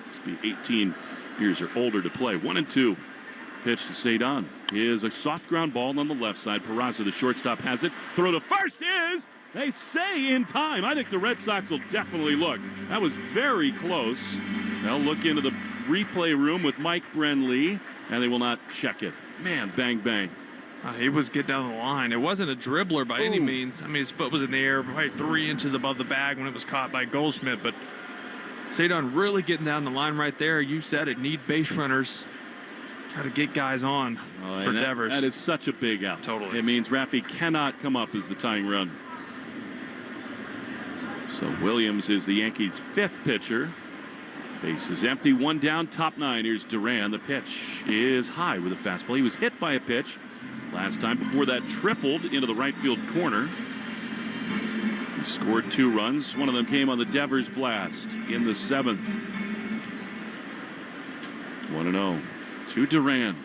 Must be 18 years or older to play. 1-2. Pitch to Cedon is a soft ground ball on the left side. Peraza, the shortstop, has it. Throw to first is, they say, in time. I think the Red Sox will definitely look. That was very close. They'll look into the replay room with Mike Brenly, and they will not check it. Man, bang, bang. He was getting down the line. It wasn't a dribbler by any means. I mean, his foot was in the air, probably 3 inches above the bag when it was caught by Goldschmidt, but Cedon really getting down the line right there. You said it. Need base runners. Try to get guys on for Devers. That is such a big out. Totally. It means Raffy cannot come up as the tying run. So Williams is the Yankees' 5th pitcher. Base is empty. 1 down, top 9. Here's Duran. The pitch is high with a fastball. He was hit by a pitch last time. Before that, tripled into the right field corner. He scored 2 runs. One of them came on the Devers blast in the 7th. 1-0 to Duran.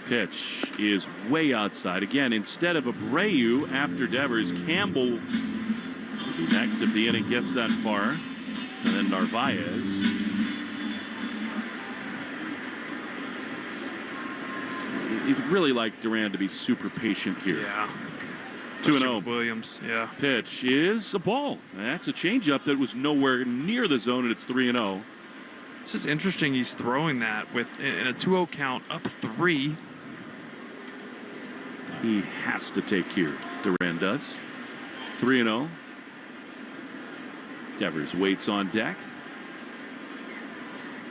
Pitch is way outside. Again, instead of Abreu after Devers, Campbell will be next if the inning gets that far. And then Narvaez. You'd really like Duran to be super patient here. Yeah. 2-0. Williams, yeah. Pitch is a ball. That's a changeup that was nowhere near the zone, and it's 3-0. It's just interesting he's throwing that with in a 2-0 count, up 3. He has to take here. Duran does. 3-0. Devers waits on deck.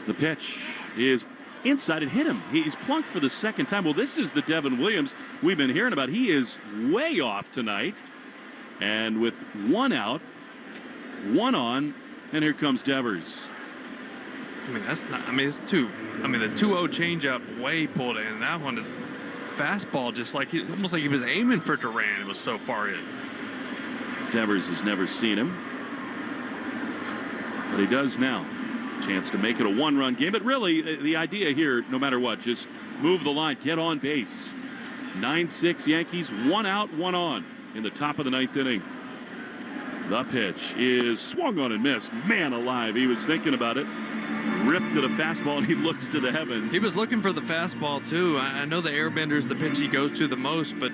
The pitch is inside. It hit him. He's plunked for the second time. Well, this is the Devin Williams we've been hearing about. He is way off tonight. And with 1 out, 1 on, and here comes Devers. I mean, that's not, I mean, it's 2. I mean, the 2-0 changeup way pulled in. That one is fastball, just like, almost like he was aiming for Duran. It was so far in. Devers has never seen him, but he does now. Chance to make it a one-run game. But really, the idea here, no matter what, just move the line, get on base. 9-6 Yankees, 1 out, 1 on in the top of the 9th inning. The pitch is swung on and missed. Man alive, he was thinking about it. Ripped at a fastball, and he looks to the heavens. He was looking for the fastball, too. I know the airbender's the pitch he goes to the most, but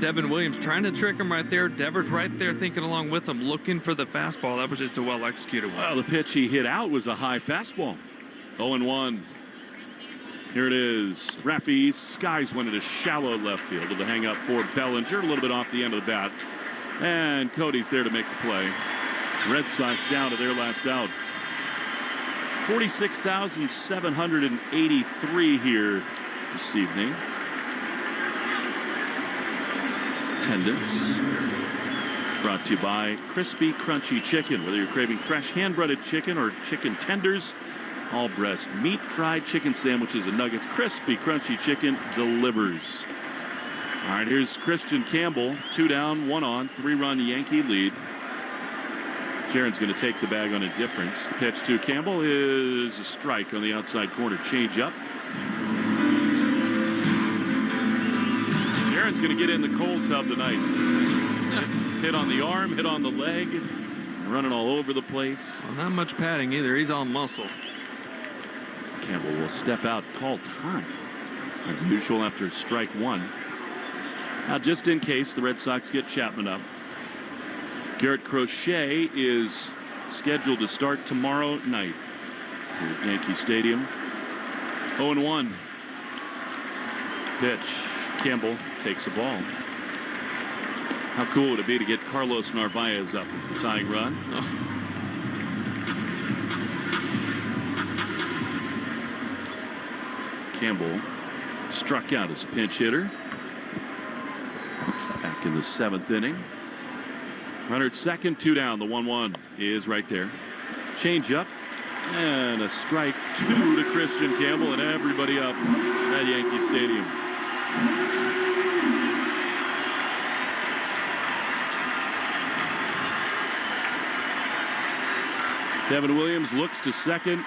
Devin Williams trying to trick him right there. Devers right there thinking along with him, looking for the fastball. That was just a well-executed one. Well, the pitch he hit out was a high fastball. 0-1. Here it is. Rafi skies one into shallow left field with a hang up for Bellinger. A little bit off the end of the bat. And Cody's there to make the play. Red Sox down to their last out. 46,783 here this evening. Attendance brought to you by Crispy Crunchy Chicken. Whether you're craving fresh hand-breaded chicken or chicken tenders, all breast meat, fried chicken sandwiches, and nuggets, Crispy Crunchy Chicken delivers. All right, here's Christian Campbell. 2 down, 1 on, 3-run Yankee lead. Jaron's going to take the bag on a difference. The pitch to Campbell is a strike on the outside corner. Change up. Jaron's going to get in the cold tub tonight. Hit on the arm, hit on the leg, running all over the place. Well, not much padding either. He's all muscle. Campbell will step out, call time. As usual after strike 1. Now, just in case the Red Sox get Chapman up, Garrett Crochet is scheduled to start tomorrow night at Yankee Stadium. 0-1. Pitch. Campbell takes the ball. How cool would it be to get Carlos Narvaez up as the tying run? Oh. Campbell struck out as a pinch hitter. Back in the 7th inning. Runner at second, 2 down. The 1-1 is right there. Change up and a strike 2 to Christian Campbell and everybody up at Yankee Stadium. Devin Williams looks to second.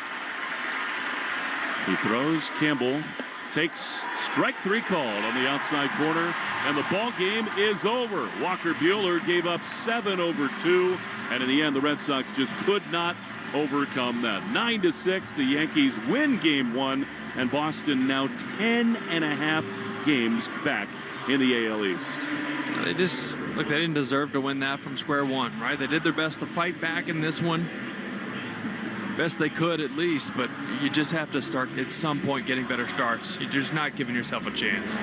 He throws. Campbell takes strike 3 called on the outside corner, and the ball game is over. Walker Buehler gave up 7 over 2, and in the end, the Red Sox just could not overcome that. 9-6, the Yankees win Game 1, and Boston now 10.5 games back in the AL East. They just look. They didn't deserve to win that from square one, right? They did their best to fight back in this one. Best they could, at least, but you just have to start at some point getting better starts. You're just not giving yourself a chance.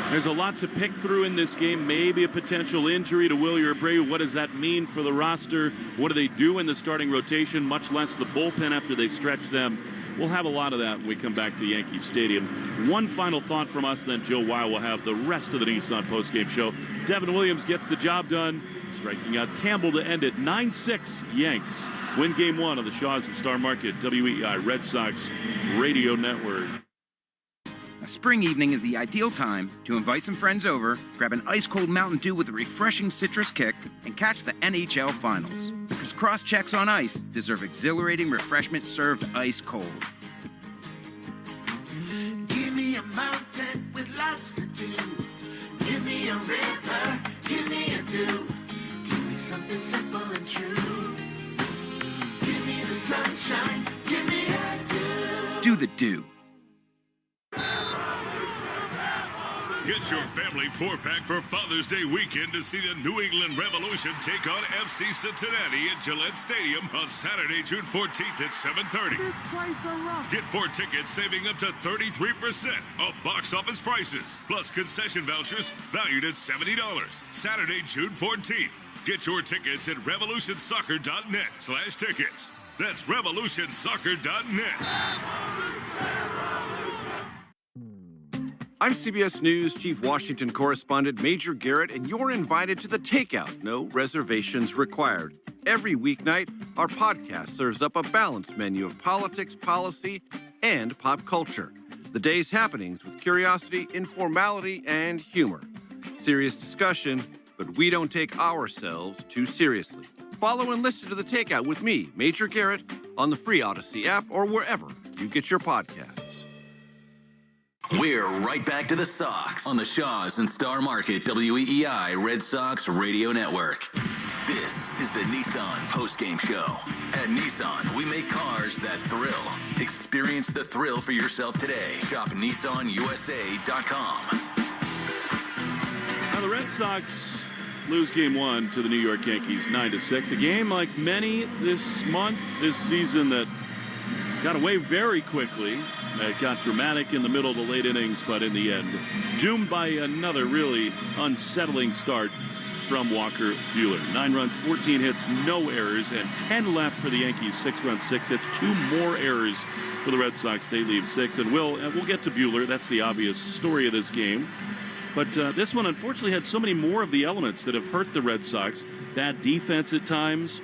There's a lot to pick through in this game. Maybe a potential injury to Willie Abreu. What does that mean for the roster? What do they do in the starting rotation, much less the bullpen after they stretch them? We'll have a lot of that when we come back to Yankee Stadium. One final thought from us, then Joe Weil will have the rest of the Nissan postgame show. Devin Williams gets the job done, striking out Campbell to end it. 9-6 Yanks win Game 1 of the Shaw's and Star Market WEI Red Sox Radio Network. A spring evening is the ideal time to invite some friends over, grab an ice-cold Mountain Dew with a refreshing citrus kick, and catch the NHL Finals. Because cross-checks on ice deserve exhilarating refreshment served ice-cold. Give me a mountain with lots to do. Give me a river, give me a dew. Give me something simple and true. Give me the sunshine, give me a dew. Do the Dew. Get your family 4-pack for Father's Day weekend to see the New England Revolution take on FC Cincinnati at Gillette Stadium on Saturday, June 14th at 7:30. Get 4 tickets saving up to 33% off box office prices, plus concession vouchers valued at $70. Saturday, June 14th. Get your tickets at revolutionsoccer.net/tickets. That's revolutionsoccer.net. I'm CBS News Chief Washington Correspondent Major Garrett, and you're invited to the Takeout. No reservations required. Every weeknight, our podcast serves up a balanced menu of politics, policy, and pop culture. The day's happenings with curiosity, informality, and humor. Serious discussion, but we don't take ourselves too seriously. Follow and listen to the Takeout with me, Major Garrett, on the free Odyssey app or wherever you get your podcasts. We're right back to the Sox on the Shaws and Star Market WEEI Red Sox Radio Network. This is the Nissan postgame show. At Nissan, we make cars that thrill. Experience the thrill for yourself today. Shop NissanUSA.com. Now the Red Sox lose game one to the New York Yankees 9-6. A game like many this month, this season, that got away very quickly. It got dramatic in the middle of the late innings, but in the end, doomed by another really unsettling start from Walker Buehler. 9 runs, 14 hits, no errors, and 10 left for the Yankees. 6 runs, 6 hits, 2 more errors for the Red Sox. They leave 6, and we'll get to Buehler. That's the obvious story of this game. But this one, unfortunately, had so many more of the elements that have hurt the Red Sox. Bad defense at times,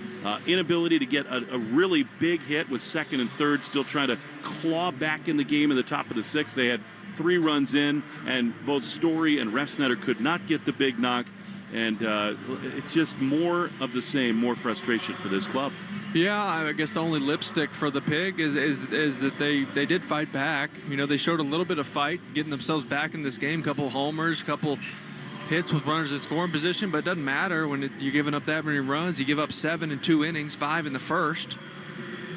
inability to get a really big hit with second and third, still trying to claw back in the game in the top of the 6th. They had 3 runs in, and both Story and Refsnyder could not get the big knock. And it's just more of the same, more frustration for this club. Yeah, I guess the only lipstick for the pig is that they did fight back. You know, they showed a little bit of fight, getting themselves back in this game. Couple homers, couple hits with runners in scoring position, but it doesn't matter when you're giving up that many runs. You give up 7 in 2 innings, 5 in the first.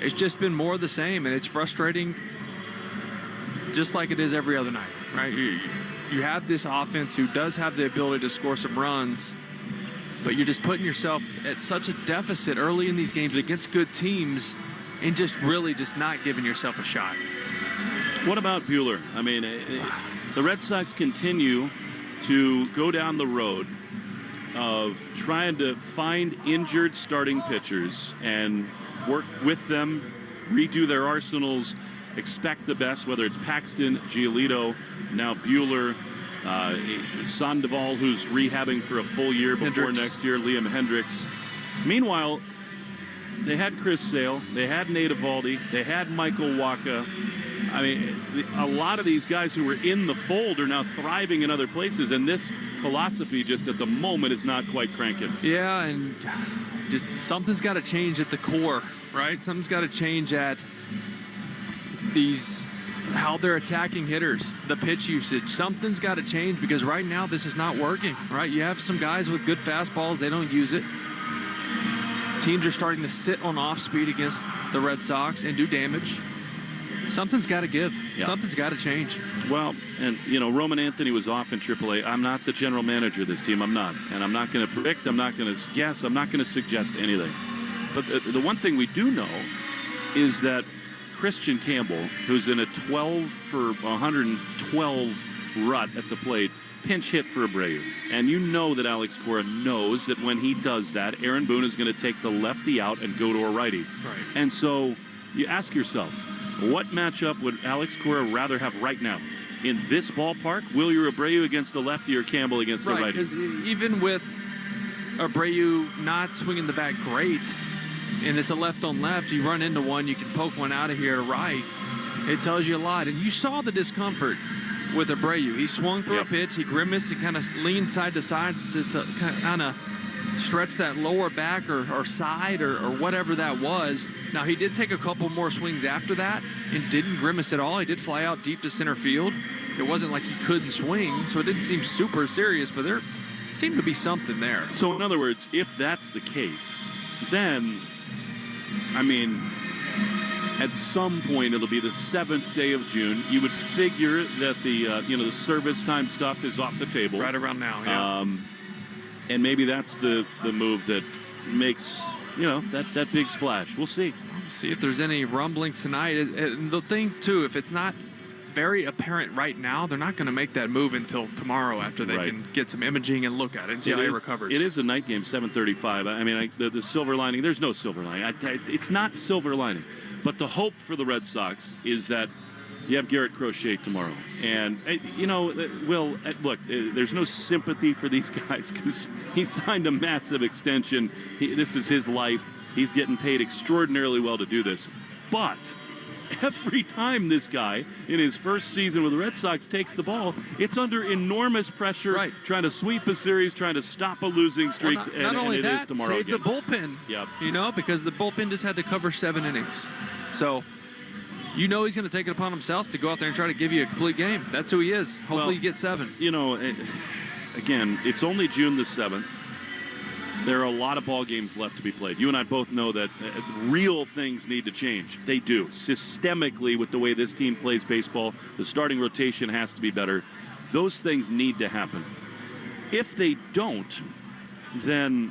It's just been more of the same, and it's frustrating, just like it is every other night, right? You have this offense who does have the ability to score some runs, but you're just putting yourself at such a deficit early in these games against good teams and just really just not giving yourself a shot. What about Buehler? I mean, the Red Sox continue to go down the road of trying to find injured starting pitchers and work with them, redo their arsenals, expect the best, whether it's Paxton, Giolito, now Buehler, Sandoval, who's rehabbing for a full year before next year, Liam Hendricks. Meanwhile, they had Chris Sale, they had Nate Eovaldi, they had Michael Wacha. I mean, a lot of these guys who were in the fold are now thriving in other places, and this philosophy just at the moment is not quite cranking. Yeah, and just something's got to change at the core, right? Something's got to change at how they're attacking hitters, the pitch usage. Something's got to change, because right now this is not working, right? You have some guys with good fastballs, they don't use it. Teams are starting to sit on off speed against the Red Sox and do damage. Something's got to give. Yeah. Something's got to change. Well, and, you know, Roman Anthony was off in AAA. I'm not the general manager of this team. I'm not. And I'm not going to predict. I'm not going to guess. I'm not going to suggest anything. But the one thing we do know is that Christian Campbell, who's in a 12 for 112 rut at the plate, pinch hit for Abreu. And you know that Alex Cora knows that when he does that, Aaron Boone is going to take the lefty out and go to a righty. Right. And so you ask yourself, what matchup would Alex Cora rather have right now? In this ballpark, Wilyer Abreu against a lefty or Campbell against a righty? Right, because even with Abreu not swinging the bat great, and it's a left on left, you run into one, you can poke one out of here to right. It tells you a lot. And you saw the discomfort with Abreu. He swung through a pitch, he grimaced, and kind of leaned side to side to kind of stretch that lower back or side or whatever that was. Now, he did take a couple more swings after that and didn't grimace at all. He did fly out deep to center field. It wasn't like he couldn't swing, so it didn't seem super serious, but there seemed to be something there. So, in other words, if that's the case, then, I mean, at some point it'll be the 7th day of June. You would figure that the service time stuff is off the table. Right around now, yeah. And maybe that's the move that makes, that big splash. We'll see. We'll see if there's any rumblings tonight. And the thing, too, if it's not very apparent right now, they're not going to make that move until tomorrow after they can get some imaging and look at it and see how he recovers. It is a night game, 7:35. I mean, the silver lining, there's no silver lining. It's not silver lining. But the hope for the Red Sox is that you have Garrett Crochet tomorrow. And, Will, look, there's no sympathy for these guys because he signed a massive extension. This is his life. He's getting paid extraordinarily well to do this. But every time this guy, in his first season with the Red Sox, takes the ball, it's under enormous pressure, trying to sweep a series, trying to stop a losing streak, Not only and it that, is tomorrow save again. the bullpen. Yep. Because the bullpen just had to cover 7 innings. So, he's going to take it upon himself to go out there and try to give you a complete game. That's who he is. Hopefully you get 7. Again, it's only June the 7th. There are a lot of ball games left to be played. You and I both know that real things need to change. They do. Systemically, with the way this team plays baseball, the starting rotation has to be better. Those things need to happen. If they don't, then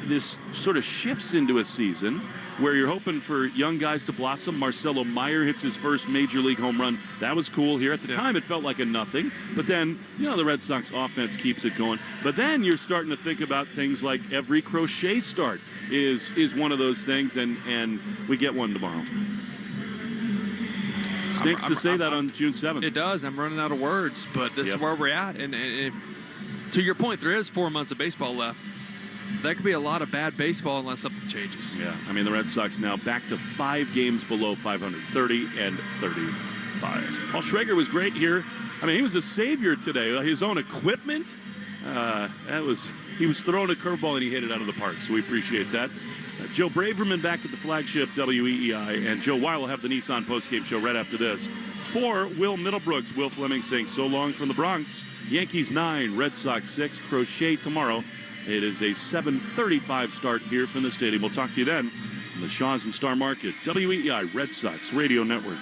this sort of shifts into a season where you're hoping for young guys to blossom. Marcelo Meyer hits his first major league home run. That was cool here. At the time, it felt like a nothing. But then, the Red Sox offense keeps it going. But then you're starting to think about things like every crochet start is one of those things, and we get one tomorrow. Stinks to say that on June 7th. It does. I'm running out of words, but this is where we're at. And to your point, there is 4 months of baseball left. That could be a lot of bad baseball unless something changes. Yeah, the Red Sox now back to 5 games below 500, 30 and 35. Paul Schrager was great here. He was a savior today. His own equipment, he was throwing a curveball and he hit it out of the park, so we appreciate that. Joe Braverman back at the flagship WEEI, and Joe Weil will have the Nissan postgame show right after this. For Will Middlebrooks, Will Fleming saying so long from the Bronx. Yankees 9, Red Sox 6, Crochet tomorrow. It is a 7:35 start here from the stadium. We'll talk to you then on the Shaw's and Star Market, WEEI Red Sox Radio Network.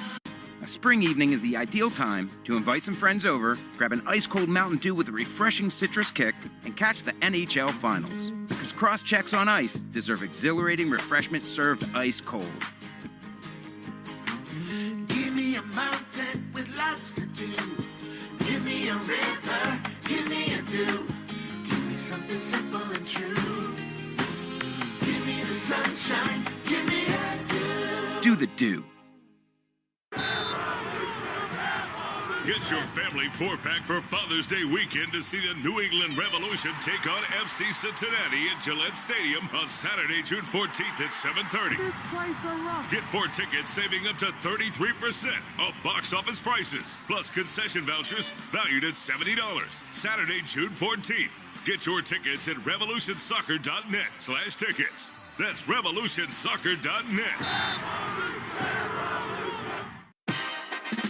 A spring evening is the ideal time to invite some friends over, grab an ice-cold Mountain Dew with a refreshing citrus kick, and catch the NHL Finals. Because cross-checks on ice deserve exhilarating refreshment served ice-cold. Give me a mountain with lots to do. Give me a river, give me a dew. Something simple and true. Give me the sunshine, give me a dew. Do the dew. Get your family 4-pack for Father's Day weekend to see the New England Revolution take on FC Cincinnati at Gillette Stadium on Saturday, June 14th at 7:30. Get 4 tickets saving up to 33% of box office prices, plus concession vouchers valued at $70. Saturday, June 14th. Get your tickets at revolutionsoccer.net/tickets. That's revolutionsoccer.net.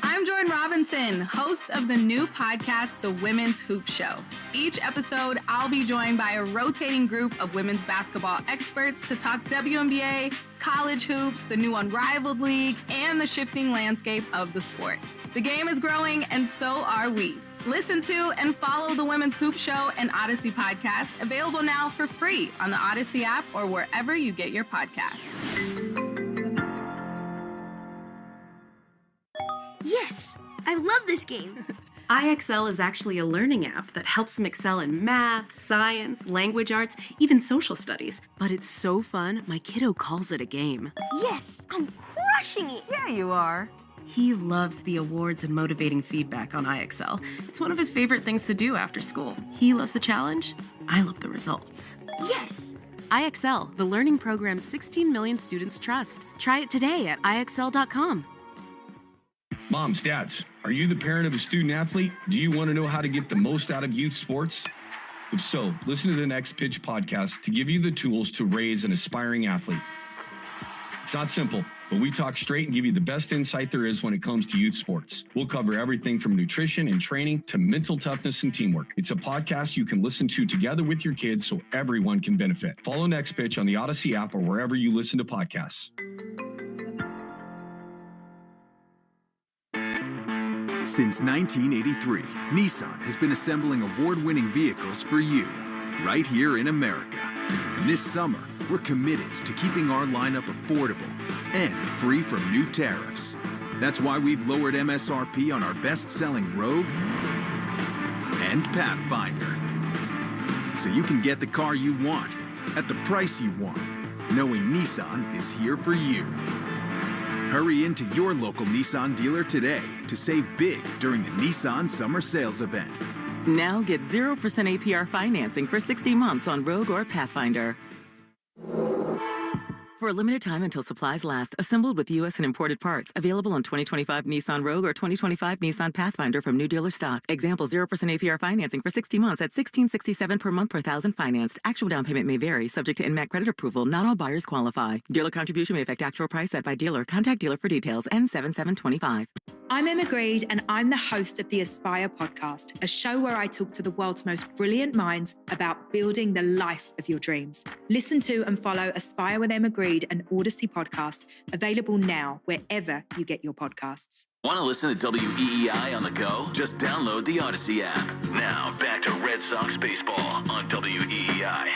I'm Jordan Robinson, host of the new podcast, The Women's Hoop Show. Each episode, I'll be joined by a rotating group of women's basketball experts to talk WNBA, college hoops, the new Unrivaled League, and the shifting landscape of the sport. The game is growing, and so are we. Listen to and follow the Women's Hoop Show and Odyssey podcast, available now for free on the Odyssey app or wherever you get your podcasts. Yes, I love this game. IXL is actually a learning app that helps them excel in math, science, language arts, even social studies. But it's so fun, my kiddo calls it a game. Yes, I'm crushing it. Yeah, you are. He loves the awards and motivating feedback on IXL. It's one of his favorite things to do after school. He loves the challenge. I love the results. Yes. IXL, the learning program 16 million students trust. Try it today at IXL.com. Moms, dads, are you the parent of a student athlete? Do you want to know how to get the most out of youth sports? If so, listen to the Next Pitch podcast to give you the tools to raise an aspiring athlete. It's not simple, but we talk straight and give you the best insight there is when it comes to youth sports. We'll cover everything from nutrition and training to mental toughness and teamwork. It's a podcast you can listen to together with your kids so everyone can benefit. Follow Next Pitch on the Odyssey app or wherever you listen to podcasts. Since 1983, Nissan has been assembling award-winning vehicles for you, right here in America. And this summer, we're committed to keeping our lineup affordable and free from new tariffs. That's why we've lowered MSRP on our best-selling Rogue and Pathfinder. So you can get the car you want, at the price you want, knowing Nissan is here for you. Hurry into your local Nissan dealer today to save big during the Nissan Summer Sales Event. Now get 0% APR financing for 60 months on Rogue or Pathfinder. For a limited time until supplies last, assembled with U.S. and imported parts. Available on 2025 Nissan Rogue or 2025 Nissan Pathfinder from new dealer stock. Example, 0% APR financing for 60 months at $1,667 per month per thousand financed. Actual down payment may vary, subject to NMAC credit approval. Not all buyers qualify. Dealer contribution may affect actual price set by dealer. Contact dealer for details. N7725. I'm Emma Greed, and I'm the host of the Aspire podcast, a show where I talk to the world's most brilliant minds about building the life of your dreams. Listen to and follow Aspire with Emma Greed, an Odyssey podcast, available now wherever you get your podcasts. Want to listen to WEEI on the go? Just download the Odyssey app. Now, back to Red Sox baseball on WEEI.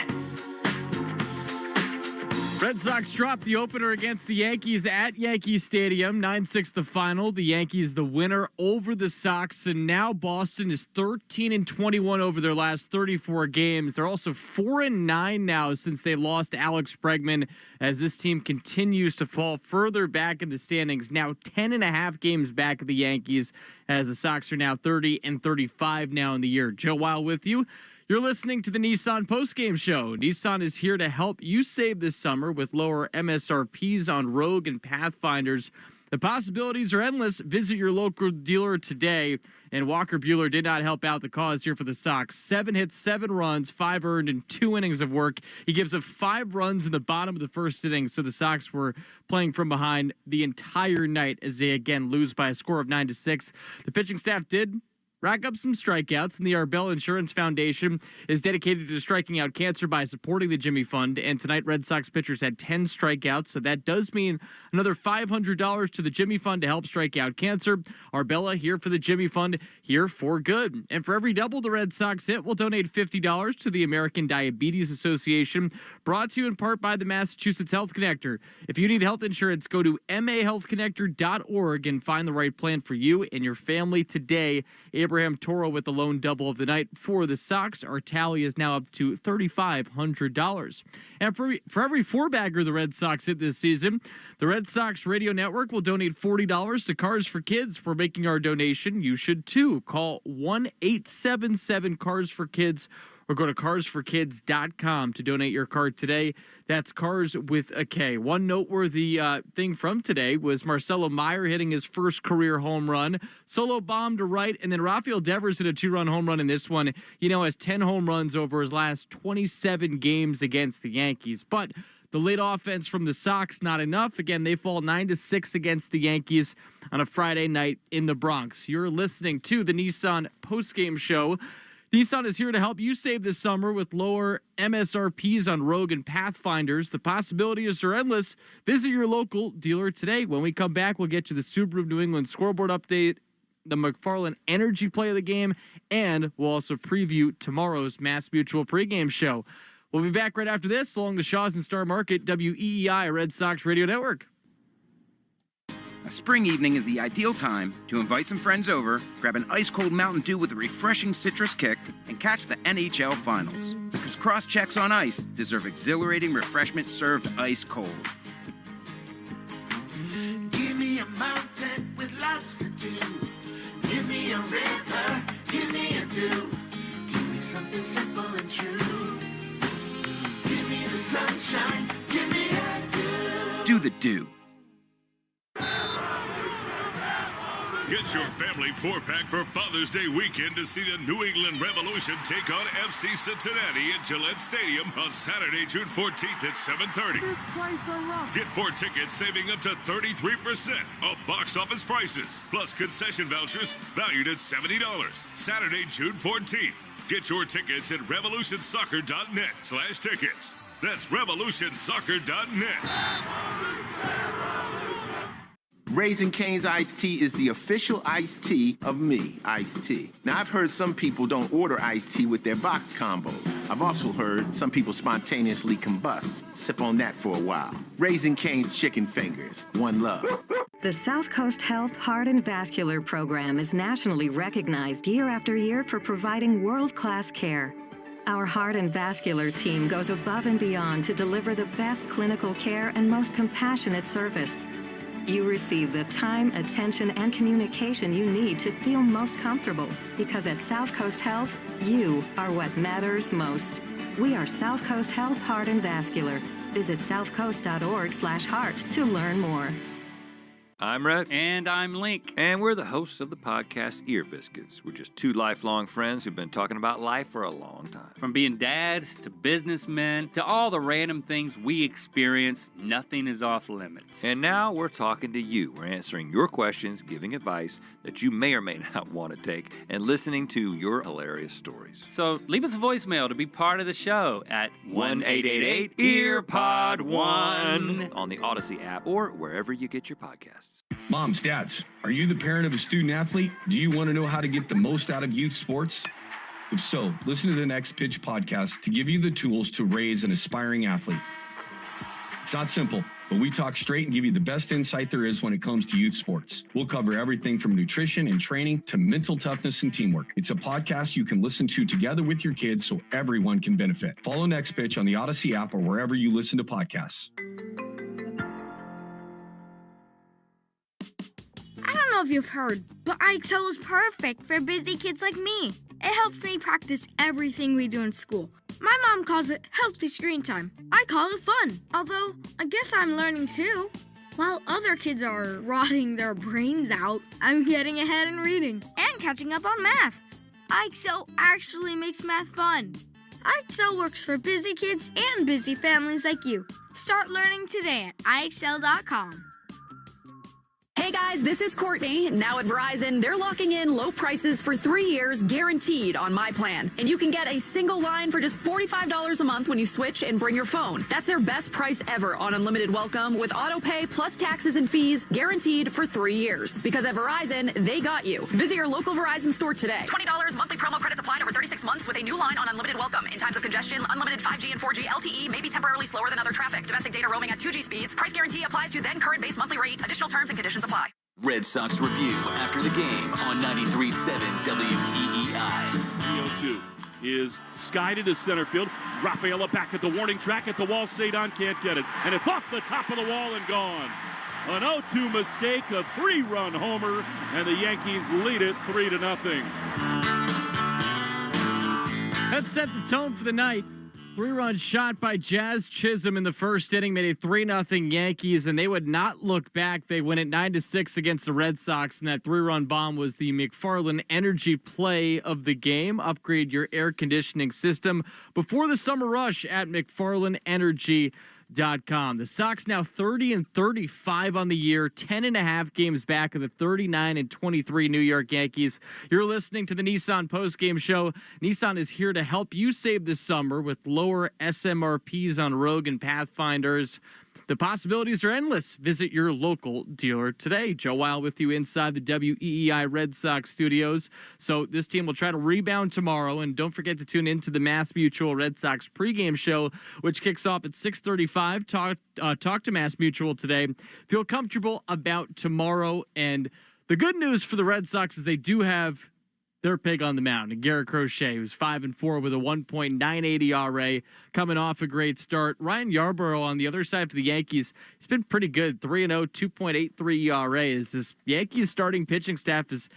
Red Sox dropped the opener against the Yankees at Yankee Stadium. 9-6 the final. The Yankees the winner over the Sox. And now Boston is 13-21 over their last 34 games. They're also 4-9 now since they lost Alex Bregman, as this team continues to fall further back in the standings. Now 10.5 games back of the Yankees, as the Sox are now 30-35 now in the year. Joe Weil with you. You're listening to the Nissan postgame show. Nissan is here to help you save this summer with lower MSRPs on Rogue and Pathfinders. The possibilities are endless. Visit your local dealer today. And Walker Buehler did not help out the cause here for the Sox. 7 hits, 7 runs, 5 earned in 2 innings of work. He gives up 5 runs in the bottom of the first inning, so the Sox were playing from behind the entire night as they again lose by a score of 9-6. The pitching staff did rack up some strikeouts, and the Arbella Insurance Foundation is dedicated to striking out cancer by supporting the Jimmy Fund. And tonight, Red Sox pitchers had 10 strikeouts, so that does mean another $500 to the Jimmy Fund to help strike out cancer. Arbella here for the Jimmy Fund, here for good. And for every double the Red Sox hit, we'll donate $50 to the American Diabetes Association, brought to you in part by the Massachusetts Health Connector. If you need health insurance, go to mahealthconnector.org and find the right plan for you and your family today. Abraham Toro with the lone double of the night for the Sox. Our tally is now up to $3,500. And for every 4-bagger the Red Sox hit this season, the Red Sox Radio Network will donate $40 to Cars for Kids. For making our donation, you should too. Call 1-877-CARS-FOR-KIDS or go to carsforkids.com to donate your card today. That's Cars with a K. One noteworthy thing from today was Marcelo Meyer hitting his first career home run. Solo bomb to right, and then Rafael Devers hit a 2-run home run in this one. He now has 10 home runs over his last 27 games against the Yankees. But the late offense from the Sox, not enough. Again, they fall 9-6 against the Yankees on a Friday night in the Bronx. You're listening to the Nissan postgame show. Nissan is here to help you save this summer with lower MSRPs on Rogue and Pathfinders. The possibilities are endless. Visit your local dealer today. When we come back, we'll get you the Subaru of New England scoreboard update, the McFarland Energy play of the game, and we'll also preview tomorrow's Mass Mutual pregame show. We'll be back right after this along the Shaws and Star Market, WEEI Red Sox Radio Network. A spring evening is the ideal time to invite some friends over, grab an ice-cold Mountain Dew with a refreshing citrus kick, and catch the NHL Finals. Because cross-checks on ice deserve exhilarating refreshment served ice-cold. Give me a mountain with lots to do. Give me a river, give me a dew. Give me something simple and true. Give me the sunshine, give me a dew. Do the dew. Get your family 4-pack for Father's Day weekend to see the New England Revolution take on FC Cincinnati at Gillette Stadium on Saturday, June 14th at 7:30. Get 4 tickets saving up to 33% of box office prices, plus concession vouchers valued at $70. Saturday, June 14th. Get your tickets at revolutionsoccer.net/tickets. That's revolutionsoccer.net. Raising Cane's iced tea is the official iced tea of me, iced tea. Now, I've heard some people don't order iced tea with their box combos. I've also heard some people spontaneously combust. Sip on that for a while. Raising Cane's chicken fingers. One love. The South Coast Health Heart and Vascular Program is nationally recognized year after year for providing world-class care. Our heart and vascular team goes above and beyond to deliver the best clinical care and most compassionate service. You receive the time, attention, and communication you need to feel most comfortable, because at South Coast Health, you are what matters most. We are South Coast Health Heart and Vascular, Visit southcoast.org/heart to learn more. I'm Rhett. And I'm Link. And we're the hosts of the podcast Ear Biscuits. We're just two lifelong friends who've been talking about life for a long time. From being dads to businessmen to all the random things we experience, nothing is off limits. And now we're talking to you. We're answering your questions, giving advice that you may or may not want to take, and listening to your hilarious stories. So leave us a voicemail to be part of the show at 1-888-EARPOD1 on the Odyssey app or wherever you get your podcasts. Moms, dads, are you the parent of a student athlete? Do you want to know how to get the most out of youth sports? If so, listen to the Next Pitch podcast to give you the tools to raise an aspiring athlete. It's not simple, but we talk straight and give you the best insight there is when it comes to youth sports. We'll cover everything from nutrition and training to mental toughness and teamwork. It's a podcast you can listen to together with your kids so everyone can benefit. Follow Next Pitch on the Odyssey app or wherever you listen to podcasts. I don't know if you've heard, but iExcel is perfect for busy kids like me. It helps me practice everything we do in school. My mom calls it healthy screen time. I call it fun. Although, I guess I'm learning too. While other kids are rotting their brains out, I'm getting ahead in reading and catching up on math. iExcel actually makes math fun. iExcel works for busy kids and busy families like you. Start learning today at iExcel.com. Hey guys, this is Courtney. Now at Verizon, they're locking in low prices for 3 years guaranteed on my plan. And you can get a single line for just $45 a month when you switch and bring your phone. That's their best price ever on unlimited welcome with auto pay plus taxes and fees guaranteed for 3 years. Because at Verizon, they got you. Visit your local Verizon store today. $20 monthly promo credits applied over 36 months with a new line on unlimited welcome. In times of congestion, unlimited 5G and 4G LTE may be temporarily slower than other traffic. Domestic data roaming at 2G speeds. Price guarantee applies to then current base monthly rate. Additional terms and conditions apply. Red Sox Review after the game on 93.7 WEEI. 3-0-2 is skied into center field. Rafaela back at the warning track at the wall. Cedon can't get it. And it's off the top of the wall and gone. An 0-2 mistake, a 3-run homer, and the Yankees lead it 3-0. That set the tone for the night. 3-run shot by Jazz Chisholm in the first inning made it 3-0 Yankees, and they would not look back. They win it 9-6 against the Red Sox, and that 3-run bomb was the McFarland Energy play of the game. Upgrade your air conditioning system before the summer rush at McFarlandEnergy.com. The Sox now 30-35 on the year, 10.5 games back of the 39-23 New York Yankees. You're listening to the Nissan postgame show. Nissan is here to help you save this summer with lower SMRPs on Rogue and Pathfinders. The possibilities are endless. Visit your local dealer today. Joe Weil with you inside the WEEI Red Sox studios. So this team will try to rebound tomorrow. And don't forget to tune into the Mass Mutual Red Sox pregame show, which kicks off at 6:35. Talk to Mass Mutual today. Feel comfortable about tomorrow. And the good news for the Red Sox is they do have their pig on the mound, and Garrett Crochet, who's 5-4 with a 1.98 ERA, coming off a great start. Ryan Yarbrough on the other side for the Yankees, he's been pretty good, 3-0, 2.83 ERA. Is this Yankees starting pitching staff has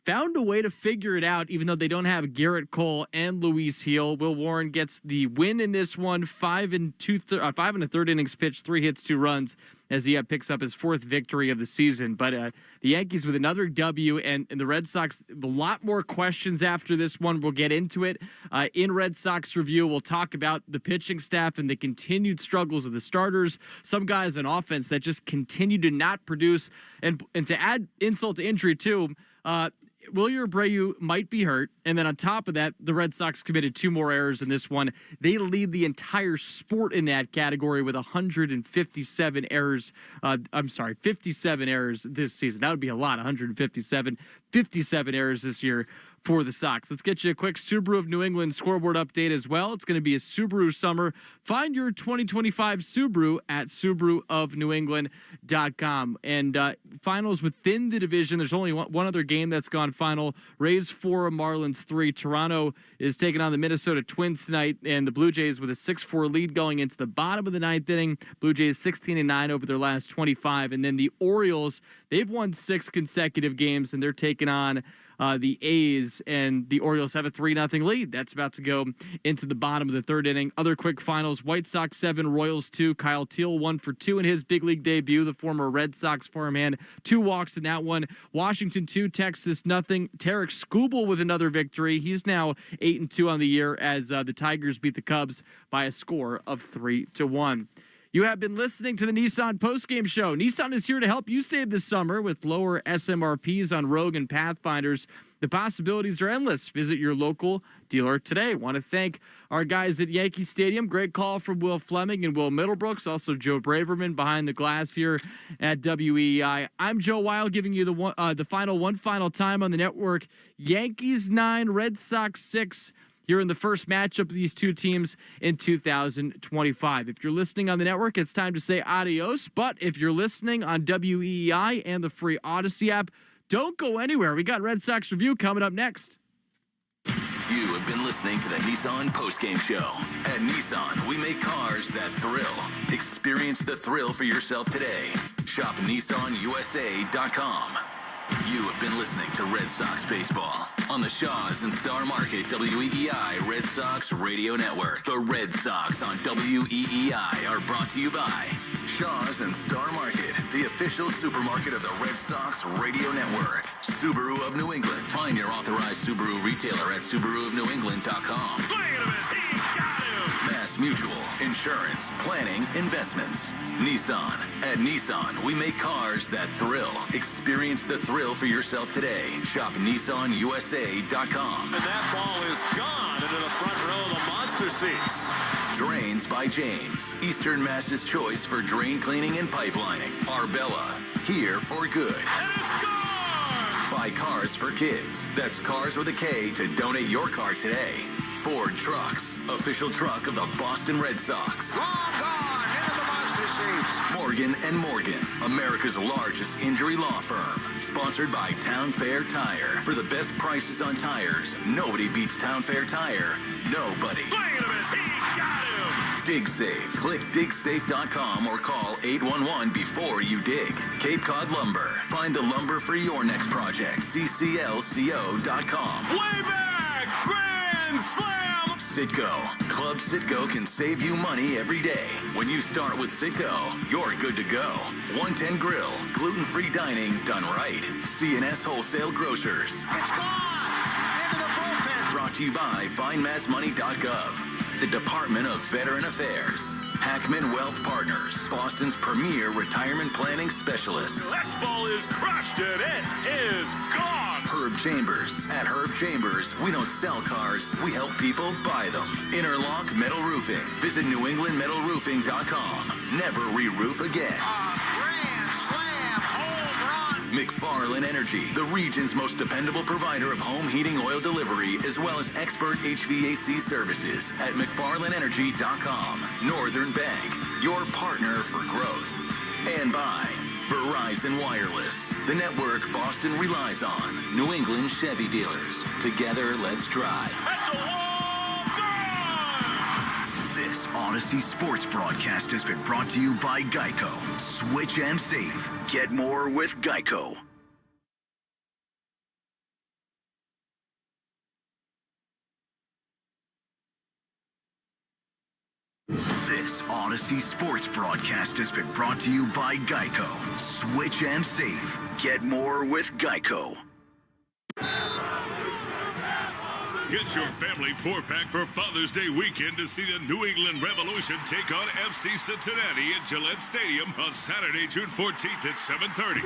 found a way to figure it out, even though they don't have Garrett Cole and Luis Heel. Will Warren gets the win in this one, 5 1/3 innings pitched, 3 hits, 2 runs, as he picks up his 4th victory of the season. But the Yankees with another W, and the Red Sox, a lot more questions after this one. We'll get into it in Red Sox Review. We'll talk about the pitching staff and the continued struggles of the starters. Some guys on offense that just continue to not produce. And to add insult to injury, too, Wilyer Abreu might be hurt, and then on top of that, the Red Sox committed 2 more errors in this one. They lead the entire sport in that category with 157 errors. 57 errors this season. That would be a lot, 157. 57 errors this year for the Sox. Let's get you a quick Subaru of New England scoreboard update as well. It's going to be a Subaru summer. Find your 2025 Subaru at SubaruofNewEngland.com. And finals within the division, there's only one other game that's gone final. Rays 4, Marlins 3. Toronto is taking on the Minnesota Twins tonight, and the Blue Jays with a 6-4 lead going into the bottom of the 9th inning. Blue Jays 16-9 over their last 25. And then the Orioles, they've won 6 consecutive games, and they're taking on the A's and the Orioles have a 3-0 lead. That's about to go into the bottom of the third inning. Other quick finals: White Sox 7, Royals 2. Kyle Teal 1 for 2 in his big league debut. The former Red Sox farmhand, 2 walks in that one. Washington 2, Texas 0. Tarek Skubal with another victory. He's now 8-2 on the year as the Tigers beat the Cubs by a score of 3-1. You have been listening to the Nissan postgame show. Nissan is here to help you save this summer with lower SMRPs on Rogue and Pathfinders. The possibilities are endless. Visit your local dealer today. Want to thank our guys at Yankee Stadium. Great call from Will Fleming and Will Middlebrooks. Also Joe Braverman behind the glass here at WEEI. I'm Joe Weil giving you the final time on the network. Yankees 9, Red Sox 6. Here in the first matchup of these two teams in 2025. If you're listening on the network, it's time to say adios. But if you're listening on WEEI and the free Odyssey app, don't go anywhere. We got Red Sox Review coming up next. You have been listening to the Nissan postgame show. At Nissan, we make cars that thrill. Experience the thrill for yourself today. Shop NissanUSA.com. You have been listening to Red Sox Baseball on the Shaw's and Star Market WEEI Red Sox Radio Network. The Red Sox on WEEI are brought to you by Shaw's and Star Market, the official supermarket of the Red Sox Radio Network. Subaru of New England. Find your authorized Subaru retailer at SubaruofNewEngland.com. Mass Mutual, insurance, planning, investments. Nissan. At Nissan, we make cars that thrill. Experience the thrill for yourself today. Shop NissanUSA.com. And that ball is gone into the front row of the monster seats. Drains by James. Eastern Mass's choice for drain cleaning and pipelining. Arbella. Here for good. And it's gone! Buy Cars for Kids. That's Cars with a K to donate your car today. Ford Trucks. Official truck of the Boston Red Sox. Morgan & Morgan, America's largest injury law firm. Sponsored by Town Fair Tire. For the best prices on tires, nobody beats Town Fair Tire. Nobody. Dig Safe. Click digsafe.com or call 811 before you dig. Cape Cod Lumber. Find the lumber for your next project. cclco.com. Way back! Grand Slam! Citgo. Club Citgo can save you money every day. When you start with Citgo, you're good to go. 110 Grill. Gluten-free dining done right. C&S Wholesale Grocers. It's gone! Into the bullpen! Brought to you by FindMassMoney.gov. The Department of Veteran Affairs. Hackman Wealth Partners, Boston's premier retirement planning specialist. This ball is crushed and it is gone! Herb Chambers. At Herb Chambers, we don't sell cars, we help people buy them. Interlock Metal Roofing. Visit NewEnglandMetalRoofing.com. Never re-roof again. Grand slam home run! McFarland Energy, the region's most dependable provider of home heating oil delivery, as well as expert HVAC services at McFarlandEnergy.com. Northern Bank, your partner for growth. And by Verizon Wireless, the network Boston relies on. New England Chevy dealers. Together, let's drive. This Odyssey Sports broadcast has been brought to you by Geico. Switch and save. Get more with Geico. This Odyssey Sports broadcast has been brought to you by Geico. Switch and save. Get more with Geico. Get your family 4-pack for Father's Day weekend to see the New England Revolution take on FC Cincinnati at Gillette Stadium on Saturday, June 14th at 7:30.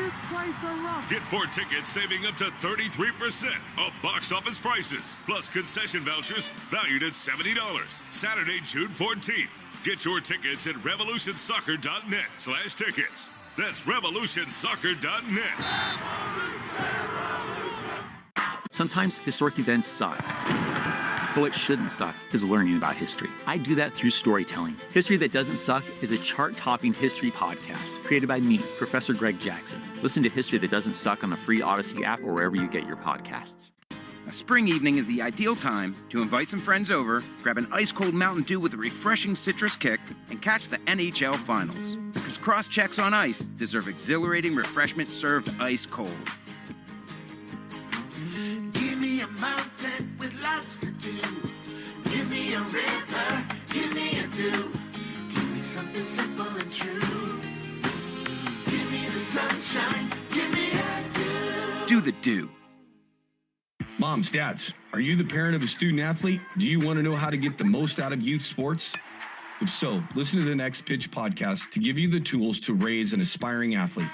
Get 4 tickets saving up to 33% of box office prices, plus concession vouchers valued at $70. Saturday, June 14th. Get your tickets at revolutionsoccer.net/tickets. That's revolutionsoccer.net. Sometimes historic events suck. But what shouldn't suck is learning about history. I do that through storytelling. History That Doesn't Suck is a chart-topping history podcast created by me, Professor Greg Jackson. Listen to History That Doesn't Suck on the free Odyssey app or wherever you get your podcasts. A spring evening is the ideal time to invite some friends over, grab an ice-cold Mountain Dew with a refreshing citrus kick, and catch the NHL Finals. Because cross-checks on ice deserve exhilarating refreshment served ice cold. do. Moms, dads, are you the parent of a student athlete? Do you want to know how to get the most out of youth sports? If so, listen to the Next Pitch podcast to give you the tools to raise an aspiring athlete.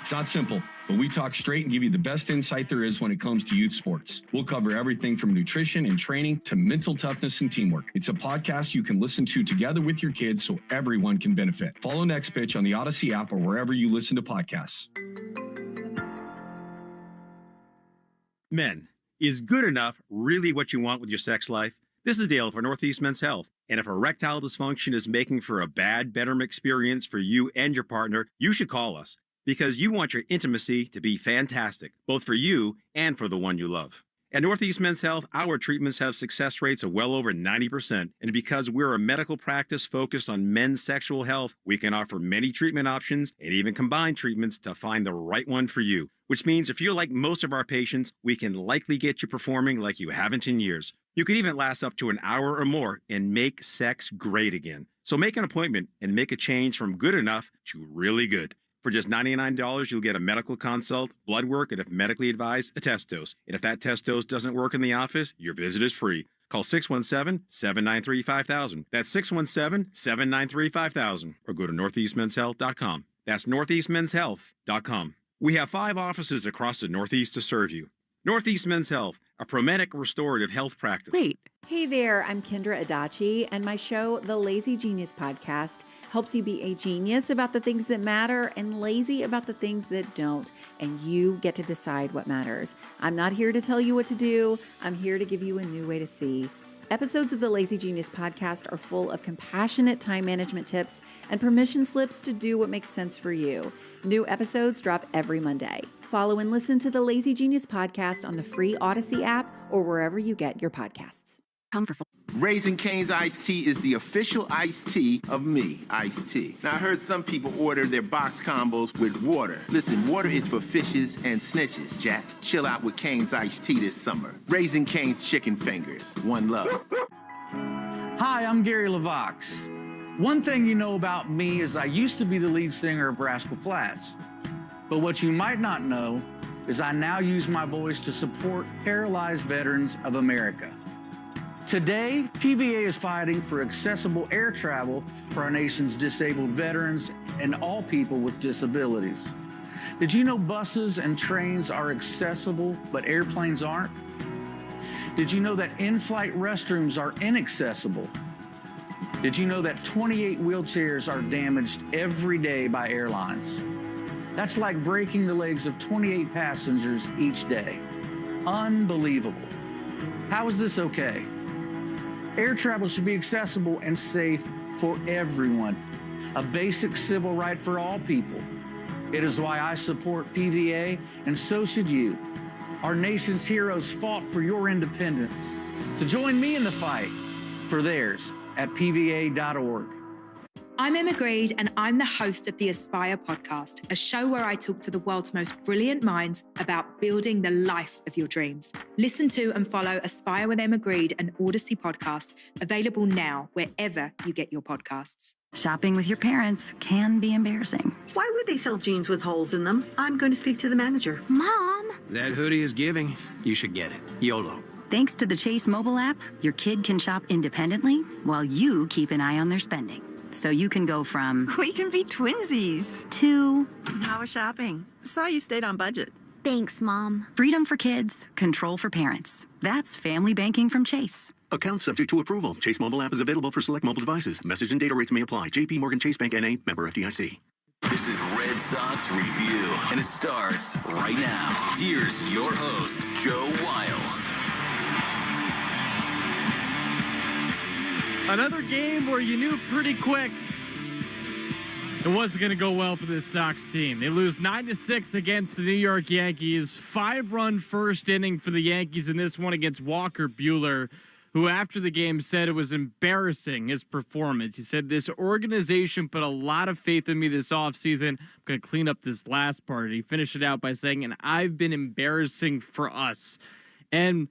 It's not simple, but we talk straight and give you the best insight there is when it comes to youth sports. We'll cover everything from nutrition and training to mental toughness and teamwork. It's a podcast you can listen to together with your kids so everyone can benefit. Follow Next Pitch on the Odyssey app or wherever you listen to podcasts. Men, is good enough really what you want with your sex life? This is Dale for Northeast Men's Health. And if erectile dysfunction is making for a bad bedroom experience for you and your partner, you should call us because you want your intimacy to be fantastic, both for you and for the one you love. At Northeast Men's Health, our treatments have success rates of well over 90%. And because we're a medical practice focused on men's sexual health, we can offer many treatment options and even combine treatments to find the right one for you. Which means if you're like most of our patients, we can likely get you performing like you haven't in years. You could even last up to an hour or more and make sex great again. So make an appointment and make a change from good enough to really good. For just $99, you'll get a medical consult, blood work, and if medically advised, a test dose. And if that test dose doesn't work in the office, your visit is free. Call 617-793-5000. That's 617-793-5000. Or go to northeastmenshealth.com. That's northeastmenshealth.com. We have 5 offices across the Northeast to serve you. Northeast Men's Health, a Promedic restorative health practice. Wait. Hey there, I'm Kendra Adachi, and my show, The Lazy Genius Podcast, helps you be a genius about the things that matter and lazy about the things that don't, and you get to decide what matters. I'm not here to tell you what to do. I'm here to give you a new way to see. Episodes of the Lazy Genius Podcast are full of compassionate time management tips and permission slips to do what makes sense for you. New episodes drop every Monday. Follow and listen to the Lazy Genius Podcast on the free Odyssey app or wherever you get your podcasts. Raising Cane's iced tea is the official iced tea of me, iced tea. Now, I heard some people order their box combos with water. Listen, water is for fishes and snitches, Jack. Chill out with Cane's iced tea this summer. Raising Cane's chicken fingers. One love. Hi, I'm Gary LaVox. One thing you know about me is I used to be the lead singer of Rascal Flatts. But what you might not know is I now use my voice to support paralyzed veterans of America. Today, PVA is fighting for accessible air travel for our nation's disabled veterans and all people with disabilities. Did you know buses and trains are accessible, but airplanes aren't? Did you know that in-flight restrooms are inaccessible? Did you know that 28 wheelchairs are damaged every day by airlines? That's like breaking the legs of 28 passengers each day. Unbelievable. How is this okay? Air travel should be accessible and safe for everyone, a basic civil right for all people. It is why I support PVA, and so should you. Our nation's heroes fought for your independence. So join me in the fight for theirs at PVA.org. I'm Emma Greed, and I'm the host of the Aspire podcast, a show where I talk to the world's most brilliant minds about building the life of your dreams. Listen to and follow Aspire with Emma Greed, an Odyssey podcast, available now wherever you get your podcasts. Shopping with your parents can be embarrassing. Why would they sell jeans with holes in them? I'm going to speak to the manager. Mom! That hoodie is giving. You should get it. YOLO. Thanks to the Chase mobile app, your kid can shop independently while you keep an eye on their spending. So you can go from... We can be twinsies. ...to... How was shopping? Saw you stayed on budget. Thanks, Mom. Freedom for kids, control for parents. That's family banking from Chase. Account subject to approval. Chase mobile app is available for select mobile devices. Message and data rates may apply. JP Morgan Chase Bank N.A. Member FDIC. This is Red Sox Review, and it starts right now. Here's your host, Joe Weil. Another game where you knew pretty quick it wasn't going to go well for this Sox team. They lose 9-6 against the New York Yankees. 5-run first inning for the Yankees in this one against Walker Buehler, who after the game said it was embarrassing, his performance. He said, this organization put a lot of faith in me this offseason. I'm going to clean up this last part. He finished it out by saying, and I've been embarrassing for us. And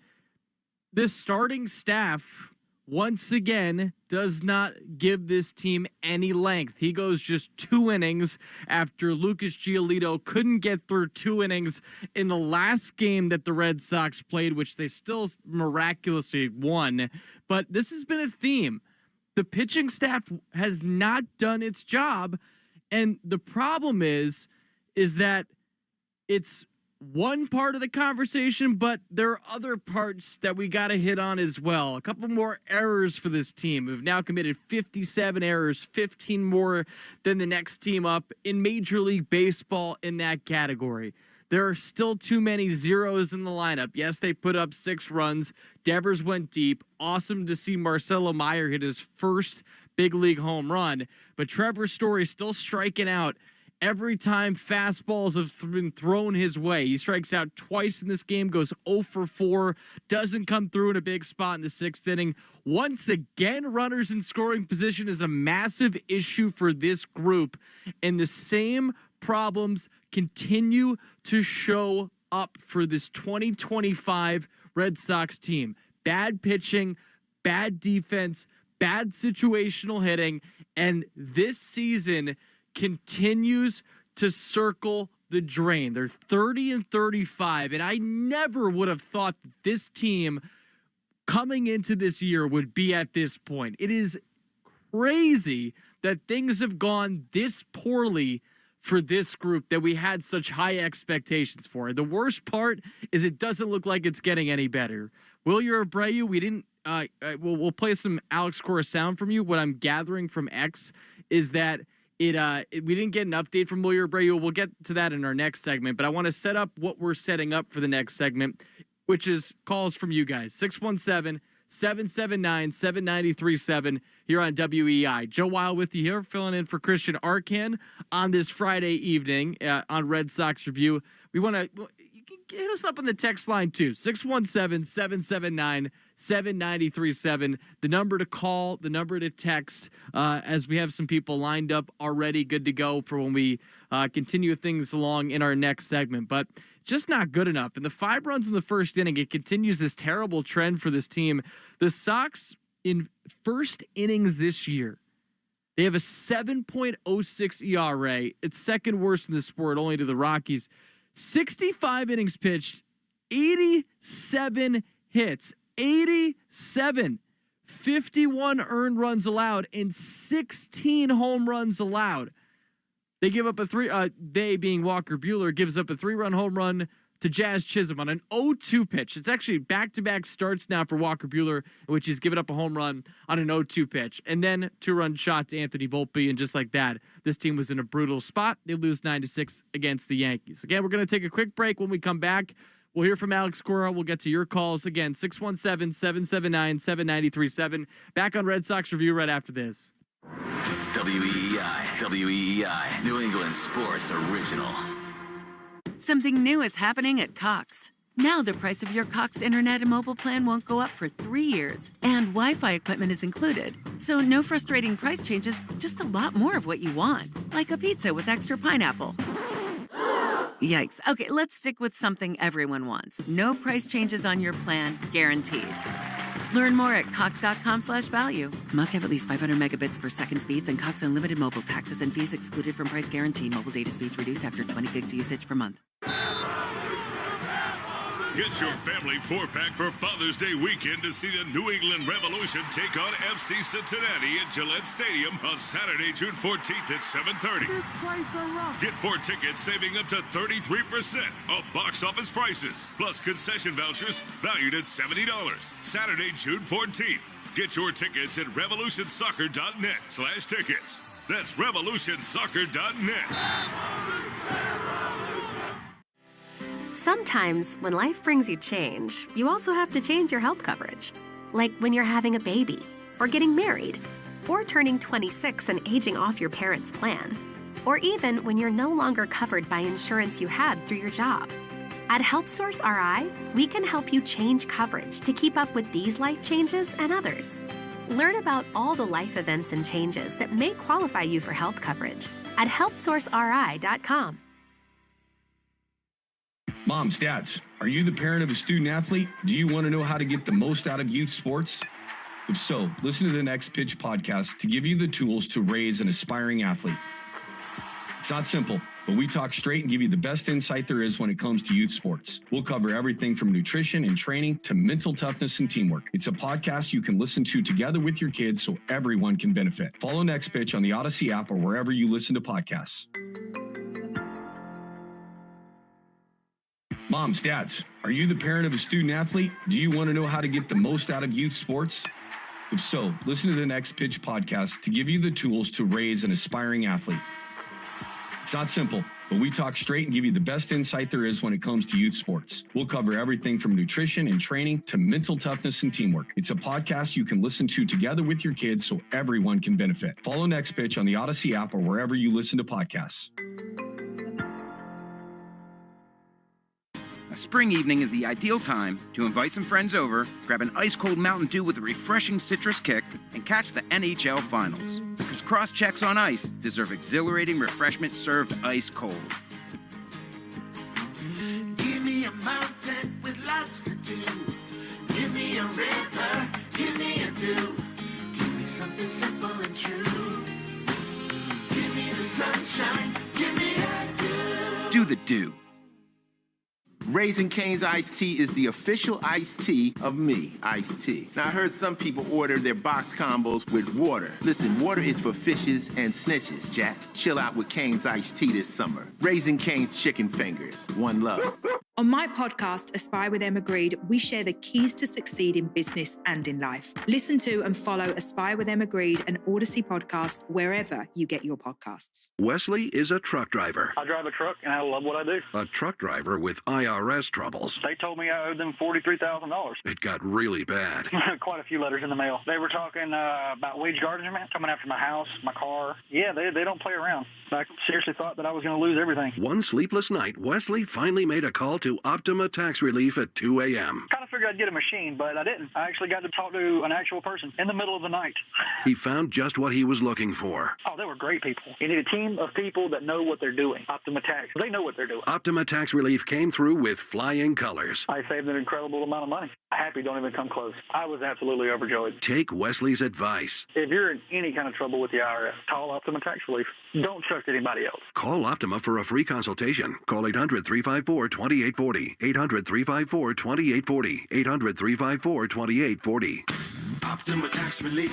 this starting staff once again, does not give this team any length. He goes just 2 innings after Lucas Giolito couldn't get through 2 innings in the last game that the Red Sox played, which they still miraculously won. But this has been a theme. The pitching staff has not done its job, and the problem is that it's one part of the conversation, but there are other parts that we got to hit on as well. A couple more errors for this team. We've now committed 57 errors, 15 more than the next team up in Major League Baseball in that category. There are still too many zeros in the lineup. Yes, they put up 6 runs. Devers went deep. Awesome to see Marcelo Meyer hit his first big league home run, but Trevor Story still striking out every time fastballs have been thrown his way. He strikes out twice in this game, goes 0 for 4, doesn't come through in a big spot in the 6th inning. Once again, runners in scoring position is a massive issue for this group, and the same problems continue to show up for this 2025 Red Sox team. Bad pitching, bad defense, bad situational hitting, and this season continues to circle the drain. They're 30-35, and I never would have thought that this team coming into this year would be at this point. It is crazy that things have gone this poorly for this group that we had such high expectations for. The worst part is it doesn't look like it's getting any better. Wilyer Abreu, we didn't we'll play some Alex Cora sound from you. What I'm gathering from X is that we didn't get an update from Wilyer Abreu. We'll get to that in our next segment, but I want to set up what we're setting up for the next segment, which is calls from you guys. 617-779-7937 here on WEI. Joe Weil with you here, filling in for Christian Arcan on this Friday evening on Red Sox Review. We want to... You can hit us up on the text line too, 617-779-7937. The number to call, the number to text, as we have some people lined up already, good to go for when we continue things along in our next segment. But just not good enough. And the 5 runs in the first inning, it continues this terrible trend for this team. The Sox in first innings this year, they have a 7.06 ERA. It's second worst in the sport, only to the Rockies. 65 innings pitched, 87 hits, 87, 51 earned runs allowed, and 16 home runs allowed. They give up they being Walker Buehler, gives up a 3-run home run to Jazz Chisholm on an 0-2 pitch. It's actually back-to-back starts now for Walker Buehler, in which he's given up a home run on an 0-2 pitch. And then 2-run shot to Anthony Volpe, and just like that, this team was in a brutal spot. They lose 9-6 against the Yankees. Again, we're going to take a quick break. When we come back, we'll hear from Alex Cora. We'll get to your calls. Again, 617-779-7937. Back on Red Sox Review right after this. WEEI, New England Sports Original. Something new is happening at Cox. Now the price of your Cox internet and mobile plan won't go up for 3 years, and Wi-Fi equipment is included. So no frustrating price changes, just a lot more of what you want, like a pizza with extra pineapple. Yikes. Okay, let's stick with something everyone wants. No price changes on your plan, guaranteed. Learn more at cox.com/value. Must have at least 500 megabits per second speeds and Cox Unlimited mobile taxes and fees excluded from price guarantee. Mobile data speeds reduced after 20 gigs usage per month. Get your family 4-pack for Father's Day weekend to see the New England Revolution take on FC Cincinnati at Gillette Stadium on Saturday, June 14th at 7:30. Get 4 tickets saving up to 33% of box office prices, plus concession vouchers valued at $70. Saturday, June 14th. Get your tickets at revolutionsoccer.net/tickets. That's revolutionsoccer.net. Sometimes when life brings you change, you also have to change your health coverage. Like when you're having a baby, or getting married, or turning 26 and aging off your parents' plan, or even when you're no longer covered by insurance you had through your job. At HealthSource RI, we can help you change coverage to keep up with these life changes and others. Learn about all the life events and changes that may qualify you for health coverage at healthsourceri.com. Moms, dads, are you the parent of a student athlete? Do you want to know how to get the most out of youth sports? If so, listen to the Next Pitch podcast to give you the tools to raise an aspiring athlete. It's not simple, but we talk straight and give you the best insight there is when it comes to youth sports. We'll cover everything from nutrition and training to mental toughness and teamwork. It's a podcast you can listen to together with your kids so everyone can benefit. Follow Next Pitch on the Odyssey app or wherever you listen to podcasts. Moms, dads, are you the parent of a student athlete? Do you want to know how to get the most out of youth sports? If so, listen to the Next Pitch podcast to give you the tools to raise an aspiring athlete. It's not simple, but we talk straight and give you the best insight there is when it comes to youth sports. We'll cover everything from nutrition and training to mental toughness and teamwork. It's a podcast you can listen to together with your kids so everyone can benefit. Follow Next Pitch on the Odyssey app or wherever you listen to podcasts. A spring evening is the ideal time to invite some friends over, grab an ice-cold Mountain Dew with a refreshing citrus kick, and catch the NHL Finals. Because cross-checks on ice deserve exhilarating refreshment served ice-cold. Give me a mountain with lots to do. Give me a river, give me a dew. Give me something simple and true. Give me the sunshine, give me a dew. Do the Dew. Raising Cane's iced tea is the official iced tea of me, iced tea. Now, I heard some people order their box combos with water. Listen, water is for fishes and snitches, Jack. Chill out with Cane's iced tea this summer. Raising Cane's chicken fingers. One love. On my podcast, Aspire with Em Agreed, we share the keys to succeed in business and in life. Listen to and follow Aspire with Em Agreed, an Odyssey podcast, wherever you get your podcasts. Wesley is a truck driver. I drive a truck, and I love what I do. A truck driver with IRS troubles. They told me I owed them $43,000. It got really bad. Quite a few letters in the mail. They were talking about wage garnishment, coming after my house, my car. Yeah, they don't play around. I seriously thought that I was going to lose everything. One sleepless night, Wesley finally made a call to Optima Tax Relief at 2 a.m. Kind of figured I'd get a machine, but I didn't. I actually got to talk to an actual person in the middle of the night. He found just what he was looking for. Oh, they were great people. You need a team of people that know what they're doing. Optima Tax. They know what they're doing. Optima Tax Relief came through with flying colors. I saved an incredible amount of money. Happy don't even come close. I was absolutely overjoyed. Take Wesley's advice. If you're in any kind of trouble with the IRS, call Optima Tax Relief. Don't trust anybody else. Call Optima for a free consultation. Call 800-354-2840. 800-354-2840. 800-354-2840. Optima Tax Relief.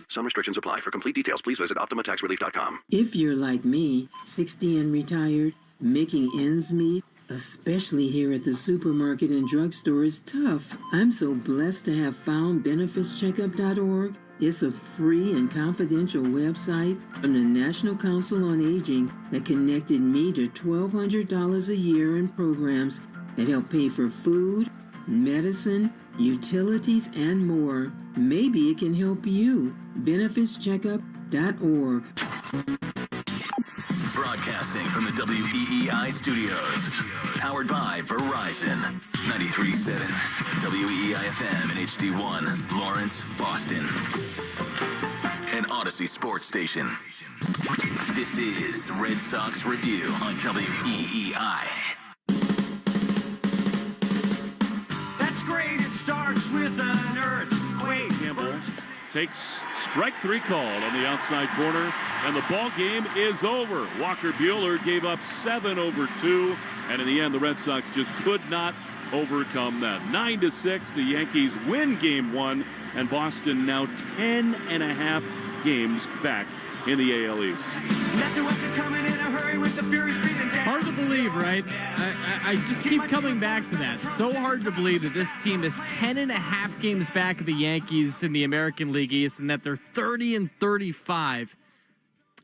Some restrictions apply. For complete details, please visit OptimaTaxRelief.com. If you're like me, 60 and retired, making ends meet, especially here at the supermarket and drugstore, is tough. I'm so blessed to have found BenefitsCheckup.org. It's a free and confidential website from the National Council on Aging that connected me to $1,200 a year in programs that help pay for food, medicine, utilities, and more. Maybe it can help you. BenefitsCheckup.org. Broadcasting from the WEEI studios. Powered by Verizon. 93.7 WEEI-FM and HD1, Lawrence, Boston. An Odyssey sports station. This is the Red Sox Review on WEEI. That's great. It starts with an earthquake. Campbell takes strike three called on the outside corner, and the ball game is over. Walker Buehler gave up 7 over 2, and in the end, the Red Sox just could not overcome that. 9-6, the Yankees win game 1, and Boston now 10.5 games back in the AL East. Hard to believe, right? I just keep coming back to that. So hard to believe that this team is 10.5 games back of the Yankees in the American League East and that they're 30-35.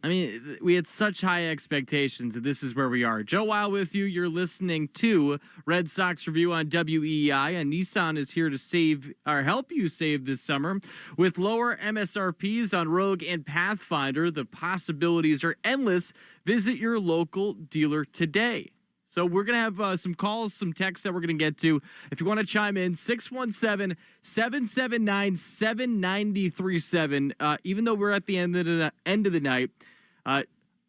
I mean, we had such high expectations, and this is where we are. Joe Weil with you. You're listening to Red Sox Review on WEEI, and Nissan is here to save or help you save this summer with lower MSRPs on Rogue and Pathfinder. The possibilities are endless. Visit your local dealer today. So we're going to have some calls, some texts that we're going to get to. If you want to chime in, 617-779-7937. Even though we're at the end of the night,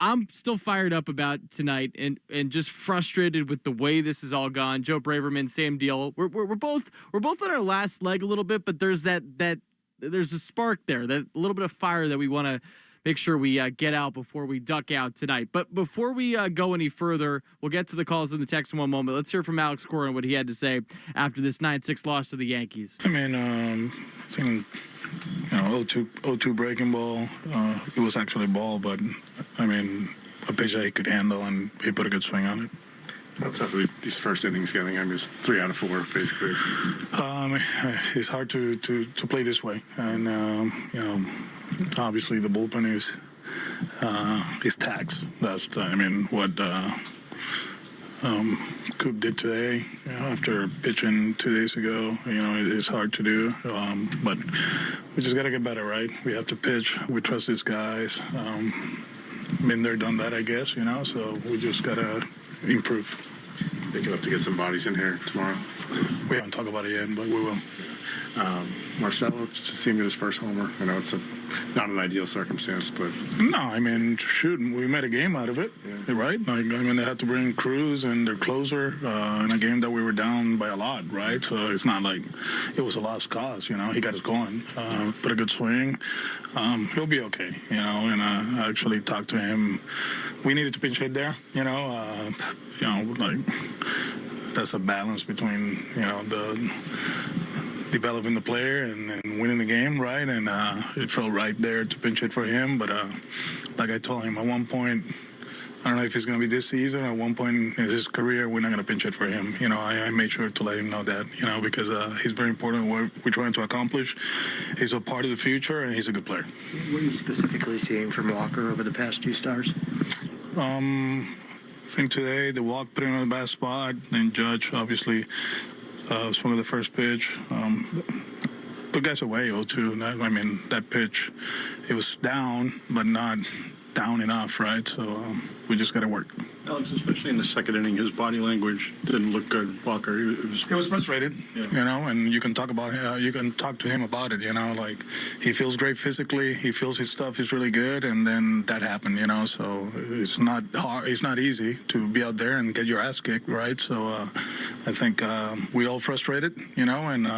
I'm still fired up about tonight and just frustrated with the way this has all gone. Joe Braverman, same deal. We're both on our last leg a little bit, but there's there's a spark there, that little bit of fire that we want to make sure we get out before we duck out tonight. But before we go any further, we'll get to the calls and the text in one moment. Let's hear from Alex Cora and what he had to say after this 9-6 loss to the Yankees. I mean, I think, 0-2 breaking ball. It was actually a ball, but, I mean, a pitch that he could handle, and he put a good swing on it. How tough are these first innings getting? I mean, it's 3 out of 4, basically. It's hard to play this way. And, obviously the bullpen is taxed. That's, what Coop did today, after pitching 2 days ago. It is hard to do, but we just got to get better, right? We have to pitch. We trust these guys. Been there, done that, I guess, so we just got to improve. I think you'll have to get some bodies in here tomorrow. We haven't talked about it yet, but we will. Marcelo just seemed his first homer. I know it's not an ideal circumstance, but... No, we made a game out of it, right? They had to bring Cruz and their closer in a game that we were down by a lot, right? So it's not like it was a lost cause, He got us going, put a good swing. He'll be okay, and I actually talked to him. We needed to pinch hit there, that's a balance between, the developing the player and winning the game, right? And it felt right there to pinch it for him. But like I told him, at one point, I don't know if it's going to be this season, at one point in his career, we're not going to pinch it for him. I made sure to let him know that, because he's very important what we're trying to accomplish. He's a part of the future, and he's a good player. What are you specifically seeing from Walker over the past 2 stars? I think today the walk put him in the best spot, and Judge obviously swung of the first pitch. Put guys away 0-2. That pitch, it was down, but not down enough, right? So we just got to work. Alex, especially in the second inning, his body language didn't look good. Walker, he was frustrated, and you can talk about you can talk to him about it, he feels great physically, he feels his stuff is really good, and then that happened, so it's not hard, it's not easy to be out there and get your ass kicked, right? So I think we all frustrated, and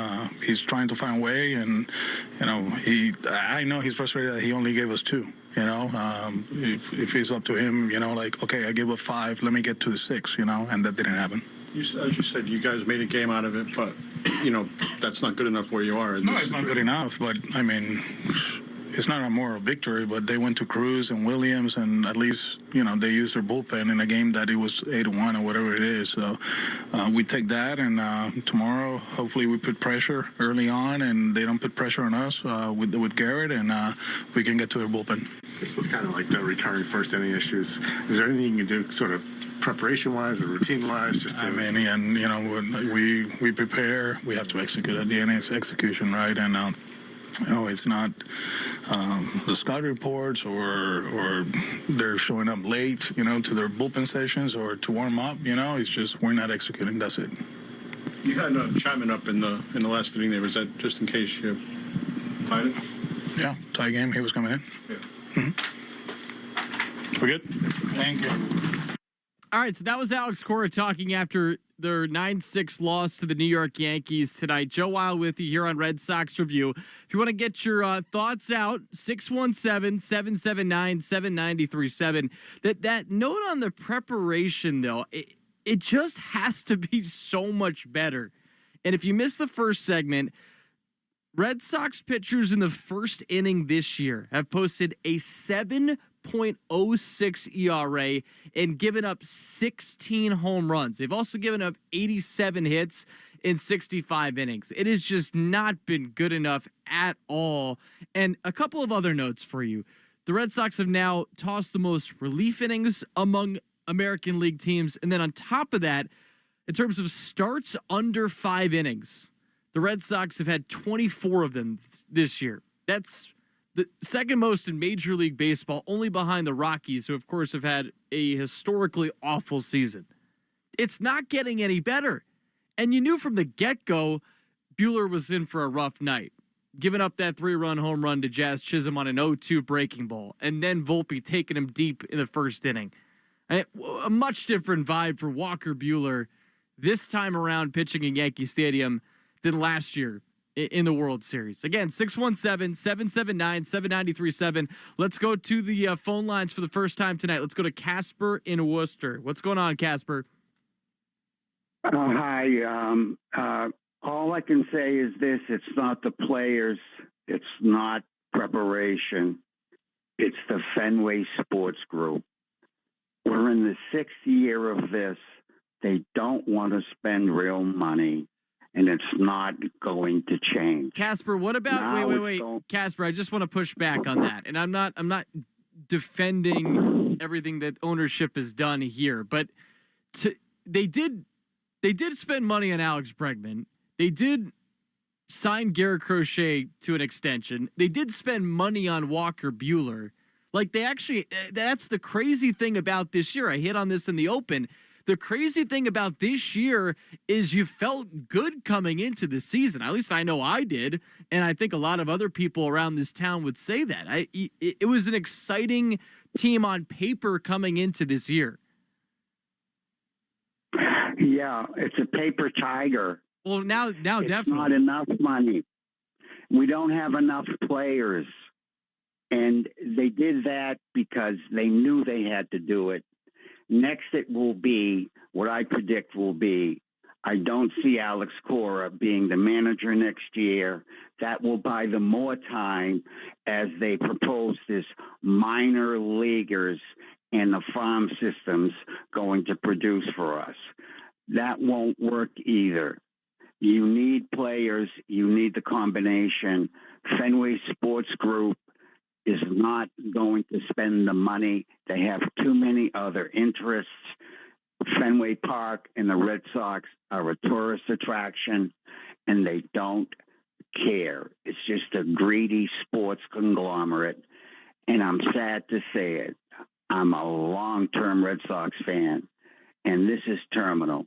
he's trying to find a way, and I know he's frustrated that he only gave us 2. If it's up to him, okay, I gave a 5, let me get to the 6, and that didn't happen. As you said, you guys made a game out of it, but, that's not good enough where you are. No, it's not good enough, but, it's not a moral victory, but they went to Cruz and Williams, and at least, they used their bullpen in a game that it was 8-1 or whatever it is. So we take that, and tomorrow, hopefully we put pressure early on, and they don't put pressure on us with Garrett, and we can get to their bullpen. This was kind of like the recurring first inning issues. Is there anything you can do sort of preparation-wise or routine-wise? Just to... we prepare. We have to execute at the end. It's execution, right? And it's not the scout reports or they're showing up late, to their bullpen sessions or to warm up. It's just we're not executing. That's it. You had Chapman up in the last inning there. Was that just in case you tied it? Yeah, tie game. He was coming in. Yeah. Mm-hmm. We're good. Thank you. All right, so that was Alex Cora talking after their 9-6 loss to the New York Yankees tonight. Joe Wild with you here on Red Sox Review. If you want to get your thoughts out, 617-779-7937. That note on the preparation, though, it just has to be so much better. And if you missed the first segment, Red Sox pitchers in the first inning this year have posted a 7.06 ERA and given up 16 home runs. They've also given up 87 hits in 65 innings. It has just not been good enough at all. And a couple of other notes for you. The Red Sox have now tossed the most relief innings among American League teams. And then on top of that, in terms of starts under 5 innings, the Red Sox have had 24 of them this year. That's the second most in Major League Baseball, only behind the Rockies, who, of course, have had a historically awful season. It's not getting any better. And you knew from the get-go, Buehler was in for a rough night. giving up that 3-run home run to Jazz Chisholm on an 0-2 breaking ball, and then Volpe taking him deep in the first inning. A much different vibe for Walker Buehler this time around pitching in Yankee Stadium than last year in the World Series. Again, 617-779-7937. Let's go to the phone lines for the first time tonight. Let's go to Casper in Worcester. What's going on, Casper? Hi. All I can say is this. It's not the players. It's not preparation. It's the Fenway Sports Group. We're in the 6th year of this. They don't want to spend real money, and it's not going to change. Casper, what about Now wait. Casper, I just want to push back on that. And I'm not defending everything that ownership has done here, but they did spend money on Alex Bregman. They did sign Garrett Crochet to an extension. They did spend money on Walker Buehler. Like, they actually, that's the crazy thing about this year. I hit on this in the open. The crazy thing about this year is you felt good coming into the season. At least I know I did. And I think a lot of other people around this town would say that. It was an exciting team on paper coming into this year. Yeah, it's a paper tiger. Well, now it's definitely. Not enough money. We don't have enough players. And they did that because they knew they had to do it. Next, it will be, what I predict will be, I don't see Alex Cora being the manager next year. That will buy them more time as they propose this minor leaguers and the farm systems going to produce for us. That won't work either. You need players. You need the combination. Fenway Sports Group is not going to spend the money. They have too many other interests. Fenway Park and the Red Sox are a tourist attraction, and they don't care. It's just a greedy sports conglomerate, and I'm sad to say it. I'm a long-term Red Sox fan, and this is terminal.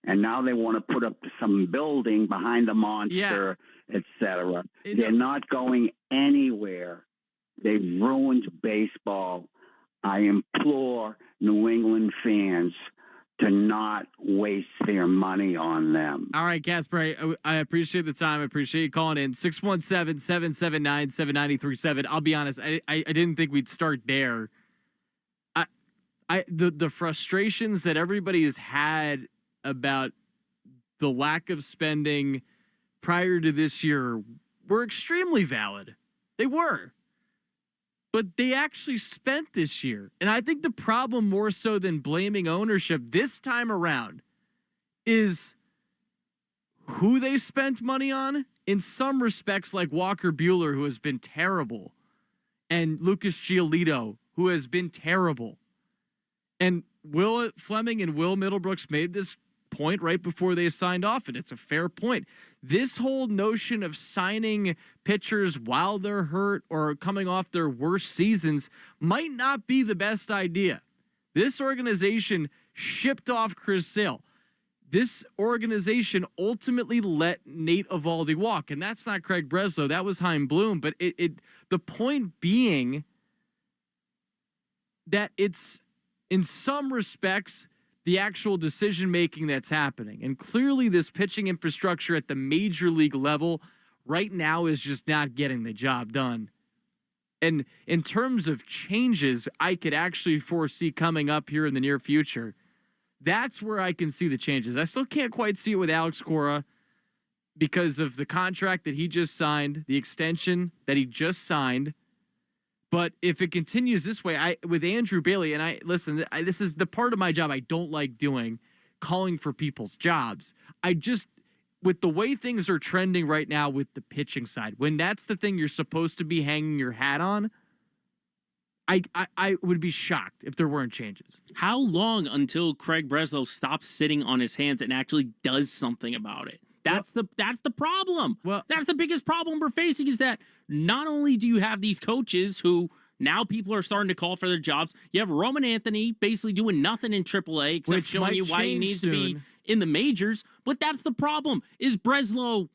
And now they want to put up some building behind the monster, etc. They're not going anywhere. They've ruined baseball. I implore New England fans to not waste their money on them. All right, Casper, I appreciate the time. I appreciate you calling in. 617-779-7937. I'll be honest, I didn't think we'd start there. The frustrations that everybody has had about the lack of spending prior to this year were extremely valid. They were. But they actually spent this year. And I think the problem, more so than blaming ownership this time around, is who they spent money on. In some respects, like Walker Buehler, who has been terrible, and Lucas Giolito, who has been terrible. And Will Fleming and Will Middlebrooks made this point right before they signed off, and it's a fair point. This whole notion of signing pitchers while they're hurt or coming off their worst seasons might not be the best idea. This organization shipped off Chris Sale. This organization ultimately let Nate Eovaldi walk, and that's not Craig Breslow. That was Chaim Bloom. But the point being that it's, in some respects, the actual decision-making that's happening. And clearly this pitching infrastructure at the major league level right now is just not getting the job done. And in terms of changes I could actually foresee coming up here in the near future, that's where I can see the changes. I still can't quite see it with Alex Cora because of the contract that he just signed, the extension that he just signed. But if it continues this way, with Andrew Bailey, and this is the part of my job I don't like doing, calling for people's jobs. With the way things are trending right now with the pitching side, when that's the thing you're supposed to be hanging your hat on, I would be shocked if there weren't changes. How long until Craig Breslow stops sitting on his hands and actually does something about it? That's the problem. Well, that's the biggest problem we're facing, is that not only do you have these coaches who now people are starting to call for their jobs, you have Roman Anthony basically doing nothing in AAA except showing you why he needs to be in the majors. But that's the problem, is Breslow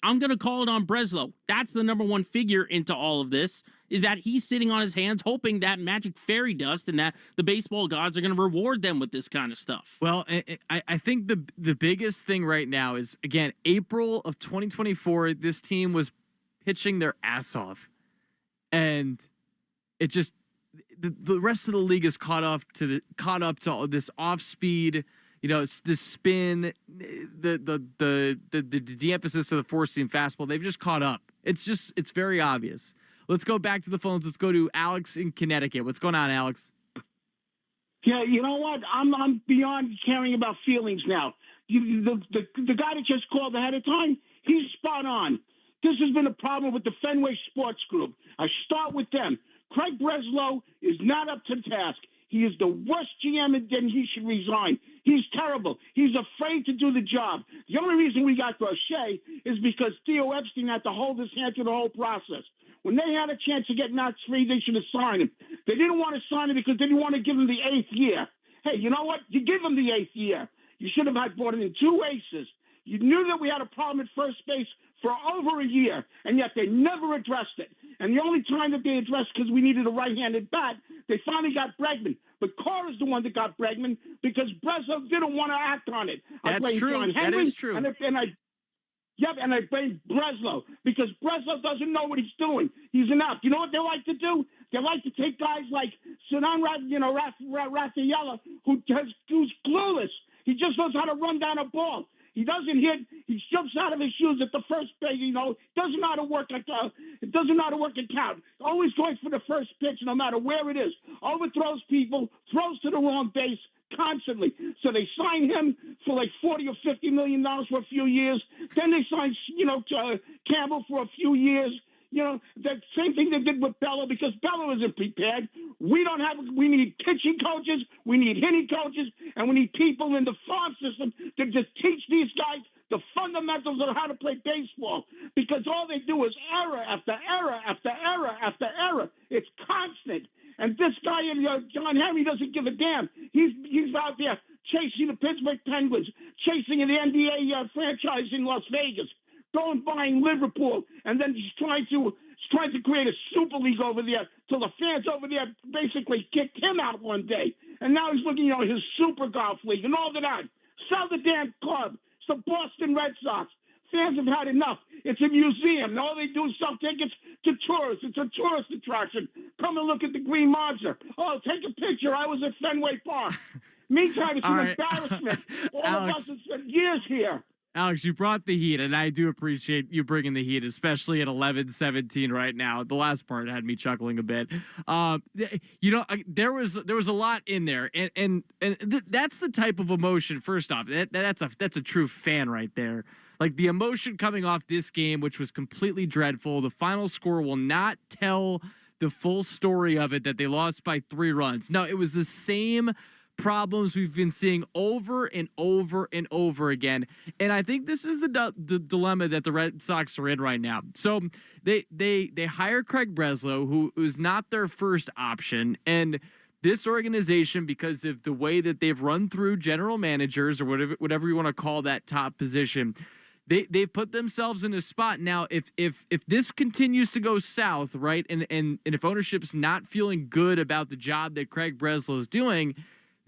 I'm going to call it on Breslow. That's the number one figure into all of this, is that he's sitting on his hands hoping that magic fairy dust and that the baseball gods are going to reward them with this kind of stuff. Well, I think the biggest thing right now is, again, April of 2024, this team was pitching their ass off. And it just, the rest of the league is caught up to all this off speed, it's the spin, the de-emphasis of the four-seam fastball. They've just caught up. It's very obvious. Let's go back to the phones. Let's go to Alex in Connecticut. What's going on, Alex? Yeah, you know what? I'm beyond caring about feelings now. The guy that just called ahead of time, he's spot on. This has been a problem with the Fenway Sports Group. I start with them. Craig Breslow is not up to the task. He is the worst GM, and then he should resign. He's terrible. He's afraid to do the job. The only reason we got Gaucher is because Theo Epstein had to hold his hand through the whole process. When they had a chance to get Knox free, they should have signed him. They didn't want to sign him because they didn't want to give him the 8th year. Hey, you know what? You give him the 8th year. You should have had brought in 2 aces. You knew that we had a problem at first base for over a year, and yet they never addressed it. And the only time that they addressed, because we needed a right-handed bat, they finally got Bregman. But Carr is the one that got Bregman because Breslow didn't want to act on it. That's true. That is true. And I blame Breslow because Breslow doesn't know what he's doing. He's inept. You know what they like to do? They like to take guys like Sinan Rafaela, who's clueless. He just knows how to run down a ball. He doesn't hit. He jumps out of his shoes at the first base. Doesn't know how to work it doesn't know how to work a count. Always going for the first pitch, no matter where it is. Overthrows people, throws to the wrong base constantly. So they sign him for like $40 or $50 million for a few years. Then they sign, Campbell for a few years. That same thing they did with Bello because Bello isn't prepared. We need pitching coaches, we need hitting coaches, and we need people in the farm system to just teach these guys the fundamentals of how to play baseball because all they do is error after error after error after error. It's constant. And this guy, John Henry, doesn't give a damn. He's out there chasing the Pittsburgh Penguins, chasing the NBA franchise in Las Vegas, going buying Liverpool, and then he's trying to create a super league over there till the fans over there basically kicked him out one day. And now he's looking at his super golf league and all that. Sell the damn club. It's the Boston Red Sox. Fans have had enough. It's a museum. And all they do is sell tickets to tourists. It's a tourist attraction. Come and look at the Green Monster. Oh, take a picture. I was at Fenway Park. Meantime, it's an embarrassment. All of us have spent years here. Alex, you brought the heat, and I do appreciate you bringing the heat, especially at 11-17 right now. The last part had me chuckling a bit. There was a lot in there, and that's the type of emotion. First off, that's a true fan right there. Like the emotion coming off this game, which was completely dreadful. The final score will not tell the full story of it, that they lost by 3 runs. No, it was the same problems we've been seeing over and over and over again. And I think this is the dilemma that the Red Sox are in right now. So they hire Craig Breslow, who is not their first option. And this organization, because of the way that they've run through general managers or whatever you want to call that top position, they've put themselves in a spot now. If this continues to go south, right, and if ownership's not feeling good about the job that Craig Breslow is doing,